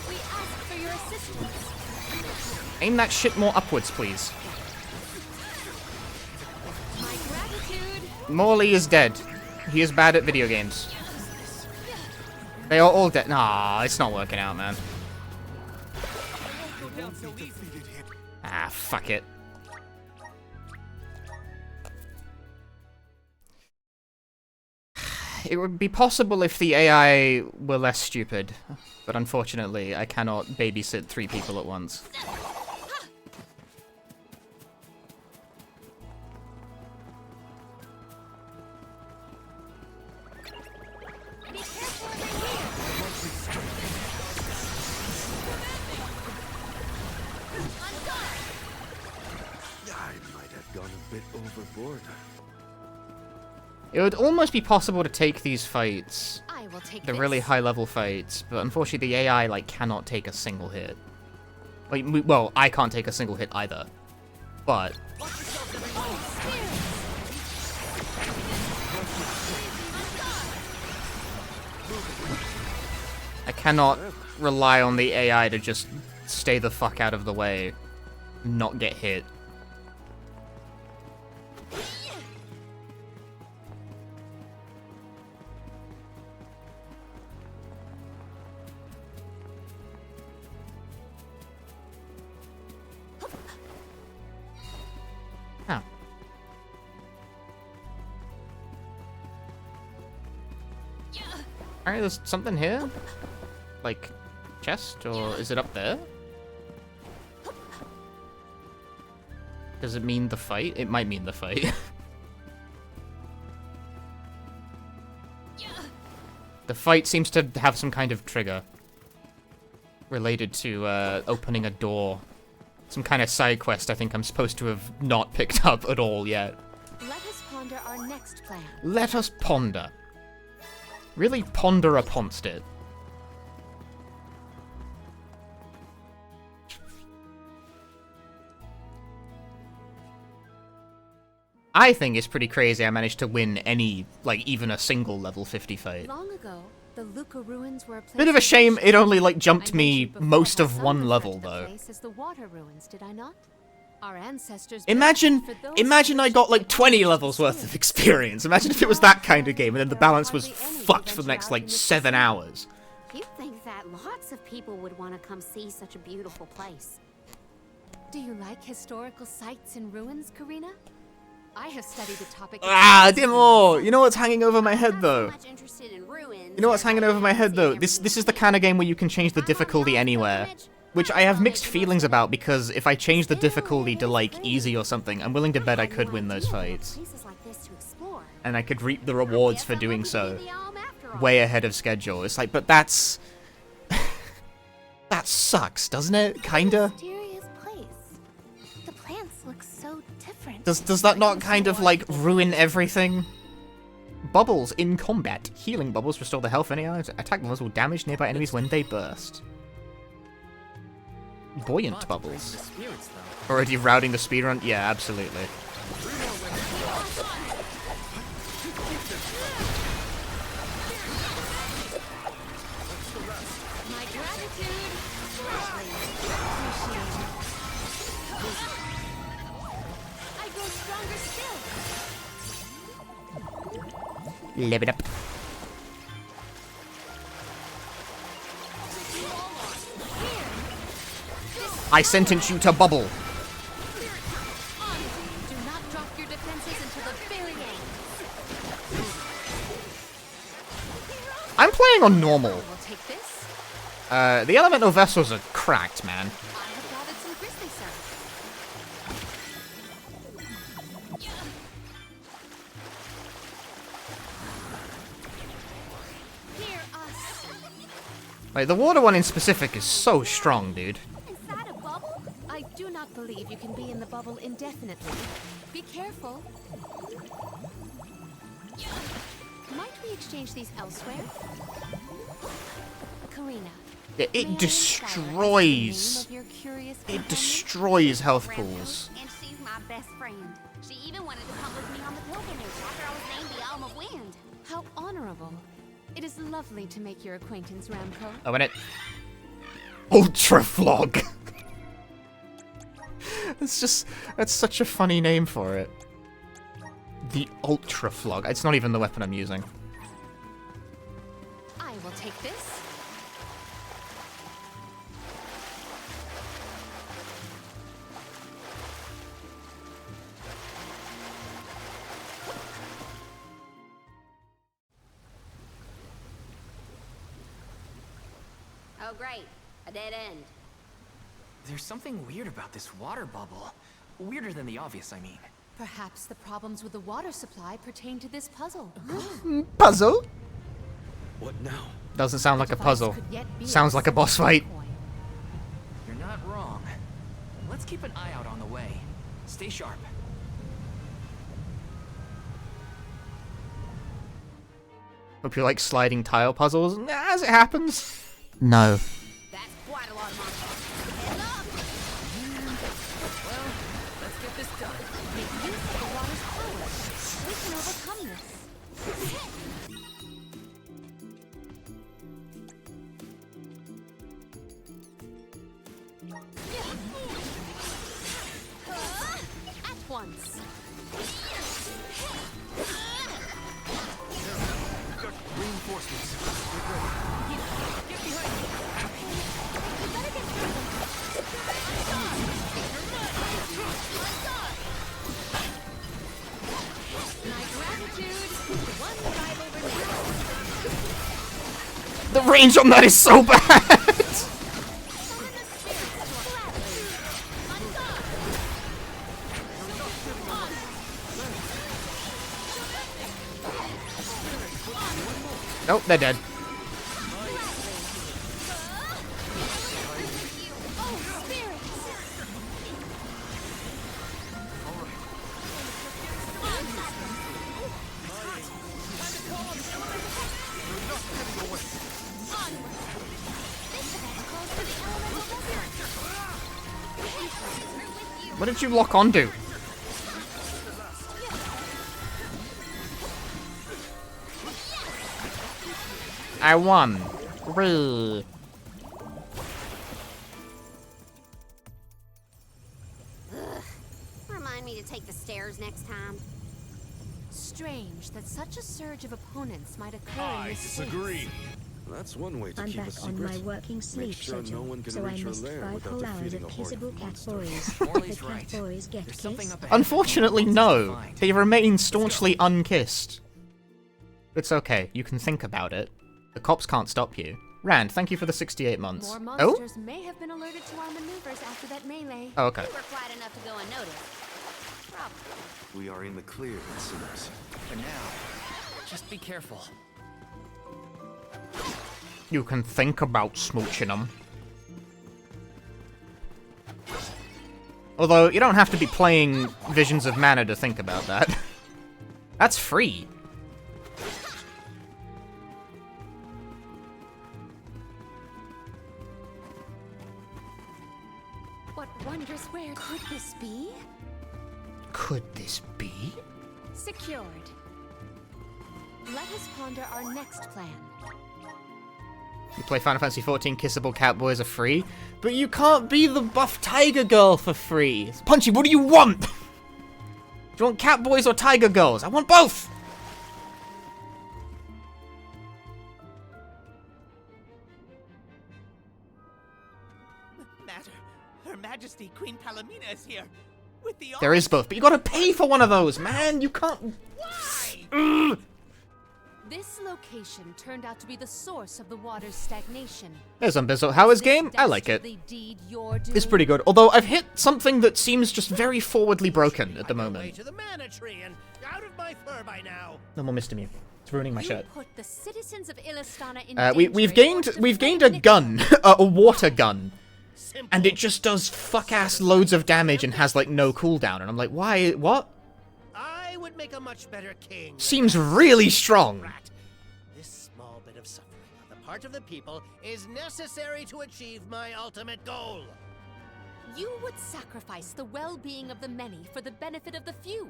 [SPEAKER 10] We ask for your assistance.
[SPEAKER 1] Aim that shit more upwards, please.
[SPEAKER 10] My gratitude.
[SPEAKER 1] Morley is dead. He is bad at video games. They are all dead. Nah, it's not working out, man. Ah, fuck it. It would be possible if the AI were less stupid, but unfortunately, I cannot babysit 3 people at once.
[SPEAKER 2] I might have gone a bit overboard.
[SPEAKER 1] It would almost be possible to take these fights,
[SPEAKER 10] I will take
[SPEAKER 1] the
[SPEAKER 10] this.
[SPEAKER 1] really high-level fights, but unfortunately the AI, like, cannot take a single hit. Like, well, I can't take a single hit either, but... I cannot rely on the AI to just stay the fuck out of the way, not get hit. Huh. Alright, there's something here? Like, chest? Or is it up there? Does it mean the fight? It might mean the fight. The fight seems to have some kind of trigger. Related to, opening a door. Some kind of side quest I think I'm supposed to have not picked up at all yet.
[SPEAKER 10] Let us ponder our next plan.
[SPEAKER 1] Let us ponder. Really ponder uponst it. I think it's pretty crazy I managed to win any, like, even a single level 50 fight.
[SPEAKER 10] Long ago, the Luca ruins were a place.
[SPEAKER 1] Bit of a shame it only, like, jumped
[SPEAKER 10] I
[SPEAKER 1] me
[SPEAKER 10] mentioned before
[SPEAKER 1] most
[SPEAKER 10] how
[SPEAKER 1] of
[SPEAKER 10] some
[SPEAKER 1] one
[SPEAKER 10] refer
[SPEAKER 1] level,
[SPEAKER 10] to the
[SPEAKER 1] though.
[SPEAKER 10] place as the water ruins, did I not? Our ancestors.
[SPEAKER 1] Imagine I got, like, 20 levels worth of experience. Imagine if it was that kind of game and then the balance was fucked for the next, like, 7 hours.
[SPEAKER 3] You'd think that lots of people would want to come see such a beautiful place.
[SPEAKER 10] Do you like historical sites and ruins, Karina? I have studied the topic.
[SPEAKER 1] Ah, Dimo! You know what's hanging over my head, though?
[SPEAKER 3] Much interested in ruins.
[SPEAKER 1] You know what's hanging over my head, though? This is the kind of game where you can change the difficulty anywhere. Which I have mixed feelings about, because if I change the difficulty to, like, easy or something, I'm willing to bet I could win those fights. And I could reap the rewards for doing so. Way ahead of schedule. It's like, but that's... that sucks, doesn't it? Kinda?
[SPEAKER 4] Mysterious place. The plants look so different.
[SPEAKER 1] Does that not kind of, like, ruin everything? Bubbles in combat. Healing bubbles restore the health of any attack bubbles will damage nearby enemies when they burst. Buoyant bubbles. Already routing the speedrun? Yeah, absolutely.
[SPEAKER 10] My gratitude. I grow stronger still.
[SPEAKER 1] Live it up. I sentence you to bubble.
[SPEAKER 10] Do not drop your defenses until the very end.
[SPEAKER 1] I'm playing on normal.
[SPEAKER 10] We'll take this.
[SPEAKER 1] The elemental vessels are cracked, man.
[SPEAKER 10] I have gathered some grizzly cells. Hear us.
[SPEAKER 1] Like, the water one in specific is so strong, dude.
[SPEAKER 10] Inside a bubble? I do not believe you can be in the bubble indefinitely. Be careful. Might we exchange these elsewhere? Karina.
[SPEAKER 1] It destroys. It destroys health pools.
[SPEAKER 3] And she's my best friend. She even wanted to come with me on the pilgrimage after I was named the Elm of Wind.
[SPEAKER 10] How honorable. It is lovely to make your acquaintance, Ramco.
[SPEAKER 1] Oh, and it... Ultra Flog! It's just... That's such a funny name for it. The Ultra Flog. It's not even the weapon I'm using.
[SPEAKER 10] I will take this.
[SPEAKER 3] Oh, great. A dead end.
[SPEAKER 5] There's something weird about this water bubble. Weirder than the obvious, I mean.
[SPEAKER 10] Perhaps the problems with the water supply pertain to this puzzle.
[SPEAKER 1] Puzzle?
[SPEAKER 2] What now?
[SPEAKER 1] Doesn't sound like a puzzle. Sounds like a boss fight.
[SPEAKER 5] You're not wrong. Let's keep an eye out on the way. Stay sharp.
[SPEAKER 1] Hope you like sliding tile puzzles. As it happens. No.
[SPEAKER 3] That's quite a lot of monsters. Head up!
[SPEAKER 10] Well, let's get this done. Make use of the water's power. We can overcome this. At once.
[SPEAKER 13] Reinforcements.
[SPEAKER 10] Get behind me. We better get through them. My gratitude. One rival remains.
[SPEAKER 1] The range on that is so bad! Nope, they're dead. What did you lock onto? I won. Whee.
[SPEAKER 3] Ugh. Remind me to take the stairs next time.
[SPEAKER 10] Strange that such a surge of opponents might occur
[SPEAKER 13] I
[SPEAKER 10] in this
[SPEAKER 13] disagree.
[SPEAKER 10] space.
[SPEAKER 2] That's one way to
[SPEAKER 11] I'm
[SPEAKER 2] keep a
[SPEAKER 11] back on
[SPEAKER 2] secret.
[SPEAKER 11] my working sleep
[SPEAKER 2] Make sure
[SPEAKER 11] schedule,
[SPEAKER 2] no one can
[SPEAKER 11] so I
[SPEAKER 2] reach your
[SPEAKER 11] missed
[SPEAKER 2] lair
[SPEAKER 11] 5
[SPEAKER 2] without
[SPEAKER 11] whole hours
[SPEAKER 2] defeating
[SPEAKER 11] of
[SPEAKER 2] a horde
[SPEAKER 11] peaceable
[SPEAKER 2] of
[SPEAKER 11] cat
[SPEAKER 2] monsters.
[SPEAKER 11] boys.
[SPEAKER 5] Morley's
[SPEAKER 11] The cat
[SPEAKER 5] right.
[SPEAKER 11] boys get
[SPEAKER 5] There's something
[SPEAKER 11] kissed.
[SPEAKER 5] up ahead.
[SPEAKER 1] Unfortunately,
[SPEAKER 5] Once
[SPEAKER 1] no.
[SPEAKER 5] to find.
[SPEAKER 1] They remain staunchly unkissed. It's okay. You can think about it. The cops can't stop you. Rand, thank you for the 68 months.
[SPEAKER 10] More monsters may have been alerted to our maneuvers after that melee.
[SPEAKER 1] Oh, okay.
[SPEAKER 3] We were quiet enough to go unnoticed. Probably.
[SPEAKER 2] We are in the clear, it seems.
[SPEAKER 5] For now, just be careful.
[SPEAKER 1] You can think about smooching them. Although, you don't have to be playing Visions of Mana to think about that. That's free.
[SPEAKER 10] What wondrous where could this be?
[SPEAKER 1] Could this be?
[SPEAKER 10] Secured. Let us ponder our next plan.
[SPEAKER 1] You play Final Fantasy XIV, kissable catboys are free, but you can't be the buff tiger girl for free. Punchy, what do you want? Do you want catboys or tiger girls? I want both!
[SPEAKER 16] Matter. Her Majesty Queen Palomina is here. With the
[SPEAKER 1] There is both, but you gotta pay for one of those, man! You can't...
[SPEAKER 16] Why?
[SPEAKER 10] This location turned out to be the source of the water's stagnation.
[SPEAKER 1] There's Unbizzle. How is game? I like it. It's pretty good, although I've hit something that seems just very forwardly broken at the moment.
[SPEAKER 6] To the mana tree and out of my fur by now.
[SPEAKER 1] No more Mr. Mew. It's ruining my shirt.
[SPEAKER 10] Put the citizens of Illistana in
[SPEAKER 1] We've gained a gun, a water gun, and it just does fuck-ass loads of damage and has like no cooldown, and I'm like, why? What?
[SPEAKER 6] I would make a much better king.
[SPEAKER 1] Seems really strong.
[SPEAKER 6] This small bit of suffering on the part of the people is necessary to achieve my ultimate goal.
[SPEAKER 10] You would sacrifice the well-being of the many for the benefit of the few.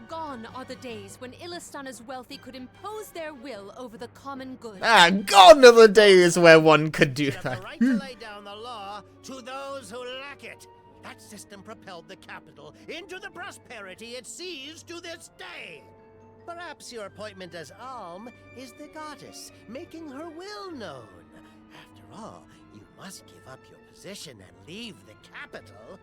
[SPEAKER 10] Gone are the days when Illistana's wealthy could impose their will over the common good.
[SPEAKER 1] Ah, gone are the days where one could do that.
[SPEAKER 6] The right to lay down the law to those who lack it. That system propelled the capital into the prosperity it sees to this day. Perhaps your appointment as Alm is the goddess, making her will known. After all, you must give up your position and leave the capital.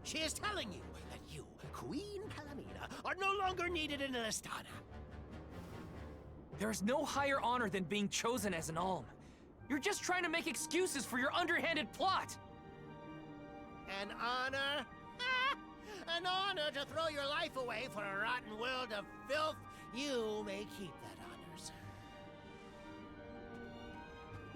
[SPEAKER 6] She is telling you that you, Queen Palomina, are no longer needed in Illistana.
[SPEAKER 5] There is no higher honor than being chosen as an Alm. You're just trying to make excuses for your underhanded plot.
[SPEAKER 6] An honor? An honor to throw your life away for a rotten world of filth? You may keep that honor, sir.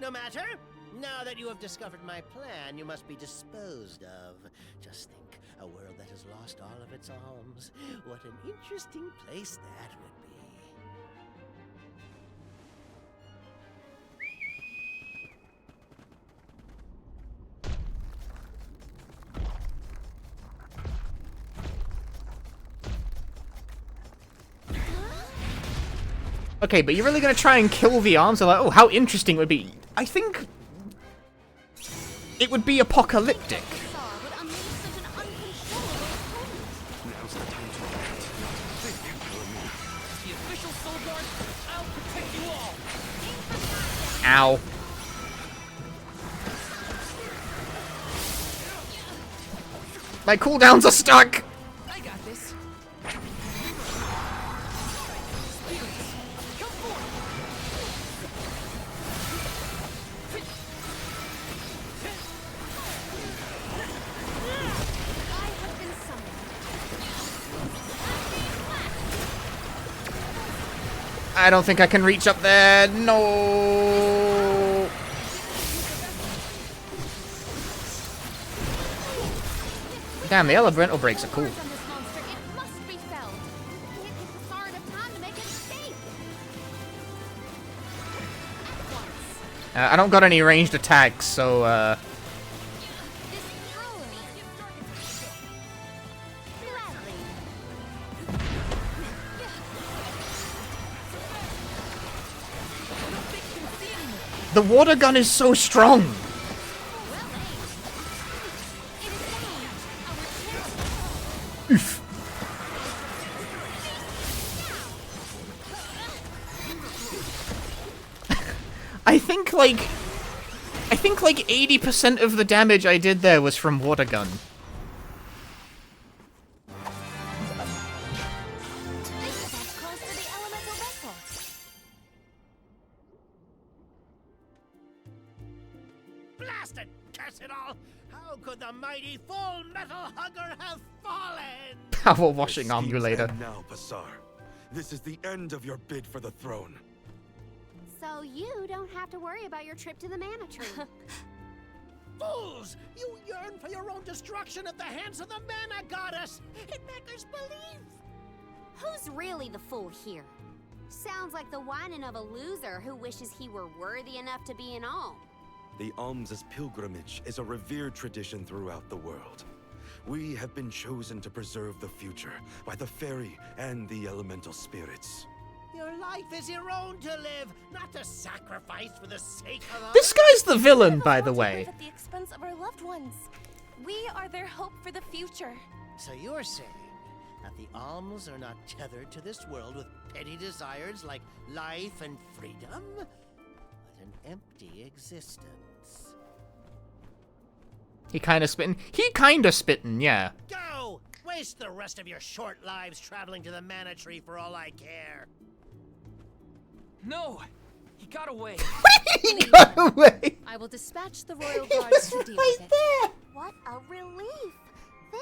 [SPEAKER 6] No matter. Now that you have discovered my plan, you must be disposed of. Just think, a world that has lost all of its alms. What an interesting place that would be.
[SPEAKER 1] Okay, but you're really gonna try and kill the arms? They're like, oh, how interesting it would be. I think it would be apocalyptic.
[SPEAKER 2] Now's the time to act. Thank you, Palomina.
[SPEAKER 5] The official Soul Guard, I'll protect you all.
[SPEAKER 1] Ow. My cooldowns are stuck!
[SPEAKER 5] I got this.
[SPEAKER 1] I don't think I can reach up there. No. Damn, the elemental breaks are cool. I don't got any ranged attacks, so the water gun is so strong. Oof. I think like 80% of the damage I did there was from water gun.
[SPEAKER 6] blasted! Curse it all! How could the mighty Full Metal Hugger have fallen?
[SPEAKER 1] Power washing emulator.
[SPEAKER 2] Now, Passar. This is the end of your bid for the throne.
[SPEAKER 3] So you don't have to worry about your trip to the Mana Tree.
[SPEAKER 6] Fools! You yearn for your own destruction at the hands of the Mana Goddess! It makes us believe!
[SPEAKER 3] Who's really the fool here? Sounds like the whining of a loser who wishes he were worthy enough to be an alm.
[SPEAKER 2] The alms' pilgrimage is a revered tradition throughout the world. We have been chosen to preserve the future by the fairy and the elemental spirits.
[SPEAKER 6] Your life is your own to live, not to sacrifice for the sake of
[SPEAKER 1] This guy's the villain, by the way.
[SPEAKER 21] At the expense of our loved ones. We are their hope for the future.
[SPEAKER 6] So you're saying that the alms are not tethered to this world with petty desires like life and freedom, but an empty existence.
[SPEAKER 1] He kinda spittin', yeah.
[SPEAKER 6] Go! Waste the rest of your short lives traveling to the Mana Tree for all I care.
[SPEAKER 5] No! He got away!
[SPEAKER 1] He got away!
[SPEAKER 10] I will dispatch the royal guards to deal with it.
[SPEAKER 21] What a relief!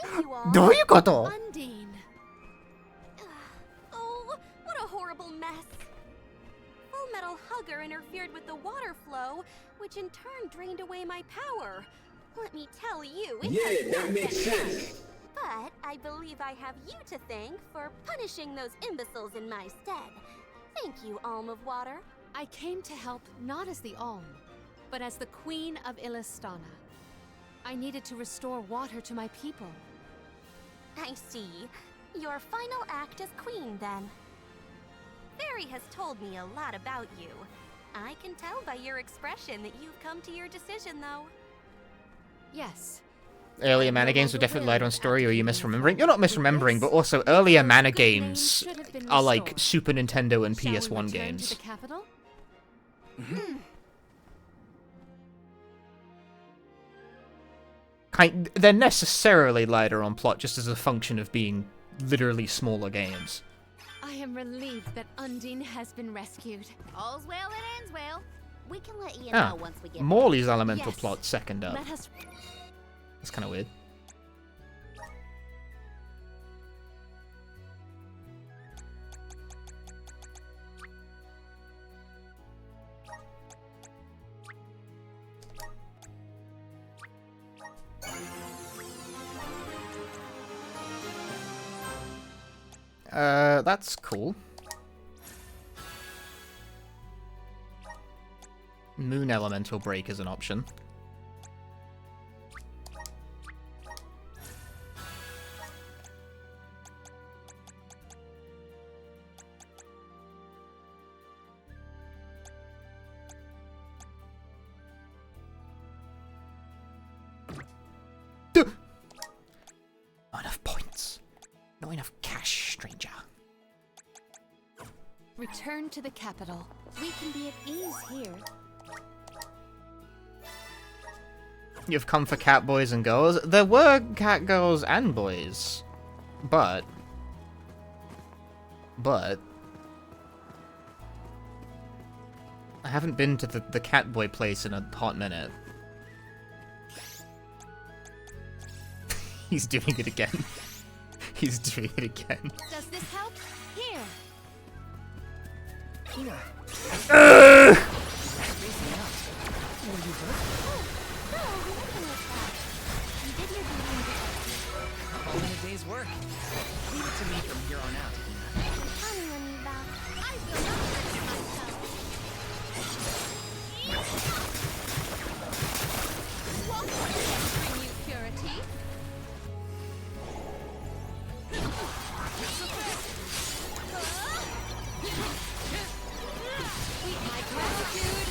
[SPEAKER 21] Thank you all.
[SPEAKER 10] Undine.
[SPEAKER 21] Oh, what a horrible mess. Full Metal Hugger interfered with the water flow, which in turn drained away my power. Let me tell you,
[SPEAKER 8] that makes sense.
[SPEAKER 21] But I believe I have you to thank for punishing those imbeciles in my stead. Thank you, Alm of Water.
[SPEAKER 10] I came to help not as the Alm, but as the Queen of Illistana. I needed to restore water to my people.
[SPEAKER 21] I see. Your final act as queen, then. Fairy has told me a lot about you. I can tell by your expression that you've come to your decision, though.
[SPEAKER 10] Yes.
[SPEAKER 1] Earlier Mana games were definitely light on story, or are you misremembering? You're not misremembering, but also earlier Mana games are like Super Nintendo and PS1 games.
[SPEAKER 10] To the capital?
[SPEAKER 1] They're necessarily lighter on plot, just as a function of being literally smaller games.
[SPEAKER 10] I am relieved that Undine has been rescued.
[SPEAKER 3] All's well that ends well. We can let you know once we get
[SPEAKER 1] Morley's elemental plot second up.
[SPEAKER 10] Let us...
[SPEAKER 1] That's kind of weird. That's cool. Moon Elemental Break is an option. Not enough points. Not enough cash, stranger.
[SPEAKER 10] Return to the capital. We can be at ease here.
[SPEAKER 1] You've come for cat boys and girls. There were cat girls and boys. But I haven't been to the cat boy place in a hot minute. He's doing it again. He's doing it again.
[SPEAKER 10] Does this help? Here.
[SPEAKER 5] Kina. All in a day's work. Leave it to me from here on out.
[SPEAKER 21] Tell me when you're back. I will not hurt myself.
[SPEAKER 10] What will bring you purity? Meet my gratitude.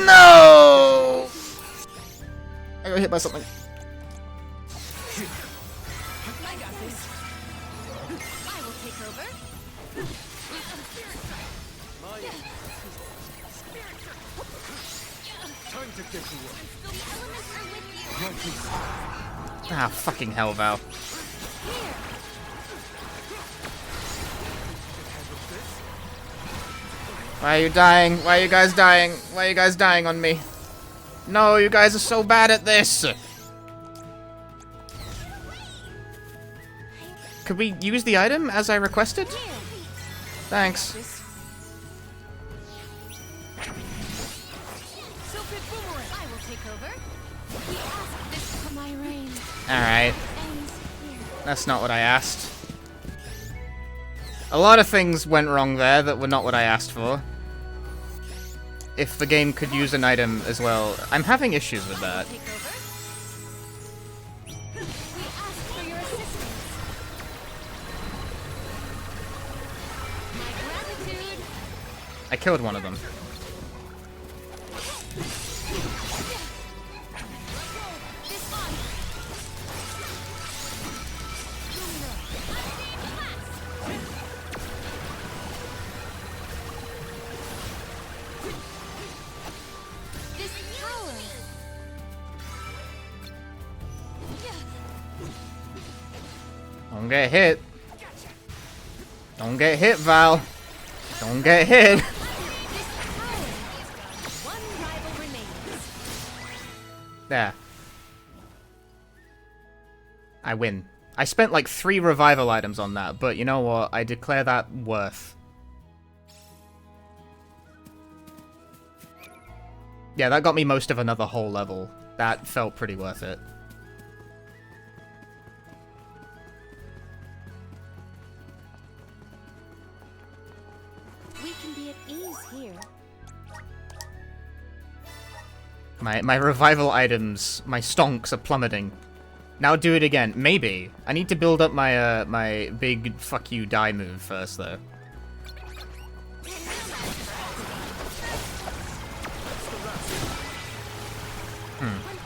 [SPEAKER 1] No! I got hit by something.
[SPEAKER 10] I got this. I will take over.
[SPEAKER 13] Time to get to work.
[SPEAKER 10] The elements are with you.
[SPEAKER 1] Ah, fucking hell, Val. Why are you dying? Why are you guys dying? Why are you guys dying on me? No, you guys are so bad at this! Could we use the item as I requested? Thanks. Alright. That's not what I asked. A lot of things went wrong there that were not what I asked for. If the game could use an item as well. I'm having issues with that. I killed one of them. Don't get hit. Don't get hit, Val. Don't get hit. There. I win. I spent like 3 revival items on that, but you know what? I declare that worth. Yeah, that got me most of another whole level. That felt pretty worth it.
[SPEAKER 3] We can be at ease here.
[SPEAKER 1] My revival items, my stonks are plummeting. Now do it again. Maybe. I need to build up my my big fuck you die move first though.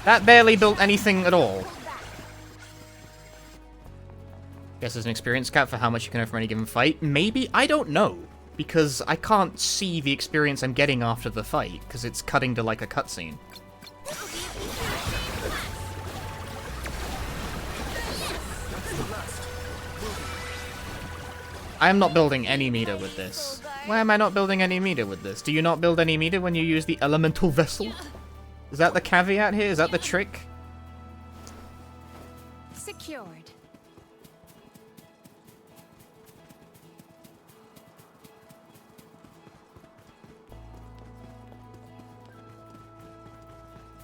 [SPEAKER 1] That barely built anything at all. Guess there's an experience cap for how much you can have from any given fight. Maybe? I don't know. Because I can't see the experience I'm getting after the fight, because it's cutting to like a cutscene. I am not building any meter with this. Why am I not building any meter with this? Do you not build any meter when you use the elemental vessel? Is that the caveat here? Is that the trick?
[SPEAKER 3] Secured.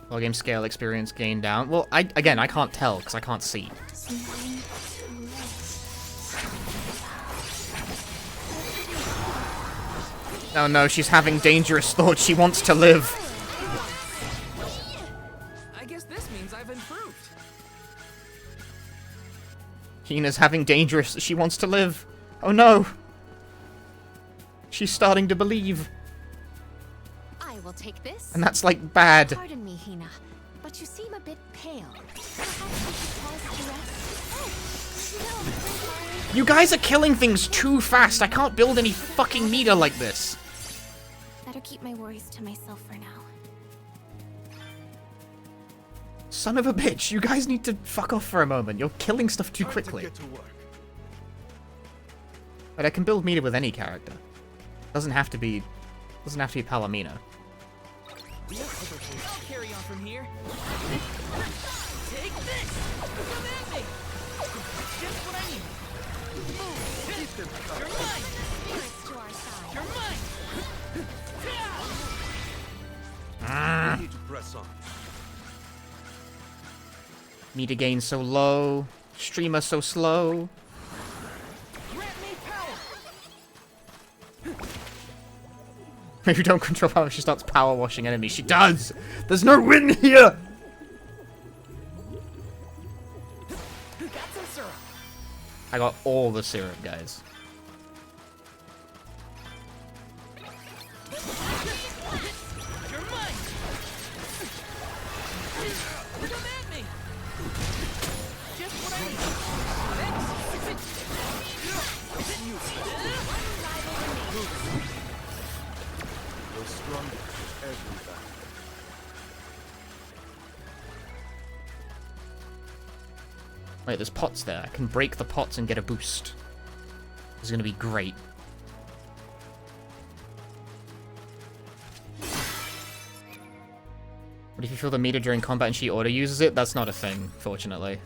[SPEAKER 1] Well, game scale experience gain down. Well, again, I can't tell because I can't see. Oh no, she's having dangerous thoughts. She wants to live.
[SPEAKER 5] I guess this means I've improved.
[SPEAKER 1] Hina's having dangerous... She wants to live. Oh no. She's starting to believe.
[SPEAKER 10] I will take this.
[SPEAKER 1] And that's like bad.
[SPEAKER 10] Pardon me, Hina, but you seem a bit pale. Perhaps we should pause to rest. Oh, no.
[SPEAKER 1] You guys are killing things too fast. I can't build any fucking meter like this.
[SPEAKER 4] Better keep my worries to myself for now.
[SPEAKER 1] Son of a bitch, you guys need to fuck off for a moment. You're killing stuff too quickly. But I can build meter with any character. Doesn't have to be Palomino.
[SPEAKER 5] I'll carry on from here. Take this! Come at me! Just what I need. You're mine!
[SPEAKER 3] Spirits to our side.
[SPEAKER 5] You're mine!
[SPEAKER 13] We need to press on.
[SPEAKER 1] Meter gain so low. Streamer so slow.
[SPEAKER 5] Grant me power!
[SPEAKER 1] If you don't control power, she starts power washing enemies. She does! There's no win here!
[SPEAKER 5] Got some syrup.
[SPEAKER 1] I got all the syrup, guys.
[SPEAKER 5] You're mine! Come at me! Just what I need.
[SPEAKER 2] You're stronger every battle.
[SPEAKER 1] Wait, there's pots there. I can break the pots and get a boost. This is gonna be great. What if you feel the meter during combat and she auto-uses it? That's not a thing, fortunately.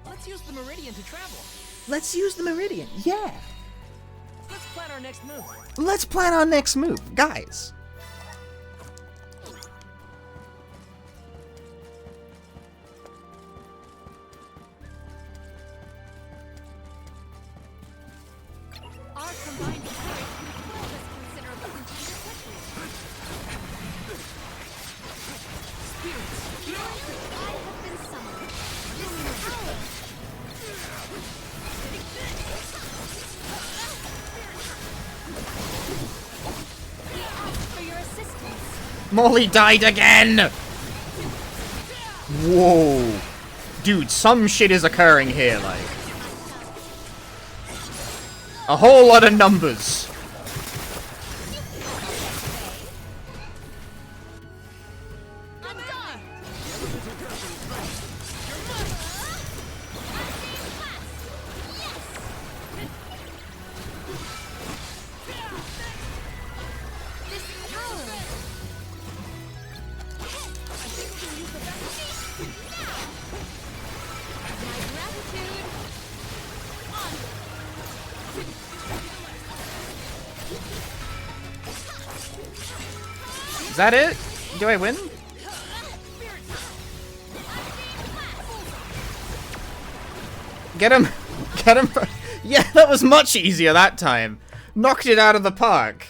[SPEAKER 5] Let's use the Meridian to travel.
[SPEAKER 18] Let's use the Meridian, yeah!
[SPEAKER 5] Let's plan our next move.
[SPEAKER 1] Let's plan our next move, guys!
[SPEAKER 10] Our combined spirit can quell this considerable contender quickly. Spirits, I have been summoned. This is power. We ask for your assistance.
[SPEAKER 1] Molly died again! Whoa. Dude, some shit is occurring here, like. A whole lot of numbers. Is that it? Do I win? Get him! Get him! Yeah, that was much easier that time. Knocked it out of the park.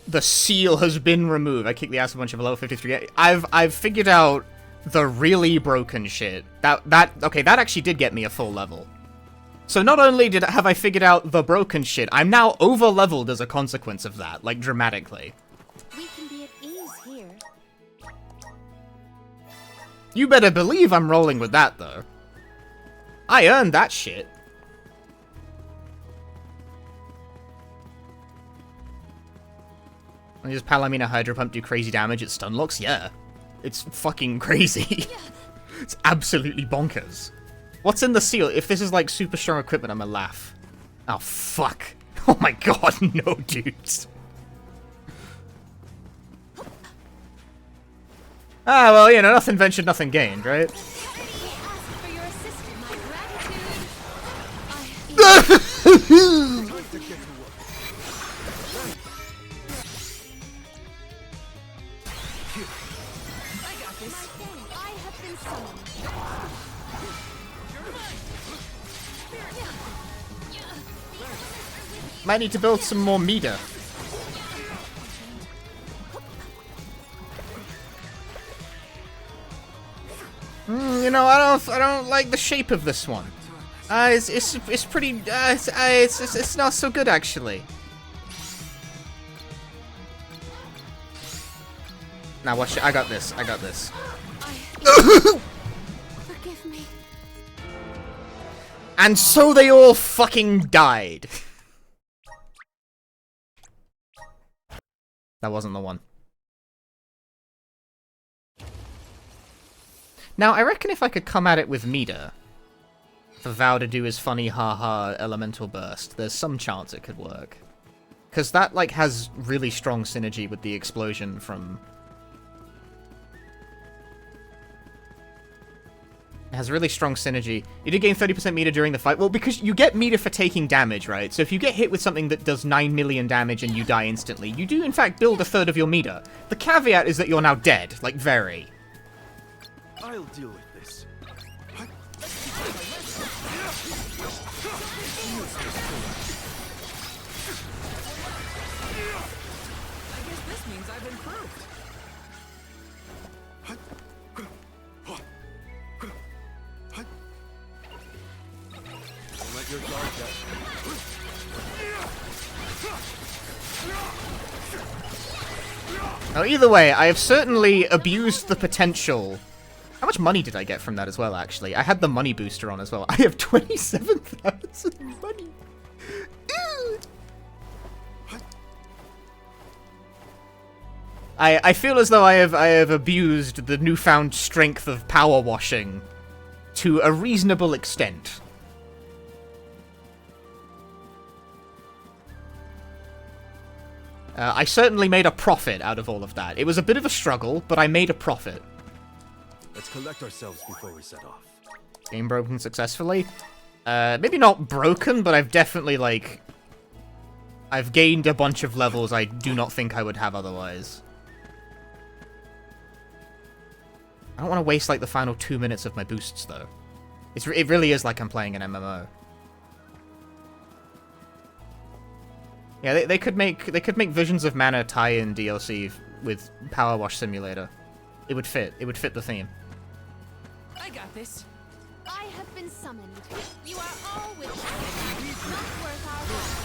[SPEAKER 1] The seal has been removed. I kicked the ass of a bunch of level 53. I've figured out the really broken shit. Okay, that actually did get me a full level. So not only have I figured out the broken shit, I'm now over-leveled as a consequence of that, like, dramatically.
[SPEAKER 3] We can be at ease here.
[SPEAKER 1] You better believe I'm rolling with that, though. I earned that shit. And does Palomina Hydro Pump do crazy damage at stun locks? Yeah. It's fucking crazy. It's absolutely bonkers. What's in the seal? If this is like super strong equipment, I'm gonna laugh. Oh, fuck. Oh my god, no, dudes. Ah, well, you know, nothing ventured, nothing gained, right? Might need to build some more meter. You know, I don't like the shape of this one. It's pretty. It's not so good actually. Now watch it. I got this. I got this.
[SPEAKER 3] Forgive me.
[SPEAKER 1] And so they all fucking died. That wasn't the one. Now, I reckon if I could come at it with meter, for Vow to do his funny haha elemental burst, there's some chance it could work. Because that, like, has really strong synergy with the explosion from... It has really strong synergy. You did gain 30% meter during the fight. Well, because you get meter for taking damage, right? So if you get hit with something that does 9 million damage and you die instantly, you do in fact build a third of your meter. The caveat is that you're now dead. Like, very.
[SPEAKER 2] I'll deal with this.
[SPEAKER 5] I guess this means I've improved.
[SPEAKER 2] Let your guard down.
[SPEAKER 1] Now, either way, I have certainly abused the potential. How much money did I get from that as well, actually? I had the money booster on as well. I have 27,000 money. I feel as though I have abused the newfound strength of power washing to a reasonable extent. I certainly made a profit out of all of that. It was a bit of a struggle, but I made a profit.
[SPEAKER 2] Let's collect ourselves before we set off.
[SPEAKER 1] Game broken successfully. Maybe not broken, but I've definitely, like... I've gained a bunch of levels I do not think I would have otherwise. I don't want to waste, like, the final 2 minutes of my boosts, though. It really is like I'm playing an MMO. Yeah, they could make Visions of Mana tie-in DLC with Power Wash Simulator. It would fit. It would fit the theme.
[SPEAKER 10] I got this. I have been summoned. You are all with me. Not worth our while.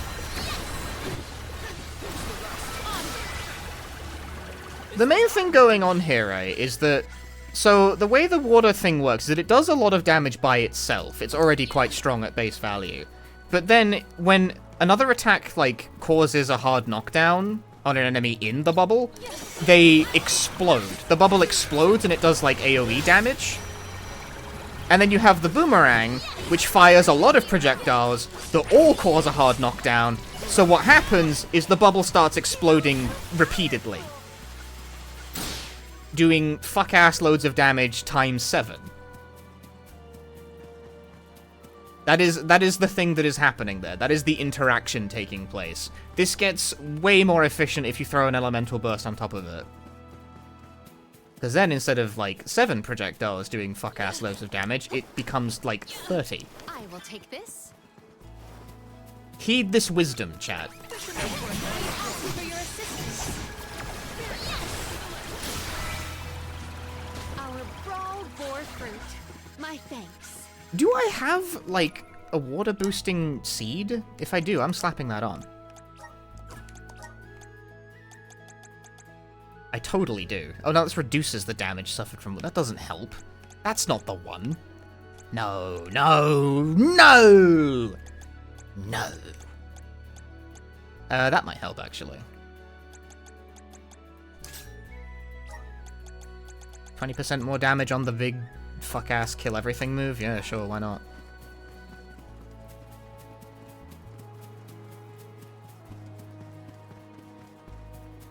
[SPEAKER 1] The main thing going on here, right, is that... So, the way the water thing works is that it does a lot of damage by itself. It's already quite strong at base value. But then, when another attack, like, causes a hard knockdown on an enemy in the bubble, they explode. The bubble explodes and it does, like, AoE damage. And then you have the boomerang, which fires a lot of projectiles that all cause a hard knockdown. So what happens is the bubble starts exploding repeatedly, doing fuck-ass loads of damage times 7. That is the thing that is happening there. That is the interaction taking place. This gets way more efficient if you throw an elemental burst on top of it. Because then, instead of, like, 7 projectiles doing fuck-ass loads of damage, it becomes, like, 30.
[SPEAKER 10] I will take this.
[SPEAKER 1] Heed this wisdom, chat.
[SPEAKER 10] For your assistance. Our brawl bore fruit. My thanks.
[SPEAKER 1] Do I have, like, a water-boosting seed? If I do, I'm slapping that on. I totally do. Oh, no, this reduces the damage suffered from... That doesn't help. That's not the one. No, no, no! No. That might help, actually. 20% more damage on the big fuck-ass kill-everything move? Yeah, sure, why not?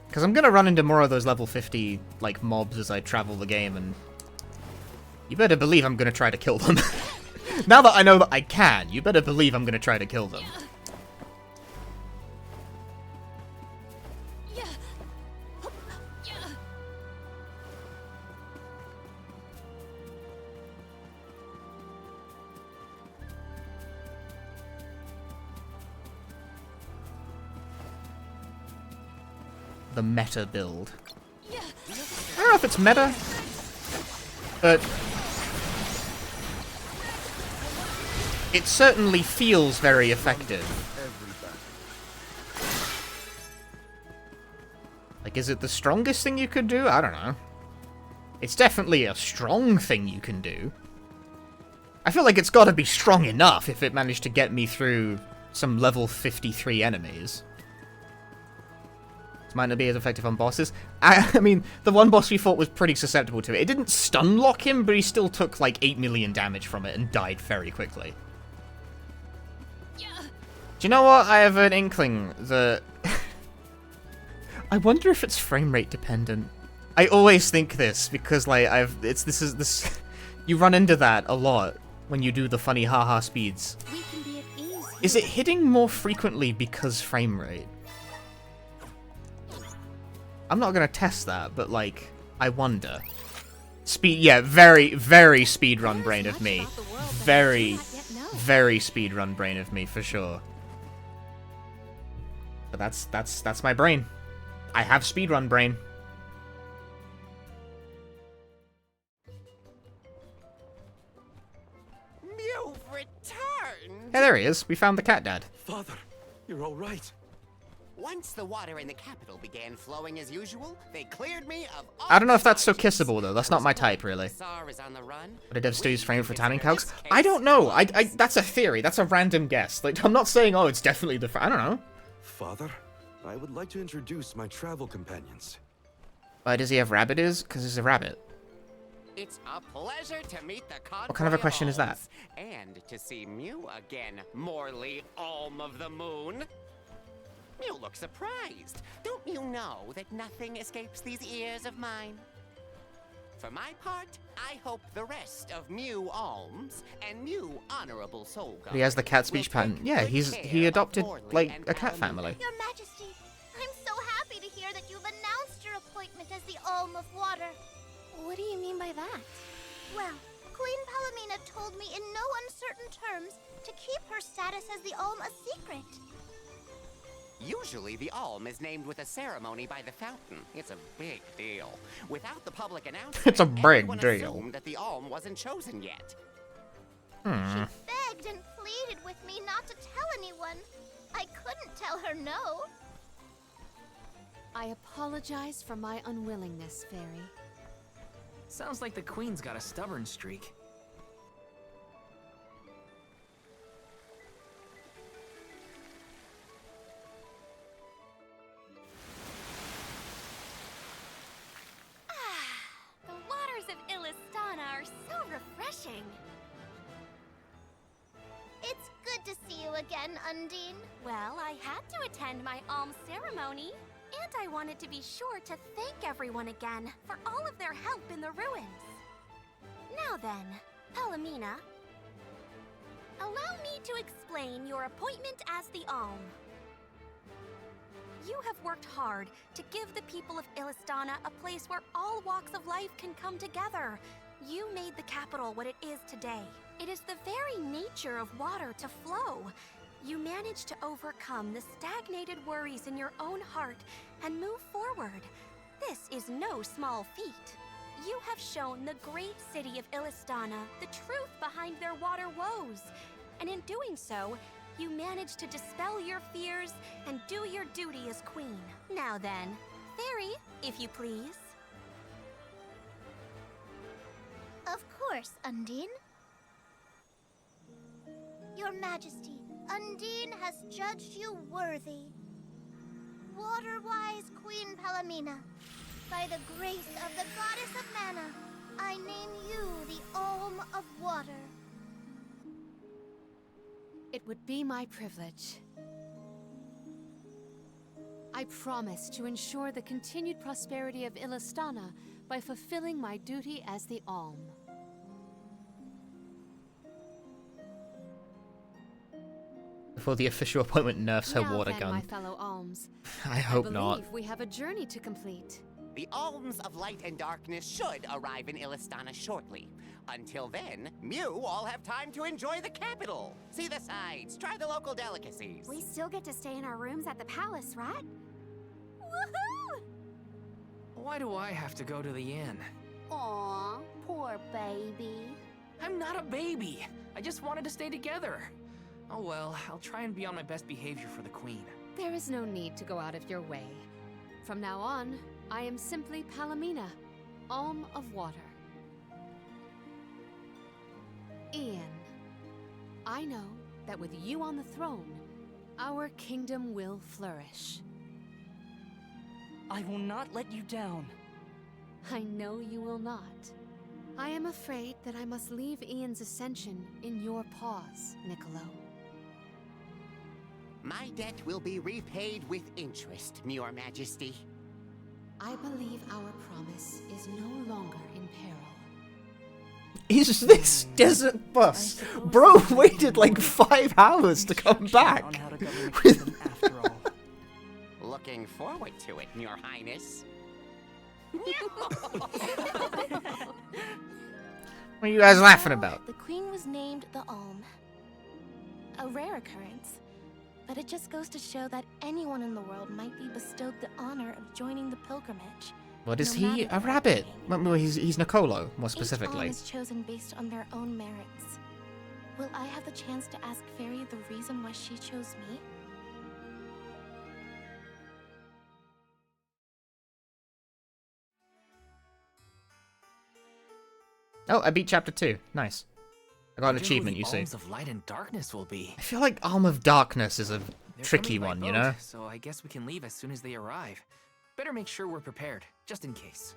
[SPEAKER 1] Because I'm going to run into more of those level 50, like, mobs as I travel the game, and... You better believe I'm going to try to kill them. Now that I know that I can, you better believe I'm going to try to kill them. The meta build. I don't know if it's meta, but it certainly feels very effective. Like, is it the strongest thing you could do? I don't know. It's definitely a strong thing you can do. I feel like it's got to be strong enough if it managed to get me through some level 53 enemies. Might not be as effective on bosses. I mean, the one boss we fought was pretty susceptible to it. It didn't stun lock him, but he still took like 8 million damage from it and died very quickly. Do you know what? I have an inkling that... I wonder if it's frame rate dependent. I always think this because like this you run into that a lot when you do the funny haha speeds. Is it hitting more frequently because frame rate? I'm not gonna test that, but like, I wonder. Yeah, very, very speedrun brain of me. Very, very speedrun brain of me, for sure. But that's my brain. I have speedrun brain.
[SPEAKER 6] You've returned!
[SPEAKER 1] Hey, there he is. We found the cat dad.
[SPEAKER 2] Father, you're all right.
[SPEAKER 14] Once the water in the capital began flowing as usual, they cleared me of all...
[SPEAKER 1] I don't know if that's so kissable, though. That's not my type, really.
[SPEAKER 14] Tsar is on the run.
[SPEAKER 1] But a dev studio's framed for timing calcs? I don't know. That's a theory. That's a random guess. Like, I'm not saying, oh, it's definitely the... I don't know.
[SPEAKER 2] Father, I would like to introduce my travel companions.
[SPEAKER 1] Why does he have rabbit ears? Because he's a rabbit.
[SPEAKER 14] It's a pleasure to meet the convoy.
[SPEAKER 1] What kind of a question is that?
[SPEAKER 14] And to see Mew again, Morley, Alm of the Moon. You look surprised. Don't you know that nothing escapes these ears of mine? For my part, I hope the rest of Mew Alms and Mew Honorable Soul Guard
[SPEAKER 1] He has the cat speech pattern. Yeah, he adopted like a cat family.
[SPEAKER 17] Your Majesty, I'm so happy to hear that you've announced your appointment as the Alm of Water.
[SPEAKER 4] What do you mean by that?
[SPEAKER 17] Well, Queen Palomina told me in no uncertain terms to keep her status as the Alm a secret.
[SPEAKER 14] Usually, the Alm is named with a ceremony by the fountain. It's a big deal. Without the public announcement,
[SPEAKER 1] It's a big
[SPEAKER 14] everyone
[SPEAKER 1] deal.
[SPEAKER 14] assumed that the Alm wasn't chosen yet.
[SPEAKER 1] Hmm.
[SPEAKER 17] Begged and pleaded with me not to tell anyone. I couldn't tell her no.
[SPEAKER 10] I apologize for my unwillingness, Fairy.
[SPEAKER 5] Sounds like the Queen's got a stubborn streak.
[SPEAKER 3] The waters of Illistana are so refreshing.
[SPEAKER 17] It's good to see you again, Undine.
[SPEAKER 3] Well, I had to attend my alms ceremony, and I wanted to be sure to thank everyone again for all of their help in the ruins. Now then, Palomina, allow me to explain your appointment as the Alm. You have worked hard to give the people of Illistana a place where all walks of life can come together. You made the capital what it is today. It is the very nature of water to flow. You managed to overcome the stagnated worries in your own heart and move forward. This is no small feat. You have shown the great city of Illistana the truth behind their water woes. And in doing so, you managed to dispel your fears and do your duty as queen. Now then, Fairy, if you please.
[SPEAKER 17] Of course, Undine. Your Majesty, Undine has judged you worthy. Water-wise Queen Palomina, by the grace of the Goddess of Mana, I name you the Alm of Water.
[SPEAKER 10] It would be my privilege. I promise to ensure the continued prosperity of Illistana by fulfilling my duty as the Alm.
[SPEAKER 1] Before the official appointment nerfs her
[SPEAKER 10] Now
[SPEAKER 1] water
[SPEAKER 10] then,
[SPEAKER 1] gun.
[SPEAKER 10] my fellow alms,
[SPEAKER 1] I hope
[SPEAKER 10] I
[SPEAKER 1] not.
[SPEAKER 10] believe we have a journey to complete.
[SPEAKER 14] The Alms of Light and Darkness should arrive in Illistana shortly. Until then, Mew all have time to enjoy the capital. See the sights, try the local delicacies.
[SPEAKER 3] We still get to stay in our rooms at the palace, right?
[SPEAKER 17] Woohoo!
[SPEAKER 5] Why do I have to go to the inn?
[SPEAKER 3] Aw, poor baby.
[SPEAKER 5] I'm not a baby. I just wanted to stay together. Oh well, I'll try and be on my best behavior for the Queen.
[SPEAKER 10] There is no need to go out of your way. From now on, I am simply Palomina, Alm of Water. Ian, I know that with you on the throne, our kingdom will flourish.
[SPEAKER 9] I will not let you down.
[SPEAKER 10] I know you will not. I am afraid that I must leave Ian's ascension in your paws, Niccolo.
[SPEAKER 14] My debt will be repaid with interest, Your Majesty.
[SPEAKER 10] I believe our promise is no longer in peril.
[SPEAKER 1] Is this desert bus? Bro waited like 5 hours to come back.
[SPEAKER 14] Looking forward to it, Your Highness.
[SPEAKER 1] What are you guys laughing about?
[SPEAKER 4] The Queen was named the Alm. A rare occurrence. But it just goes to show that anyone in the world might be bestowed the honor of joining the pilgrimage.
[SPEAKER 1] What is
[SPEAKER 4] no
[SPEAKER 1] he?
[SPEAKER 4] matter
[SPEAKER 1] A
[SPEAKER 4] their
[SPEAKER 1] rabbit?
[SPEAKER 4] upbringing.
[SPEAKER 1] Well, he's Nicolo, more
[SPEAKER 4] Each
[SPEAKER 1] specifically.
[SPEAKER 4] Alm is chosen based on their own merits. Will I have the chance to ask Fairy the reason why she chose me?
[SPEAKER 1] Oh, I beat chapter 2. Nice. I got an
[SPEAKER 5] Wonder who
[SPEAKER 1] achievement,
[SPEAKER 5] the
[SPEAKER 1] you see.
[SPEAKER 5] Alms of Light and Darkness will be.
[SPEAKER 1] I feel like Arm of Darkness is a
[SPEAKER 5] They're
[SPEAKER 1] tricky
[SPEAKER 5] coming by
[SPEAKER 1] one, you
[SPEAKER 5] boat,
[SPEAKER 1] know?
[SPEAKER 5] So I guess we can leave as soon as they arrive. Better make sure we're prepared, just in case.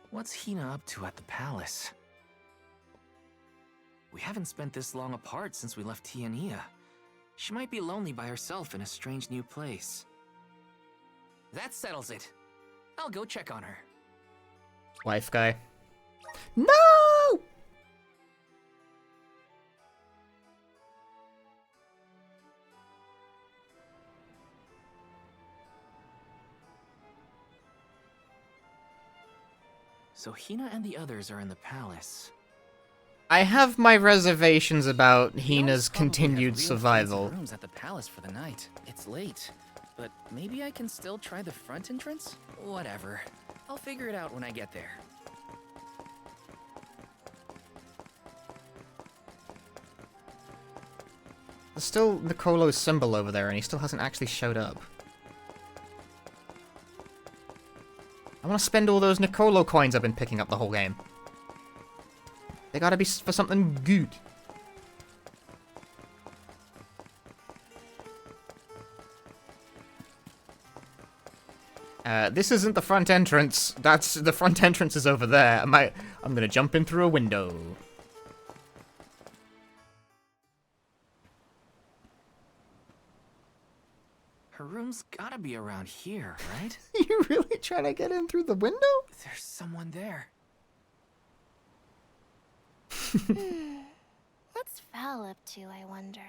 [SPEAKER 5] What's Hina up to at the palace? We haven't spent this long apart since we left Tiania. She might be lonely by herself in a strange new place. That settles it. I'll go check on her.
[SPEAKER 1] Wife guy. No!
[SPEAKER 5] So Hina and the others are in the palace.
[SPEAKER 1] I have my reservations about
[SPEAKER 5] They
[SPEAKER 1] Hina's
[SPEAKER 5] probably have
[SPEAKER 1] continued
[SPEAKER 5] real
[SPEAKER 1] survival.
[SPEAKER 5] fancy rooms at the palace for the night. It's late, but maybe I can still try the front entrance? Whatever. I'll figure it out when I get there.
[SPEAKER 1] There's still Nicolo's symbol over there, and he still hasn't actually showed up. I want to spend all those Nicolo coins I've been picking up the whole game. They gotta be for something good. This isn't the front entrance. The front entrance is over there. I'm gonna jump in through a window.
[SPEAKER 5] Her room's gotta be around here, right?
[SPEAKER 1] You really trying to get in through the window?
[SPEAKER 5] There's someone there.
[SPEAKER 4] What's Val up to, I wonder?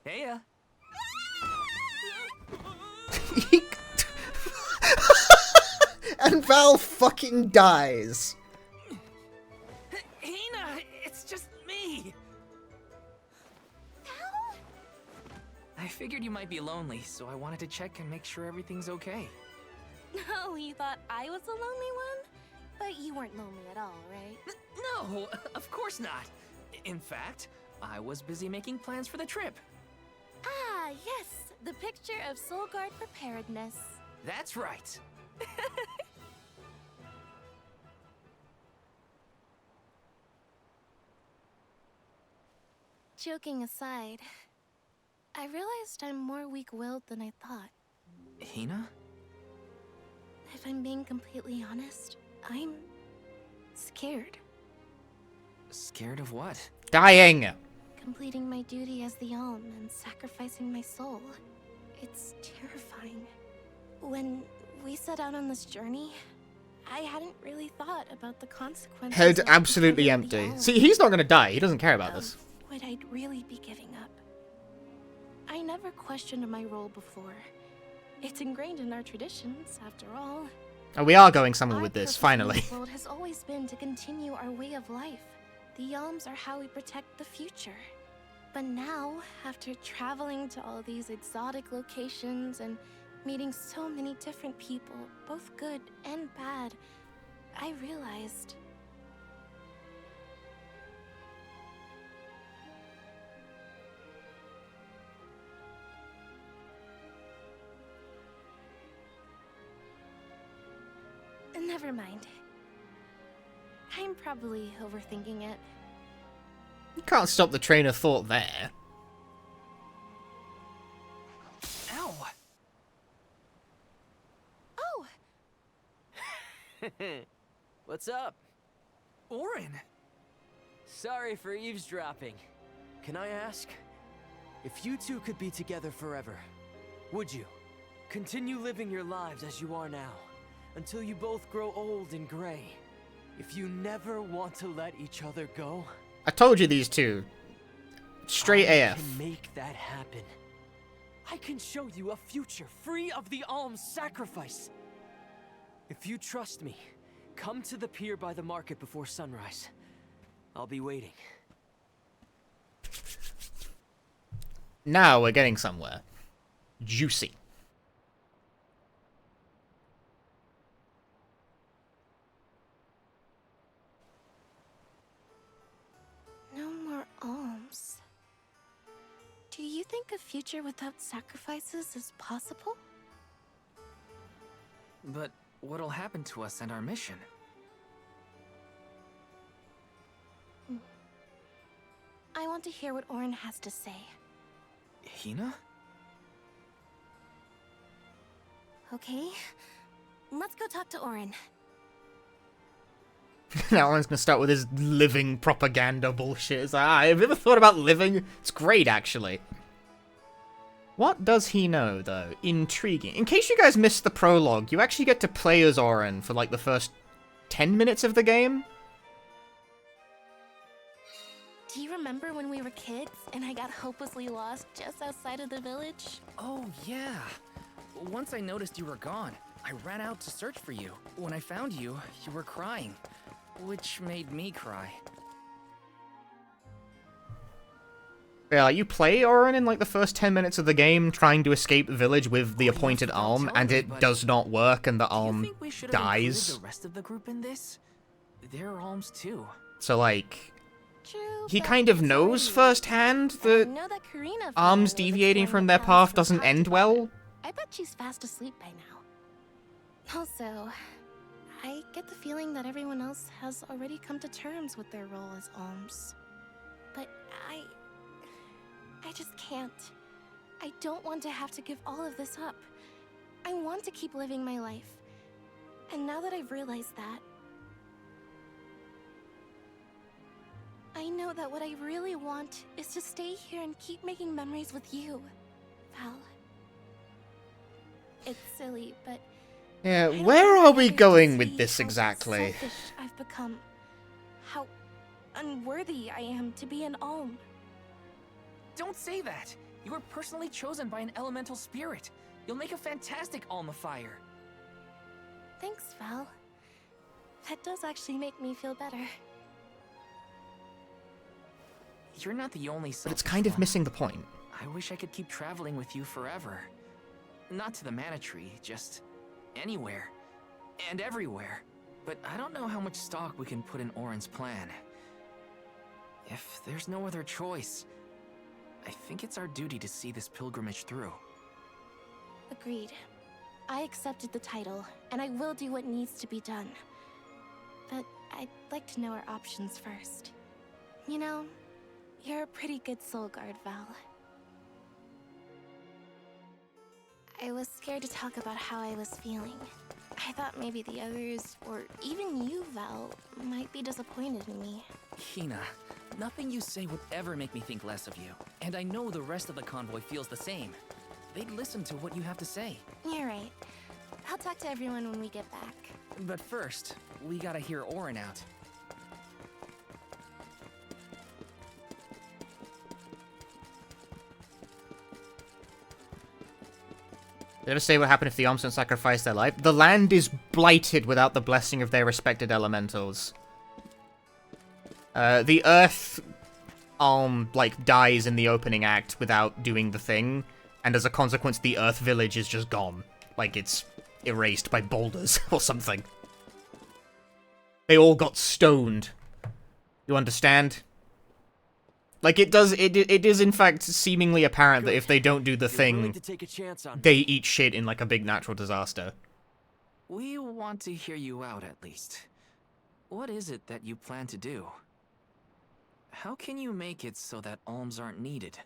[SPEAKER 22] Heya.
[SPEAKER 1] And Val fucking dies.
[SPEAKER 5] Hina, it's just me. I figured you might be lonely, so I wanted to check and make sure everything's okay.
[SPEAKER 4] No, you thought I was the lonely one? But you weren't lonely at all, right?
[SPEAKER 5] No, of course not. In fact, I was busy making plans for the trip.
[SPEAKER 4] Ah, yes, the picture of Soul Guard preparedness.
[SPEAKER 5] That's right.
[SPEAKER 4] Joking aside, I realized I'm more weak-willed than I thought.
[SPEAKER 5] Hina?
[SPEAKER 4] If I'm being completely honest, I'm scared.
[SPEAKER 5] Scared of what?
[SPEAKER 1] Dying!
[SPEAKER 4] Completing my duty as the Alm and sacrificing my soul. It's terrifying. When we set out on this journey, I hadn't really thought about the consequences.
[SPEAKER 1] Head
[SPEAKER 4] of
[SPEAKER 1] absolutely
[SPEAKER 4] becoming the
[SPEAKER 1] empty.
[SPEAKER 4] Alm.
[SPEAKER 1] See, he's not gonna die. He doesn't care about this.
[SPEAKER 4] What I'd really be giving up. I never questioned my role before. It's ingrained in our traditions, after all.
[SPEAKER 1] Oh, we are going somewhere
[SPEAKER 4] Our
[SPEAKER 1] with this,
[SPEAKER 4] purpose in
[SPEAKER 1] finally.
[SPEAKER 4] this world has always been to continue our way of life. The Alms are how we protect the future. But now, after traveling to all these exotic locations and meeting so many different people, both good and bad, I realized... Never mind. I'm probably overthinking it.
[SPEAKER 1] You can't stop the train of thought there.
[SPEAKER 5] Ow!
[SPEAKER 4] Oh!
[SPEAKER 15] What's up?
[SPEAKER 5] Orin!
[SPEAKER 15] Sorry for eavesdropping. Can I ask? If you two could be together forever, would you? Continue living your lives as you are now, until you both grow old and gray. If you never want to let each other go...
[SPEAKER 1] I told you these two. Straight
[SPEAKER 15] I
[SPEAKER 1] AF.
[SPEAKER 15] can make that happen. I can show you a future free of the Alm's sacrifice. If you trust me, come to the pier by the market before sunrise. I'll be waiting.
[SPEAKER 1] Now we're getting somewhere. Juicy.
[SPEAKER 4] No more alms. Do you think a future without sacrifices is possible?
[SPEAKER 5] But what'll happen to us and our mission?
[SPEAKER 4] I want to hear what Orin has to say.
[SPEAKER 5] Hina?
[SPEAKER 4] Okay, let's go talk to Orin.
[SPEAKER 1] Now Oren's gonna start with his living propaganda bullshit. It's like, have you ever thought about living? It's great, actually. What does he know, though? Intriguing. In case you guys missed the prologue, you actually get to play as Oren for, like, the first 10 minutes of the game.
[SPEAKER 4] Do you remember when we were kids and I got hopelessly lost just outside of the village?
[SPEAKER 5] Oh, yeah. Once I noticed you were gone, I ran out to search for you. When I found you, you were crying, which made me cry.
[SPEAKER 1] Yeah, you play Oren in like the first 10 minutes of the game trying to escape the village with the appointed Alm, and it does not work, and the Alm dies.
[SPEAKER 5] The rest of the group in this? They're Alms too.
[SPEAKER 1] So, like, he kind of knows firsthand that Alms deviating from their path doesn't end well.
[SPEAKER 4] I bet she's fast asleep by now. Also, I get the feeling that everyone else has already come to terms with their role as Alms. But I just can't. I don't want to have to give all of this up. I want to keep living my life. And now that I've realized that, I know that what I really want is to stay here and keep making memories with you, Val. It's silly, but
[SPEAKER 1] yeah, where are we going with this exactly?
[SPEAKER 4] How selfish I've become. How unworthy I am to be an Alm.
[SPEAKER 5] Don't say that! You were personally chosen by an elemental spirit. You'll make a fantastic Alma Fire.
[SPEAKER 4] Thanks, Val. That does actually make me feel better.
[SPEAKER 5] You're not the only
[SPEAKER 1] But it's kind of missing the point.
[SPEAKER 5] I wish I could keep traveling with you forever. Not to the Mana Tree, just anywhere. And everywhere. But I don't know how much stock we can put in Oren's plan. If there's no other choice, I think it's our duty to see this pilgrimage through.
[SPEAKER 4] Agreed. I accepted the title, and I will do what needs to be done. But I'd like to know our options first. You know, you're a pretty good soul guard, Val. I was scared to talk about how I was feeling. I thought maybe the others, or even you, Val, might be disappointed in me.
[SPEAKER 5] Hina, nothing you say would ever make me think less of you. And I know the rest of the convoy feels the same. They'd listen to what you have to say.
[SPEAKER 4] You're right. I'll talk to everyone when we get back.
[SPEAKER 5] But first, we gotta hear Oren out.
[SPEAKER 1] Did I ever say what happened if the Alms don't sacrifice their life? The land is blighted without the blessing of their respected elementals. The Earth Alm, like, dies in the opening act without doing the thing, and as a consequence, the Earth village is just gone. Like, it's erased by boulders or something. They all got stoned. You understand? Like, it is in fact seemingly apparent that if they don't do the thing, they eat shit in, like, a big natural disaster.
[SPEAKER 5] We want to hear you out, at least. What is it that you plan to do? How can you make it so that alms aren't needed?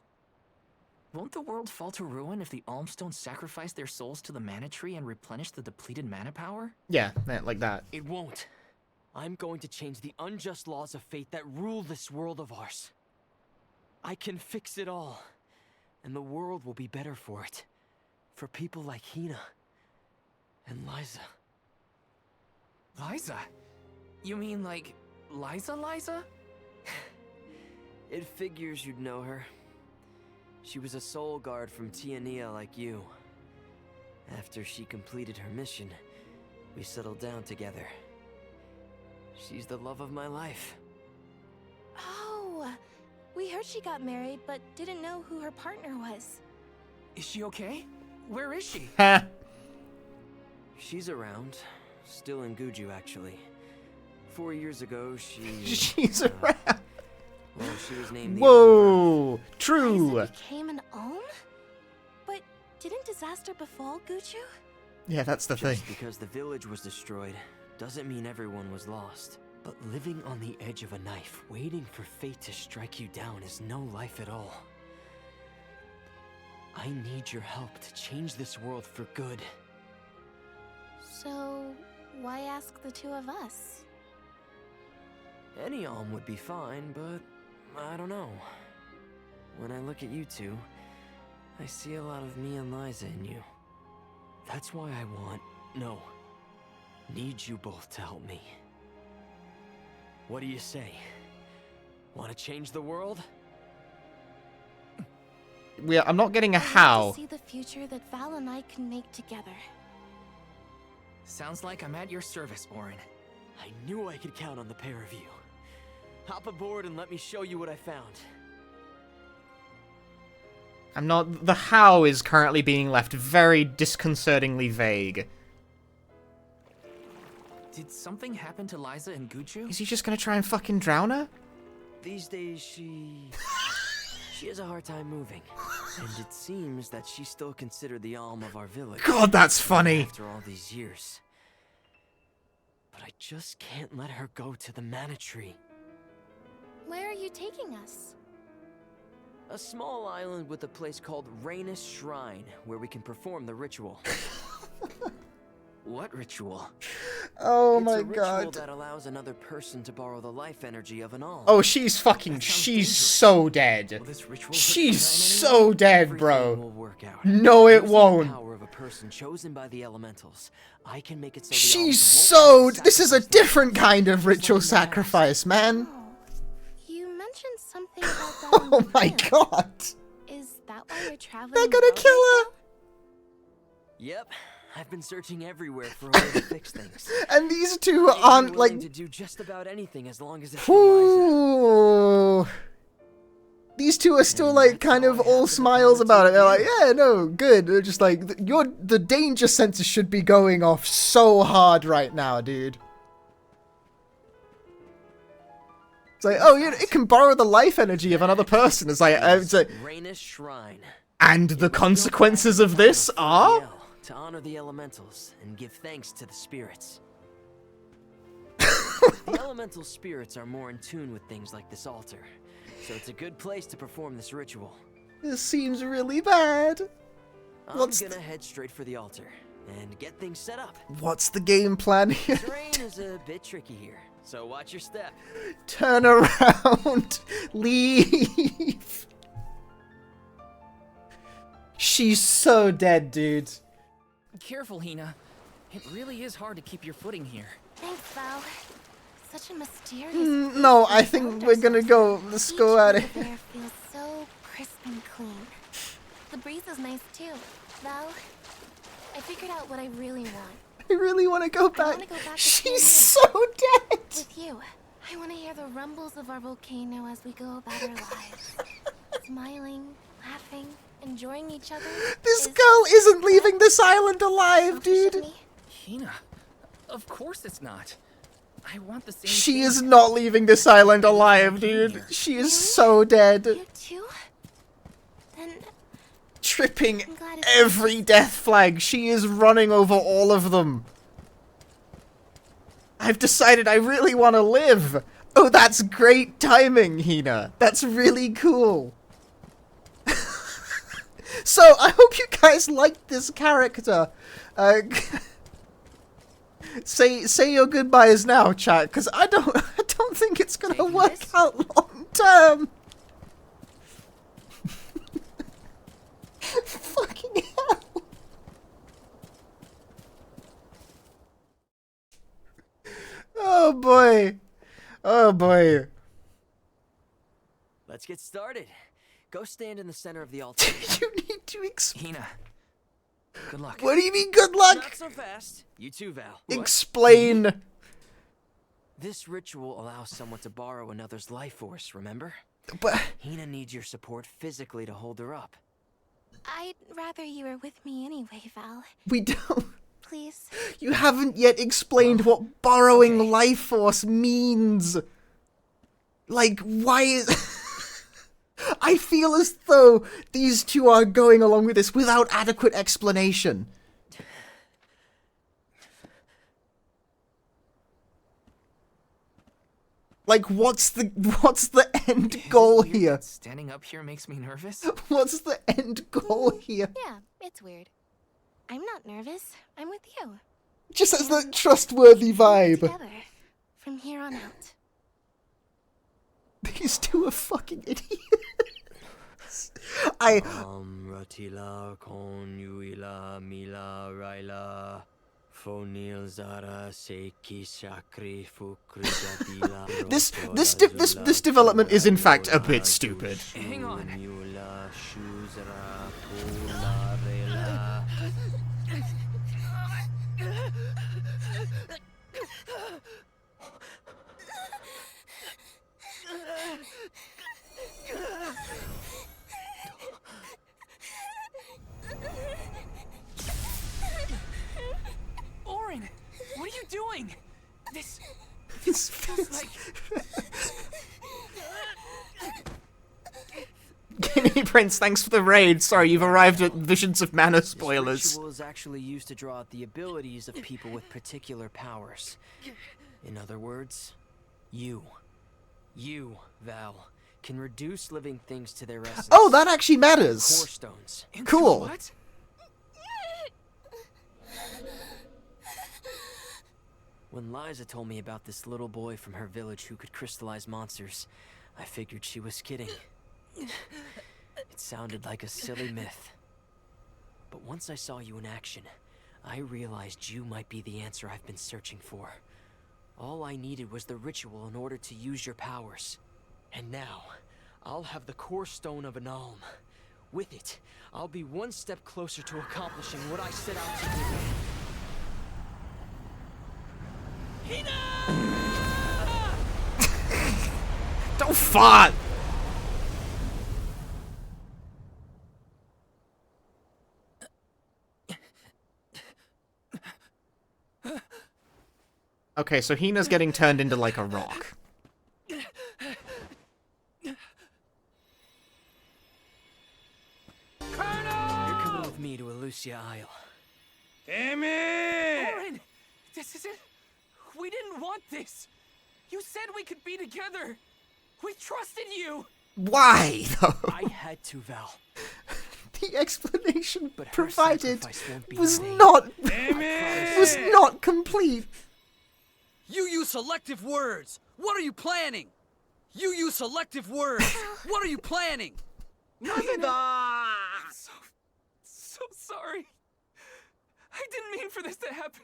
[SPEAKER 5] Won't the world fall to ruin if the alms don't sacrifice their souls to the mana tree and replenish the depleted mana power?
[SPEAKER 1] Yeah, like that.
[SPEAKER 15] It won't. I'm going to change the unjust laws of fate that rule this world of ours. I can fix it all, and the world will be better for it. For people like Hina and Liza.
[SPEAKER 5] Liza? You mean like Liza?
[SPEAKER 15] It figures you'd know her. She was a soul guard from Tiania like you. After she completed her mission, we settled down together. She's the love of my life.
[SPEAKER 4] Oh, we heard she got married, but didn't know who her partner was.
[SPEAKER 5] Is she okay? Where is she?
[SPEAKER 15] She's around. Still in Guju, actually. 4 years ago,
[SPEAKER 1] She's around.
[SPEAKER 15] Well, she was named the
[SPEAKER 1] Whoa! True!
[SPEAKER 4] Liza became an Alm? But didn't disaster befall Guju?
[SPEAKER 1] Yeah, that's the thing.
[SPEAKER 15] Just because the village was destroyed doesn't mean everyone was lost. But living on the edge of a knife, waiting for fate to strike you down is no life at all. I need your help to change this world for good.
[SPEAKER 4] So, why ask the two of us?
[SPEAKER 15] Any alm would be fine, but I don't know. When I look at you two, I see a lot of me and Liza in you. That's why I need you both to help me. What do you say? Want to change the world?
[SPEAKER 1] I'm not getting a
[SPEAKER 4] I want
[SPEAKER 1] how.
[SPEAKER 4] to see the future that Val and I can make together.
[SPEAKER 5] Sounds like I'm at your service, Orin.
[SPEAKER 15] I knew I could count on the pair of you. Hop aboard and let me show you what I found.
[SPEAKER 1] I'm not... The how is currently being left very disconcertingly vague.
[SPEAKER 5] Did something happen to Liza and Guju?
[SPEAKER 1] Is he just gonna try and fucking drown her?
[SPEAKER 15] These days, she has a hard time moving. And it seems that she's still considered the alm of our village.
[SPEAKER 1] God, that's funny.
[SPEAKER 15] After all these years. But I just can't let her go to the Mana Tree.
[SPEAKER 4] Where are you taking us?
[SPEAKER 15] A small island with a place called Rainus Shrine, where we can perform the ritual.
[SPEAKER 5] What ritual?
[SPEAKER 1] Oh
[SPEAKER 15] it's
[SPEAKER 1] my
[SPEAKER 15] a ritual
[SPEAKER 1] god.
[SPEAKER 15] that allows another person to borrow the life energy of an alm.
[SPEAKER 1] Oh, she's so dead. She's so dead, bro. No, it won't.
[SPEAKER 15] Power of a person chosen by the elementals. I can make it so
[SPEAKER 1] She's so... This is a different kind of ritual sacrifice, man.
[SPEAKER 4] You mentioned something about that.
[SPEAKER 1] Oh my god.
[SPEAKER 4] Is that why you're traveling?
[SPEAKER 1] They're gonna kill her.
[SPEAKER 15] Yep. I've been searching everywhere for a way to fix things.
[SPEAKER 1] And these two aren't like
[SPEAKER 15] to do just about anything as long as it's
[SPEAKER 1] Ooh. These two are still like kind of all smiles about it. They're like, yeah, no, good. They're just like, the danger sensor should be going off so hard right now, dude. It's like, oh, it can borrow the life energy of another person. It's like
[SPEAKER 15] Rainus Shrine.
[SPEAKER 1] And the consequences of this are
[SPEAKER 15] to honor the elementals and give thanks to the spirits. The elemental spirits are more in tune with things like this altar, so it's a good place to perform this ritual.
[SPEAKER 1] This seems really bad.
[SPEAKER 15] I'm gonna head straight for the altar and get things set up.
[SPEAKER 1] What's the game plan here?
[SPEAKER 15] Terrain is a bit tricky here, so watch your step.
[SPEAKER 1] Turn around. Leave. She's so dead, dude.
[SPEAKER 5] Careful, Hina. It really is hard to keep your footing here.
[SPEAKER 4] Thanks, Val. Such a mysterious.
[SPEAKER 1] No, I think we're gonna go. Let's go at it.
[SPEAKER 4] The air feels so crisp and clean. The breeze is nice too. Val, I figured out what I really want.
[SPEAKER 1] I really want to go back. She's so dead.
[SPEAKER 4] With you, I want to hear the rumbles of our volcano as we go about our lives, smiling, laughing, enjoying each other.
[SPEAKER 1] This girl isn't leaving this island alive, dude.
[SPEAKER 5] Hina, of course it's not. I want the same
[SPEAKER 1] She
[SPEAKER 5] thing.
[SPEAKER 1] is not leaving this island alive, dude. She is so dead.
[SPEAKER 4] You too? Then
[SPEAKER 1] Tripping every death flag. She is running over all of them. I've decided I really want to live. Oh, that's great timing, Hina. That's really cool. So, I hope you guys liked this character. Say your goodbyes now, chat, because I don't think it's gonna work out long term. Fucking hell. Oh boy. Oh boy.
[SPEAKER 15] Let's get started. Go stand in the center of the altar.
[SPEAKER 1] You need to explain.
[SPEAKER 5] Hina, good luck.
[SPEAKER 1] What do you mean, good luck?
[SPEAKER 15] Not so fast. You too, Val.
[SPEAKER 1] Explain.
[SPEAKER 15] This ritual allows someone to borrow another's life force, remember?
[SPEAKER 1] But
[SPEAKER 15] Hina needs your support physically to hold her up.
[SPEAKER 4] I'd rather you were with me anyway, Val.
[SPEAKER 1] We don't.
[SPEAKER 4] Please.
[SPEAKER 1] You haven't yet explained what borrowing life force means. Like, why is... I feel as though these two are going along with this without adequate explanation. Like, what's the end goal here?
[SPEAKER 5] Standing up here makes me nervous.
[SPEAKER 1] What's the end goal here?
[SPEAKER 4] Yeah, it's weird. I'm not nervous. I'm with you.
[SPEAKER 1] Just as that trustworthy vibe.
[SPEAKER 4] Together, from here on out.
[SPEAKER 1] He's still a fucking idiot.
[SPEAKER 15] Ratila Konuila Mila Raila Fonil Zara Seiki Shakri Fukri
[SPEAKER 1] This development is in fact a bit stupid.
[SPEAKER 5] Hang on. Orin, what are you doing? This feels like...
[SPEAKER 1] Guinea Prince, thanks for the raid. Sorry, you've arrived at Visions of Mana spoilers.
[SPEAKER 15] This ritual is actually used to draw out the abilities of people with particular powers. In other words, you, Val, can reduce living things to their essence.
[SPEAKER 1] Oh, that actually matters.
[SPEAKER 15] Core stones.
[SPEAKER 1] Cool.
[SPEAKER 5] What?
[SPEAKER 15] When Liza told me about this little boy from her village who could crystallize monsters, I figured she was kidding. It sounded like a silly myth. But once I saw you in action, I realized you might be the answer I've been searching for. All I needed was the ritual in order to use your powers. And now, I'll have the core stone of an Alm. With it, I'll be one step closer to accomplishing what I set out to do.
[SPEAKER 1] Don't fart! Okay, so Hina's getting turned into like a rock.
[SPEAKER 15] You're coming with me to Elusia Isle.
[SPEAKER 13] Damn it!
[SPEAKER 5] Orin, this isn't... We didn't want this. You said we could be together. We trusted you.
[SPEAKER 1] Why, though?
[SPEAKER 15] I had to, Val.
[SPEAKER 1] The explanation
[SPEAKER 15] But her
[SPEAKER 1] provided
[SPEAKER 15] sacrifice won't be
[SPEAKER 1] was
[SPEAKER 15] in vain.
[SPEAKER 1] was not complete.
[SPEAKER 12] You use selective words. What are you planning? You use selective words. What are you planning?
[SPEAKER 5] Nothing. So sorry. I didn't mean for this to happen.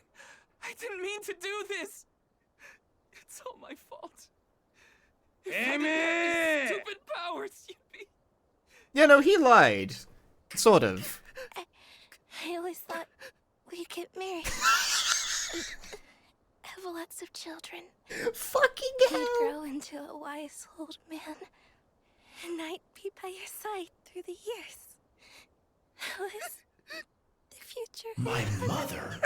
[SPEAKER 5] I didn't mean to do this. It's all my fault. If I didn't have these stupid powers, you'd be...
[SPEAKER 1] Yeah, no, he lied. Sort of.
[SPEAKER 4] I always thought we'd get married. Have lots of children.
[SPEAKER 1] Fucking hell.
[SPEAKER 4] You'd grow into a wise old man. And I'd be by your side through the years. How is the future?
[SPEAKER 13] My mother.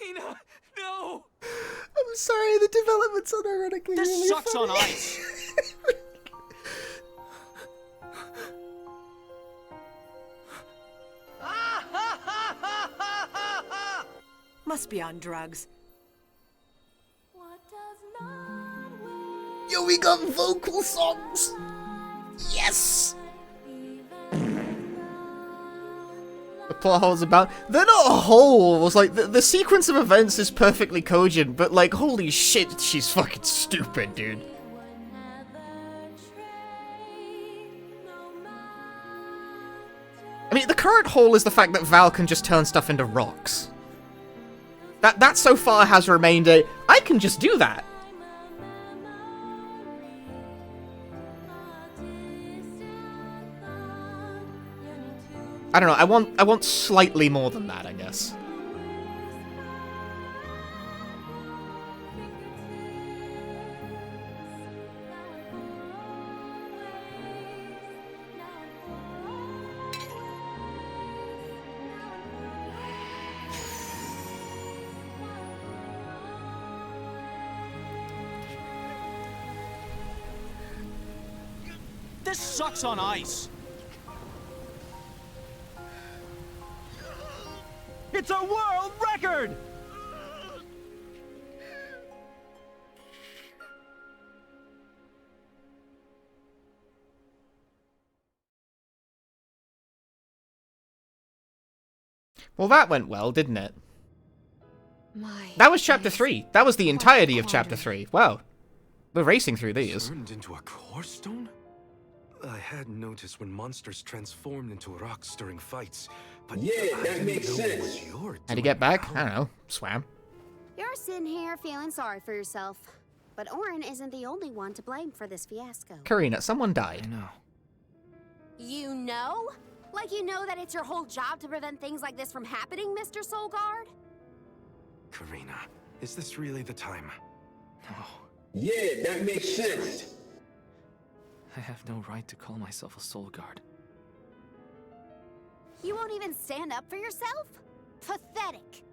[SPEAKER 5] Hina, no!
[SPEAKER 1] I'm sorry, the development's unironically
[SPEAKER 12] This
[SPEAKER 1] really
[SPEAKER 12] sucks
[SPEAKER 1] funny.
[SPEAKER 12] on ice.
[SPEAKER 19] Must be on drugs.
[SPEAKER 1] Yo, we got vocal songs! Yes! The plot hole's about... They're not holes! Like, the sequence of events is perfectly cogent, but like, holy shit, she's fucking stupid, dude. I mean, the current hole is the fact that Val can just turn stuff into rocks. That so far has remained a, I can just do that. I don't know, I want slightly more than that, I guess.
[SPEAKER 12] This sucks on ice. It's a world record!
[SPEAKER 1] Well, that went well, didn't it? That was chapter 3. That was the entirety of chapter 3. Wow. We're racing through these.
[SPEAKER 2] Turned into a core stone? I had noticed when monsters transformed into rocks during fights, but
[SPEAKER 8] yeah, that makes sense.
[SPEAKER 1] How'd you get back? I don't know. Swam.
[SPEAKER 3] You're sitting here feeling sorry for yourself. But Orin isn't the only one to blame for this fiasco.
[SPEAKER 1] Karina, someone died.
[SPEAKER 5] No.
[SPEAKER 3] You know? Like you know that it's your whole job to prevent things like this from happening, Mr. Soulguard?
[SPEAKER 2] Karina, is this really the time?
[SPEAKER 5] No.
[SPEAKER 8] Yeah, that makes sense.
[SPEAKER 5] I have no right to call myself a soul guard.
[SPEAKER 3] You won't even stand up for yourself? Pathetic.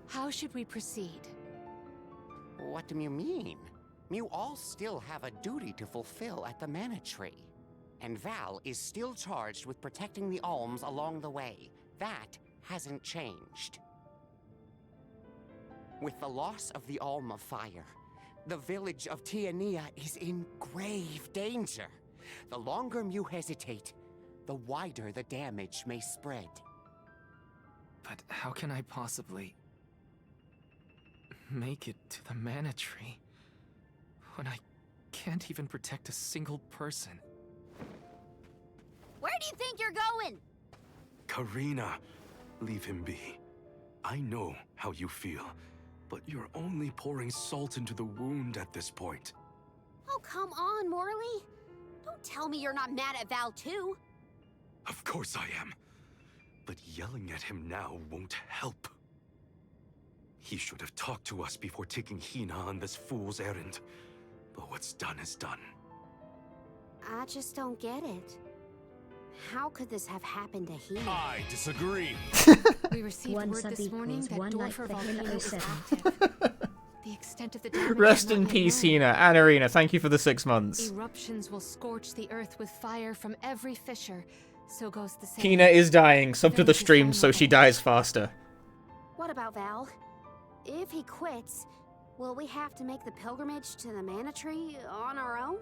[SPEAKER 10] How should we proceed?
[SPEAKER 14] What do you mean? You all still have a duty to fulfill at the Mana Tree. And Val is still charged with protecting the Alms along the way. That hasn't changed. With the loss of the Alm of Fire, the village of Tiania is in grave danger. The longer you hesitate, the wider the damage may spread.
[SPEAKER 5] But how can I possibly make it to the Mana Tree when I can't even protect a single person?
[SPEAKER 3] Where do you think you're going?
[SPEAKER 2] Karina, leave him be. I know how you feel, but you're only pouring salt into the wound at this point.
[SPEAKER 3] Oh, come on, Morley. Don't tell me you're not mad at Val, too.
[SPEAKER 2] Of course I am. But yelling at him now won't help. He should have talked to us before taking Hina on this fool's errand. But what's done is done.
[SPEAKER 3] I just don't get it. How could this have happened to Hina?
[SPEAKER 13] I disagree.
[SPEAKER 10] We received
[SPEAKER 11] One
[SPEAKER 10] word
[SPEAKER 11] sub
[SPEAKER 10] this morning
[SPEAKER 11] equals
[SPEAKER 10] that
[SPEAKER 11] one like
[SPEAKER 10] Dorfer
[SPEAKER 11] the
[SPEAKER 10] volcano
[SPEAKER 11] Hilo
[SPEAKER 10] is
[SPEAKER 11] 07.
[SPEAKER 10] active. The extent of the damage
[SPEAKER 1] Rest
[SPEAKER 10] is not
[SPEAKER 1] in
[SPEAKER 10] yet
[SPEAKER 1] peace,
[SPEAKER 10] known.
[SPEAKER 1] Hina. And Arena, thank you for the 6 months.
[SPEAKER 10] Eruptions will scorch the earth with fire from every fissure. So goes the same.
[SPEAKER 1] Hina is dying. Sub to the
[SPEAKER 10] Village is
[SPEAKER 1] stream so she
[SPEAKER 10] vulnerable.
[SPEAKER 1] dies faster.
[SPEAKER 3] What about Val? If he quits, will we have to make the pilgrimage to the Mana Tree on our own?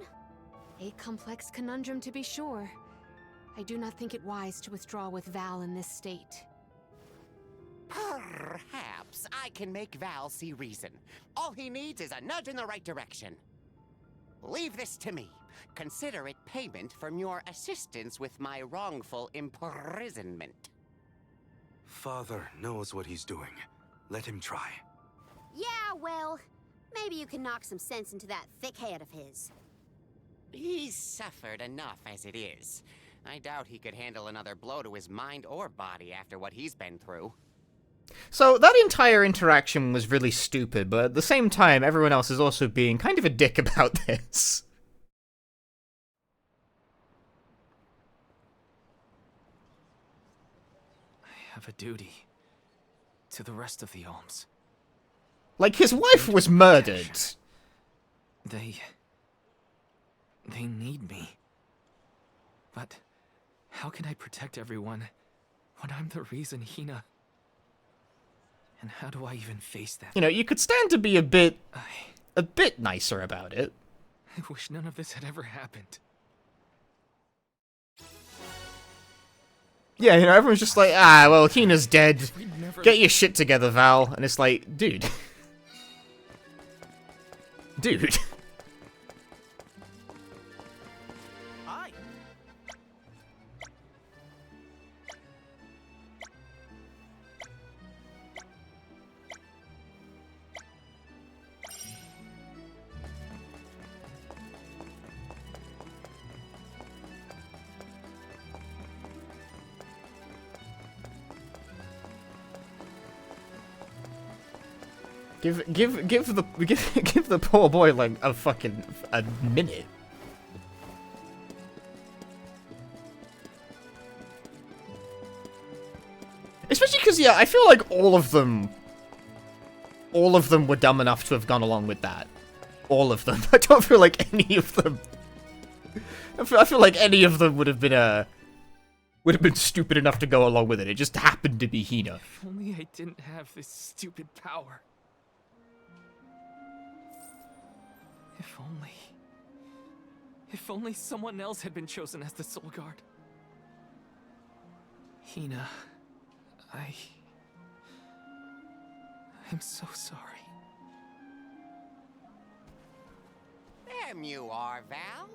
[SPEAKER 10] A complex conundrum to be sure. I do not think it wise to withdraw with Val in this state.
[SPEAKER 14] Perhaps I can make Val see reason. All he needs is a nudge in the right direction. Leave this to me. Consider it payment from your assistance with my wrongful imprisonment.
[SPEAKER 2] Father knows what he's doing. Let him try.
[SPEAKER 3] Yeah, well, maybe you can knock some sense into that thick head of his.
[SPEAKER 14] He's suffered enough as it is. I doubt he could handle another blow to his mind or body after what he's been through.
[SPEAKER 1] So that entire interaction was really stupid, but at the same time, everyone else is also being kind of a dick about this.
[SPEAKER 5] I have a duty to the rest of the Alms.
[SPEAKER 1] Like, his wife was murdered.
[SPEAKER 5] They need me. But how can I protect everyone when I'm the reason Hina... And how do I even face that?
[SPEAKER 1] You know, you could stand to be a bit nicer about it.
[SPEAKER 5] I wish none of this had ever happened.
[SPEAKER 1] Yeah, you know, everyone's just like, ah, well, Hina's dead. Get your shit together, Val. And it's like, dude. Dude.
[SPEAKER 6] Hi.
[SPEAKER 1] Give the poor boy like a minute. Especially because, yeah, I feel like all of them were dumb enough to have gone along with that. All of them. I don't feel like any of them. I feel like any of them would have been stupid enough to go along with it. It just happened to be Hina.
[SPEAKER 5] If only I didn't have this stupid power. If only someone else had been chosen as the Soul Guard. Hina, I I'm so sorry.
[SPEAKER 14] There you are, Val.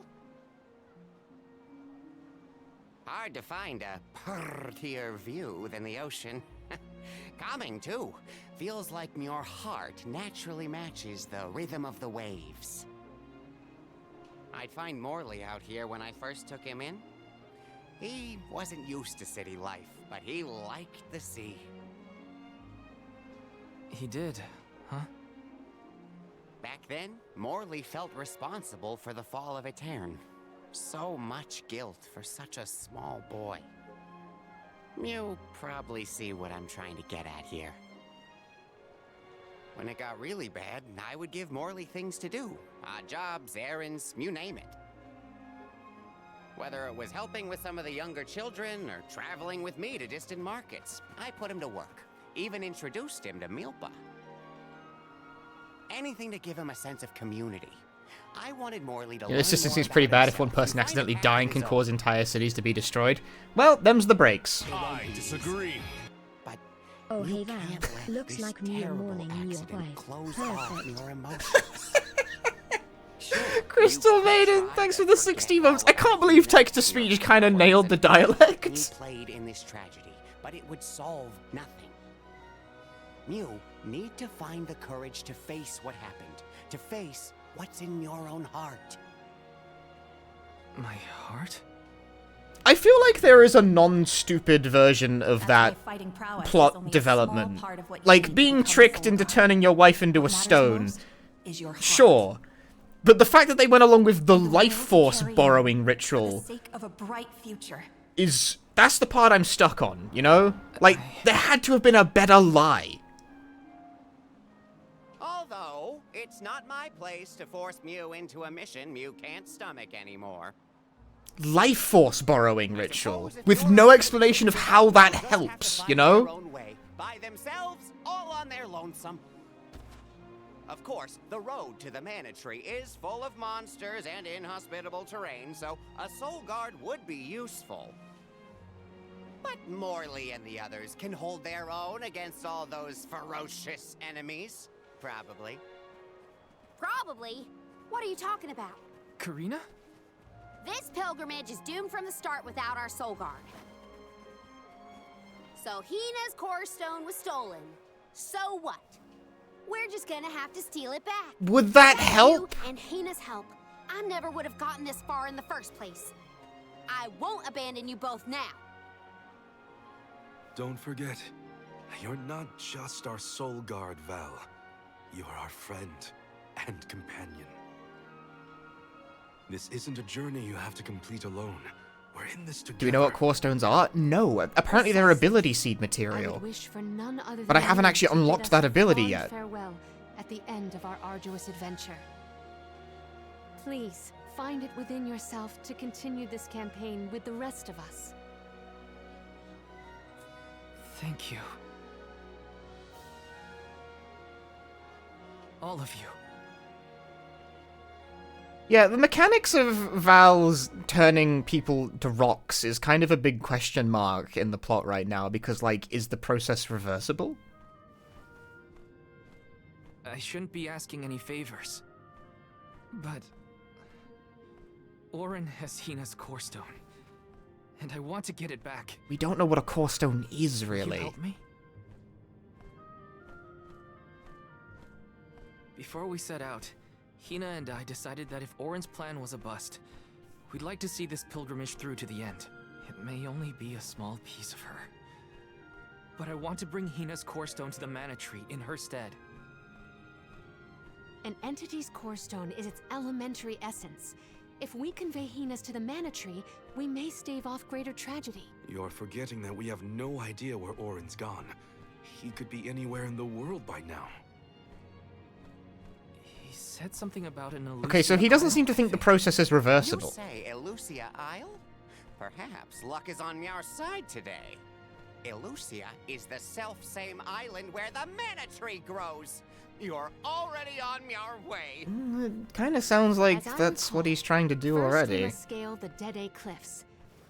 [SPEAKER 14] Hard to find a prettier view than the ocean. Calming, too. Feels like your heart naturally matches the rhythm of the waves. I'd find Morley out here when I first took him in. He wasn't used to city life, but he liked the sea.
[SPEAKER 5] He did, huh?
[SPEAKER 14] Back then, Morley felt responsible for the fall of Aetern. So much guilt for such a small boy. You probably see what I'm trying to get at here. When it got really bad, I would give Morley things to do. Odd jobs, errands, you name it. Whether it was helping with some of the younger children or traveling with me to distant markets, I put him to work. Even introduced him to Milpa. Anything to give him a sense of community. I wanted Morley to learn
[SPEAKER 1] This system
[SPEAKER 14] more
[SPEAKER 1] seems
[SPEAKER 14] about
[SPEAKER 1] pretty bad if
[SPEAKER 14] himself
[SPEAKER 1] one person
[SPEAKER 14] and find a
[SPEAKER 1] accidentally
[SPEAKER 14] path
[SPEAKER 1] dying
[SPEAKER 14] of
[SPEAKER 1] can
[SPEAKER 14] his
[SPEAKER 1] cause
[SPEAKER 14] own.
[SPEAKER 1] entire cities to be destroyed. Well, them's the breaks.
[SPEAKER 13] I disagree.
[SPEAKER 11] Oh,
[SPEAKER 14] You
[SPEAKER 11] hey Val.
[SPEAKER 14] can't let
[SPEAKER 11] Looks
[SPEAKER 14] this
[SPEAKER 11] like me
[SPEAKER 14] terrible
[SPEAKER 11] mourning your
[SPEAKER 14] accident
[SPEAKER 11] wife.
[SPEAKER 14] close off
[SPEAKER 11] Perfect.
[SPEAKER 14] your emotions.
[SPEAKER 1] Crystal Maiden, thanks for the 60 months. I can't believe text-to-speech kind of nailed the
[SPEAKER 14] He
[SPEAKER 1] dialect.
[SPEAKER 14] played in this tragedy, but it would solve nothing. You need to find the courage to face what happened, to face what's in your own heart.
[SPEAKER 5] My heart?
[SPEAKER 1] I feel like there is a non-stupid version of that
[SPEAKER 7] fighting prowess is
[SPEAKER 1] plot
[SPEAKER 7] only a
[SPEAKER 1] development.
[SPEAKER 7] small part of what you
[SPEAKER 1] Like
[SPEAKER 7] need to
[SPEAKER 1] being
[SPEAKER 7] become a
[SPEAKER 1] tricked
[SPEAKER 7] soul
[SPEAKER 1] into
[SPEAKER 7] god.
[SPEAKER 1] turning your wife into a
[SPEAKER 7] What matters
[SPEAKER 1] stone.
[SPEAKER 7] most is your heart.
[SPEAKER 1] Sure. But the fact that they went along with the life
[SPEAKER 7] will to
[SPEAKER 1] force
[SPEAKER 7] carry on
[SPEAKER 1] borrowing
[SPEAKER 7] For the
[SPEAKER 1] ritual
[SPEAKER 7] sake of a bright future.
[SPEAKER 1] that's the part I'm stuck on, you know? Like, there had to have been a better lie.
[SPEAKER 14] Although, it's not my place to force Mew into a mission Mew can't stomach anymore.
[SPEAKER 1] Life force borrowing ritual, with no explanation of how that helps, you
[SPEAKER 14] Their
[SPEAKER 1] know?
[SPEAKER 14] own way, by themselves, all on their lonesome. Of course, the road to the Mana Tree is full of monsters and inhospitable terrain, so a soul guard would be useful. But Morley and the others can hold their own against all those ferocious enemies. Probably.
[SPEAKER 3] Probably? What are you talking about?
[SPEAKER 5] Karina?
[SPEAKER 3] This pilgrimage is doomed from the start without our soul guard. So Hina's core stone was stolen. So what? We're just gonna have to steal it back.
[SPEAKER 1] Would that
[SPEAKER 3] Without
[SPEAKER 1] help?
[SPEAKER 3] you and Hina's help, I never would have gotten this far in the first place. I won't abandon you both now.
[SPEAKER 2] Don't forget, you're not just our soul guard, Val. You're our friend and companion. This isn't a journey you have to complete alone. We're in this together.
[SPEAKER 1] Do we know what core stones are? No. Apparently they're ability seed
[SPEAKER 10] I
[SPEAKER 1] material.
[SPEAKER 10] would wish for none other
[SPEAKER 1] But I
[SPEAKER 10] than
[SPEAKER 1] haven't
[SPEAKER 10] you
[SPEAKER 1] actually
[SPEAKER 10] to bid
[SPEAKER 1] unlocked
[SPEAKER 10] us
[SPEAKER 1] that
[SPEAKER 10] a
[SPEAKER 1] ability
[SPEAKER 10] fond
[SPEAKER 1] yet.
[SPEAKER 10] Farewell at the end of our arduous adventure. Please, find it within yourself to continue this campaign with the rest of us.
[SPEAKER 5] Thank you. All of you.
[SPEAKER 1] Yeah, the mechanics of Val's turning people to rocks is kind of a big question mark in the plot right now, because, like, is the process reversible?
[SPEAKER 5] I shouldn't be asking any favors. But Orin has Hina's core stone, and I want to get it back.
[SPEAKER 1] We don't know what a core stone is,
[SPEAKER 5] Will you
[SPEAKER 1] really.
[SPEAKER 5] help me? Before we set out, Hina and I decided that if Orin's plan was a bust, we'd like to see this pilgrimage through to the end. It may only be a small piece of her, but I want to bring Hina's core stone to the Mana Tree in her stead.
[SPEAKER 10] An entity's core stone is its elementary essence. If we convey Hina's to the Mana Tree, we may stave off greater tragedy.
[SPEAKER 2] You're forgetting that we have no idea where Orin's gone. He could be anywhere in the world by now.
[SPEAKER 5] He said something about an Elusia
[SPEAKER 1] Okay, so he doesn't seem to think the process is
[SPEAKER 14] You
[SPEAKER 1] reversible.
[SPEAKER 14] say Elusia Isle? Perhaps luck is on your side today. Elusia is the self-same island where the Mana Tree grows. You're already on your way.
[SPEAKER 1] It kind of sounds like
[SPEAKER 10] As I
[SPEAKER 1] that's what he's trying to do
[SPEAKER 10] First, we
[SPEAKER 1] already.
[SPEAKER 10] must scale the Dead Cliffs.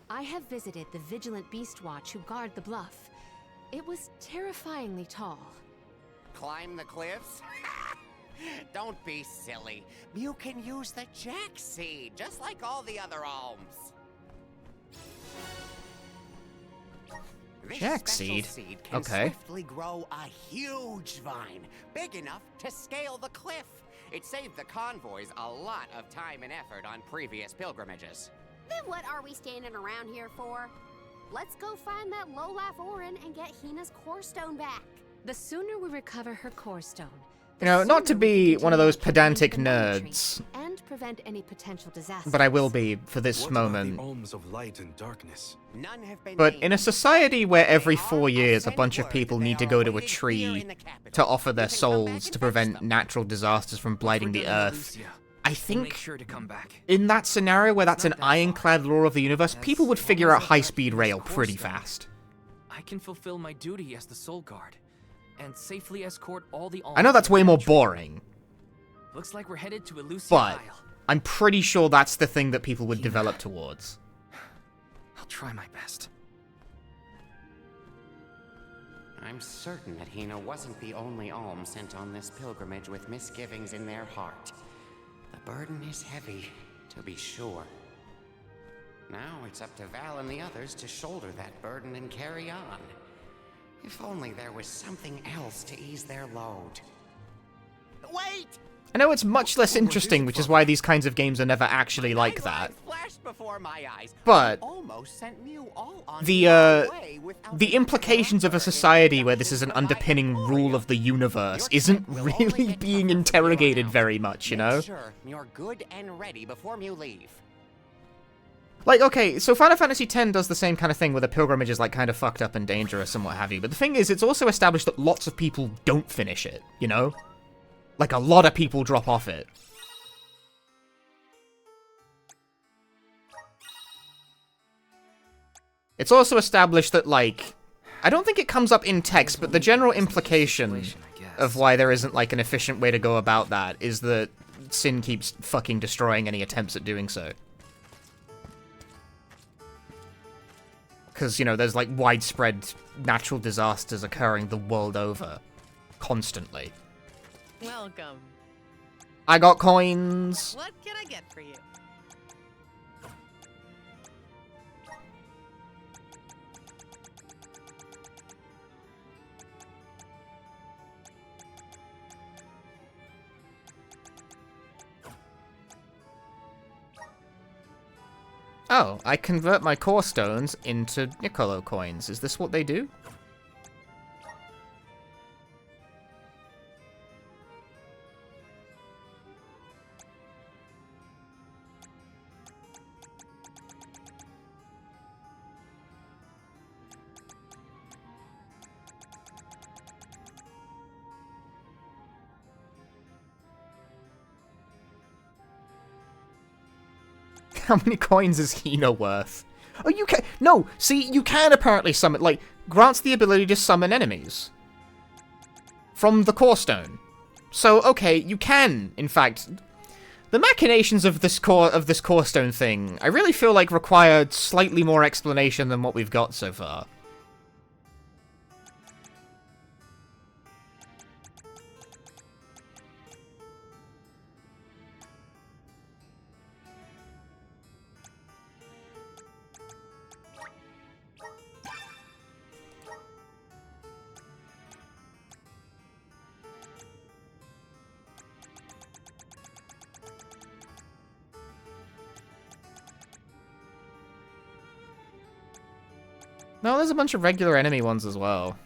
[SPEAKER 10] I have visited the Vigilant Beast Watch who guard the bluff. It was terrifyingly tall.
[SPEAKER 14] climb the cliffs? Don't be silly. You can use the jack seed, just like all the other alms. This
[SPEAKER 1] Jack
[SPEAKER 14] special
[SPEAKER 1] seed?
[SPEAKER 14] seed can
[SPEAKER 1] Okay.
[SPEAKER 14] swiftly grow a huge vine, big enough to scale the cliff. It saved the convoys a lot of time and effort on previous pilgrimages.
[SPEAKER 3] Then what are we standing around here for? Let's go find that lowlife Orin and get Hina's core stone back.
[SPEAKER 10] The sooner we recover her core stone,
[SPEAKER 1] You know, not to be one of those pedantic nerds,
[SPEAKER 10] and prevent any potential disasters.
[SPEAKER 1] but I will be for this
[SPEAKER 2] What about
[SPEAKER 1] moment.
[SPEAKER 2] the alms of light and darkness?
[SPEAKER 14] None have been
[SPEAKER 1] But
[SPEAKER 14] named.
[SPEAKER 1] in a society where every 4 years a bunch of people need to go to a tree to offer their souls to prevent natural disasters from blighting the earth, I
[SPEAKER 5] Make
[SPEAKER 1] think
[SPEAKER 5] sure to come back.
[SPEAKER 1] in that scenario where that's an ironclad law of the universe, people would figure out high-speed rail pretty fast.
[SPEAKER 5] I can fulfill my duty as the Soul Guard and safely escort all the
[SPEAKER 1] I know that's way more boring,
[SPEAKER 5] Looks like we're headed to Elusia
[SPEAKER 1] but
[SPEAKER 5] Isle.
[SPEAKER 1] I'm pretty sure that's the thing that people would develop towards.
[SPEAKER 5] I'll try my best.
[SPEAKER 14] I'm certain that Hina wasn't the only alm sent on this pilgrimage with misgivings in their heart. The burden is heavy, to be sure. Now it's up to Val and the others to shoulder that burden and carry on. If only there was something else to ease their load. Wait!
[SPEAKER 1] I know it's much less interesting, which is why these kinds of games are never actually like that.
[SPEAKER 14] Flashed before my eyes.
[SPEAKER 1] But
[SPEAKER 14] Almost sent Mew all on
[SPEAKER 1] the implications of a society where this is an underpinning rule of the universe isn't really being interrogated very much, you know?
[SPEAKER 14] Make sure you're good and ready before you leave.
[SPEAKER 1] Like, okay, so Final Fantasy X does the same kind of thing where the pilgrimage is, like, kind of fucked up and dangerous and what have you, but the thing is, it's also established that lots of people don't finish it, you know? Like, a lot of people drop off it. It's also established that, like, I don't think it comes up in text, but the general implication of why there isn't, like, an efficient way to go about that is that Sin keeps fucking destroying any attempts at doing so. Because, you know, there's, like, widespread natural disasters occurring the world over. Constantly.
[SPEAKER 16] Welcome.
[SPEAKER 1] I got coins!
[SPEAKER 16] What can I get for you?
[SPEAKER 1] Oh, I convert my core stones into Niccolo coins. Is this what they do? How many coins is Hina worth? Oh, you can- No! See, you can apparently summon- like, grants the ability to summon enemies. From the core stone. So, okay, you can, in fact... The machinations of this core stone thing, I really feel like require slightly more explanation than what we've got so far. No, there's a bunch of regular enemy ones as well.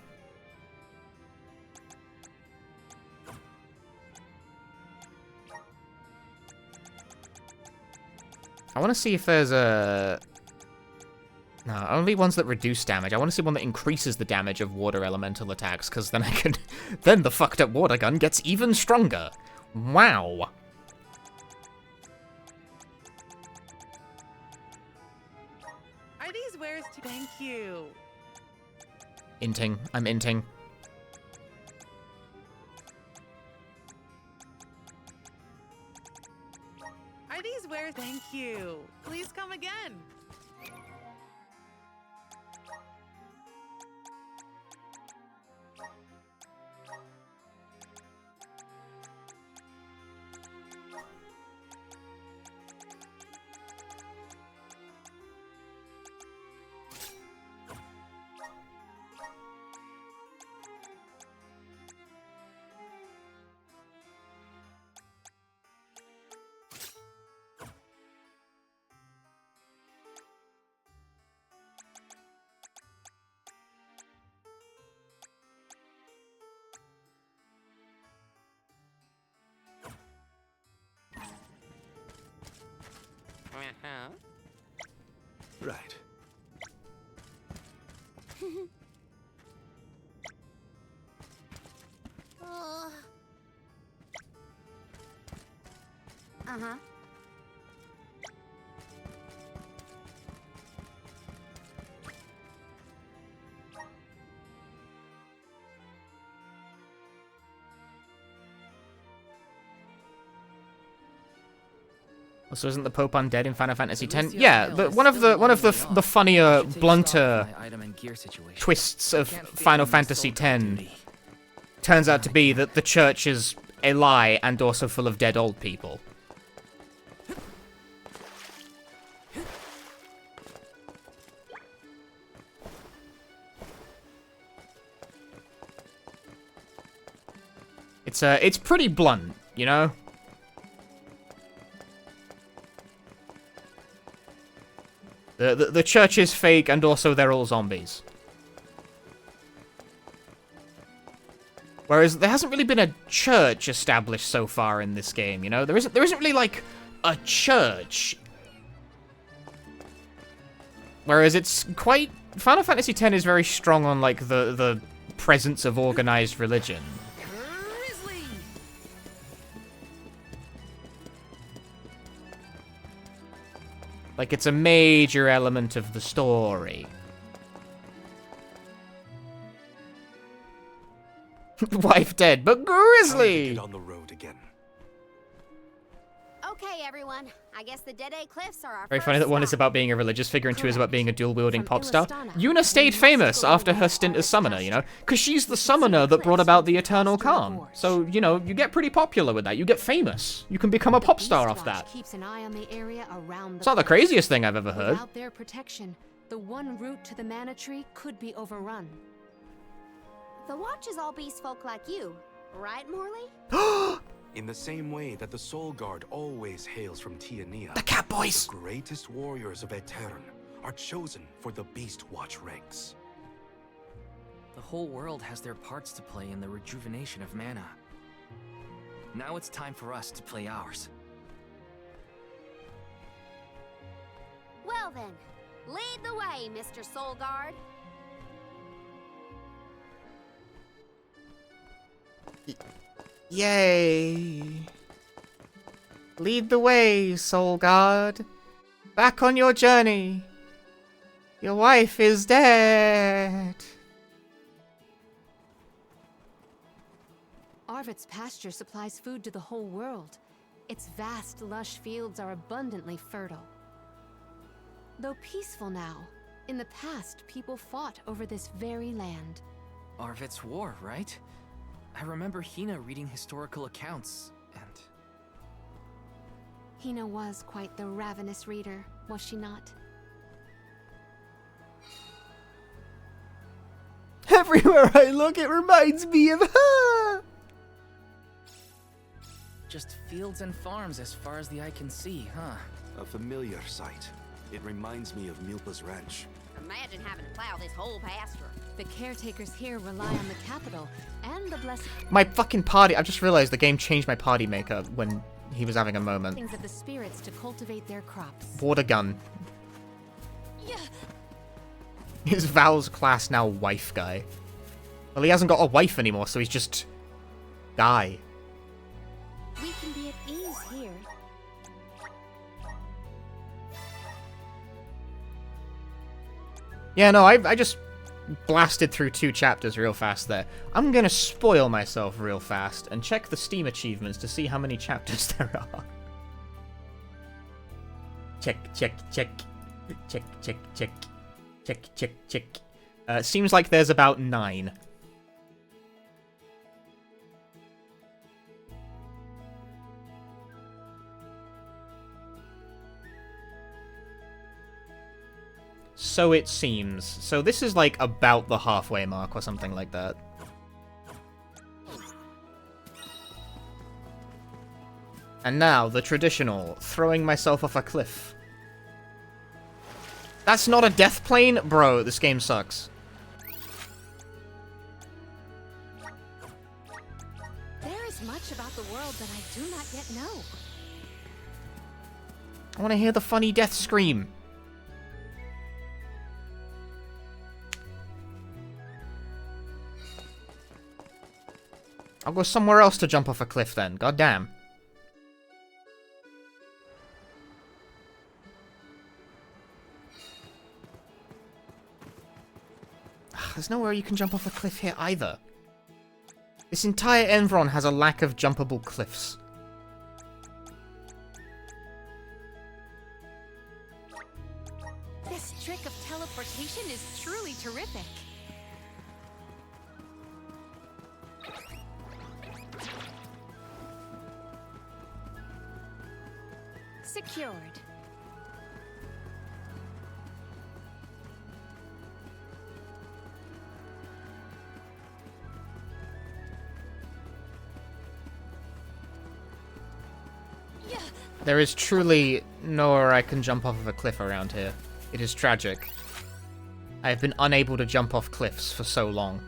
[SPEAKER 1] I want to see if there's a... No, only ones that reduce damage. I want to see one that increases the damage of water elemental attacks, because then I can... then the fucked up water gun gets even stronger. Wow.
[SPEAKER 16] Are these wares to thank you?
[SPEAKER 1] Inting. I'm inting.
[SPEAKER 16] Are these wares thank you? Please come again.
[SPEAKER 2] Right.
[SPEAKER 3] Uh-huh.
[SPEAKER 1] So isn't the Pope undead in Final Fantasy X? Yeah, but one of the funnier, blunter twists of Final Fantasy X turns out to be that the church is a lie and also full of dead old people. It's pretty blunt, you know? The church is fake, and also they're all zombies. Whereas there hasn't really been a church established so far in this game, you know? There isn't really, like, a church. Whereas it's quite... Final Fantasy X is very strong on, like, the presence of organized religion. Like, it's a major element of the story. Wife dead, but Grizzly!
[SPEAKER 2] Get on the road again.
[SPEAKER 3] Okay, everyone. I guess the Dead Cliffs are our
[SPEAKER 1] Very
[SPEAKER 3] first
[SPEAKER 1] funny that one is
[SPEAKER 3] stop.
[SPEAKER 1] about being a religious figure and two is about being a dual-wielding pop star. Yuna stayed famous after her stint as summoner, you know? Because she's the summoner that brought about the Eternal Calm. So, you know, you get pretty popular with that. You get famous. You can become a pop star off that.
[SPEAKER 10] Keeps an eye on the area around
[SPEAKER 1] It's not the craziest thing I've ever heard.
[SPEAKER 10] Without their protection, the one route to the Mana Tree could be overrun.
[SPEAKER 3] The Watch is all beast folk like you, right, Morley?
[SPEAKER 2] In the same way that the Soul Guard always hails from Tiania,
[SPEAKER 1] the Cat Boys,
[SPEAKER 2] the greatest warriors of Aetern are chosen for the Beast Watch ranks.
[SPEAKER 5] The whole world has their parts to play in the rejuvenation of mana. Now it's time for us to play ours.
[SPEAKER 3] Well then, lead the way, Mr. Soul Guard.
[SPEAKER 1] Yay! Lead the way, Soul Guard. Back on your journey. Your wife is dead.
[SPEAKER 10] Arvid's pasture supplies food to the whole world. Its vast, lush fields are abundantly fertile. Though peaceful now, in the past people fought over this very land.
[SPEAKER 5] Arvid's war, right? I remember Hina reading historical accounts, and...
[SPEAKER 10] Hina was quite the ravenous reader, was she not?
[SPEAKER 1] Everywhere I look, it reminds me of her!
[SPEAKER 5] Just fields and farms as far as the eye can see, huh?
[SPEAKER 2] A familiar sight. It reminds me of Milpa's ranch.
[SPEAKER 3] Imagine having to plow this whole pasture.
[SPEAKER 10] The caretakers here rely on the capital and the blessing.
[SPEAKER 1] My fucking party. I've just realized the game changed my party makeup when he was having a moment.
[SPEAKER 10] Of the spirits to cultivate their crops.
[SPEAKER 1] Water gun.
[SPEAKER 10] Yeah.
[SPEAKER 1] Is Val's class now wife guy? Well, he hasn't got a wife anymore, so he's just guy.
[SPEAKER 10] We can be at ease here.
[SPEAKER 1] Yeah, no, I just blasted through 2 chapters real fast there. I'm gonna spoil myself real fast and check the Steam achievements to see how many chapters there are. Check, check, check. Check, check, check. Check, check, check. Seems like there's about 9. So it seems. So this is like about the halfway mark or something like that. And now, the traditional, throwing myself off a cliff. That's not a death plane? Bro, this game sucks.
[SPEAKER 10] There is much about the world that I do not yet know.
[SPEAKER 1] I want to hear the funny death scream. I'll go somewhere else to jump off a cliff then, god damn. There's nowhere you can jump off a cliff here either. This entire Envron has a lack of jumpable cliffs.
[SPEAKER 10] This trick of teleportation is truly terrific. Secured.
[SPEAKER 1] There is truly nowhere I can jump off of a cliff around here. It is tragic. I have been unable to jump off cliffs for so long.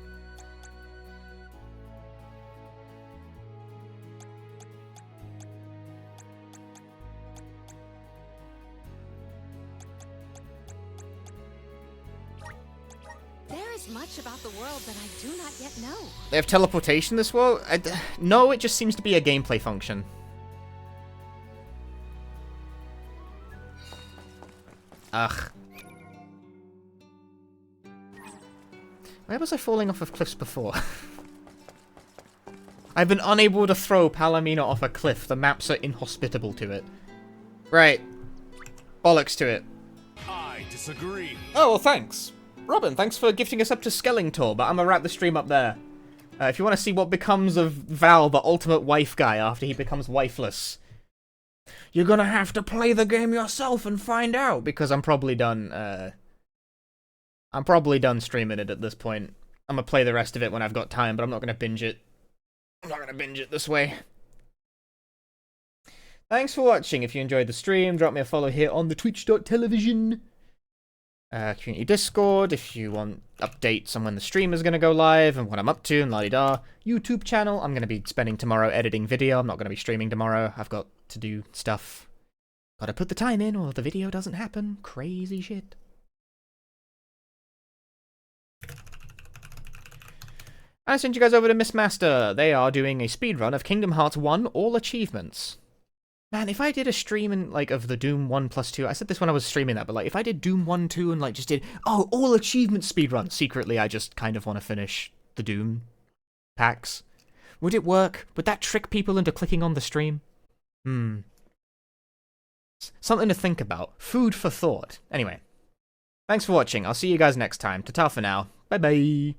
[SPEAKER 10] There is much about the world that I do not yet know.
[SPEAKER 1] They have teleportation this world? No, it just seems to be a gameplay function. Ugh. Where was I falling off of cliffs before? I've been unable to throw Palomino off a cliff. The maps are inhospitable to it. Right. Bollocks to it.
[SPEAKER 13] I disagree.
[SPEAKER 1] Oh, well, thanks. Robin, thanks for gifting us up to Skellingtor, but I'm gonna wrap the stream up there. If you want to see what becomes of Val, the ultimate wife guy, after he becomes wifeless, you're gonna have to play the game yourself and find out, because I'm probably done, streaming it at this point. I'm gonna play the rest of it when I've got time, but I'm not gonna binge it. I'm not gonna binge it this way. Thanks for watching. If you enjoyed the stream, drop me a follow here on the twitch.tv. Community Discord, if you want updates on when the stream is going to go live and what I'm up to and la-di-da. YouTube channel, I'm going to be spending tomorrow editing video. I'm not going to be streaming tomorrow. I've got to do stuff. Gotta put the time in or the video doesn't happen. Crazy shit. I sent you guys over to Miss Master. They are doing a speedrun of Kingdom Hearts 1 all achievements. Man, if I did a stream in, like, of the Doom 1+2, I said this when I was streaming that, but, like, if I did Doom 1, 2, and, like, just did, oh, all achievement speedrun, secretly I just kind of want to finish the Doom packs. Would it work? Would that trick people into clicking on the stream? Something to think about. Food for thought. Anyway, thanks for watching. I'll see you guys next time. Ta-ta for now. Bye-bye.